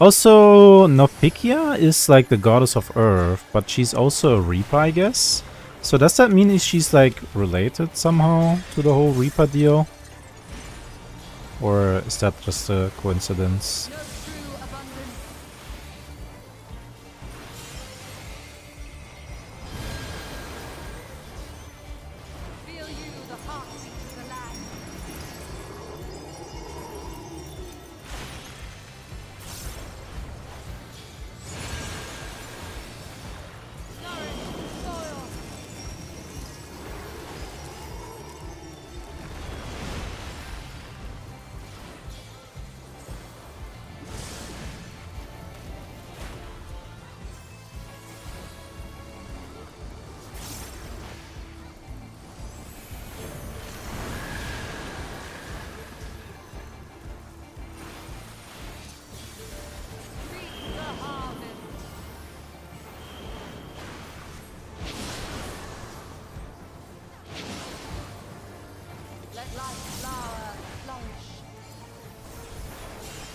Also, Nopikia is like the goddess of Earth, but she's also a Reaper, I guess. So does that mean she's like related somehow to the whole Reaper deal? Or is that just a coincidence? No true abundance. Feel you the heartbeat of the land. Nourish the soil.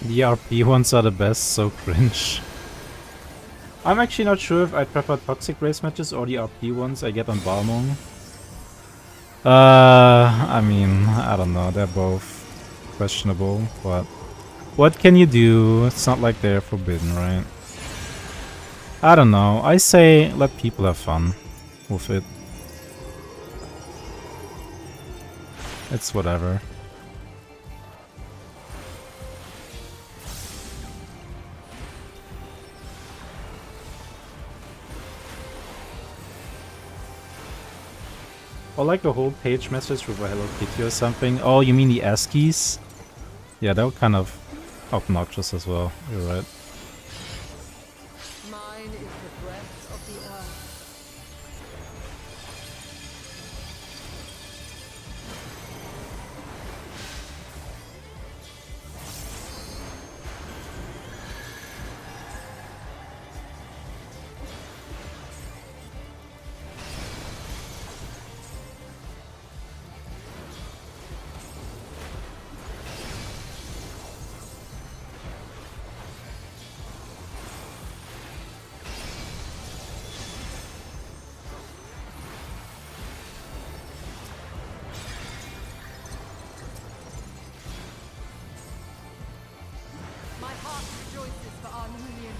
The RP ones are the best, so cringe. I'm actually not sure if I'd prefer toxic race matches or the RP ones I get on Balmong. I mean, I don't know, they're both questionable, but what can you do? It's not like they're forbidden, right? I don't know, I say let people have fun with it. It's whatever. Or like a whole page message with a Hello Kitty or something. Oh, you mean the ASCIIs? Yeah, they were kind of obnoxious as well. You're right. Mine is the breath of the earth. My heart rejoices for our union.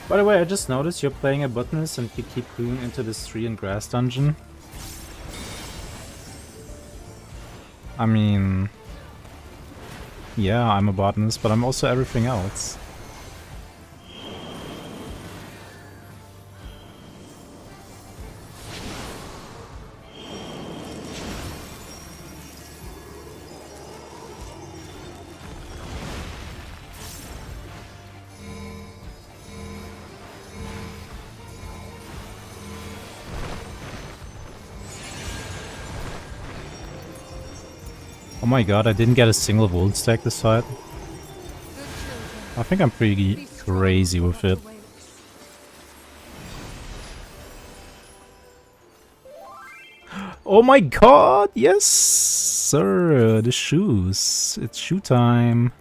By the way, I just noticed you're playing a botanist and you keep going into this tree and grass dungeon. I mean... yeah, I'm a botanist, but I'm also everything else. Oh my god, I didn't get a single wool stack this fight. I think I'm pretty crazy with it. Oh my god, yes sir, the shoes. It's shoe time.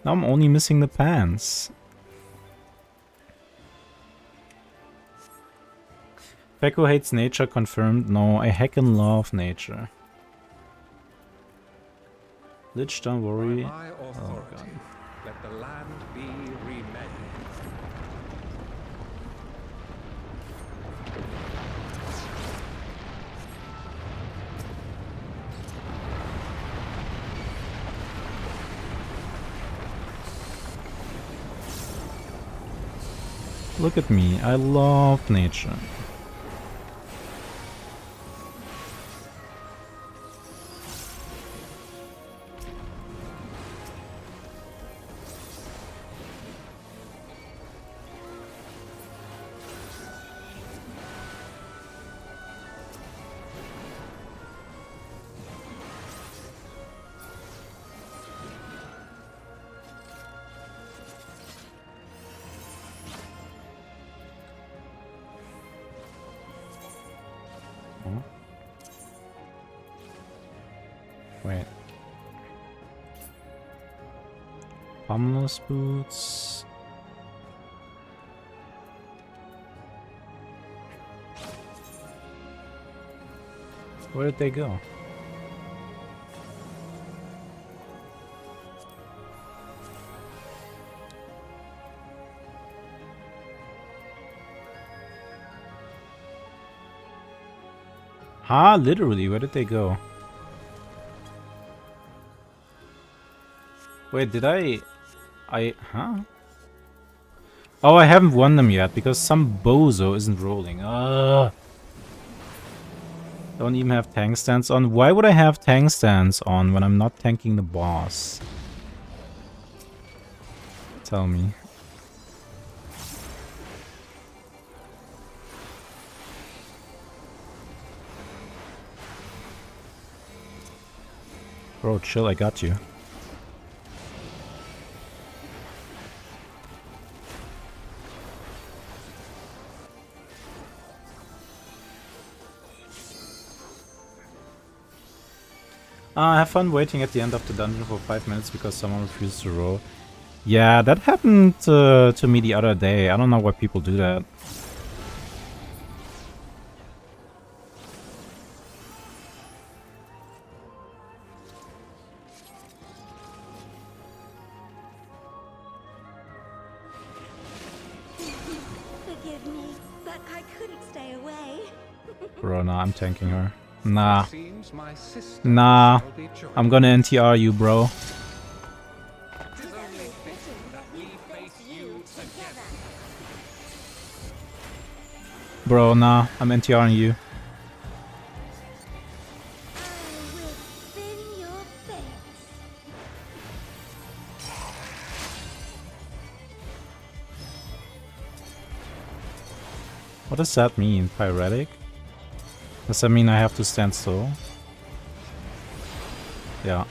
Now I'm only missing the pants. Peko hates nature, confirmed. No, I heckin' love nature. Lich, don't worry. By my authority, let the land be remade. Look at me, I love nature. Wait. Pommeless boots. Where did they go? Huh? Literally, where did they go? Wait, did huh? Oh, I haven't won them yet because some bozo isn't rolling. Don't even have tank stance on. Why would I have tank stance on when I'm not tanking the boss? Tell me. Bro, chill, I got you. Have fun waiting at the end of the dungeon for 5 minutes because someone refused to roll. Yeah, that happened to me the other day. I don't know why people do that. Forgive me, but I couldn't stay away. Bro, nah, I'm tanking her. Nah. Nah. I'm gonna NTR you, bro. Bro, nah. I'm NTRing you. What does that mean? Pyretic? Does that mean I have to stand still? Yeah.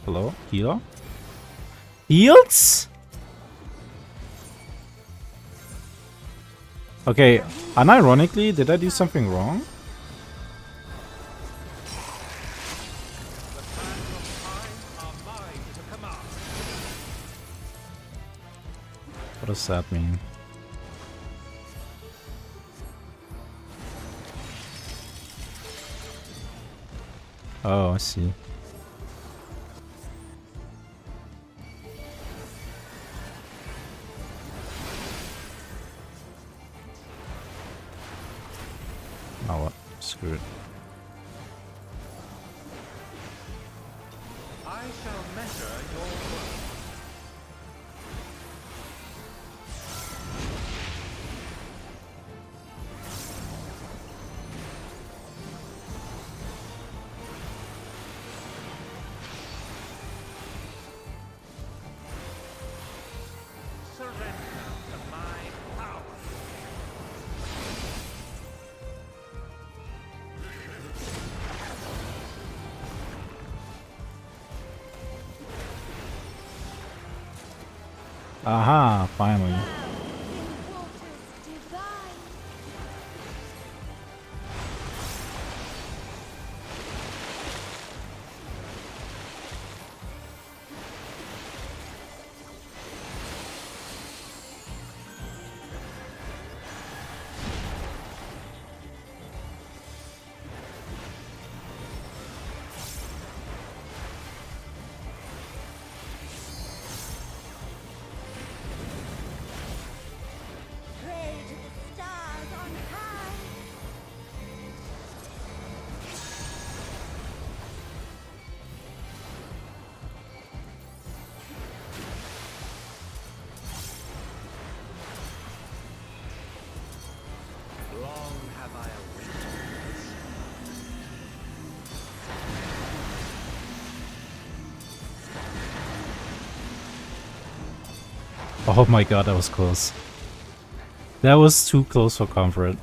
Hello? Healer? Heals? Okay, unironically, did I do something wrong? What does that mean? Oh, I see. Oh, what? Screw it. I shall measure your worth. Surrender to my power. Aha, finally. Pray to the stars on high. Long have I awaited. Oh my god, that was close. That was too close for comfort.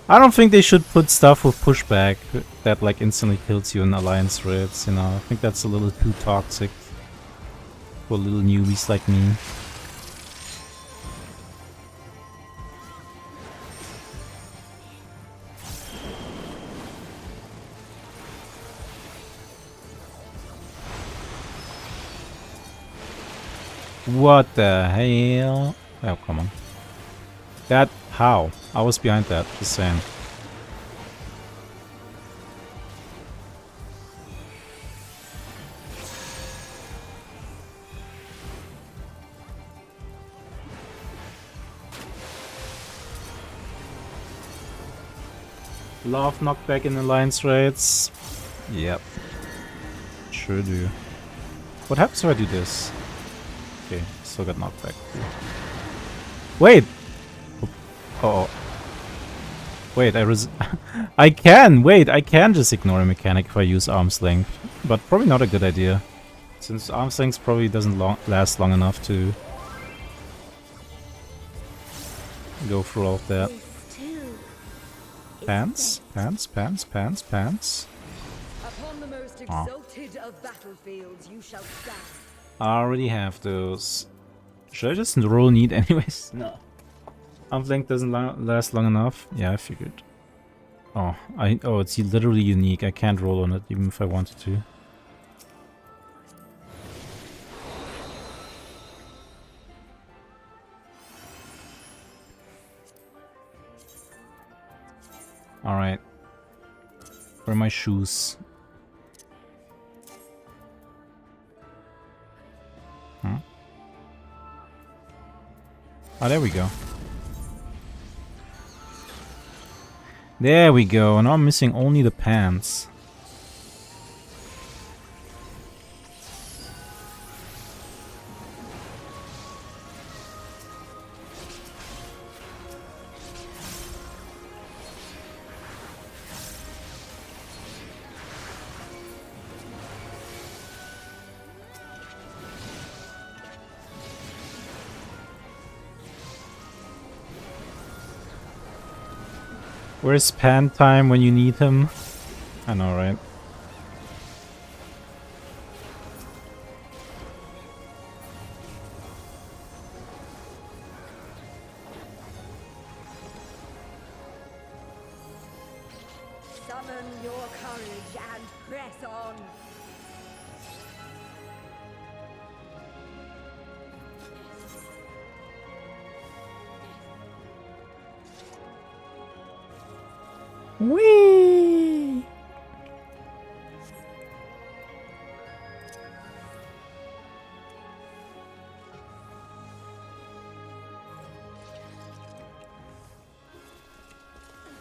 I don't think they should put stuff with pushback that like instantly kills you in alliance raids, you know. I think that's a little too toxic for little newbies like me. What the hell? Oh, come on. That, how? I was behind that, just saying. Love knockback in alliance raids. Yep. Sure do. What happens if I do this? Okay, still got knockback. Wait! Uh oh. Wait, I can! Wait, I can just ignore a mechanic if I use arm's length. But probably not a good idea. Since arm's length probably doesn't last long enough to go through all of that. Pants? Pants? Pants? Pants? Pants? Upon the most exalted of battlefields you shall stand. I already have those. Should I just roll need anyways? No. Arm's length doesn't last long enough. Yeah, I figured. Oh, it's literally unique. I can't roll on it even if I wanted to. Alright. Where are my shoes? Huh? Oh, there we go. There we go. Now I'm missing only the pants. Where's Pan time when you need him? I know, right? Summon your courage and press on. Whee!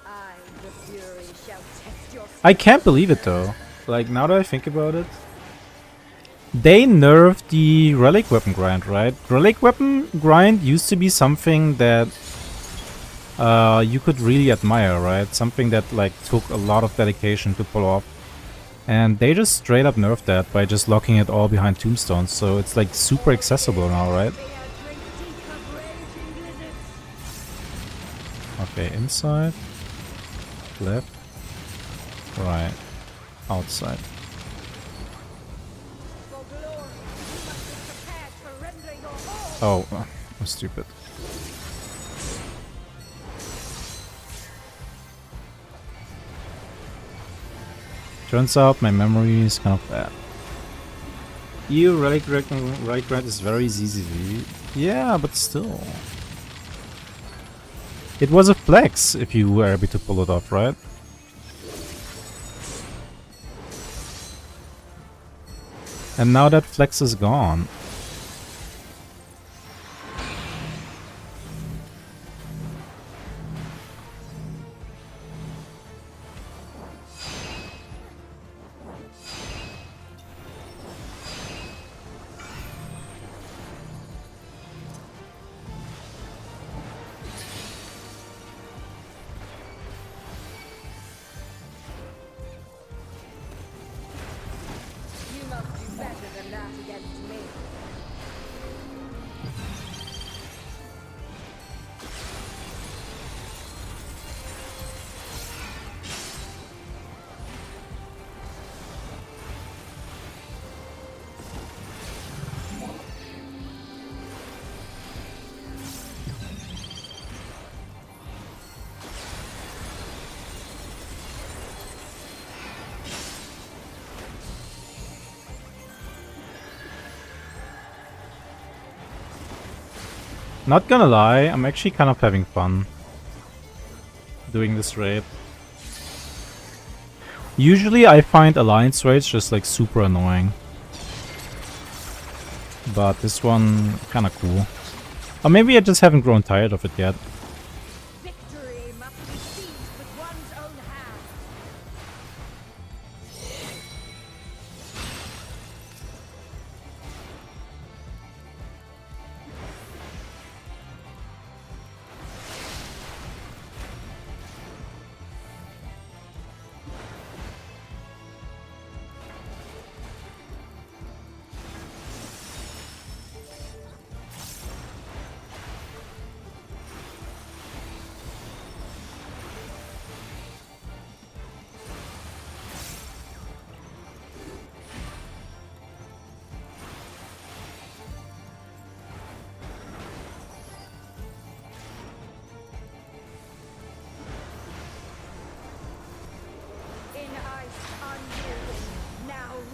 I, the Fury, shall test your I can't believe it though. Like, now that I think about it. They nerfed the relic weapon grind, right? Relic weapon grind used to be something that you could really admire, right? Something that like took a lot of dedication to pull off. And they just straight up nerfed that by just locking it all behind tombstones, so it's like super accessible now, right? Okay, inside, left, right, outside. Oh, I'm stupid. Turns out my memory is kind of bad. Relic grind is very easy. Yeah, but still. It was a flex if you were able to pull it off, right? And now that flex is gone. You must do better than that against me. Not gonna lie, I'm actually kind of having fun doing this raid. Usually I find alliance raids just like super annoying. But this one kinda cool. Or maybe I just haven't grown tired of it yet. Victory must be seized with one's own hand.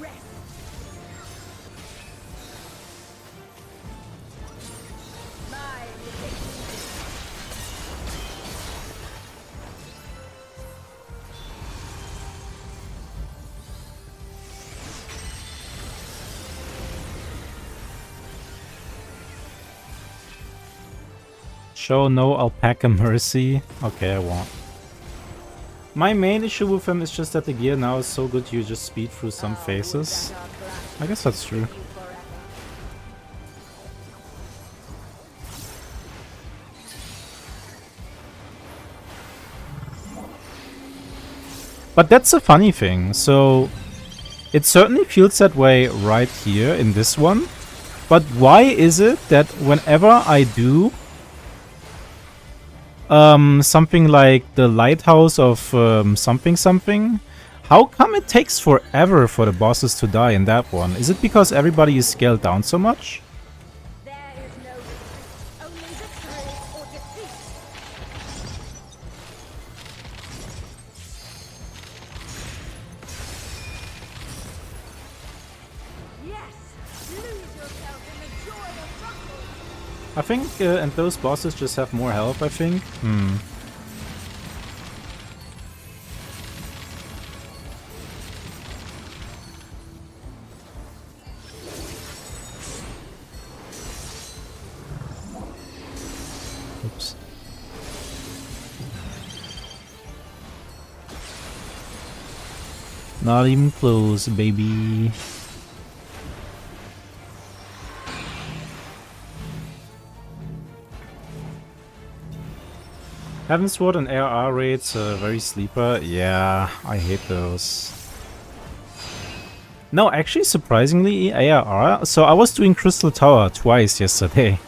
rest. Show no alpaca mercy. Okay, I won't. My main issue with him is just that the gear now is so good you just speed through some phases. I guess that's true. But that's a funny thing. So it certainly feels that way right here in this one. But why is it that whenever I do something like the lighthouse of something, how come it takes forever for the bosses to die in that one? Is it because everybody is scaled down so much? I think, and those bosses just have more health, I think. Oops. Not even close, baby. Heaven's Sword and ARR rates very sleeper. Yeah, I hate those. No, actually, surprisingly, ARR. So I was doing Crystal Tower twice yesterday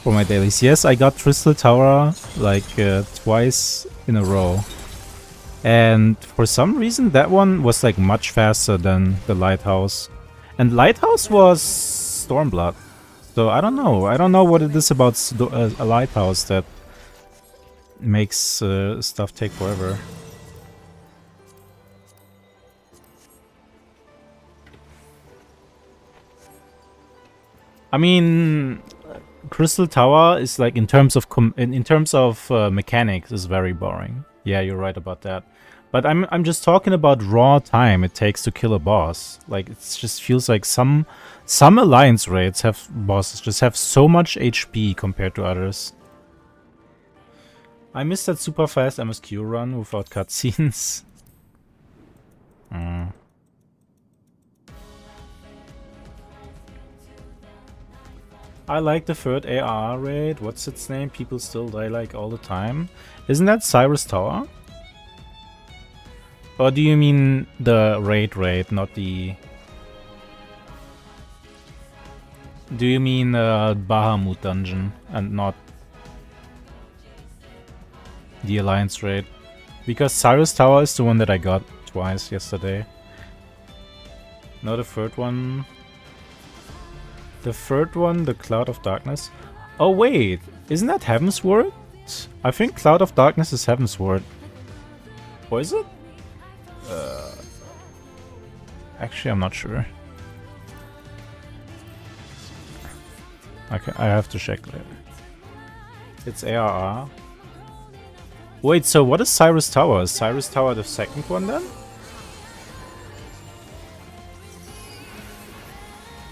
for my dailies. Yes, I got Crystal Tower like twice in a row. And for some reason, that one was like much faster than the Lighthouse. And Lighthouse was Stormblood. So I don't know. I don't know what it is about a Lighthouse that makes stuff take forever. I mean, Crystal Tower is like in terms of mechanics is very boring. Yeah, you're right about that. But I'm just talking about raw time it takes to kill a boss. Like it just feels like some alliance raids have bosses just have so much HP compared to others. I missed that super fast MSQ run without cutscenes. I like the third AR raid. What's its name? People still die like all the time. Isn't that Cyrus Tower? Or do you mean the raid, not the... Do you mean Bahamut dungeon and not the Alliance raid? Because Cyrus Tower is the one that I got twice yesterday. No, the third one. The third one, the Cloud of Darkness. Oh wait, isn't that Heaven's Word? I think Cloud of Darkness is Heaven's Word. Or is it? Actually, I'm not sure. Okay, I have to check later. It's ARR. Wait, so what is Cyrus Tower? Is Cyrus Tower the second one then?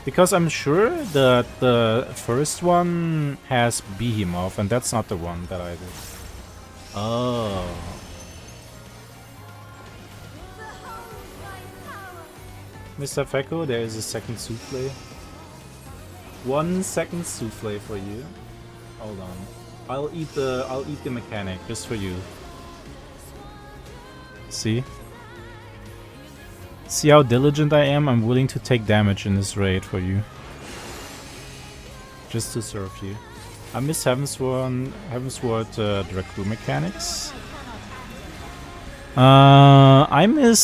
Because I'm sure that the first one has Behemoth, and that's not the one that I did. Oh. Mr. Fecko, there is a second souffle. 1 second souffle for you. Hold on. I'll eat the mechanic just for you. See? See how diligent I am? I'm willing to take damage in this raid for you. Just to serve you. I miss Heaven's Word Dracu mechanics. I miss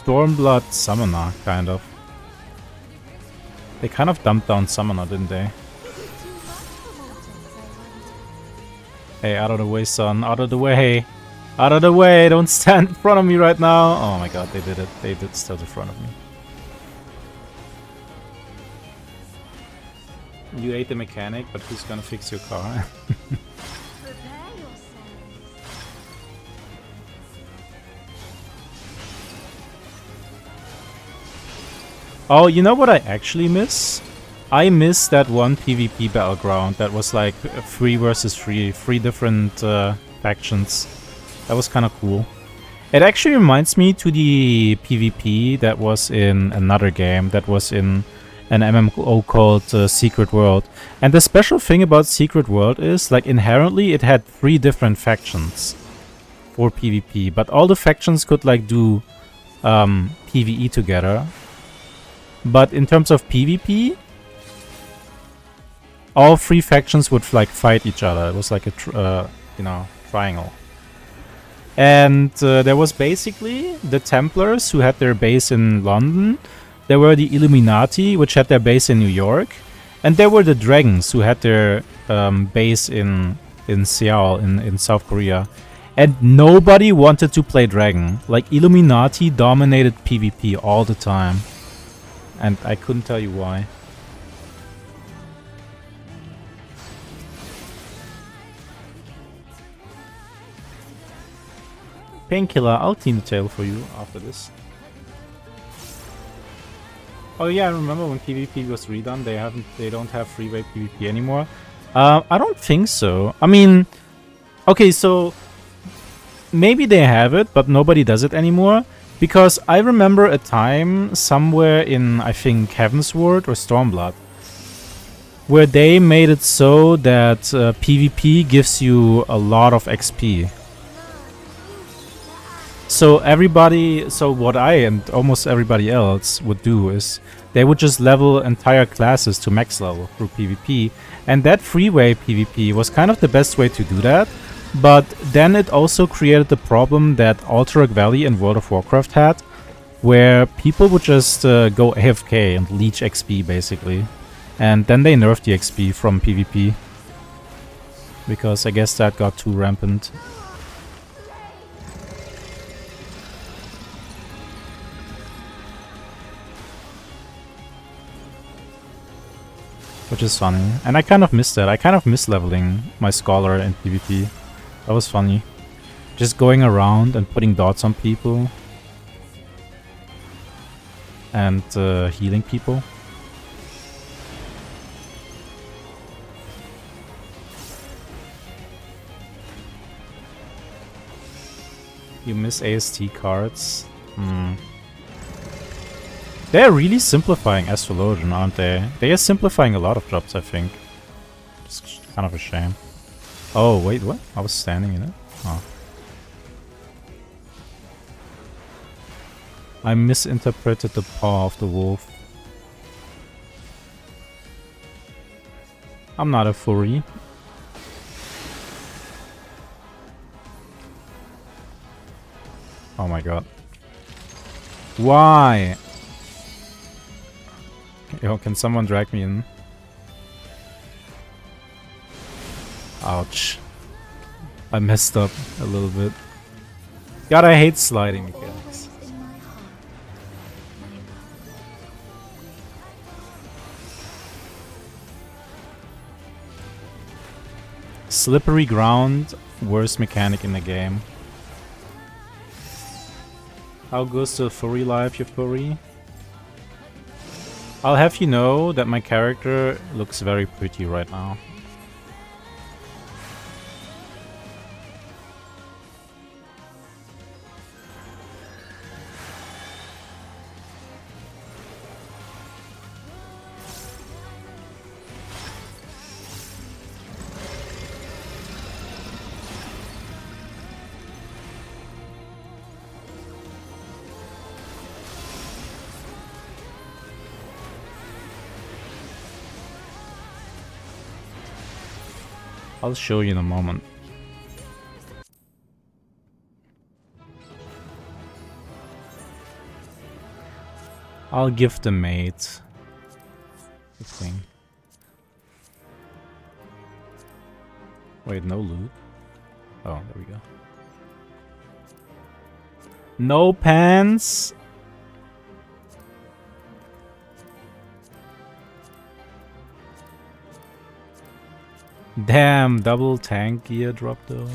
Stormblood Summoner, kind of. They kind of dumped down Summoner, didn't they? Hey, out of the way, son. Out of the way. Out of the way. Don't stand in front of me right now. Oh my god, they did it. They did stand in front of me. You ate the mechanic, but who's gonna fix your car? Prepare yourselves. Oh, you know what I actually miss? I miss that one PvP battleground that was like 3 versus 3, 3 different factions. That was kind of cool. It actually reminds me to the PvP that was in another game, that was in an MMO called Secret World. And the special thing about Secret World is, like, inherently it had 3 different factions for PvP, but all the factions could like do PvE together. But in terms of PvP, all 3 factions would like fight each other. It was like a triangle. And there was basically the Templars, who had their base in London. There were the Illuminati, which had their base in New York. And there were the Dragons, who had their base in Seoul, in South Korea. And nobody wanted to play Dragon. Like, Illuminati dominated PvP all the time. And I couldn't tell you why. Painkiller, I'll clean the tail for you after this. Oh yeah, I remember when PvP was redone, they don't have freeway PvP anymore. I don't think so. I mean, okay, so maybe they have it, but nobody does it anymore. Because I remember a time somewhere in, I think, Heavensward or Stormblood, where they made it so that PvP gives you a lot of XP. So what I and almost everybody else would do is they would just level entire classes to max level through PvP, and that freeway PvP was kind of the best way to do that. But then it also created the problem that Alterac Valley in World of Warcraft had, where people would just go AFK and leech XP basically, and then they nerfed the XP from PvP, because I guess that got too rampant. Which is funny. And I kind of miss that. I kind of miss leveling my Scholar in PvP. That was funny. Just going around and putting dots on people. And healing people. You miss AST cards? They're really simplifying Astrologian, aren't they? They are simplifying a lot of jobs, I think. It's kind of a shame. Oh, wait, what? I was standing in it? Oh. I misinterpreted the paw of the wolf. I'm not a furry. Oh my god. Why? Yo, can someone drag me in? Ouch. I messed up a little bit. God, I hate sliding mechanics. Slippery ground, worst mechanic in the game. How goes the furry life, you furry? I'll have you know that my character looks very pretty right now. I'll show you in a moment. I'll give the mate the thing. Wait, no loot? Oh, there we go. No pants? Damn, double tank gear drop though.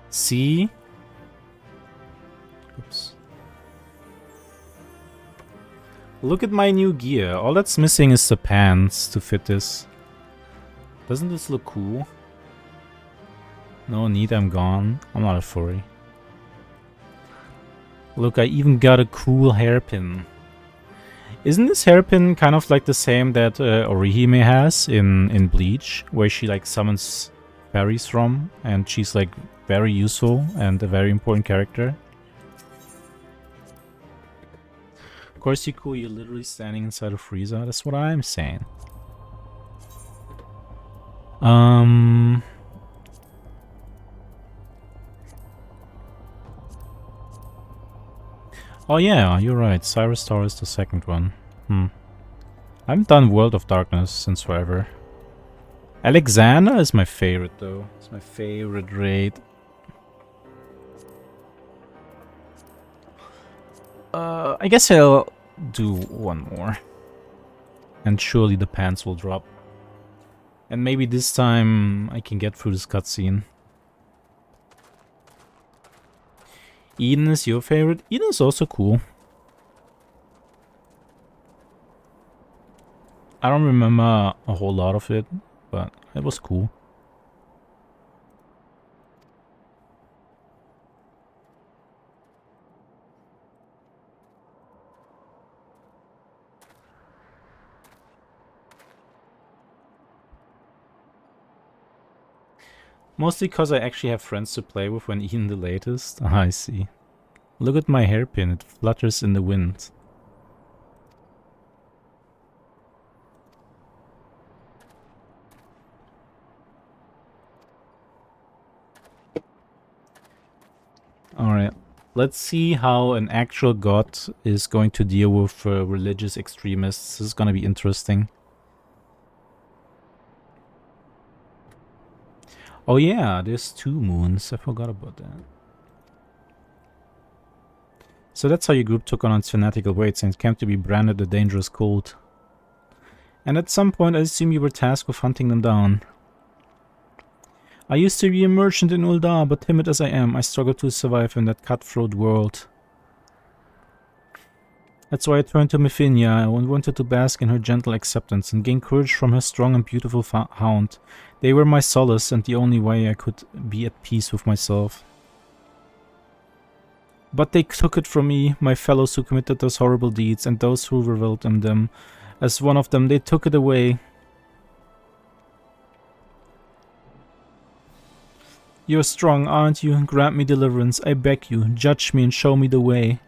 See? Oops. Look at my new gear. All that's missing is the pants to fit this. Doesn't this look cool? No need, I'm gone. I'm not a furry. Look, I even got a cool hairpin. Isn't this hairpin kind of like the same that Orihime has in Bleach? Where she like summons fairies from, and she's like very useful and a very important character. Of course, Yiku, you're literally standing inside of Frieza. That's what I'm saying. Oh yeah, you're right. Cyrus Tower is the second one. I haven't done World of Darkness since forever. Alexander is my favorite though. It's my favorite raid. I guess I'll do one more. And surely the pants will drop. And maybe this time I can get through this cutscene. Eden is your favorite? Eden is also cool. I don't remember a whole lot of it, but it was cool. Mostly because I actually have friends to play with when Eden the latest. Ah, I see. Look at my hairpin, it flutters in the wind. Alright, let's see how an actual god is going to deal with religious extremists. This is gonna be interesting. Oh yeah, there's 2 moons. I forgot about that. So that's how your group took on its fanatical weights and came to be branded a dangerous cult. And at some point I assume you were tasked with hunting them down. I used to be a merchant in Uldar, but timid as I am, I struggled to survive in that cutthroat world. That's why I turned to Mephinia and wanted to bask in her gentle acceptance and gain courage from her strong and beautiful hound. They were my solace and the only way I could be at peace with myself. But they took it from me, my fellows who committed those horrible deeds, and those who reveled in them. As one of them, they took it away. You're strong, aren't you? Grant me deliverance, I beg you. Judge me and show me the way.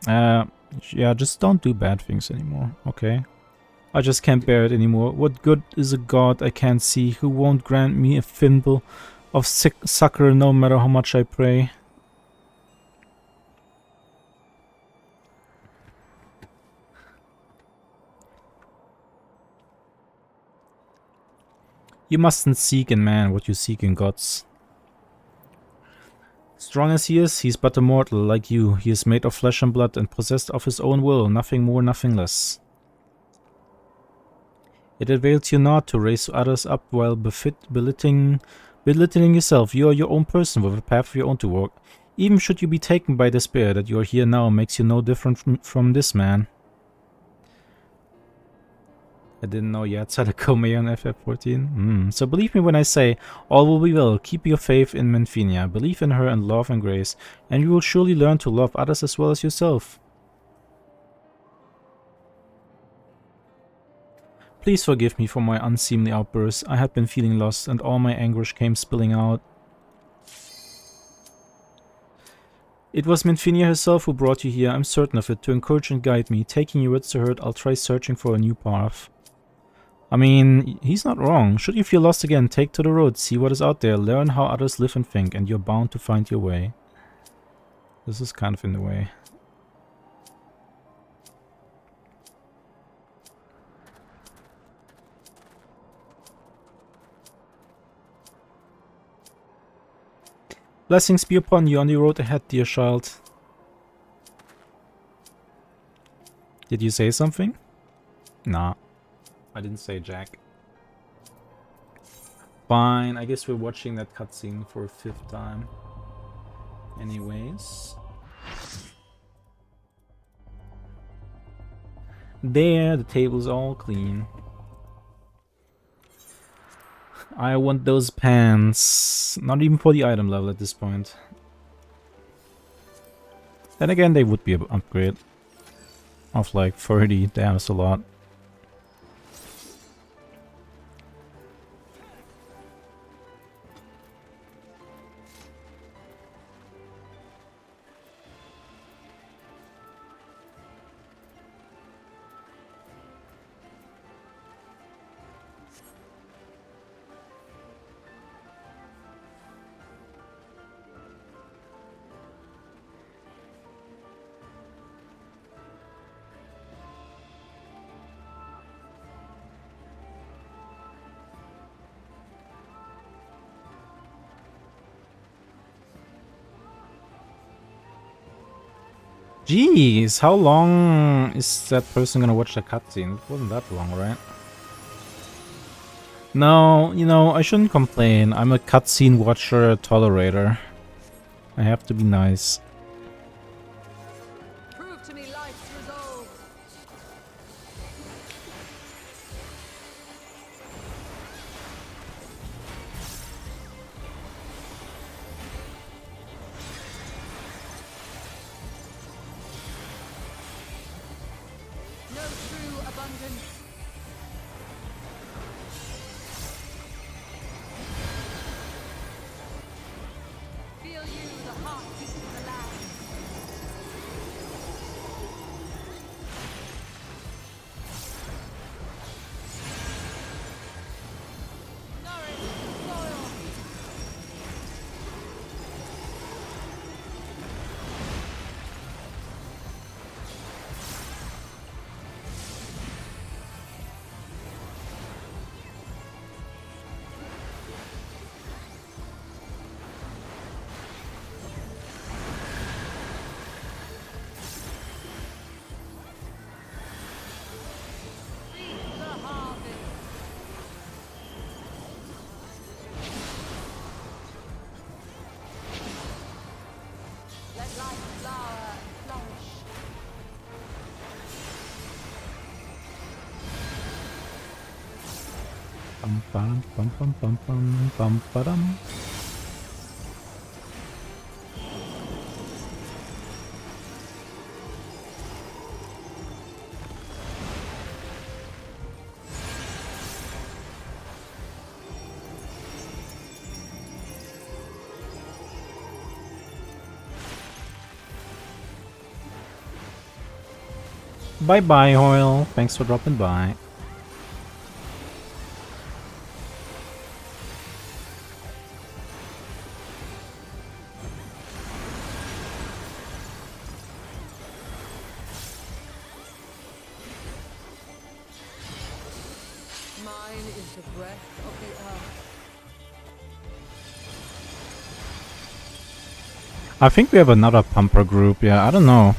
Yeah, just don't do bad things anymore, okay? I just can't bear it anymore. What good is a god I can't see, who won't grant me a thimble of succor no matter how much I pray? You mustn't seek in man what you seek in gods. Strong as he is, he's but a mortal, like you. He is made of flesh and blood and possessed of his own will, nothing more, nothing less. It avails you not to raise others up while belittling yourself. You are your own person with a path of your own to walk. Even should you be taken by despair, that you are here now makes you no different from this man. I didn't know you had said a Komei on FF14. So believe me when I say, all will be well. Keep your faith in Menfinia. Believe in her and love and grace, and you will surely learn to love others as well as yourself. Please forgive me for my unseemly outbursts. I had been feeling lost, and all my anguish came spilling out. It was Menfinia herself who brought you here, I'm certain of it, to encourage and guide me. Taking your words to heart, I'll try searching for a new path. I mean, he's not wrong. Should you feel lost again, take to the road, see what is out there, learn how others live and think, and you're bound to find your way. This is kind of in the way. Blessings be upon you on the road ahead, dear child. Did you say something? Nah, I didn't say jack. Fine, I guess we're watching that cutscene for a 5th time. Anyways. There, the table's all clean. I want those pants. Not even for the item level at this point. Then again, they would be an upgrade. Of like 30, damn, that's a lot. Jeez, how long is that person gonna watch the cutscene? It wasn't that long, right? No, you know, I shouldn't complain. I'm a cutscene watcher tolerator. I have to be nice. Prove to me life's resolve. No true abundance. Feel you, the heartbeat of the land. Nourish the soil. Reap the harvest. Let life flower and flourish. Bum bum bum bum bum bum bum ba-dum. Bye bye, Hoyle. Thanks for dropping by. Mine is the breath of the earth. I think we have another pumper group, yeah, I don't know.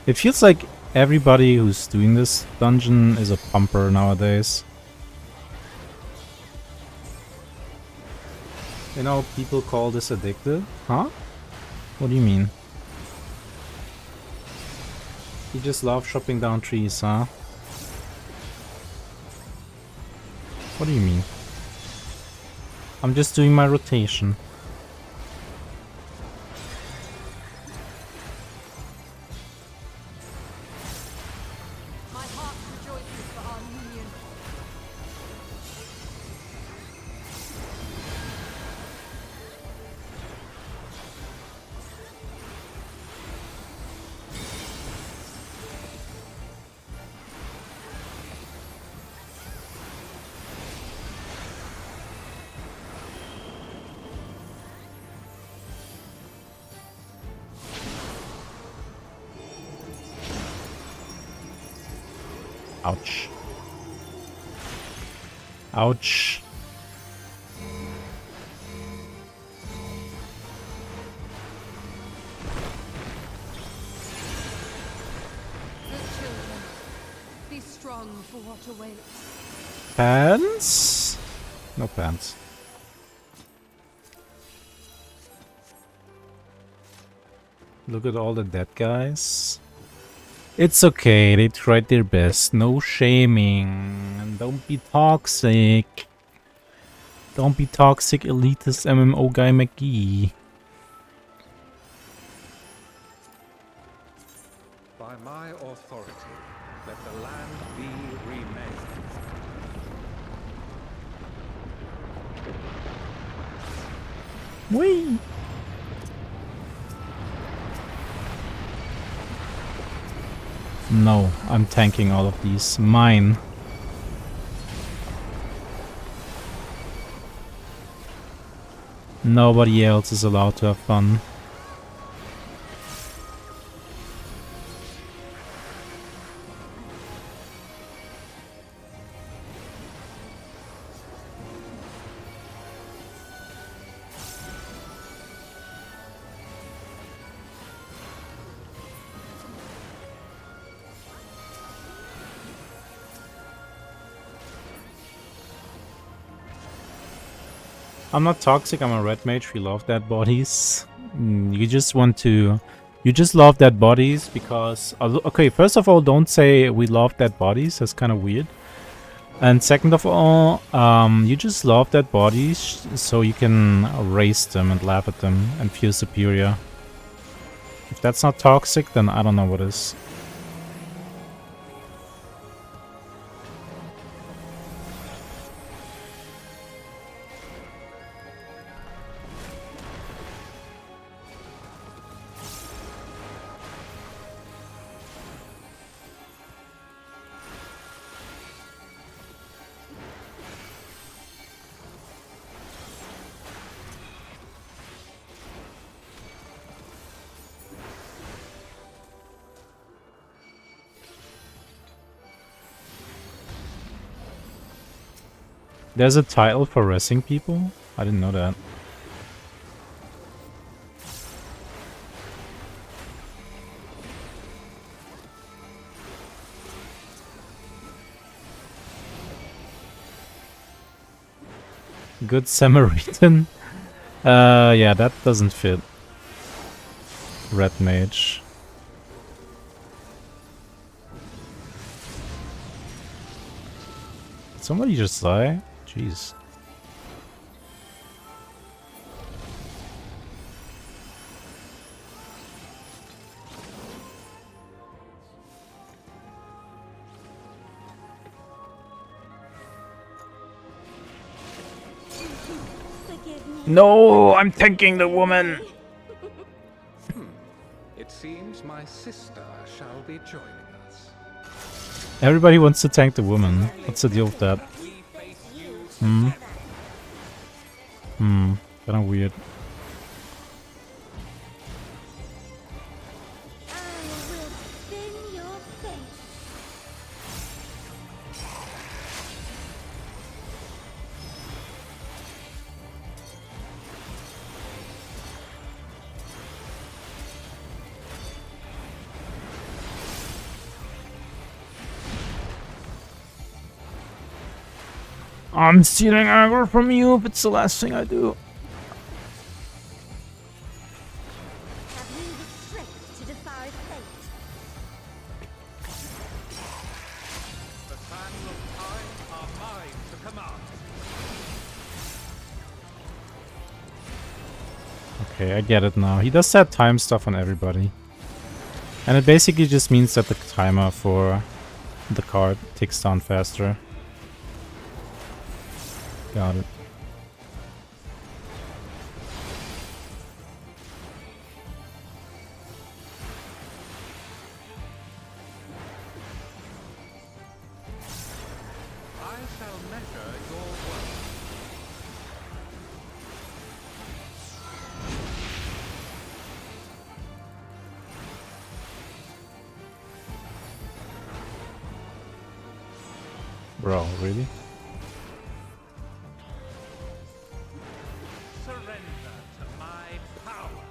It feels like everybody who's doing this dungeon is a pumper nowadays. You know, people call this addictive? Huh? What do you mean? You just love chopping down trees, huh? What do you mean? I'm just doing my rotation. My heart rejoices for our union. Ouch. Ouch. strong for what awaits. Pants? No pants. Look at all the dead guys. It's okay, they tried their best. No shaming. And don't be toxic. Don't be toxic, elitist MMO guy McGee. By my authority, let the land be remade. Whee! No, I'm tanking all of these. Mine. Nobody else is allowed to have fun. I'm not toxic, I'm a red mage, we love dead bodies. You just want to... You just love dead bodies because... Okay, first of all, don't say we love dead bodies, that's kind of weird. And second of all, you just love dead bodies so you can raise them and laugh at them and feel superior. If that's not toxic, then I don't know what is. There's a title for wrestling people? I didn't know that. Good Samaritan? Yeah, that doesn't fit. Red Mage. Did somebody just die? Jeez. No, I'm tanking the woman. It seems my sister shall be joining us. Everybody wants to tank the woman. What's the deal with that? Kinda weird. I'm stealing aggro from you if it's the last thing I do. Have you the strength to defy fate? The sands of time are mine to command. Okay, I get it now. He does that time stuff on everybody. And it basically just means that the timer for the card ticks down faster. Got it. I shall measure your worth. Bro, really? Surrender to my power.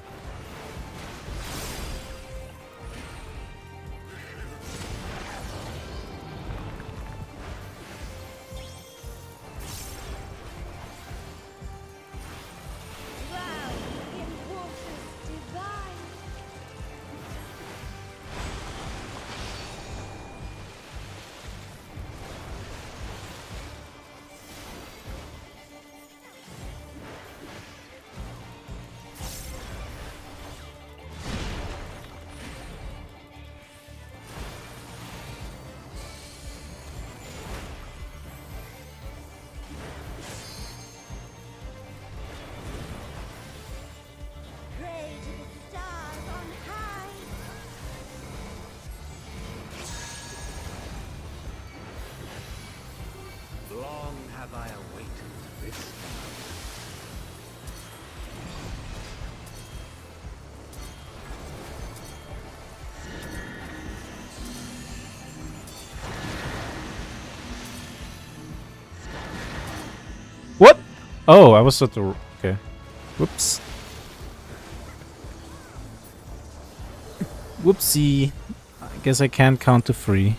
Oh, I was at the... Okay. Whoops. Whoopsie. I guess I can't count to 3.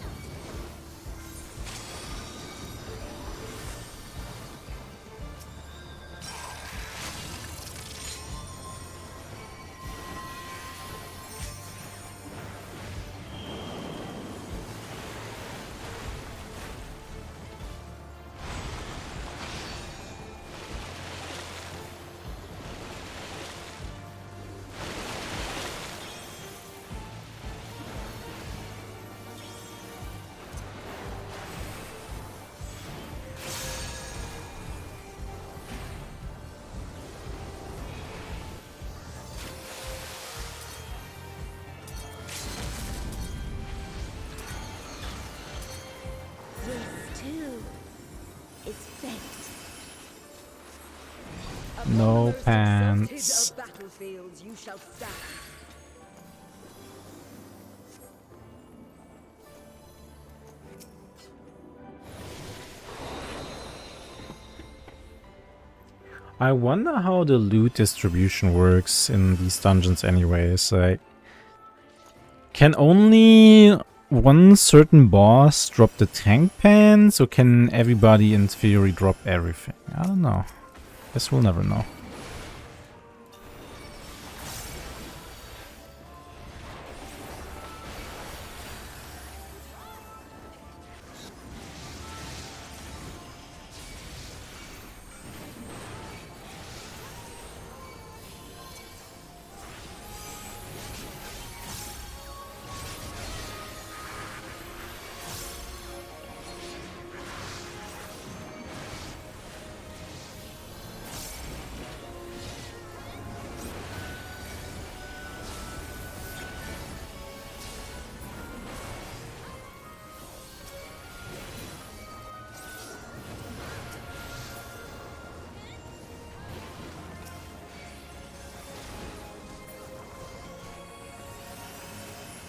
This too is fate. No pants. Of battlefields you shall stand. I wonder how the loot distribution works in these dungeons anyways. Like, can only one certain boss drop the tank pants, or can everybody in theory drop everything? I don't know. Guess we'll never know.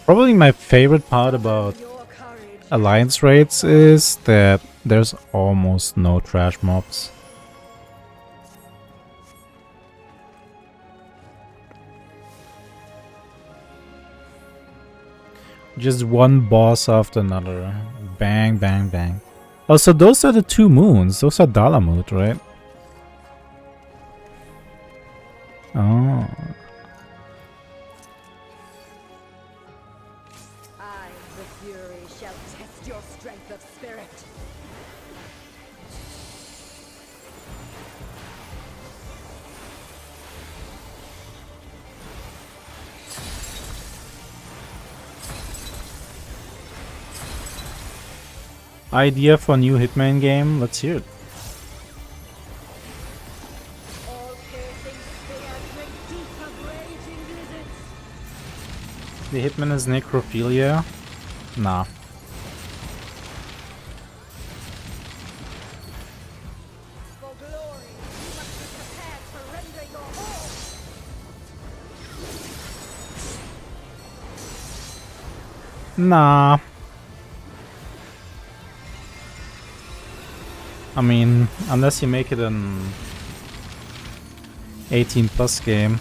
Probably my favorite part about Alliance raids is that there's almost no trash mobs. Just one boss after another. Bang, bang, bang. Oh, so those are the 2 moons. Those are Dalamut, right? Oh. I, the Fury, shall test your strength of spirit. Idea for new Hitman game? Let's hear it. The Hitman is necrophilia? Nah. Nah. I mean, unless you make it an 18+ game.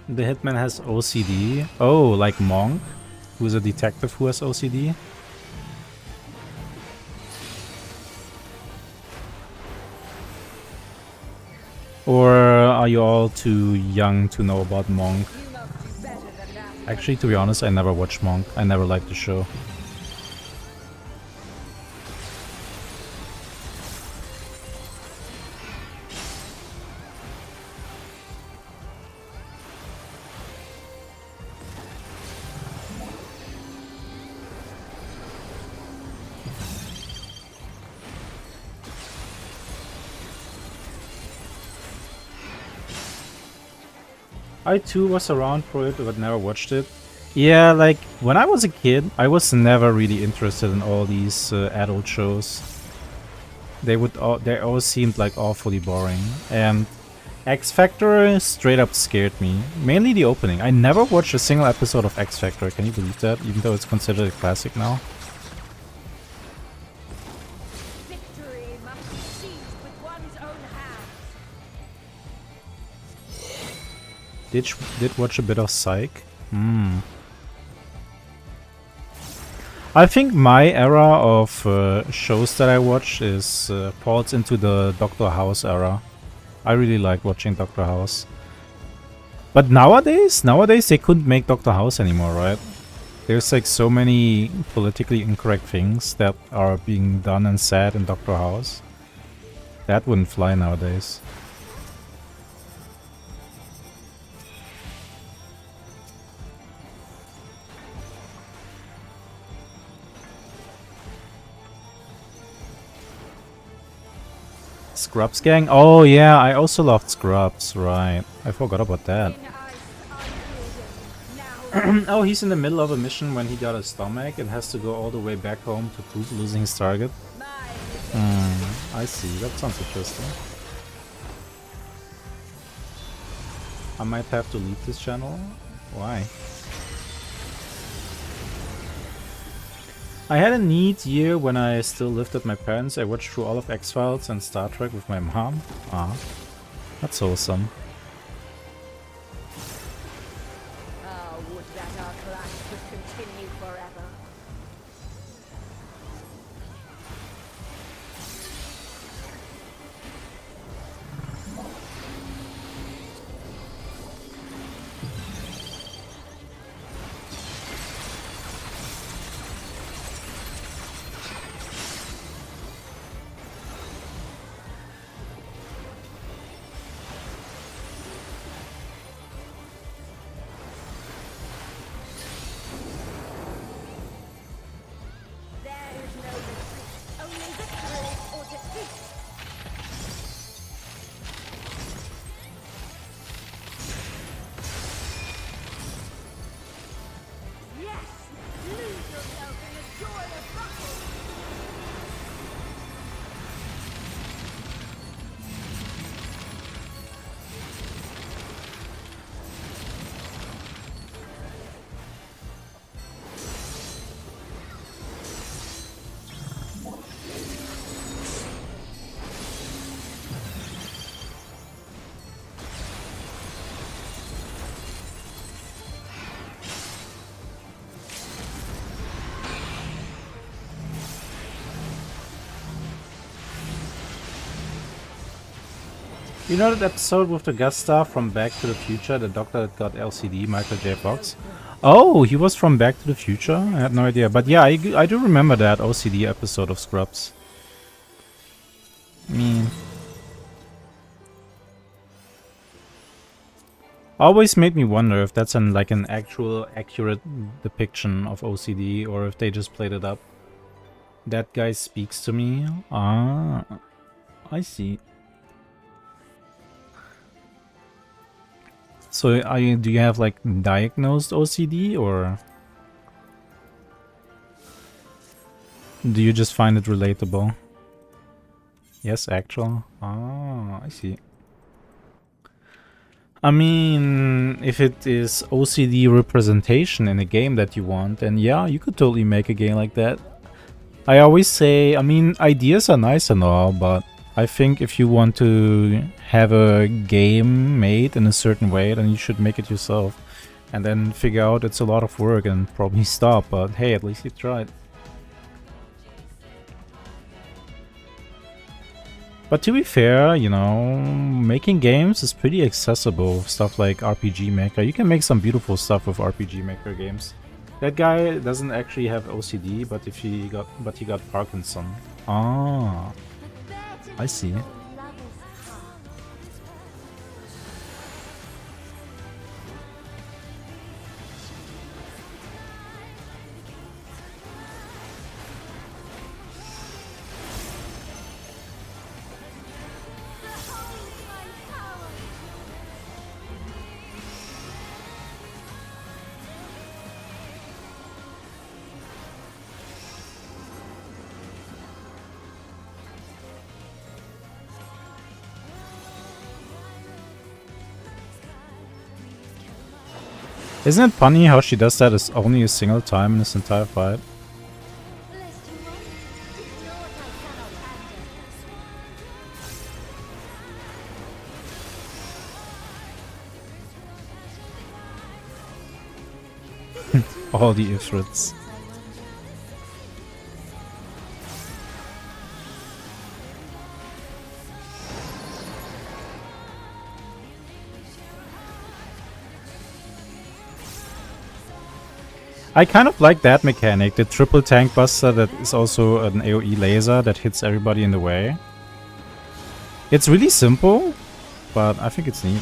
The Hitman has OCD. Oh, like Monk, who's a detective who has OCD. Or are you all too young to know about Monk? Actually, to be honest, I never watched Monk. I never liked the show. I too was around for it, but never watched it. Yeah, like when I was a kid, I was never really interested in all these adult shows. They always seemed like awfully boring. And X Factor straight up scared me. Mainly the opening. I never watched a single episode of X Factor. Can you believe that? Even though it's considered a classic now. Victory must be seized with one's own hands. Did watch a bit of Psych. I think my era of shows that I watch is falls into the Doctor House era. I really like watching Doctor House. But nowadays they couldn't make Doctor House anymore, right? There's like so many politically incorrect things that are being done and said in Doctor House. That wouldn't fly nowadays. Scrubs gang? Oh yeah, I also loved Scrubs, right. I forgot about that. Oh, he's in the middle of a mission when he got a stomach and has to go all the way back home to poop, losing his target. I see, that sounds interesting. I might have to leave this channel. Why? I had a neat year when I still lived with my parents. I watched through all of X-Files and Star Trek with my mom. Ah, that's awesome. Would that our clash could continue forever. You know that episode with the guest star from Back to the Future, the doctor that got LCD, Michael J. Fox? Oh, he was from Back to the Future? I had no idea. But yeah, I do remember that OCD episode of Scrubs. I mean... always made me wonder if that's like an actual accurate depiction of OCD or if they just played it up. That guy speaks to me. Ah, I see. So do you have like diagnosed OCD or do you just find it relatable? Yes, actual. Ah, I see. I mean, if it is OCD representation in a game that you want, then yeah, you could totally make a game like that. I always say, I mean, ideas are nice and all, but I think if you want to have a game made in a certain way, then you should make it yourself. And then figure out it's a lot of work and probably stop, but hey, at least you tried. But to be fair, you know, making games is pretty accessible. Stuff like RPG Maker. You can make some beautiful stuff with RPG Maker games. That guy doesn't actually have OCD, but he got Parkinson. Ah, I see. Isn't it funny how she does that as only a single time in this entire fight? All the ifrits. I kind of like that mechanic, the triple tank buster that is also an AoE laser that hits everybody in the way. It's really simple, but I think it's neat.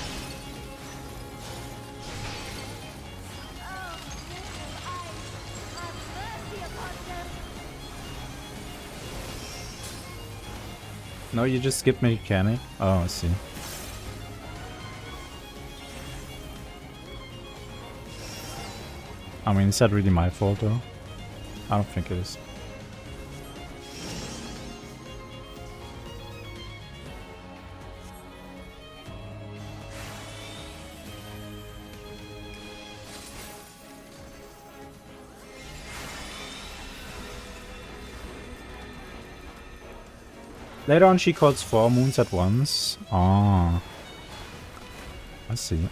No, you just skip mechanic? Oh, I see. I mean, is that really my fault though? I don't think it is. Later on she calls 4 moons at once. Ah. I see.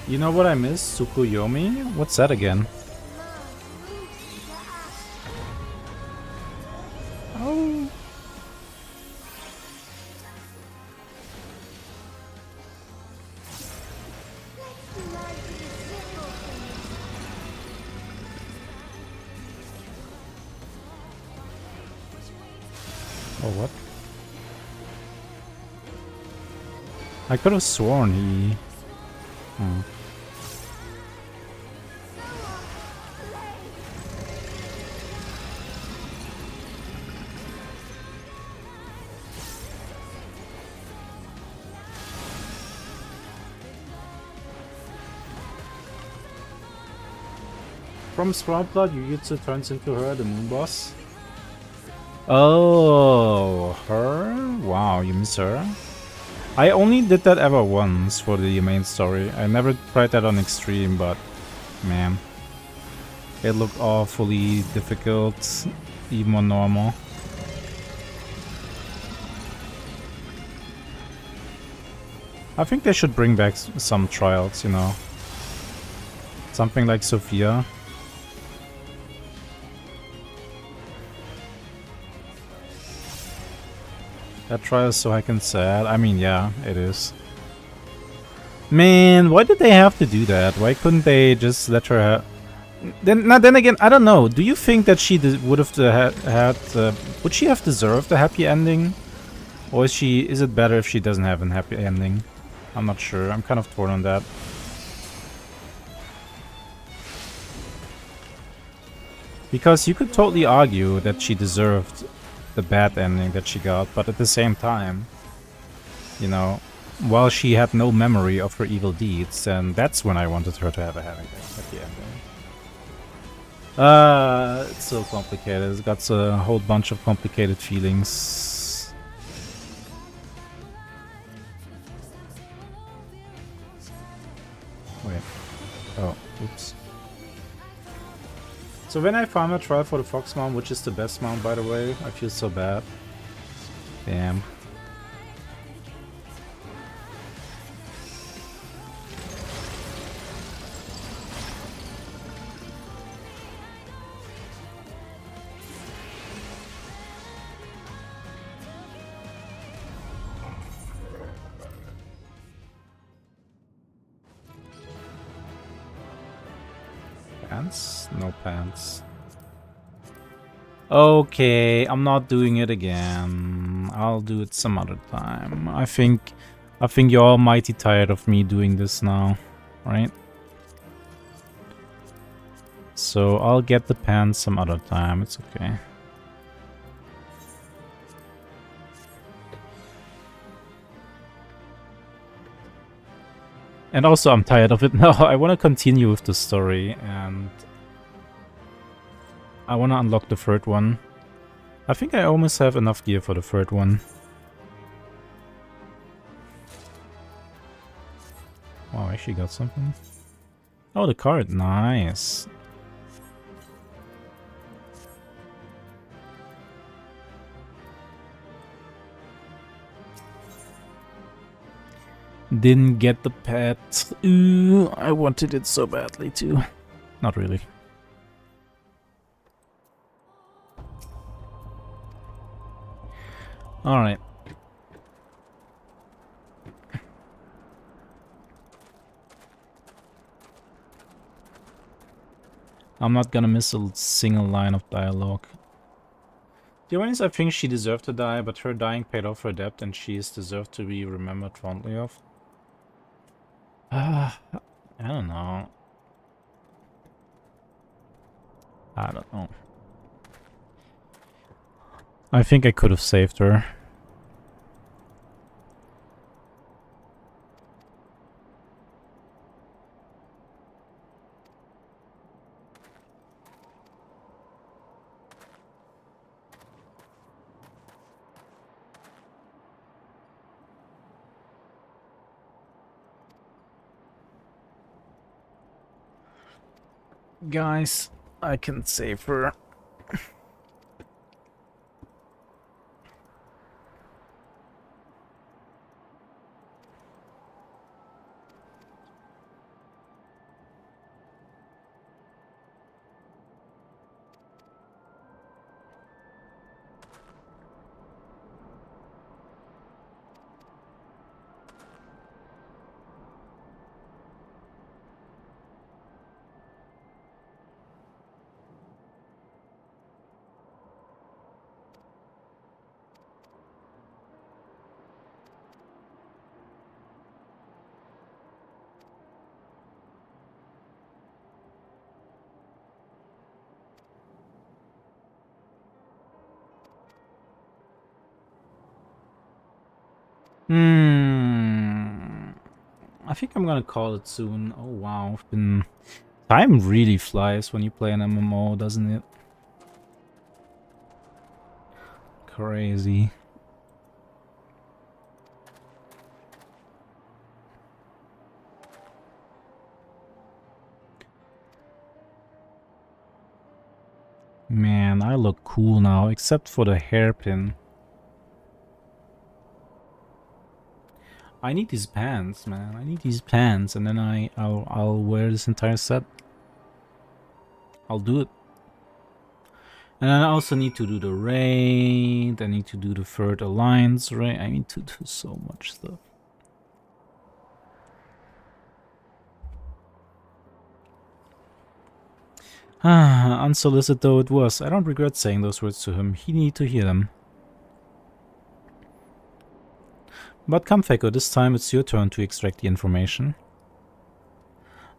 You know what I miss? Tsukuyomi? What's that again? Oh. Oh, what? I could have sworn he... Hmm. From Sprout Blood, Jujutsu turns into her, the moon boss. Oh, her? Wow, you miss her? I only did that ever once for the main story. I never tried that on extreme, but man, it looked awfully difficult, even on normal. I think they should bring back some trials, you know. Something like Sophia. That trial is so heckin' sad. I mean, yeah, it is. Man, why did they have to do that? Why couldn't they just let her have... Then again, I don't know. Do you think that she would have had... would she have deserved a happy ending? Or is it better if she doesn't have a happy ending? I'm not sure. I'm kind of torn on that. Because you could totally argue that she deserved the bad ending that she got, but at the same time, you know, while she had no memory of her evil deeds, then that's when I wanted her to have a happy ending. It's so complicated. It's got a whole bunch of complicated feelings. Wait. Oh, oops. So when I farm a trial for the Fox mount, which is the best mount by the way, I feel so bad. Damn. pants? No pants. Okay, I'm not doing it again. I'll do it some other time. I think you're all mighty tired of me doing this now, right? So I'll get the pants some other time. It's okay. And also, I'm tired of it now. I want to continue with the story, and I want to unlock the third one. I think I almost have enough gear for the third one. Wow, I actually got something. Oh, the card. Nice. Didn't get the pet. Ooh, I wanted it so badly too. Not really. Alright. I'm not gonna miss a single line of dialogue. The only I think she deserved to die, but her dying paid off her debt and she is deserved to be remembered fondly of. I don't know. I don't know. I think I could have saved her. Guys, I can save her. I think I'm gonna call it soon. Oh wow, time really flies when you play an MMO, doesn't it? Crazy. Man, I look cool now, except for the hairpin. I need these pants, man. I need these pants, and then I'll wear this entire set. I'll do it. And I also need to do the raid. I need to do the third alliance raid. I need to do so much stuff. Unsolicited though it was, I don't regret saying those words to him. He needed to hear them. But come, Feko, this time it's your turn to extract the information.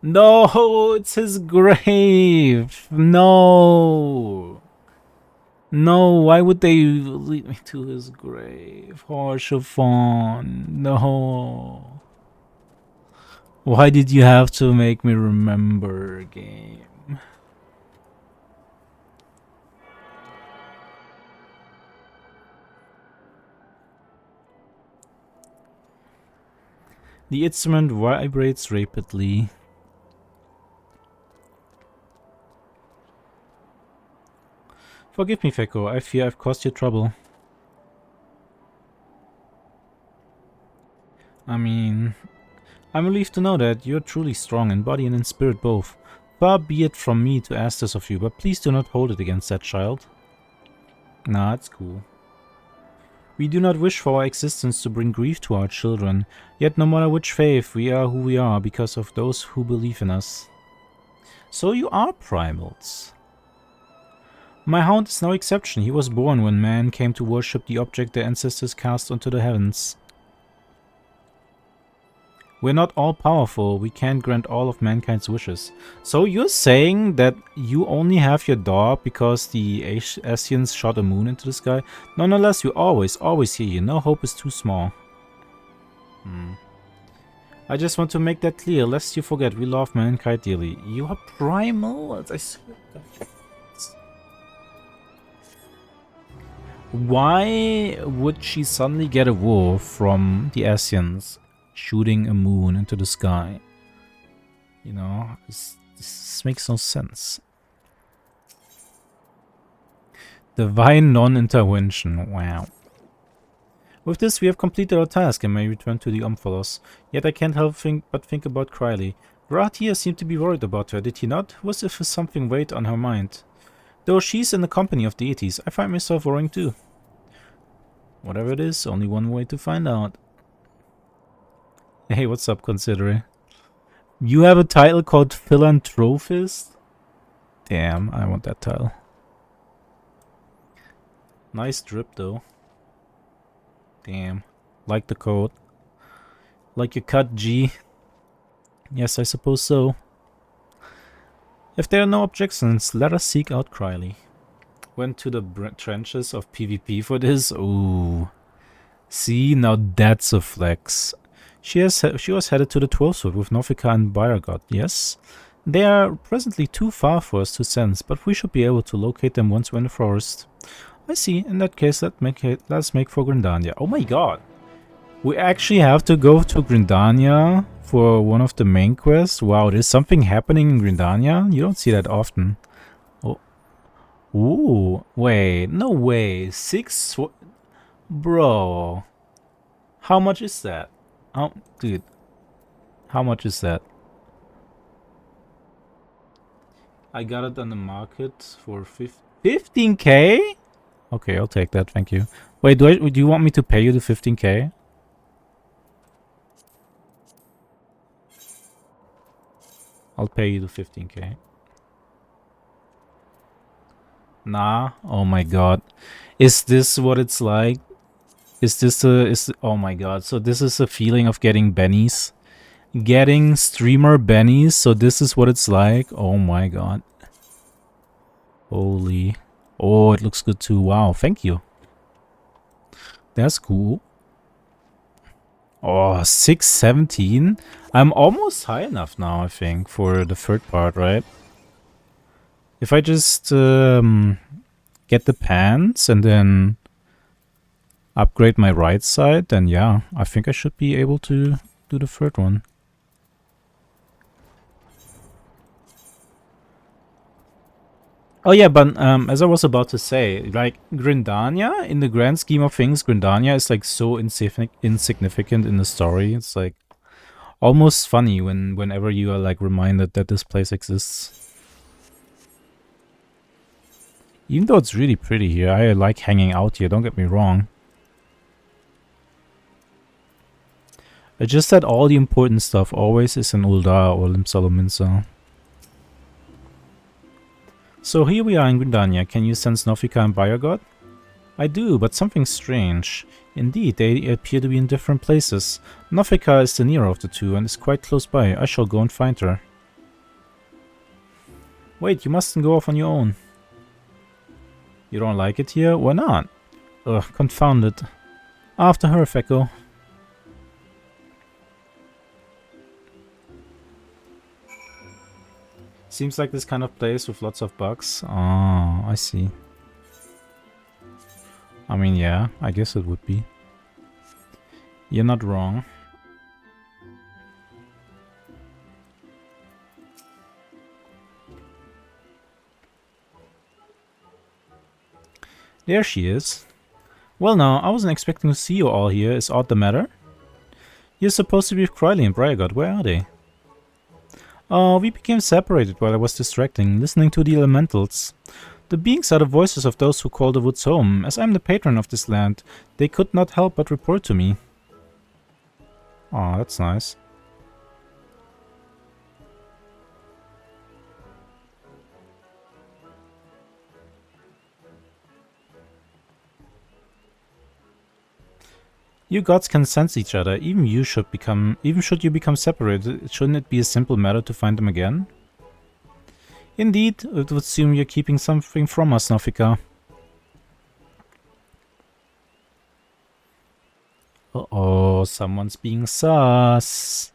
No, it's his grave. No. No, why would they lead me to his grave? Oh, Chiffon. No. Why did you have to make me remember, game? The instrument vibrates rapidly. Forgive me, Feko. I fear I've caused you trouble. I mean, I'm relieved to know that you're truly strong in body and in spirit both. Far be it from me to ask this of you, but please do not hold it against that child. Nah, it's cool. We do not wish for our existence to bring grief to our children, yet no matter which faith, we are who we are because of those who believe in us. So you are primals. My hound is no exception. He was born when man came to worship the object their ancestors cast onto the heavens. We're not all powerful. We can't grant all of mankind's wishes. So you're saying that you only have your dog because the Asians shot a moon into the sky? Nonetheless, we always hear you. No hope is too small. I just want to make that clear, lest you forget we love mankind dearly. You are primal? I swear. Why would she suddenly get a wolf from the Asians shooting a moon into the sky? You know, this makes no sense. Divine non-intervention. Wow. With this, we have completed our task and may return to the Omphalos. Yet I can't help but think about Krylie. Varatia seemed to be worried about her, did he not? Was if something weighed on her mind? Though she's in the company of deities, I find myself worrying too. Whatever it is, only one way to find out. Hey, what's up, Considere? You have a title called Philanthropist? Damn, I want that title. Nice drip, though. Damn. Like the code. Like your cut, G. Yes, I suppose so. If there are no objections, let us seek out Krylie. Went to the trenches of PvP for this? Ooh. See, now that's a flex. She was headed to the 12th Sword with Nofika and Byragot, yes? They are presently too far for us to sense, but we should be able to locate them once we're in the forest. I see. In that case, let's make for Grindania. Oh my god. We actually have to go to Grindania for one of the main quests? Wow, there's something happening in Grindania? You don't see that often. Oh. Ooh. Wait. No way. 6... Bro. How much is that? Oh, dude. How much is that? I got it on the market for 15k? Okay, I'll take that, thank you. Wait, do you want me to pay you the 15k? I'll pay you the 15k. Nah, oh my god. Is this what it's like? Oh my god, so this is a feeling of getting bennies? Getting streamer bennies, so this is what it's like? Oh my god. Holy. Oh, it looks good too. Wow, thank you. That's cool. Oh, 617? I'm almost high enough now, I think, for the third part, right? If I just get the pants and then upgrade my right side, then yeah, I think I should be able to do the third one. Oh yeah, but as I was about to say, like, Grindania, in the grand scheme of things, Grindania is like so insignificant in the story. It's like almost funny whenever you are like reminded that this place exists. Even though it's really pretty here, I like hanging out here, don't get me wrong. It's just that all the important stuff always is in Ul'dah or Limsa. So here we are in Grindania. Can you sense Nofika and Byragot? I do, but something strange. Indeed, they appear to be in different places. Nofika is the nearer of the two and is quite close by. I shall go and find her. Wait, you mustn't go off on your own. You don't like it here? Why not? Ugh, confound it. After her, Fecko. Seems like this kind of place with lots of bugs. Oh, I see. I mean, yeah, I guess it would be. You're not wrong. There she is. Well now, I wasn't expecting to see you all here. Is aught the matter? You're supposed to be with Krylie and Byragot. Where are they? Oh, we became separated while I was distracting, listening to the elementals. The beings are the voices of those who call the woods home. As I'm the patron of this land, they could not help but report to me. Oh, that's nice. You gods can sense each other. Even should you become separated, shouldn't it be a simple matter to find them again? Indeed, it would seem you're keeping something from us, Nofika. Uh-oh, someone's being sus.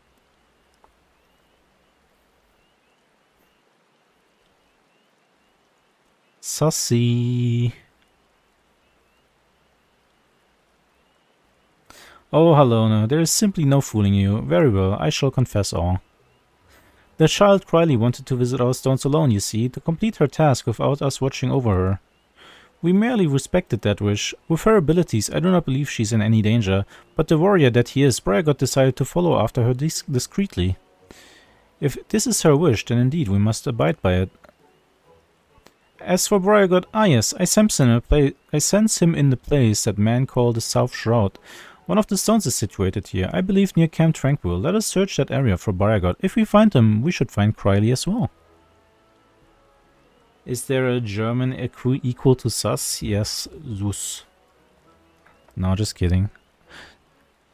Sussy. Oh, Halona, there is simply no fooling you. Very well, I shall confess all. The child Criley wanted to visit our stones alone, you see, to complete her task without us watching over her. We merely respected that wish. With her abilities, I do not believe she's in any danger, but the warrior that he is, Bragot decided to follow after her discreetly. If this is her wish, then indeed we must abide by it. As for Bragot, yes, I sense him in the place that men call the South Shroud. One of the stones is situated here, I believe near Camp Tranquil. Let us search that area for Bragot. If we find him, we should find Criley as well. Is there a German equal to sus? Yes, sus. No, just kidding.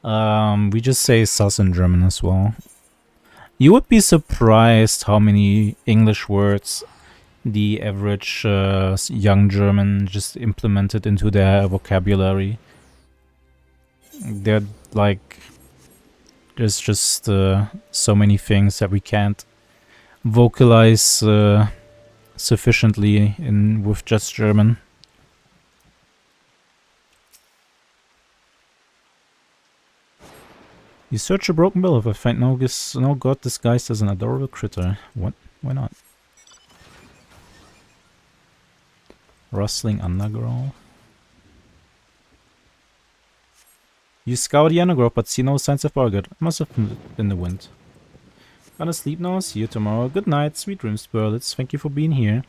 We just say sus in German as well. You would be surprised how many English words the average young German just implemented into their vocabulary. They're like, there's just so many things that we can't vocalize sufficiently with just German. You search a broken bill if I find no god disguised as an adorable critter. What? Why not? Rustling undergrowth. You scour the undergrowth but see no signs of Bargot. Must have been the wind. Gonna sleep now, see you tomorrow. Good night, sweet dreams, Burlitz. Thank you for being here.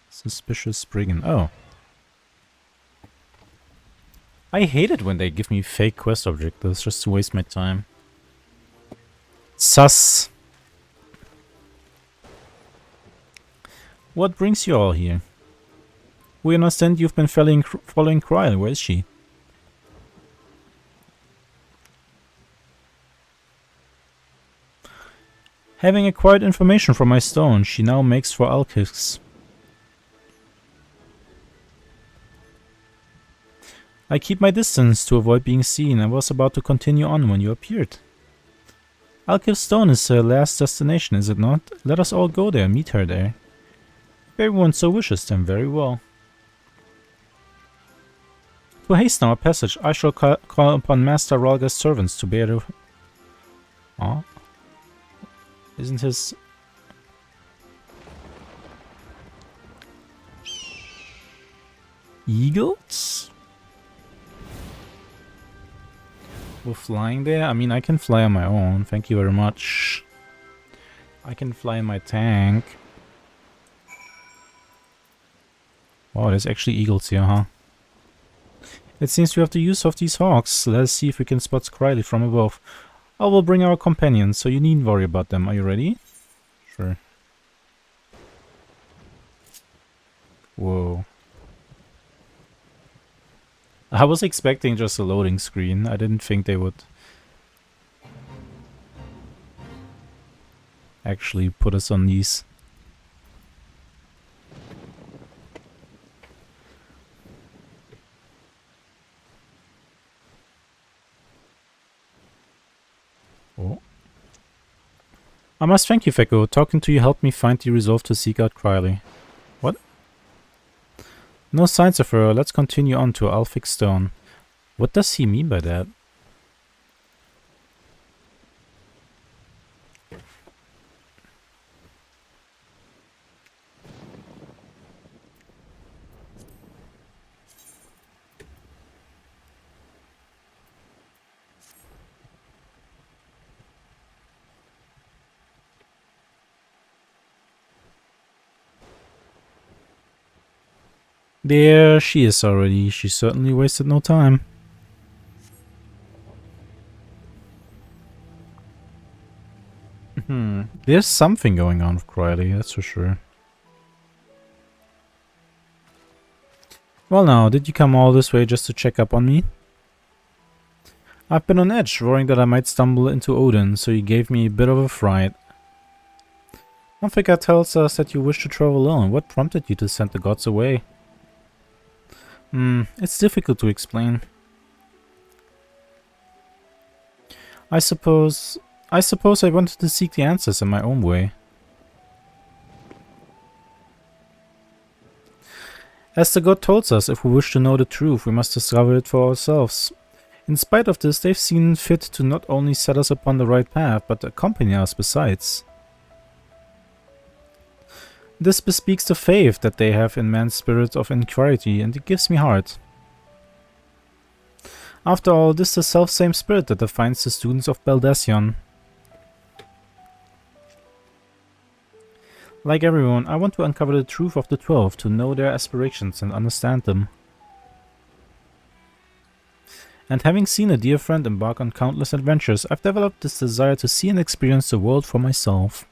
Suspicious brigand. Oh. I hate it when they give me fake quest objectives just to waste my time. Sus. What brings you all here? We understand you've been following Crile. Where is she? Having acquired information from my stone, she now makes for Alkix. I keep my distance to avoid being seen. I was about to continue on when you appeared. Alkiv's stone is her last destination, is it not? Let us all go there, meet her there. If everyone so wishes, then very well. To hasten our passage, I shall call upon Master Ralga's servants to bear the... Oh? Isn't his... Eagles? We're flying there? I mean, I can fly on my own. Thank you very much. I can fly in my tank. Wow, there's actually eagles here, huh? It seems we have the use of these hawks. Let us see if we can spot Criley from above. I will bring our companions, so you needn't worry about them. Are you ready? Sure. Whoa. I was expecting just a loading screen. I didn't think they would actually put us on these. Oh. I must thank you, Feko. Talking to you helped me find the resolve to seek out Criley. What? No signs of her. Let's continue on to Alphic Stone. What does he mean by that? There she is already. She certainly wasted no time. There's something going on with Riley, that's for sure. Well now, did you come all this way just to check up on me? I've been on edge, worrying that I might stumble into Odin, so you gave me a bit of a fright. Nafika tells us that you wish to travel alone. What prompted you to send the gods away? It's difficult to explain. I suppose I wanted to seek the answers in my own way. As the god told us, if we wish to know the truth, we must discover it for ourselves. In spite of this, they've seen fit to not only set us upon the right path, but accompany us besides. This bespeaks the faith that they have in man's spirit of inquiry, and it gives me heart. After all, this is the self-same spirit that defines the students of Baldasion. Like everyone, I want to uncover the truth of the 12, to know their aspirations and understand them. And having seen a dear friend embark on countless adventures, I've developed this desire to see and experience the world for myself.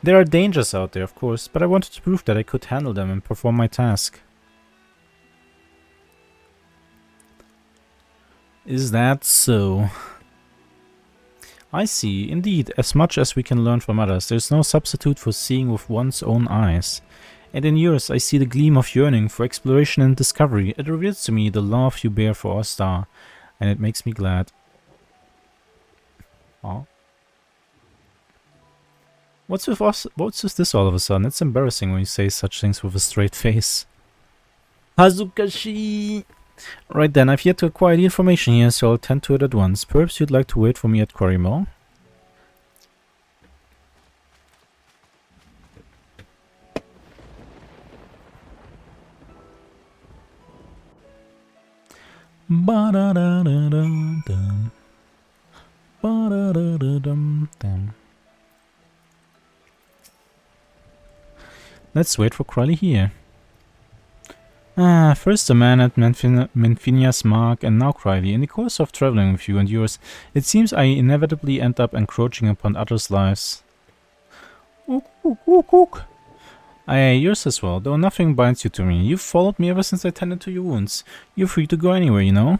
There are dangers out there, of course, but I wanted to prove that I could handle them and perform my task. Is that so? I see. Indeed, as much as we can learn from others, there's no substitute for seeing with one's own eyes. And in yours, I see the gleam of yearning for exploration and discovery. It reveals to me the love you bear for our star, and it makes me glad. Oh. What's with this all of a sudden? It's embarrassing when you say such things with a straight face. Hazukashi! Right then, I've yet to acquire the information here, so I'll tend to it at once. Perhaps you'd like to wait for me at Korimo? Ba-da-da-da-dum-dum. Ba-da-da-da-dum-dum. Let's wait for Crowley here. First the man at Menfinia's Mark, and now Crowley. In the course of traveling with you and yours, it seems I inevitably end up encroaching upon others' lives. Ook, ook, ook, ook. Aye, yours as well, though nothing binds you to me. You've followed me ever since I tended to your wounds. You're free to go anywhere, you know?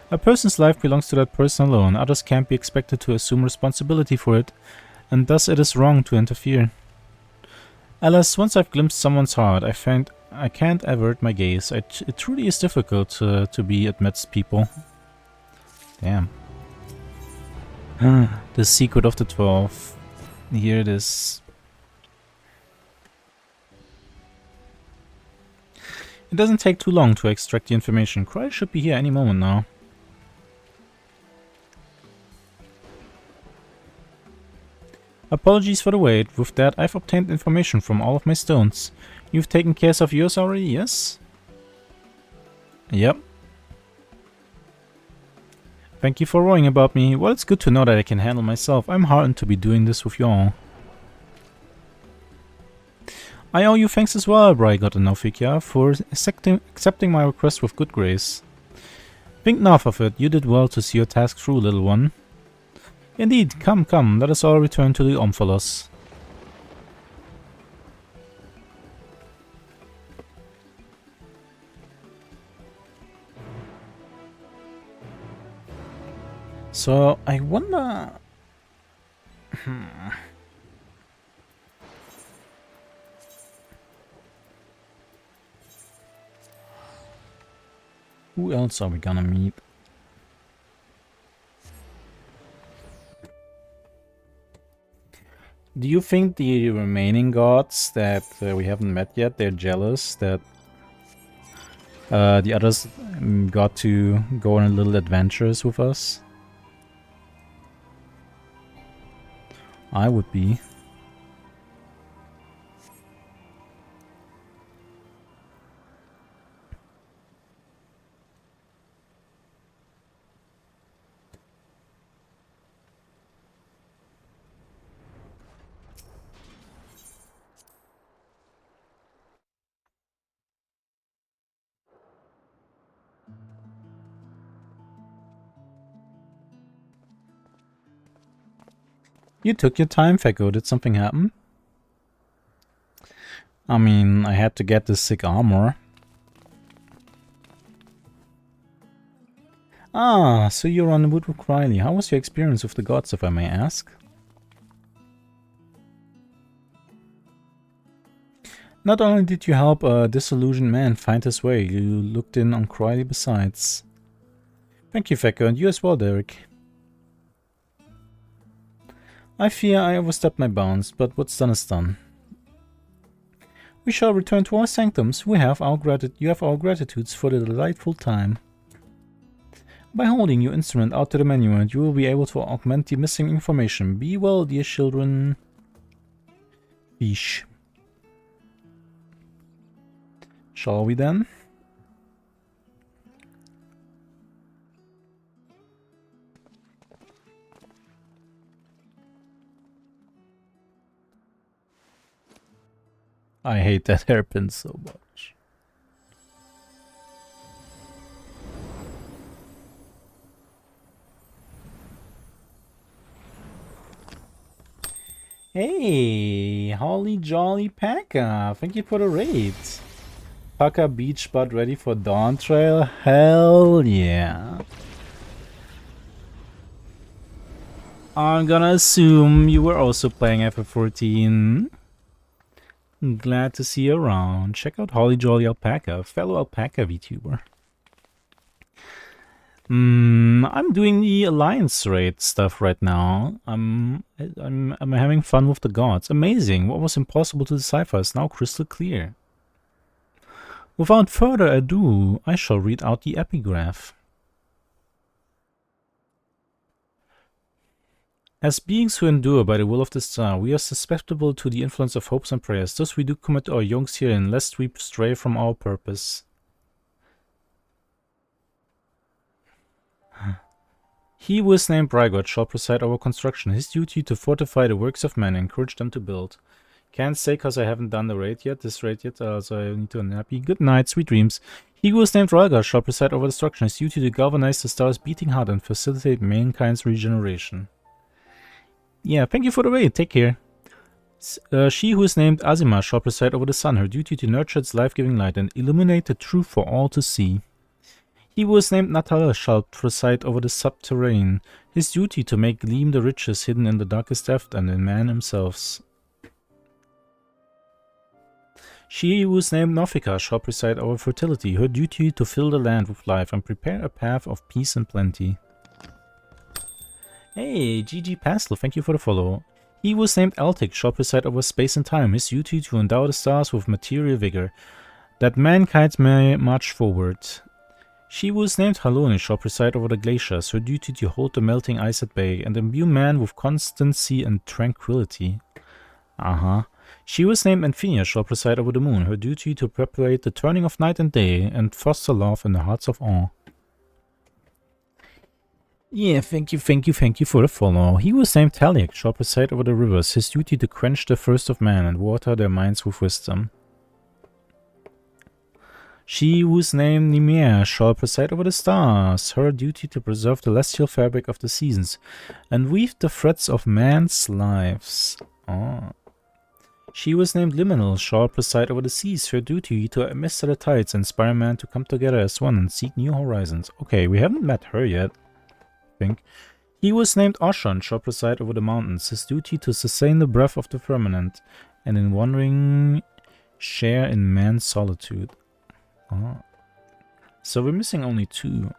A person's life belongs to that person alone. Others can't be expected to assume responsibility for it, and thus it is wrong to interfere. Alas, once I've glimpsed someone's heart, I find I can't avert my gaze. It truly is difficult to be amidst people. Damn. The secret of the 12. Here it is. It doesn't take too long to extract the information. Cry should be here any moment now. Apologies for the wait. With that, I've obtained information from all of my stones. You've taken care of yours already, yes? Yep. Thank you for worrying about me. Well, it's good to know that I can handle myself. I'm heartened to be doing this with you all. I owe you thanks as well, Brygott and Naufikia, for accepting my request with good grace. Think not of it. You did well to see your task through, little one. Indeed, come, let us all return to the Omphalos. So, I wonder... Who else are we gonna meet? Do you think the remaining gods that we haven't met yet, they're jealous that the others got to go on little adventures with us? I would be. You took your time, Fecko. Did something happen? I mean, I had to get this sick armor. Ah, so you're on the Woodrook Riley. How was your experience with the gods, if I may ask? Not only did you help a disillusioned man find his way, you looked in on Riley besides. Thank you, Fecko, and you as well, Derek. I fear I overstepped my bounds, but what's done is done. We shall return to our sanctums. You have our gratitudes for the delightful time. By holding your instrument out to the menu, and you will be able to augment the missing information. Be well, dear children. Fish. Shall we then? I hate that hairpin so much. Hey, Holly Jolly Pekka, thank you for the raid. Paka Beach Spot ready for Dawn Trail? Hell yeah. I'm gonna assume you were also playing FF14. Glad to see you around. Check out Holly Jolly Alpaca, fellow alpaca VTuber. I'm doing the Alliance raid stuff right now. I'm having fun with the gods. Amazing. What was impossible to decipher is now crystal clear. Without further ado, I shall read out the epigraph. As beings who endure by the will of the star, we are susceptible to the influence of hopes and prayers. Thus we do commit our yonks herein, lest we stray from our purpose. He who is named Brygod shall preside over construction. His duty to fortify the works of men, encourage them to build. Can't say cause I haven't done the raid yet, so I need to unhappy. Good night, sweet dreams. He who is named Ralgar shall preside over destruction. His duty to galvanize the stars beating hard and facilitate mankind's regeneration. Yeah, thank you for the raid, take care. She who is named Azima shall preside over the sun. Her duty to nurture its life-giving light and illuminate the truth for all to see. He who is named Natala shall preside over the subterranean. His duty to make gleam the riches hidden in the darkest depth and in man himself. She who is named Nofika shall preside over fertility. Her duty to fill the land with life and prepare a path of peace and plenty. Hey, GG Pastel, thank you for the follow. He who is named Altic shall preside over space and time. His duty to endow the stars with material vigor, that mankind may march forward. She who is named Halone shall preside over the glaciers, her duty to hold the melting ice at bay and imbue man with constancy and tranquility. She who is named Amphinia shall preside over the moon, her duty to perpetuate the turning of night and day and foster love in the hearts of all. Yeah, thank you for the follow. He who is named Taliak shall preside over the rivers, his duty to quench the thirst of man and water their minds with wisdom. She who is named Nimea shall preside over the stars, her duty to preserve the celestial fabric of the seasons and weave the threads of man's lives. She who is named Liminal shall preside over the seas, her duty to administer the tides and inspire man to come together as one and seek new horizons. Okay, we haven't met her yet, I think. He who is named Oshon shall preside over the mountains, his duty to sustain the breath of the firmament and in wandering share in man's solitude. So we're missing only 2.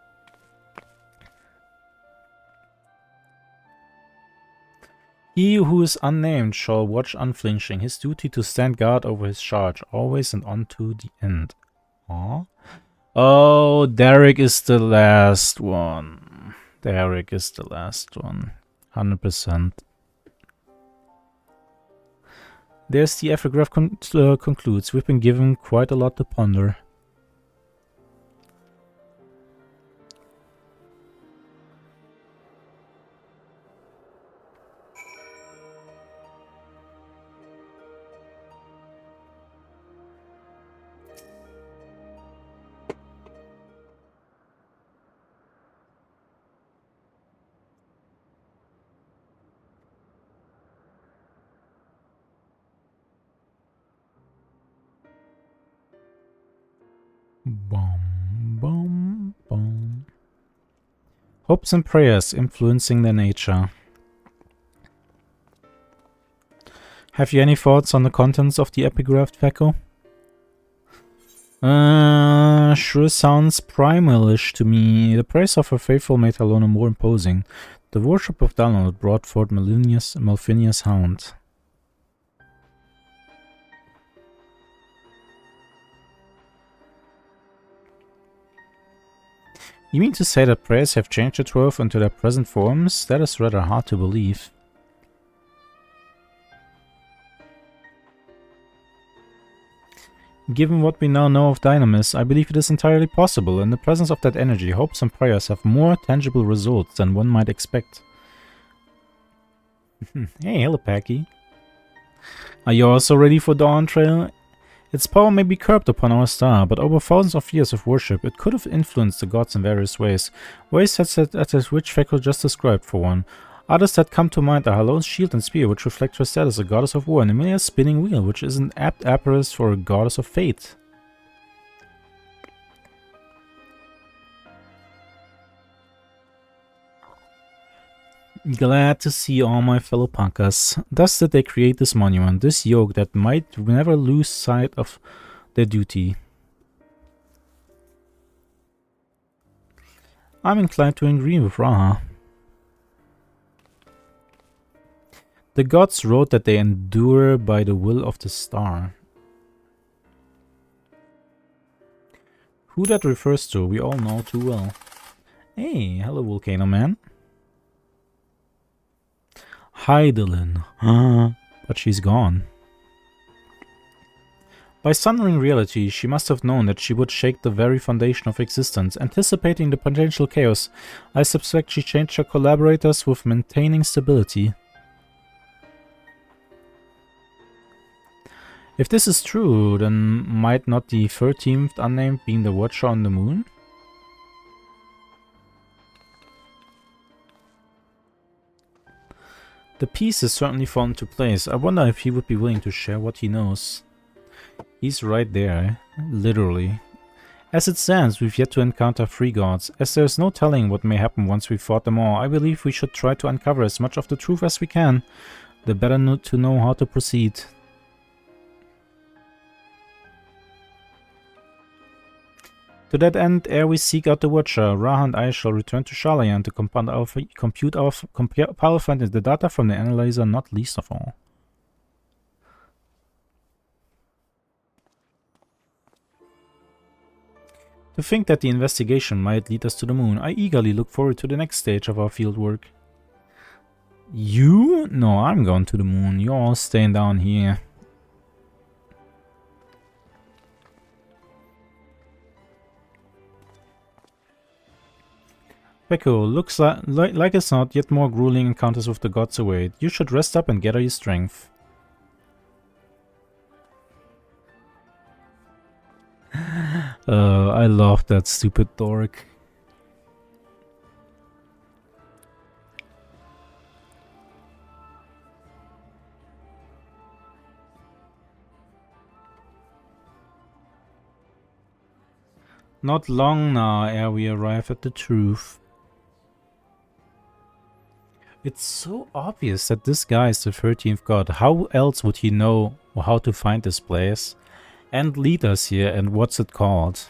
He who is unnamed shall watch unflinching, his duty to stand guard over his charge, always and unto the end. Oh, Derek is the last one. 100%. There's the epigraph concludes. We've been given quite a lot to ponder. Boom, boom, boom. Hopes and prayers influencing their nature. Have you any thoughts on the contents of the epigraph, Pecco? Sure sounds primalish to me. The praise of her faithful made Helona more imposing. The worship of Dalnod brought forth Malfinia's hound. You mean to say that prayers have changed the Trove into their present forms? That is rather hard to believe. Given what we now know of Dynamis, I believe it is entirely possible. In the presence of that energy, hopes and prayers have more tangible results than one might expect. Hey, hello, Packy. Are you also ready for Dawn Trail? Its power may be curbed upon our star, but over thousands of years of worship, it could have influenced the gods in various ways. Ways such as which Feckle just described, for one. Others that come to mind are Halone's shield and spear, which reflect her status as a goddess of war, and Emilia's spinning wheel, which is an apt apparatus for a goddess of fate. Glad to see all my fellow Pankas. Thus did they create this monument, this yoke that might never lose sight of their duty. I'm inclined to agree with Raha. The gods wrote that they endure by the will of the star. Who that refers to, we all know too well. Hey, hello Volcano Man. Heidelin. But she's gone. By sundering reality, she must have known that she would shake the very foundation of existence. Anticipating the potential chaos, I suspect she changed her collaborators with maintaining stability. If this is true, then might not the 13th unnamed be the Watcher on the Moon? The pieces certainly fall into place. I wonder if he would be willing to share what he knows. He's right there, literally. As it stands, we've yet to encounter 3 gods. As there's no telling what may happen once we've fought them all, I believe we should try to uncover as much of the truth as we can. The better to know how to proceed. To that end, ere we seek out the Watcher, Raha and I shall return to Shalayan to compute our power find the data from the analyzer, not least of all. To think that the investigation might lead us to the moon, I eagerly look forward to the next stage of our fieldwork. You? No, I'm going to the moon. You're all staying down here. Pecco, looks like it's not, yet more grueling encounters with the gods await. You should rest up and gather your strength. I love that stupid dork. Not long now ere we arrive at the truth. It's so obvious that this guy is the 13th god. How else would he know how to find this place and lead us here, and what's it called?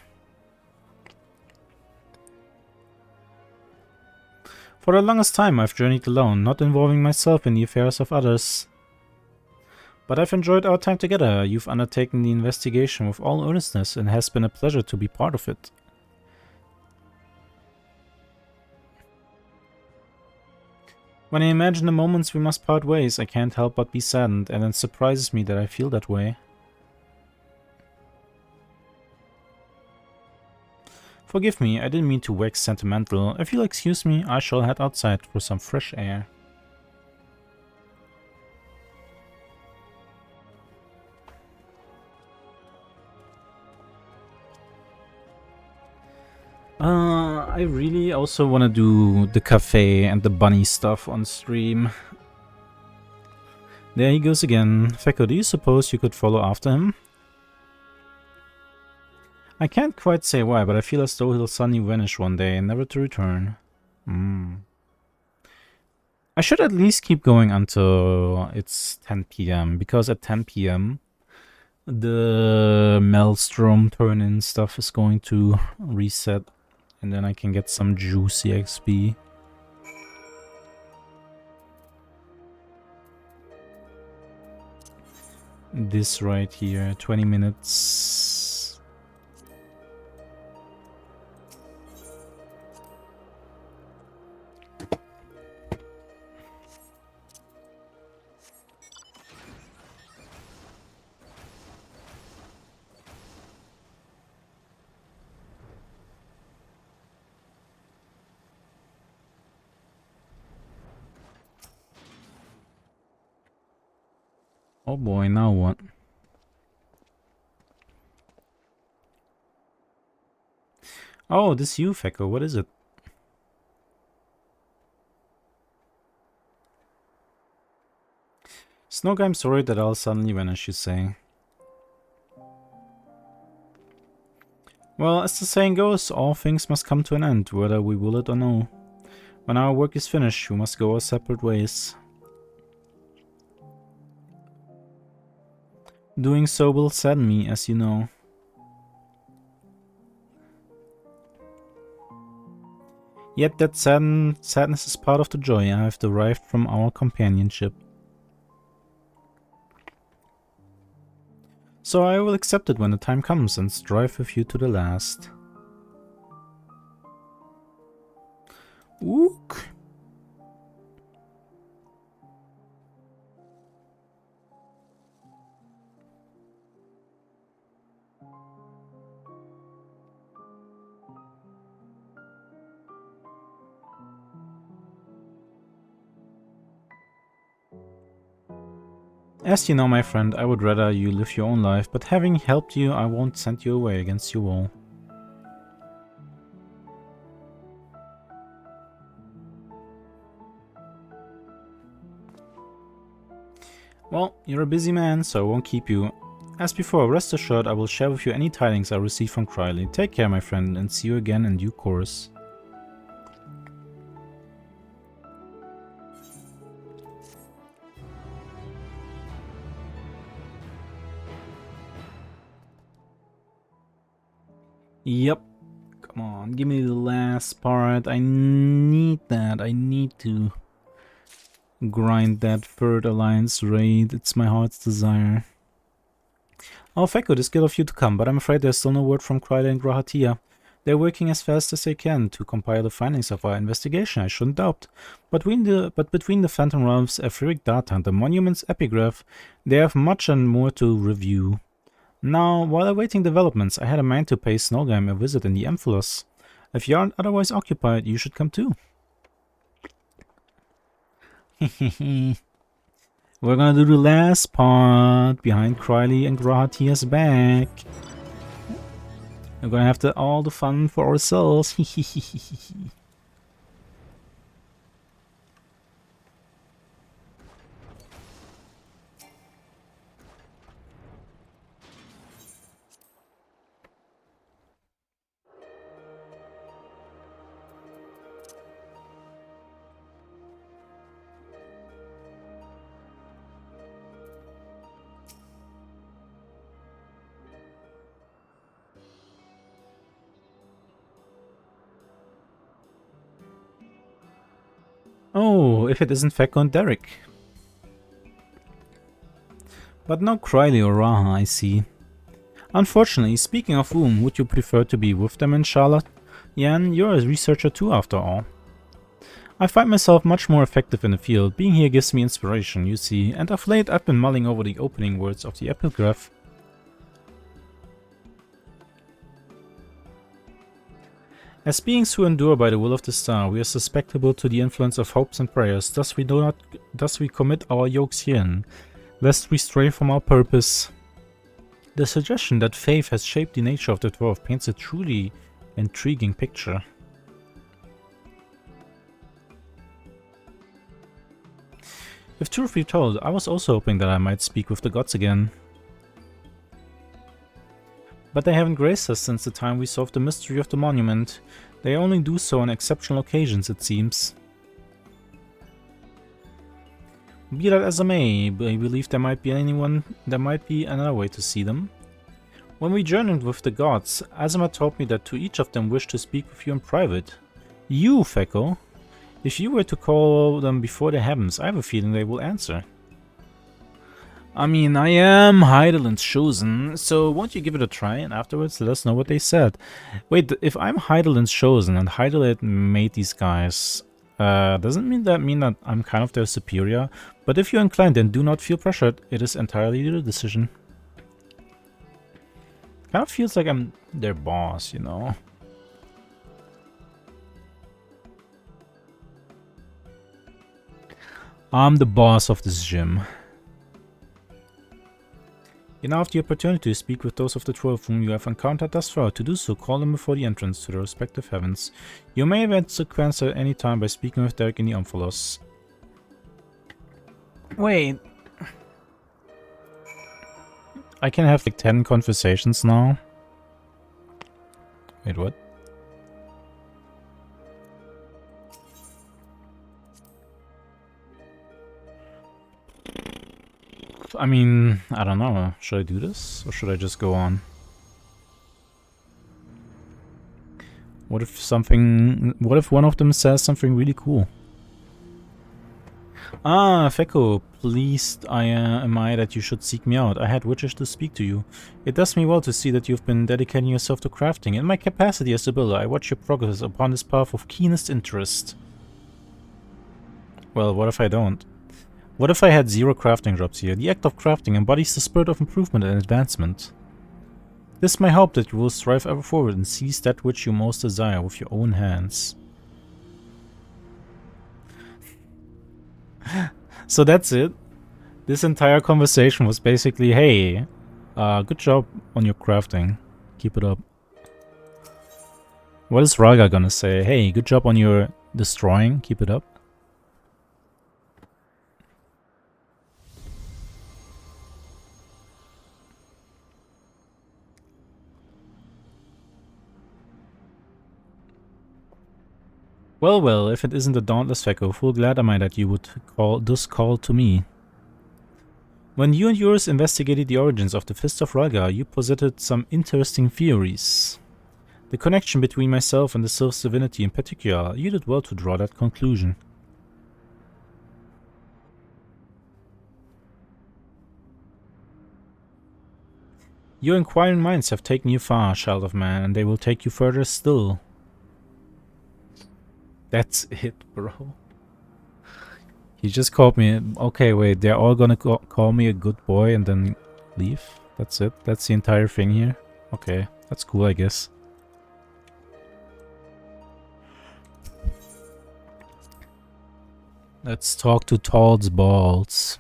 For the longest time I've journeyed alone, not involving myself in the affairs of others. But I've enjoyed our time together. You've undertaken the investigation with all earnestness, and it has been a pleasure to be part of it. When I imagine the moments we must part ways, I can't help but be saddened, and it surprises me that I feel that way. Forgive me, I didn't mean to wax sentimental. If you'll excuse me, I shall head outside for some fresh air. I really also want to do the cafe and the bunny stuff on stream. There he goes again. Fecco, do you suppose you could follow after him? I can't quite say why, but I feel as though he'll suddenly vanish one day and never to return. I should at least keep going until it's 10 p.m. because at 10 p.m. the Maelstrom turn-in stuff is going to reset, and then I can get some juicy XP. This right here, 20 minutes. Oh boy, now what? Oh, this you, Fecko, what is it? Snog, I'm sorry that I'll suddenly vanish, you say. Well, as the saying goes, all things must come to an end, whether we will it or no. When our work is finished, we must go our separate ways. Doing so will sadden me, as you know. Yet that sadness is part of the joy I have derived from our companionship. So I will accept it when the time comes and strive with you to the last. Ook. As you know, my friend, I would rather you live your own life, but having helped you, I won't send you away against your will. Well, you're a busy man, so I won't keep you. As before, rest assured I will share with you any tidings I receive from Criley. Take care, my friend, and see you again in due course. Yep. Come on, give me the last part. I need that. I need to grind that Third Alliance raid. It's my heart's desire. Oh, Fecko, it's good of you to come, but I'm afraid there's still no word from Kryder and Grahatia. They're working as fast as they can to compile the findings of our investigation, I shouldn't doubt. But between the Phantom Realms, etheric data, and the Monument's epigraph, they have much and more to review. Now, while awaiting developments, I had a mind to pay Snowgame a visit in the Amphilos. If you aren't otherwise occupied, you should come too. We're gonna do the last part behind Criley and Grahatia's back. We're gonna have all the fun for ourselves. Oh, if it isn't Fecko and Derek. But no Criley or Raha, I see. Unfortunately, speaking of whom, would you prefer to be with them in Charlotte? Yan, you're a researcher too, after all. I find myself much more effective in the field. Being here gives me inspiration, you see, and of late I've been mulling over the opening words of the epigraph. As beings who endure by the will of the star, we are susceptible to the influence of hopes and prayers, thus we commit our yokes herein, lest we stray from our purpose. The suggestion that faith has shaped the nature of the dwarf paints a truly intriguing picture. If truth be told, I was also hoping that I might speak with the gods again. But they haven't graced us since the time we solved the mystery of the monument. They only do so on exceptional occasions, it seems. Be that as it may, I believe there might be another way to see them. When we journeyed with the gods, Azuma told me that to each of them wished to speak with you in private. You, Feko? If you were to call them before the heavens, I have a feeling they will answer. I mean, I am Heidelin's chosen, so won't you give it a try and afterwards let us know what they said? Wait, if I'm Heidelin's chosen and Heidelin made these guys, doesn't that mean that I'm kind of their superior? But if you're inclined, then do not feel pressured. It is entirely your decision. Kind of feels like I'm their boss, you know? I'm the boss of this gym. You now have the opportunity to speak with those of the 12 whom you have encountered thus far. To do so, call them before the entrance to the respective heavens. You may event sequence at any time by speaking with Derek in the Omphalos. Wait. I can have like 10 conversations now? Wait, what? I mean, I don't know. Should I do this? Or should I just go on? What if one of them says something really cool? Ah, Feko, pleased am I that you should seek me out. I had wishes to speak to you. It does me well to see that you've been dedicating yourself to crafting. In my capacity as a builder, I watch your progress upon this path with keenest interest. Well, what if I don't? What if I had 0 crafting jobs here? The act of crafting embodies the spirit of improvement and advancement. This may help that you will strive ever forward and seize that which you most desire with your own hands. So that's it. This entire conversation was basically, hey, good job on your crafting. Keep it up. What is Raga gonna say? Hey, good job on your destroying. Keep it up. Well, well, if it isn't the dauntless Feko, full glad am I that you would call to me. When you and yours investigated the origins of the Fist of Raga, you posited some interesting theories. The connection between myself and the Sylph's divinity in particular, you did well to draw that conclusion. Your inquiring minds have taken you far, child of man, and they will take you further still. That's it, bro. He just called me. Okay, wait, they're all gonna call me a good boy and then leave? That's it? That's the entire thing here? Okay, that's cool, I guess. Let's talk to Todd's balls.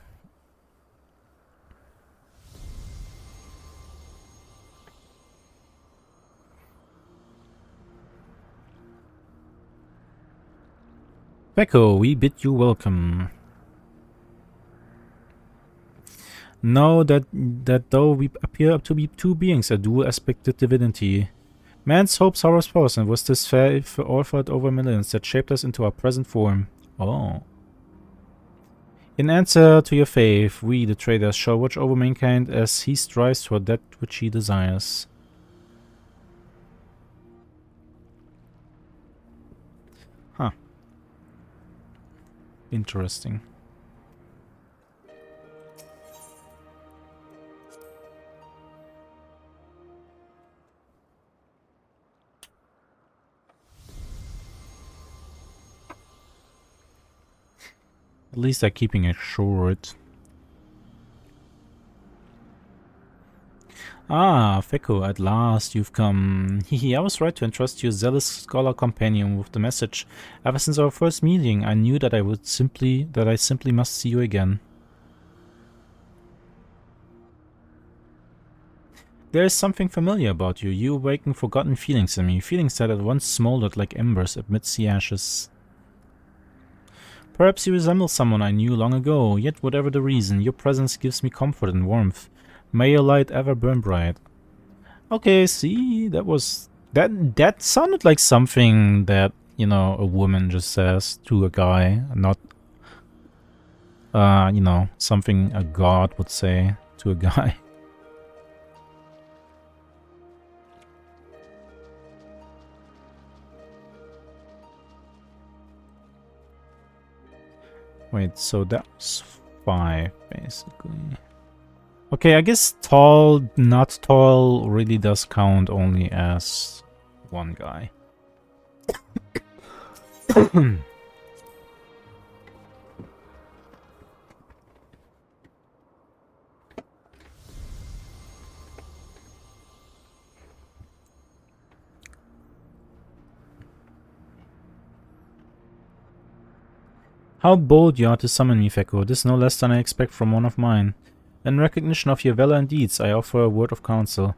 Becco, we bid you welcome. Know that though we appear to be two beings, a dual-aspected divinity. Man's hopes are ours, and was this faith offered over millions that shaped us into our present form. Oh. In answer to your faith, we, the traders, shall watch over mankind as he strives toward that which he desires. Huh. Interesting. At least they're keeping it short. Ah, Feko, at last you've come. Hehe, I was right to entrust your zealous scholar companion with the message. Ever since our first meeting, I knew that I simply must see you again. There is something familiar about you. You awaken forgotten feelings in me, feelings that at once smoldered like embers amidst the ashes. Perhaps you resemble someone I knew long ago, yet whatever the reason, your presence gives me comfort and warmth. May your light ever burn bright. Okay, see, that sounded like something that, you know, a woman just says to a guy, not you know, something a god would say to a guy. Wait, so that was 5 basically. Okay, I guess tall, not tall really does count only as one guy. How bold you are to summon me, Feko. This is no less than I expect from one of mine. In recognition of your valor and deeds, I offer a word of counsel.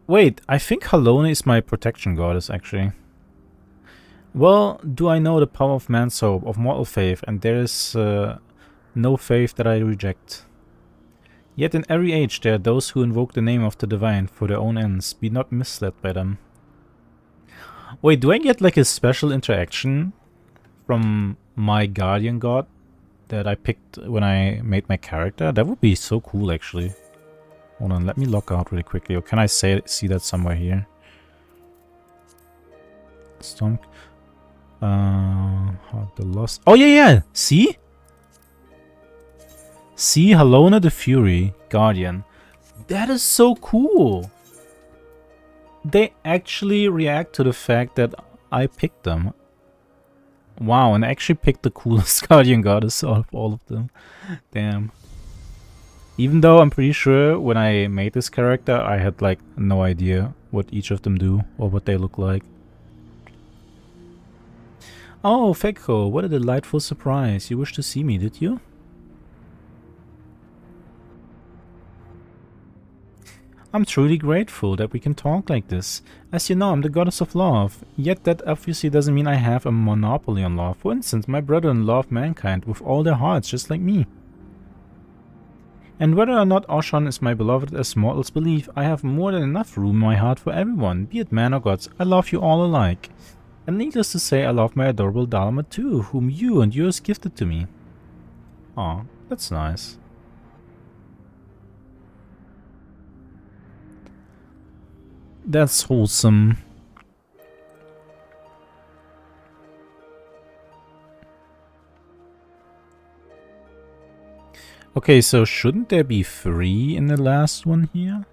Wait, I think Halone is my protection goddess, actually. Well, do I know the power of man's hope, of mortal faith, and there is no faith that I reject. Yet in every age there are those who invoke the name of the divine for their own ends. Be not misled by them. Wait, do I get like a special interaction from my guardian god that I picked when I made my character? That would be so cool, actually. Hold on, let me log out really quickly. Or can I see that somewhere here? Stomp. The lost. Oh yeah. See? See, Halona the Fury, Guardian. That is so cool. They actually react to the fact that I picked them. Wow, and I actually picked the coolest Guardian Goddess out of all of them. Damn. Even though I'm pretty sure when I made this character, I had like no idea what each of them do or what they look like. Oh, Fekko, what a delightful surprise. You wished to see me, did you? I'm truly grateful that we can talk like this. As you know, I'm the goddess of love. Yet that obviously doesn't mean I have a monopoly on love. For instance, my brethren love mankind with all their hearts, just like me. And whether or not Oshan is my beloved as mortals believe, I have more than enough room in my heart for everyone, be it man or gods. I love you all alike. And needless to say, I love my adorable Dalma too, whom you and yours gifted to me. Aw, that's nice. That's wholesome. Okay, so shouldn't there be 3 in the last one here?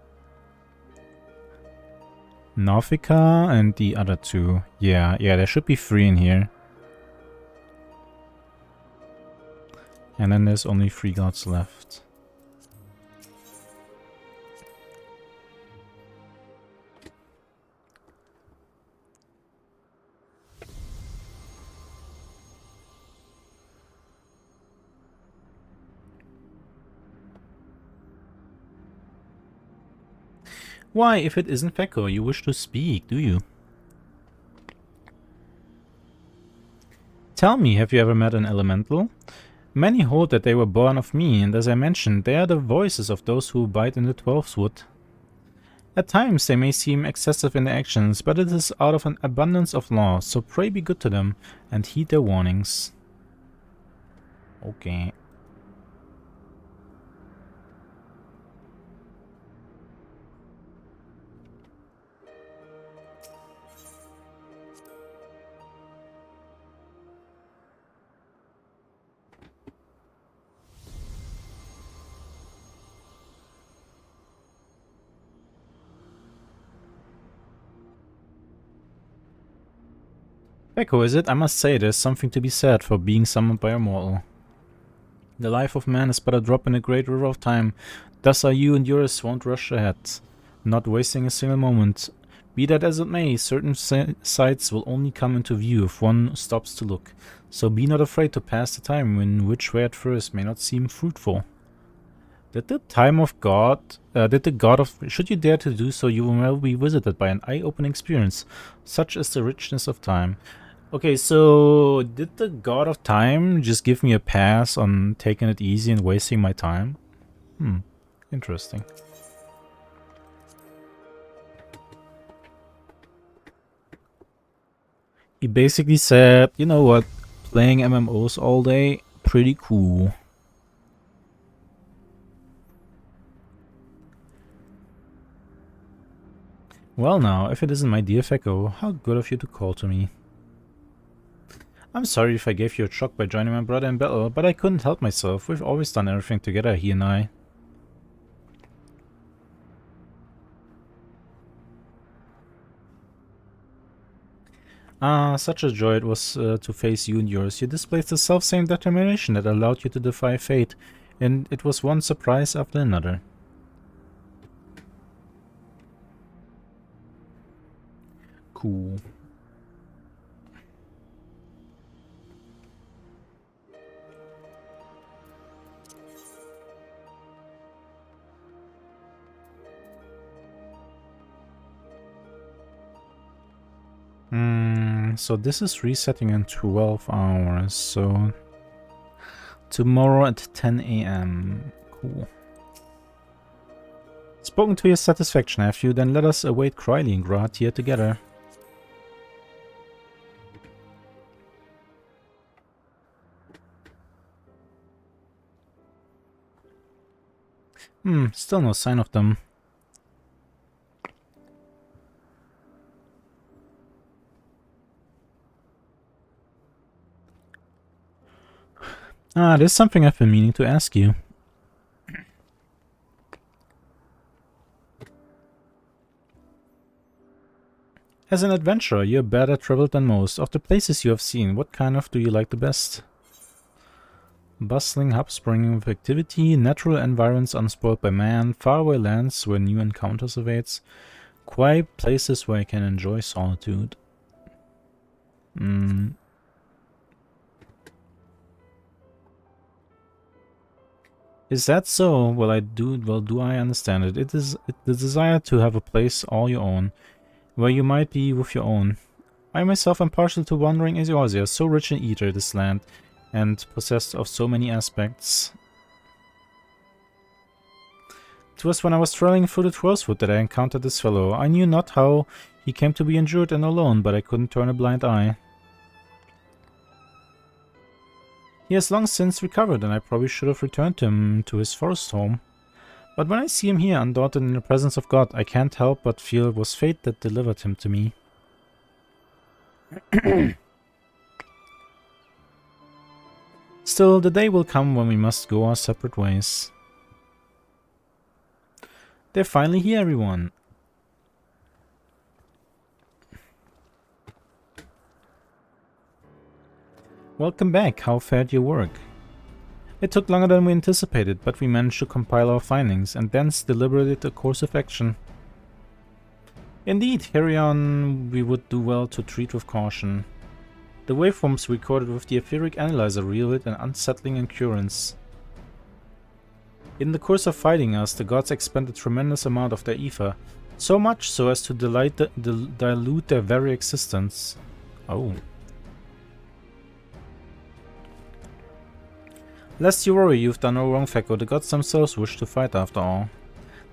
Nafika and the other 2. Yeah, there should be 3 in here. And then there's only 3 gods left. Why, if it isn't Fekko, you wish to speak, do you? Tell me, have you ever met an elemental? Many hold that they were born of me, and as I mentioned, they are the voices of those who abide in the 12th wood. At times they may seem excessive in their actions, but it is out of an abundance of law, so pray be good to them, and heed their warnings. Okay. Fekko, is it? I must say, there's something to be said for being summoned by a mortal. The life of man is but a drop in a great river of time. Thus are you and yours won't rush ahead, not wasting a single moment. Be that as it may, certain sights will only come into view if one stops to look. So be not afraid to pass the time in which way at first may not seem fruitful. Did the time of God, did the God of, should you dare to do so, you will well be visited by an eye-opening experience. Such is the richness of time. Okay, so did the God of Time just give me a pass on taking it easy and wasting my time? Interesting. He basically said, you know what, playing MMOs all day, pretty cool. Well now, if it isn't my dear Fecko, how good of you to call to me. I'm sorry if I gave you a shock by joining my brother in battle, but I couldn't help myself. We've always done everything together, he and I. Ah, such a joy it was to face you and yours. You displayed the self-same determination that allowed you to defy fate, and it was one surprise after another. Cool. So this is resetting in 12 hours, so tomorrow at 10 AM. Cool. Spoken to your satisfaction, have you? Then let us await Krylingrad here together. Still no sign of them. Ah, there's something I've been meaning to ask you. As an adventurer, you're better traveled than most. Of the places you have seen, what kind of do you like the best? Bustling hubs springing with activity, natural environments unspoiled by man, faraway lands where new encounters awaits, quiet places where I can enjoy solitude. Is that so? Well, do I understand it? It is the desire to have a place all your own, where you might be with your own. I myself am partial to wandering as Eorzea, so rich in ether this land, and possessed of so many aspects. It was when I was strolling through the Trollswood that I encountered this fellow. I knew not how he came to be injured and alone, but I couldn't turn a blind eye. He has long since recovered, and I probably should have returned him to his forest home. But when I see him here, undaunted in the presence of God, I can't help but feel it was fate that delivered him to me. Still, the day will come when we must go our separate ways. They're finally here, everyone. Welcome back. How fared your work? It took longer than we anticipated, but we managed to compile our findings and thence deliberated a course of action. Indeed, Herion we would do well to treat with caution. The waveforms recorded with the etheric analyzer revealed an unsettling occurrence. In the course of fighting us, the gods expended a tremendous amount of their ether, so much so as to dilute their very existence. Oh. Lest you worry, you've done no wrong, Fecko. The gods themselves wish to fight after all.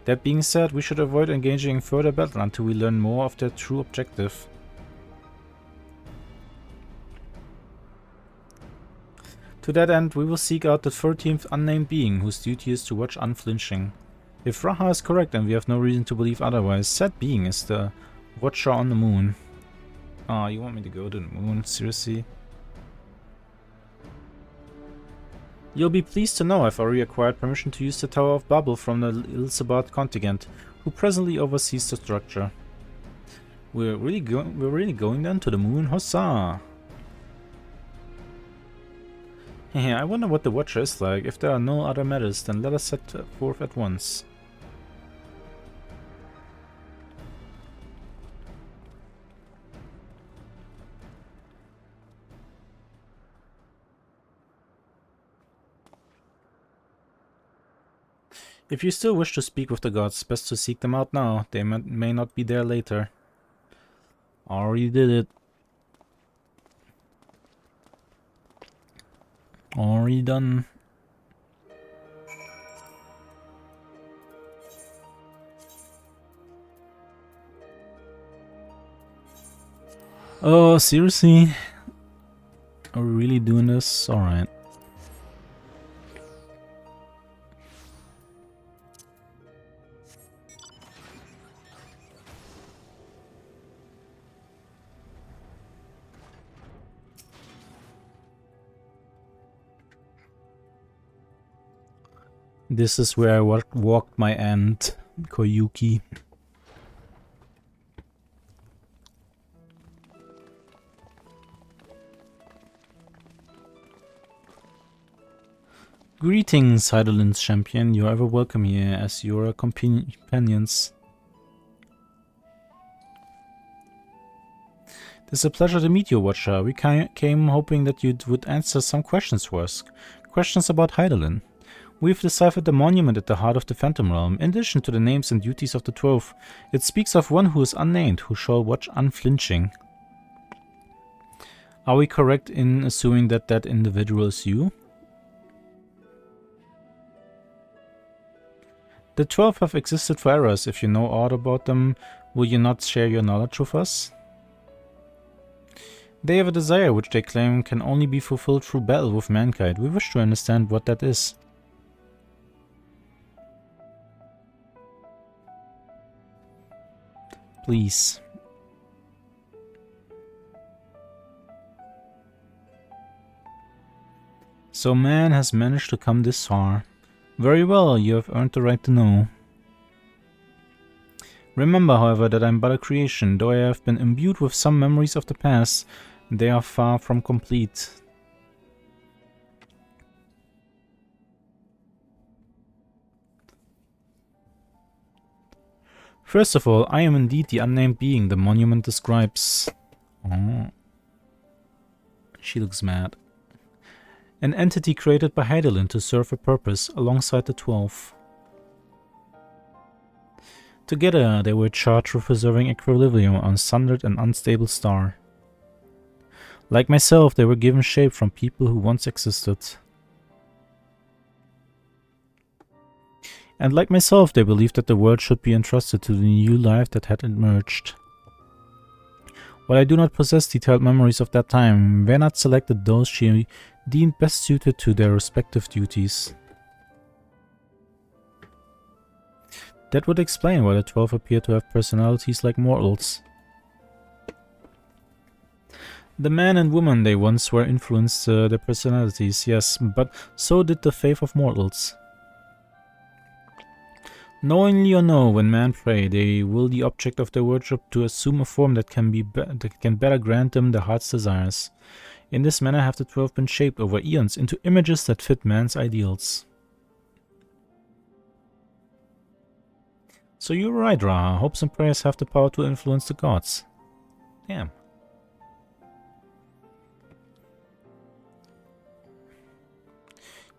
That being said, we should avoid engaging in further battle until we learn more of their true objective. To that end, we will seek out the 13th unnamed being, whose duty is to watch unflinching. If Raha is correct, and we have no reason to believe otherwise, said being is the Watcher on the Moon. Ah, you want me to go to the moon? Seriously? You'll be pleased to know I've already acquired permission to use the Tower of Babel from the Ilsabard contingent, who presently oversees the structure. We're really going then to the moon? Huzzah! I wonder what the Watcher is like. If there are no other matters, then let us set forth at once. If you still wish to speak with the gods, best to seek them out now. They may not be there later. Already did it. Already done. Oh, seriously? Are we really doing this? Alright. This is where I walked my end, Koyuki. Greetings, Heidelin's champion. You are ever welcome here, as you are companions. It is a pleasure to meet you, Watcher. We came hoping that you would answer some questions for us. Questions about Heidelin. We've deciphered the monument at the heart of the Phantom Realm. In addition to the names and duties of the 12, it speaks of one who is unnamed, who shall watch unflinching. Are we correct in assuming that that individual is you? The 12 have existed for eras. If you know aught about them, will you not share your knowledge with us? They have a desire which they claim can only be fulfilled through battle with mankind. We wish to understand what that is. Please. So man has managed to come this far. Very well, you have earned the right to know. Remember, however, that I am but a creation. Though I have been imbued with some memories of the past, they are far from complete. First of all, I am indeed the unnamed being the monument describes. Oh. She looks mad. An entity created by Heidelin to serve a purpose alongside the 12. Together, they were charged with preserving equilibrium on a sundered and unstable star. Like myself, they were given shape from people who once existed. And like myself, they believed that the world should be entrusted to the new life that had emerged. While I do not possess detailed memories of that time, Vernat selected those she deemed best suited to their respective duties. That would explain why the 12 appear to have personalities like mortals. The man and woman they once were influenced their personalities, yes, but so did the faith of mortals. Knowingly or no, when men pray, they will the object of their worship to assume a form that can better grant them their heart's desires. In this manner have the 12 been shaped over eons into images that fit man's ideals. So you're right, Raha. Hopes and prayers have the power to influence the gods. Damn.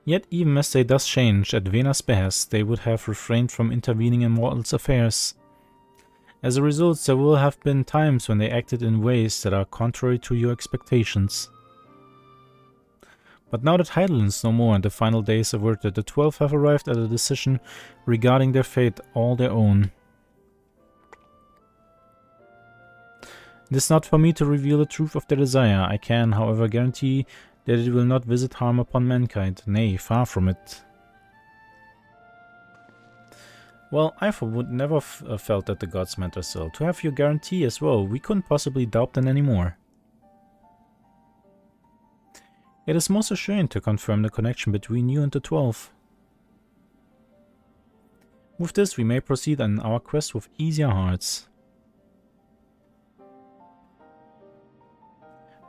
Yet even as they thus changed at Vena's behest, they would have refrained from intervening in mortals' affairs. As a result, there will have been times when they acted in ways that are contrary to your expectations. But now that Heidelin is no more and the final days averted, the 12 have arrived at a decision regarding their fate all their own. It is not for me to reveal the truth of their desire. I can, however, guarantee that it will not visit harm upon mankind. Nay, far from it. Well, I would never felt that the gods meant us ill. To have your guarantee as well, we couldn't possibly doubt them anymore. It is most assuring to confirm the connection between you and the 12. With this, we may proceed on our quest with easier hearts.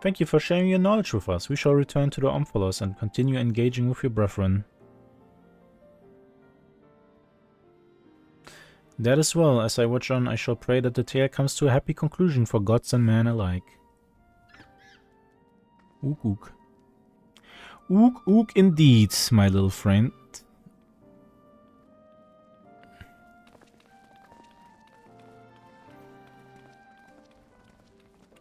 Thank you for sharing your knowledge with us. We shall return to the Omphalos and continue engaging with your brethren. That as well, as I watch on, I shall pray that the tale comes to a happy conclusion for gods and men alike. Ook ook. Ook ook indeed, my little friend.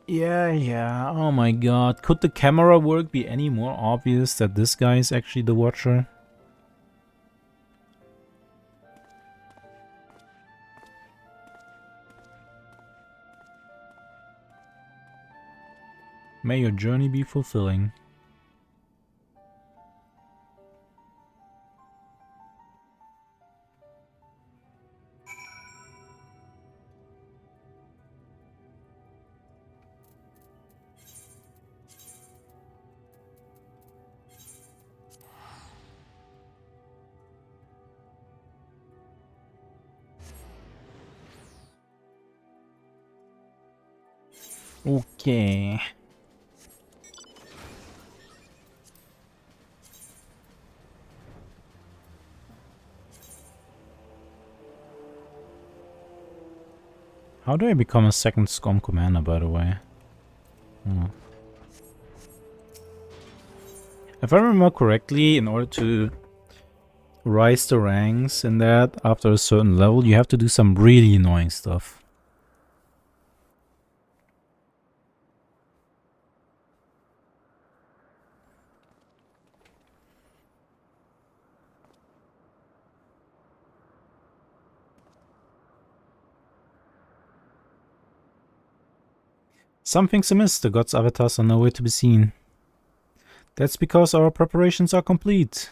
Yeah, oh my god. Could the camera work be any more obvious that this guy is actually the Watcher? May your journey be fulfilling. Okay. How do I become a second SCOM commander, by the way? If I remember correctly, in order to rise the ranks in that after a certain level, you have to do some really annoying stuff. Something's amiss, the gods' avatars are nowhere to be seen. That's because our preparations are complete.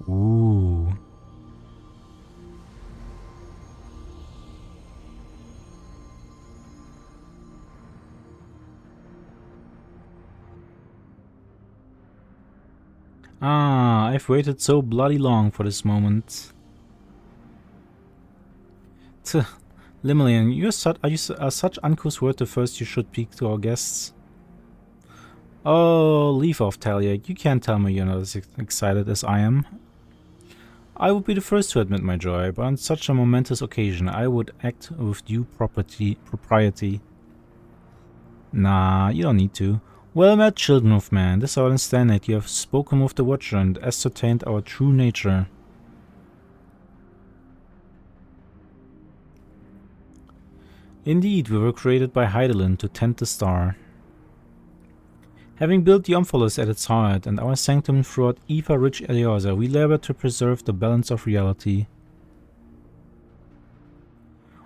Ooh. Ah, I've waited so bloody long for this moment. Tuh, Limelian, are such uncouth words the first you should speak to our guests. Oh, leave off, Talia. You can't tell me you're not as excited as I am. I would be the first to admit my joy, but on such a momentous occasion, I would act with due propriety. Nah, you don't need to. Well met, children of man. This I understand that you have spoken with the Watcher and ascertained our true nature. Indeed, we were created by Heidelin to tend the star. Having built the Omphalos at its heart and our sanctum throughout ether-rich Eliosa, we labor to preserve the balance of reality.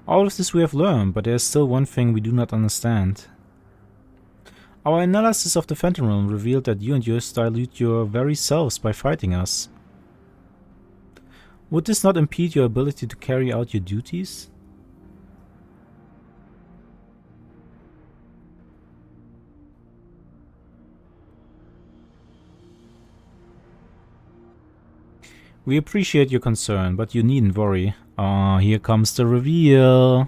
All of this we have learned, but there is still one thing we do not understand. Our analysis of the Phantom Realm revealed that you and yours dilute your very selves by fighting us. Would this not impede your ability to carry out your duties? We appreciate your concern, but you needn't worry. Ah, here comes the reveal.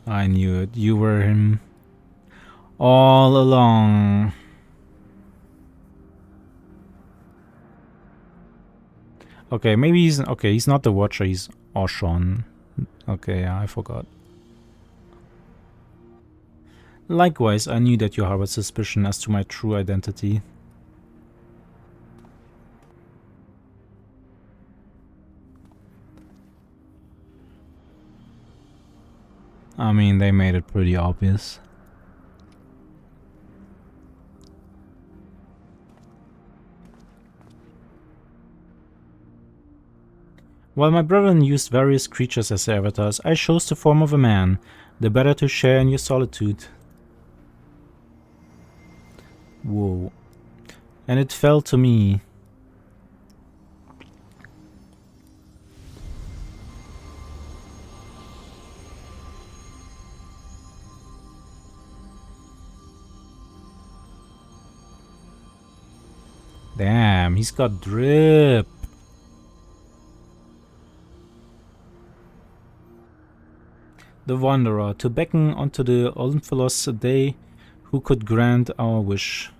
I knew it. You were him all along. Okay, maybe he's... Okay, he's not the Watcher, he's Oshon. Okay, yeah, I forgot. Likewise, I knew that you harbored suspicion as to my true identity. I mean, they made it pretty obvious. While my brethren used various creatures as their avatars, I chose the form of a man, the better to share in your solitude. Whoa. And it fell to me. Damn, he's got drip. The Wanderer, to beckon unto the Olymphalos they who could grant our wish.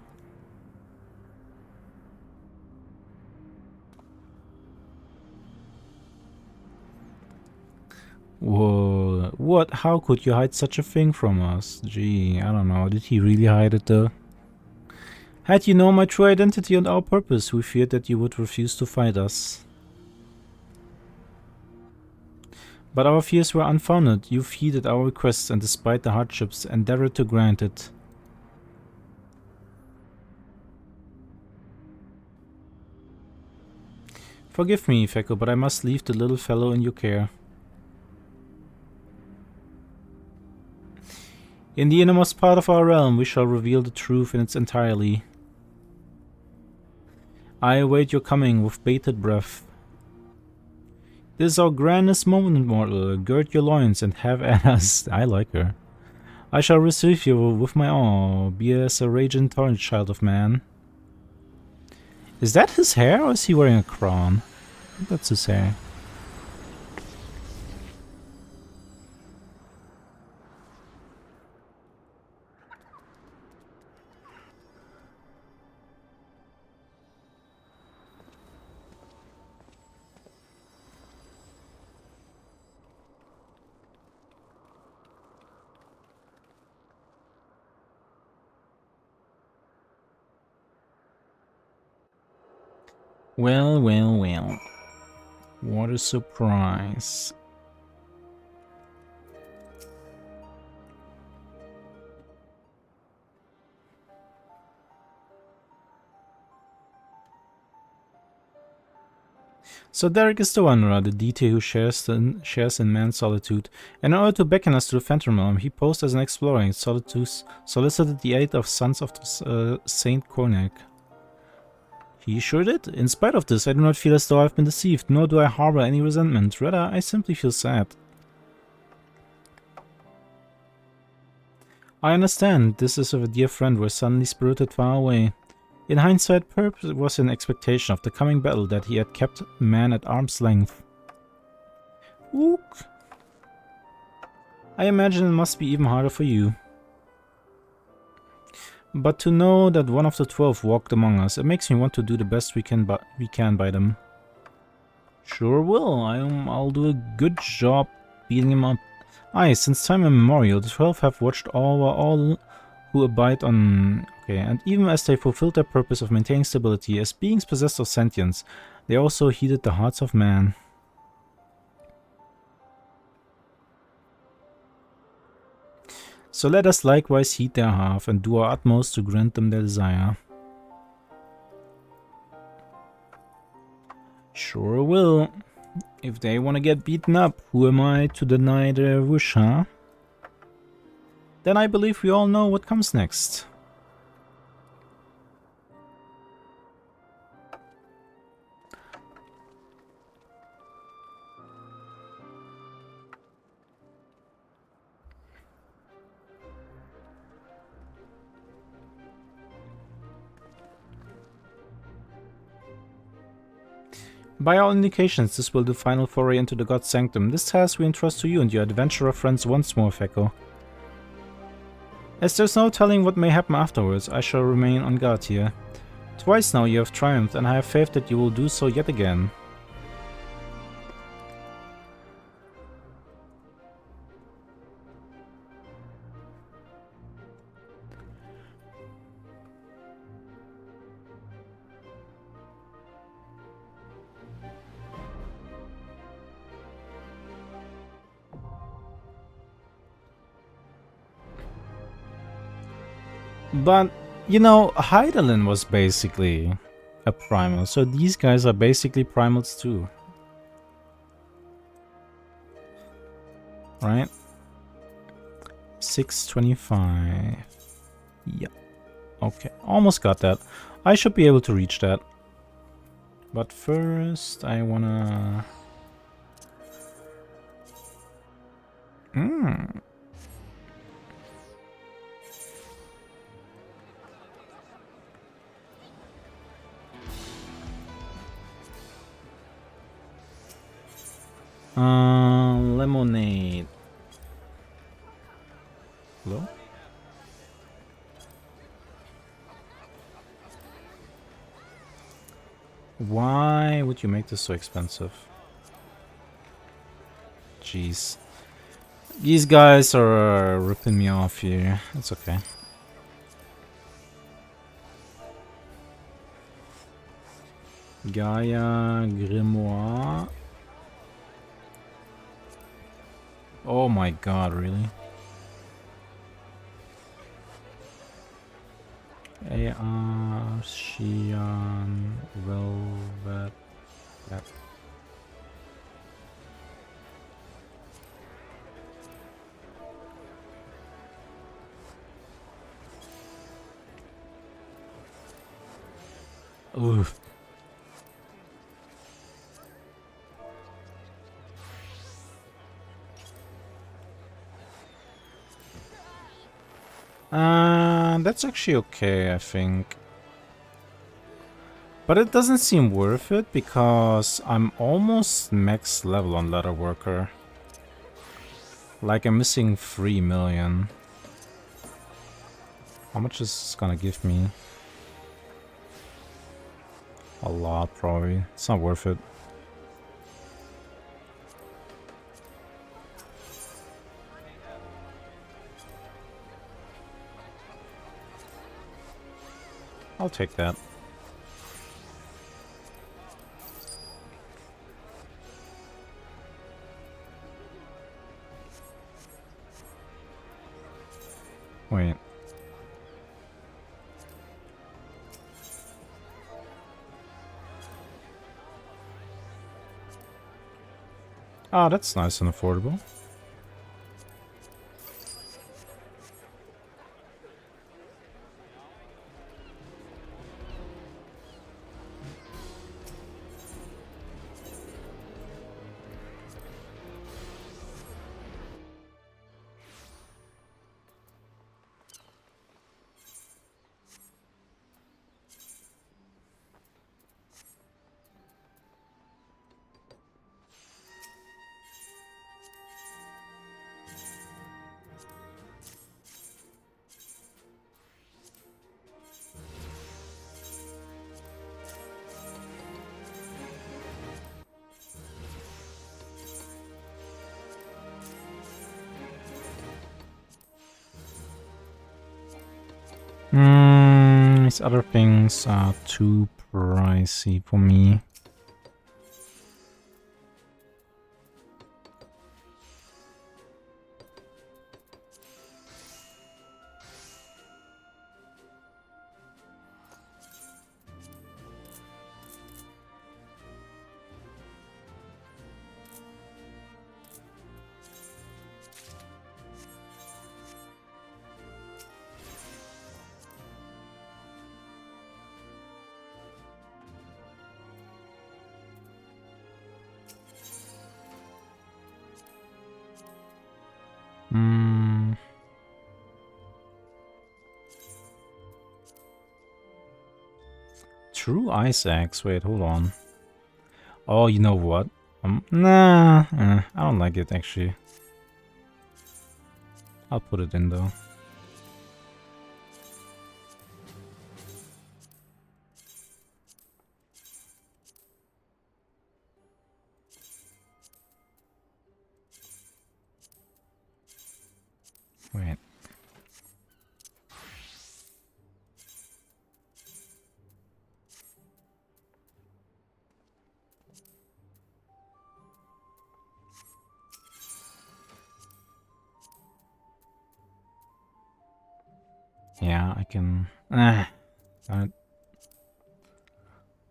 Whoa, what? How could you hide such a thing from us? Gee, I don't know. Did he really hide it though? Had you known my true identity and our purpose, we feared that you would refuse to fight us. But our fears were unfounded. You heeded our requests and despite the hardships, endeavored to grant it. Forgive me, Feko, but I must leave the little fellow in your care. In the innermost part of our realm, we shall reveal the truth in its entirety. I await your coming with bated breath. This is our grandest moment, mortal. Gird your loins and have at us. I like her. I shall receive you with my awe, be as a raging torrent, child of man. Is that his hair, or is he wearing a crown? I think that's his hair. Well, well, well. What a surprise. So Derek is the wanderer, the deity who shares in man's solitude. And in order to beckon us to the Phantom Realm, he posed as an explorer and solicited the aid of sons of Saint Cornac. He sure did. In spite of this, I do not feel as though I've been deceived, nor do I harbor any resentment. Rather, I simply feel sad. I understand. This is of a dear friend were suddenly spirited far away. In hindsight, perhaps it was in expectation of the coming battle that he had kept man at arm's length. Ook. I imagine it must be even harder for you. But to know that one of the 12 walked among us, it makes me want to do the best we can by them. Sure will. I'll do a good job beating him up. Aye, since time immemorial, the 12 have watched all who abide on... Okay, and even as they fulfilled their purpose of maintaining stability, as beings possessed of sentience, they also heeded the hearts of man. So let us likewise heed their half and do our utmost to grant them their desire. Sure will. If they want to get beaten up, who am I to deny their wish, huh? Then I believe we all know what comes next. By all indications, this will be the final foray into the God's Sanctum. This task we entrust to you and your adventurer friends once more, Feko. As there's no telling what may happen afterwards, I shall remain on guard here. Twice now you have triumphed, and I have faith that you will do so yet again. But, you know, Hydaelyn was basically a primal, so these guys are basically primals too. Right? 625. Yeah. Okay, almost got that. I should be able to reach that. But first, I wanna... Lemonade. Hello? Why would you make this so expensive? Jeez. These guys are ripping me off here. It's okay. Gaia, Grimoire. Oh my god, really? AR, Xian, Velvet, Black. Oof. That's actually okay, I think. But it doesn't seem worth it because I'm almost max level on Leather Worker. Like I'm missing 3 million. How much is this gonna give me? A lot, probably. It's not worth it. I'll take that. Wait. Oh, that's nice and affordable. These other things are too pricey for me. True Ice Axe. Wait, hold on. Oh, you know what? Nah, I don't like it actually. I'll put it in though. Wait. Yeah, I can. No,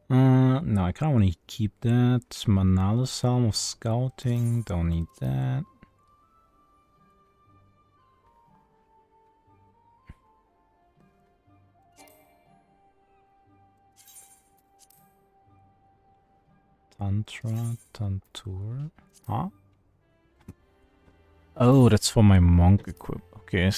I kind of want to keep that. Manalis Helm of Scouting. Don't need that. Tantra, Tantur. Huh? Oh, that's for my monk equip. Okay.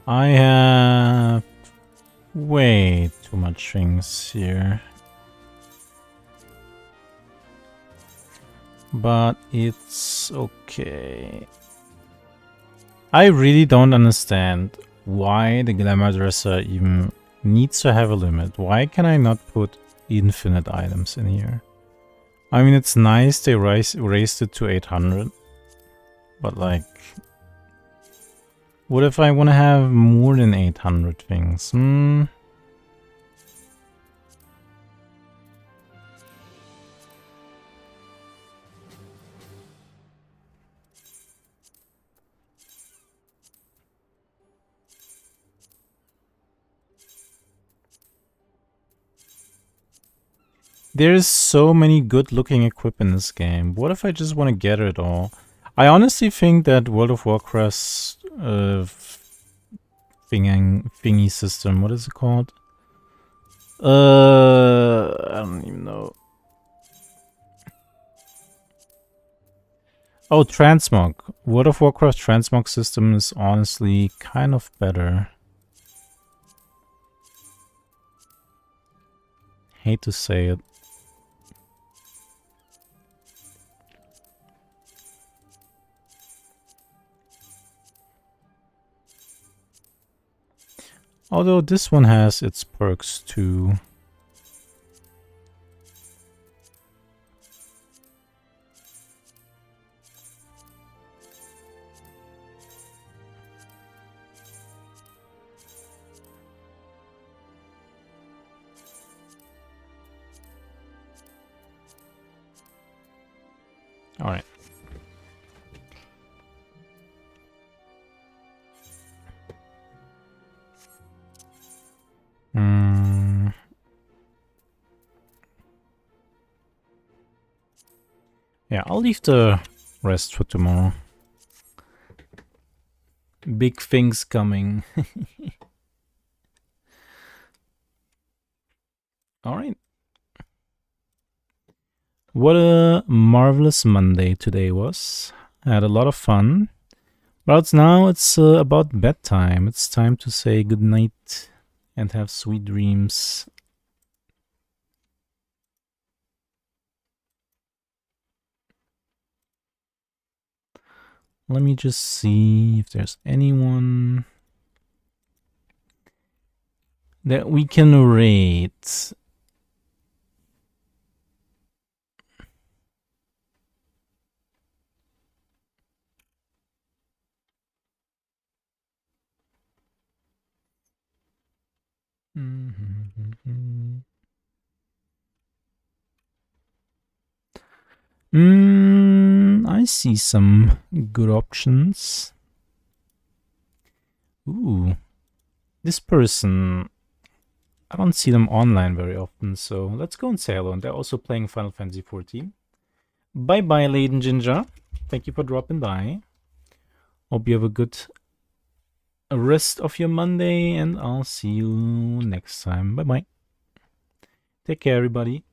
I have way too much things here. But it's okay. I really don't understand why the glamour dresser even needs to have a limit. Why can I not put infinite items in here? I mean, it's nice they raised it to 800. But like, what if I want to have more than 800 things? There's so many good looking equip in this game. What if I just want to get it all? I honestly think that World of Warcraft's thingy system, what is it called? I don't even know. Oh, transmog. World of Warcraft transmog system is honestly kind of better. Hate to say it. Although this one has its perks too. All right. Yeah, I'll leave the rest for tomorrow. Big things coming. All right. What a marvelous Monday today was. I had a lot of fun. But now it's about bedtime. It's time to say goodnight and have sweet dreams. Let me just see if there's anyone that we can rate. I see some good options. Ooh, this person, I don't see them online very often, so let's go and say hello. And they're also playing Final Fantasy XIV. Bye-bye, Leiden Ginger. Thank you for dropping by. Hope you have a good rest of your Monday, and I'll see you next time. Bye-bye. Take care, everybody.